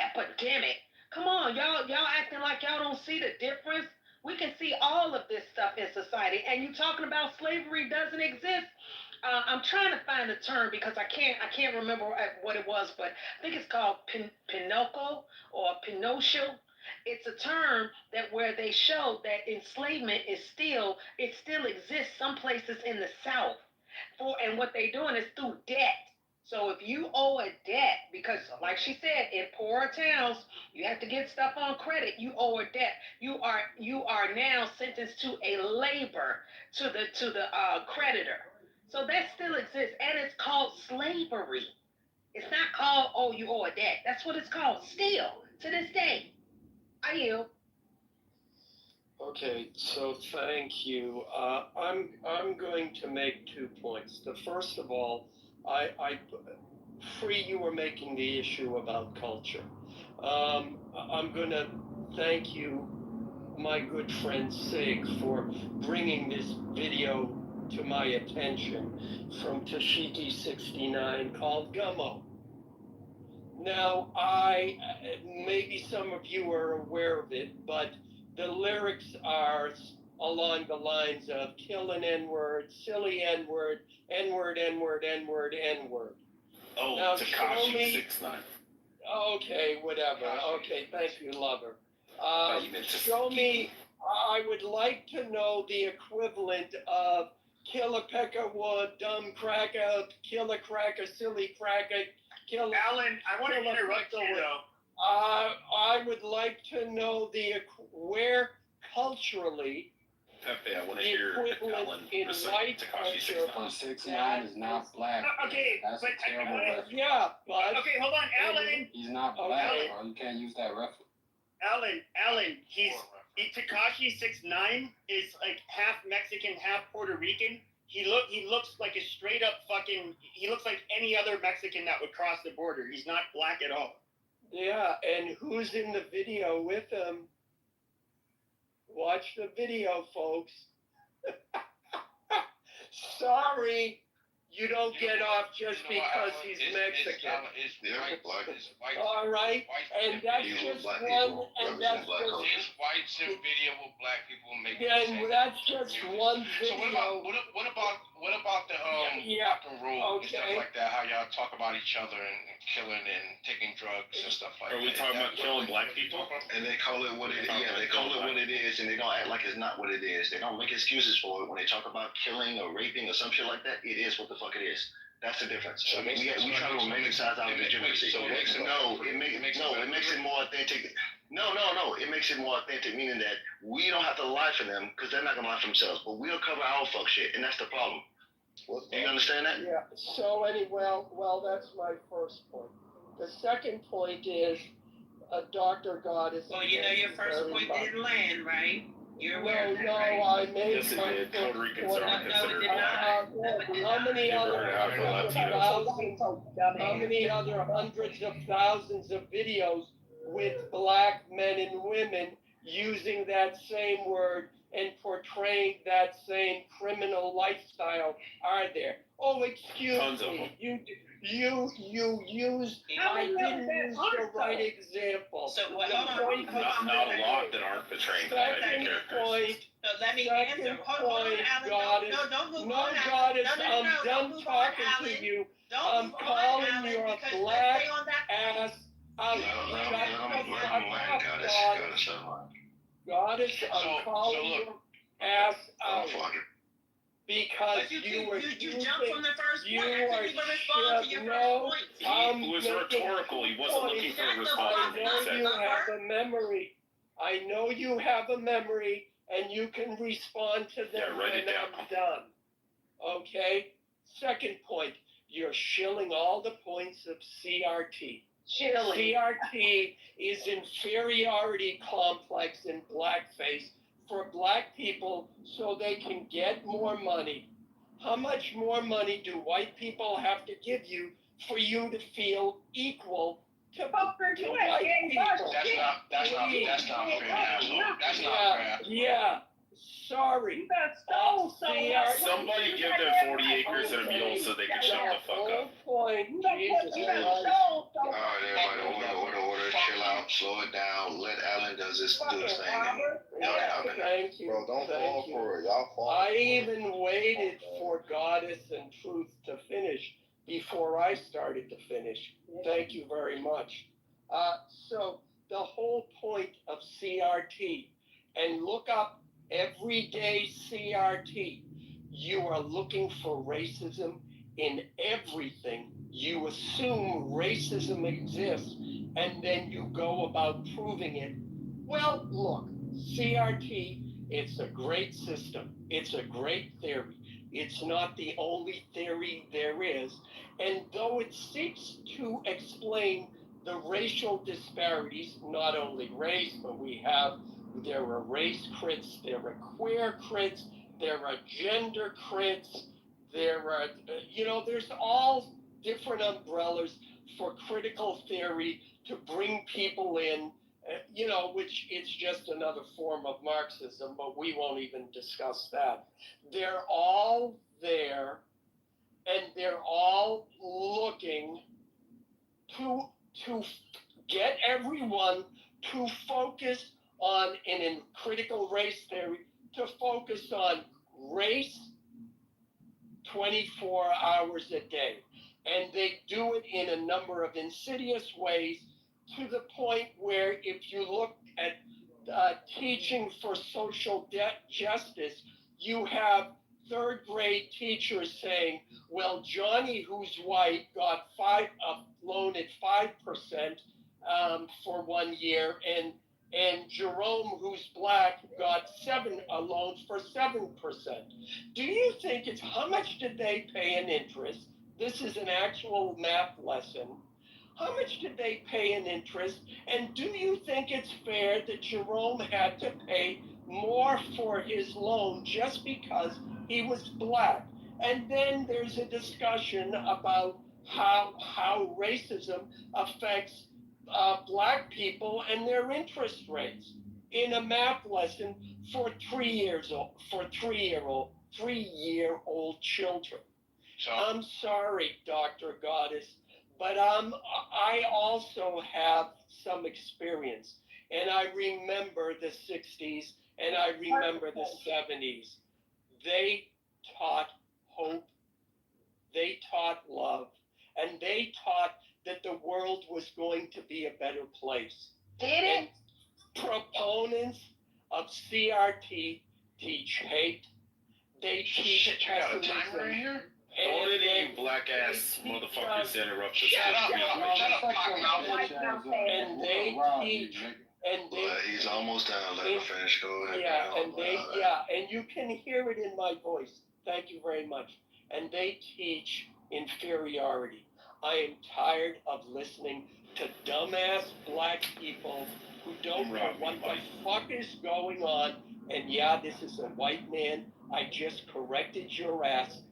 epidemic. Come on, y'all acting like y'all don't see the difference. We can see all of this stuff in society. And you talking about slavery doesn't exist. I'm trying to find the term because I can't remember what it was, but I think it's called Pinocchio or Pinocchio. It's a term that where they show that enslavement still exists some places in the South. And what they're doing is through debt. So if you owe a debt, because like she said, in poorer towns, you have to get stuff on credit. You owe a debt. You are now sentenced to a labor to the creditor. So that still exists, and it's called slavery. It's not called, oh, you owe a debt. That's what it's called still to this day. I yield. Okay, so thank you. I'm going to make 2 points. The first of all, I Free, you were making the issue about culture. I'm going to thank you, my good friend Sig, for bringing this video to my attention from Tashiki69 called Gummo. Now, maybe some of you are aware of it, but the lyrics are along the lines of kill an N-word, silly N-word, N-word, N-word, N-word, N-word. Oh, Now, Takashi 69. Okay, whatever. Okay, thank you, lover. You meant to Show me, I would like to know the equivalent of kill a peck of wood, dumb cracker, kill a cracker, silly cracker, kill Alan, I want to interrupt you though. I would like to know where culturally Pepe, I want to the hear equivalent Alan in recite white Takashi culture. 6ix9ine is not black. Okay, That's but a terrible reference. Yeah, but okay, hold on, Alan. He's not black, bro. You can't use that reference. Alan, Takashi 6ix9ine is like half Mexican, half Puerto Rican. He looks like a straight up fucking. He looks like any other Mexican that would cross the border. He's not black at all. Yeah, and who's in the video with him? Watch the video, folks. Sorry, you don't get off just because he's Mexican. All right, and that's just one, and that's just. This white sim video with black people make And that's just one So video. what about the rock and roll and stuff like that? How y'all talk about each other and killing and taking drugs and stuff like that? Are we talking about killing black people? And they call it what it is. Yeah, they call it what it is, and they don't act like it's not what it is. They don't make excuses for it when they talk about killing or raping or some shit like that. It is what the fuck it is. That's the difference. So we try to romanticize our legitimacy. So it makes it it makes it more authentic. No, it makes it more authentic, meaning that we don't have to lie for them because they're not gonna lie for themselves. But we'll cover our fuck shit, and that's the problem. Do you understand that? Yeah. So anyway, well, that's my first point. The second point is Dr. Goddess. Well, you know your first point didn't land, right? You're aware of that, no, right? I made Yes, it my did. Puerto Ricans point. aren't considered black. How many other hundreds of thousands of videos with black men and women using that same word and portraying that same criminal lifestyle are there? Oh, excuse Tons of me. them. You used. I didn't use the right example. So what? Not a lot that aren't portraying black characters. Point. So let me answer. Hold on, Alan. Don't move on. Goddess, No, I'm done talking to you. I'm calling your black ass out. Goddess, I'm calling your ass out. Because you jumped from the first point. You I couldn't even respond to your first point. He was rhetorical. He wasn't looking for a response. I know you have a memory. I know you have a memory, and you can respond to them when I'm done. Okay? Second point, you're shilling all the points of CRT. CRT is inferiority complex in blackface for black people so they can get more money. How much more money do white people have to give you for you to feel equal to white people? That's not fair, asshole. That's not fair. Yeah. Sorry. Somebody give them 40 acres and a mule so they can shut the fuck up. Jesus Christ. All right, everybody, order, chill out, slow it down, let Alan do his thing. Thank you. Bro, don't fall for it. Y'all fall. I even waited for Goddess and Truth to finish before I started to finish. Thank you very much. So the whole point of CRT, and look up everyday CRT, you are looking for racism in everything. You assume racism exists, and then you go about proving it. Well, look, CRT, it's a great system. It's a great theory. It's not the only theory there is. And though it seeks to explain the racial disparities, not only race, but there are race crits, there are queer crits, there are gender crits, there are, there's all different umbrellas for critical theory to bring people in, which it's just another form of Marxism, but we won't even discuss that. They're all there, and they're all looking to get everyone to focus on, in critical race theory, to focus on race 24 hours a day. And they do it in a number of insidious ways, to the point where if you look at teaching for social justice, you have third grade teachers saying, well, Johnny, who's white, got a loan at 5% for 1 year, and Jerome, who's black, got a loan for 7%. Do you think how much did they pay in interest? This is an actual math lesson. How much did they pay in interest? And do you think it's fair that Jerome had to pay more for his loan just because he was black? And then there's a discussion about how racism affects black people and their interest rates in a math lesson for 3-year-old children. So, I'm sorry, Dr. Goddess, but I also have some experience, and I remember the 60s, and I remember the 70s. They taught hope, they taught love, and they taught that the world was going to be a better place. Did it? And proponents of CRT teach hate. They teach pessimism. Right here? Hold it in, you black ass motherfuckers that interrupt us. Shut up, and they teach, he's almost down. Let him finish. Go ahead. And you can hear it in my voice. Thank you very much. And they teach inferiority. I am tired of listening to dumbass black people who don't know what the fuck is going on. And yeah, this is a white man. I just corrected your ass.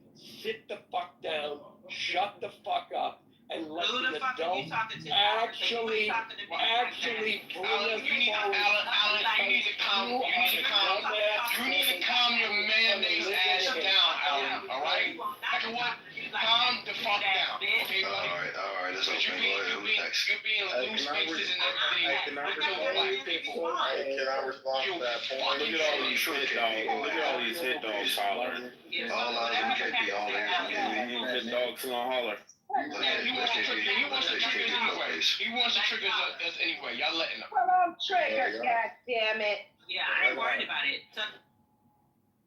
Sit the fuck down, shut the fuck up, and let the adult actually bring us forward. You need to calm your mayonnaise ass down, Alan, all right? You know what? Calm the fuck down, okay? All right, let's open. Go ahead. Who's next? You're being loose spaces and everything. Can I respond to that point? Look at all these hit dogs. Look at all these hit dogs hollering. All out of KP, all in. Hit dogs gonna holler. He wants to trigger us anyway. Y'all letting him. Well, I'm triggered, goddammit. Yeah, I ain't worried about it. So,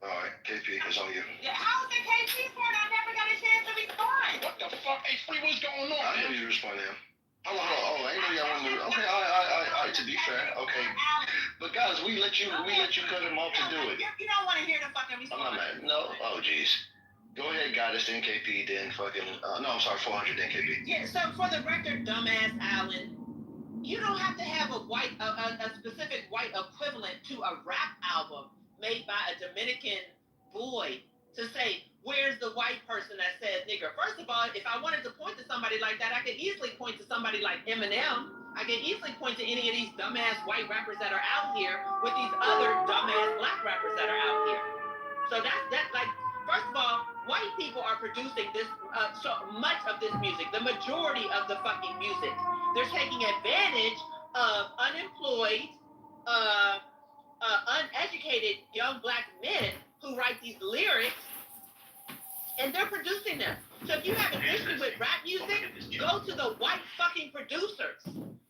All right, KP, it's on you. yeah, how is it KP for it? I never got a chance to respond. What the fuck? Hey, Free, what's going on, I know man? you respond now. I ain't know y'all want to. Okay, all right, to be fair, okay. But guys, we let you cut him off to do it. You don't want to hear the fucking I'm response. not mad. No. Oh, jeez. Go ahead, Goddess, then KP, then fucking. No, I'm sorry, 400, then KP. Yeah, so for the record, dumbass Allen, you don't have to have a specific white equivalent to a rap album made by a Dominican boy to say, where's the white person that says nigger? First of all, if I wanted to point to somebody like that, I could easily point to somebody like Eminem. I could easily point to any of these dumbass white rappers that are out here with these other dumbass black rappers that are out here. So that's like, first of all, white people are producing this so much of this music, the majority of the fucking music. They're taking advantage of unemployed, uneducated young black men who write these lyrics, and they're producing them. So if you have an issue with rap music, go to the white fucking producers.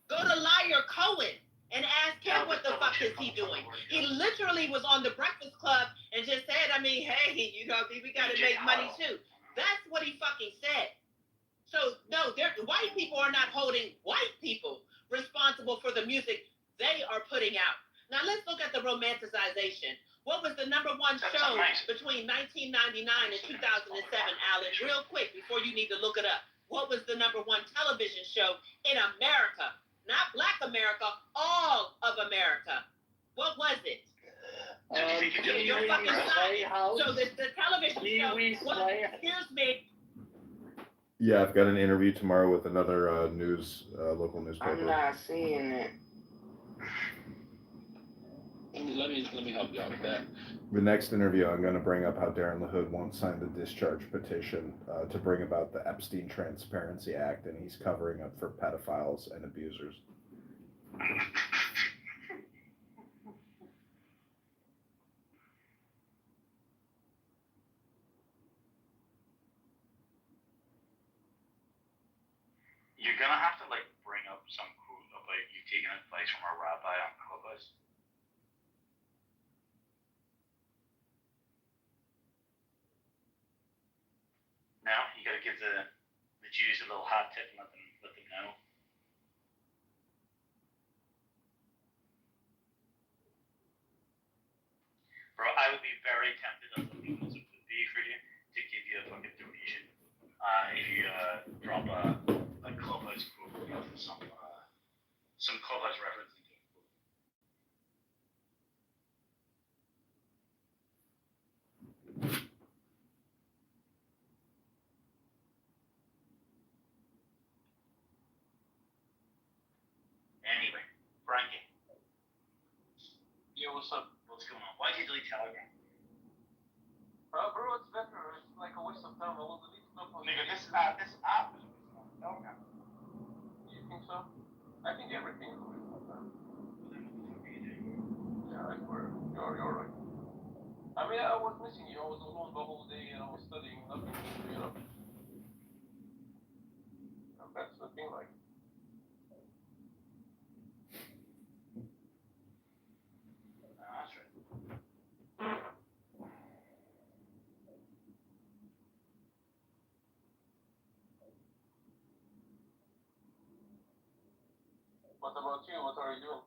Go to Liar Cohen and ask him what the fuck is he doing. He literally was on the Breakfast Club and just said, I mean, hey, we gotta make money too. That's what he fucking said. So no, white people are not holding white people responsible for the music they are putting out. Now let's look at the romanticization. What was the number one show between 1999 and 2007, Alan? Real quick, before you need to look it up. What was the number one television show in America? Not Black America, all of America. What was it? Your fucking side. So the television show was, excuse me. Yeah, I've got an interview tomorrow with another local newspaper. I'm not seeing it. Let me help you out with that. The next interview, I'm going to bring up how Darren LaHood won't sign the discharge petition to bring about the Epstein Transparency Act, and he's covering up for pedophiles and abusers. You're gonna have to like bring up some quote of like you taking advice from a rabbi on Clubhouse. Now you gotta give the Jews a little hot tip and let them know. Bro, I would be very tempted as the legal would be for you to give you a fucking donation. If you drop a Clubhouse quote with some Clubhouse reference into it. Anyway, Frankie. Yo, what's up? What's going on? Why'd you delete Telegram? Bro, it's better. It's like a waste of time. I will delete stuff on Nigga, this app is Telegram. You think so? I think everything is a waste of time. Yeah, I swear. You're right. I mean, I was missing you. I was alone the whole day and I was studying nothing, you know. That's the thing, like. That's right. What about you? What are you doing?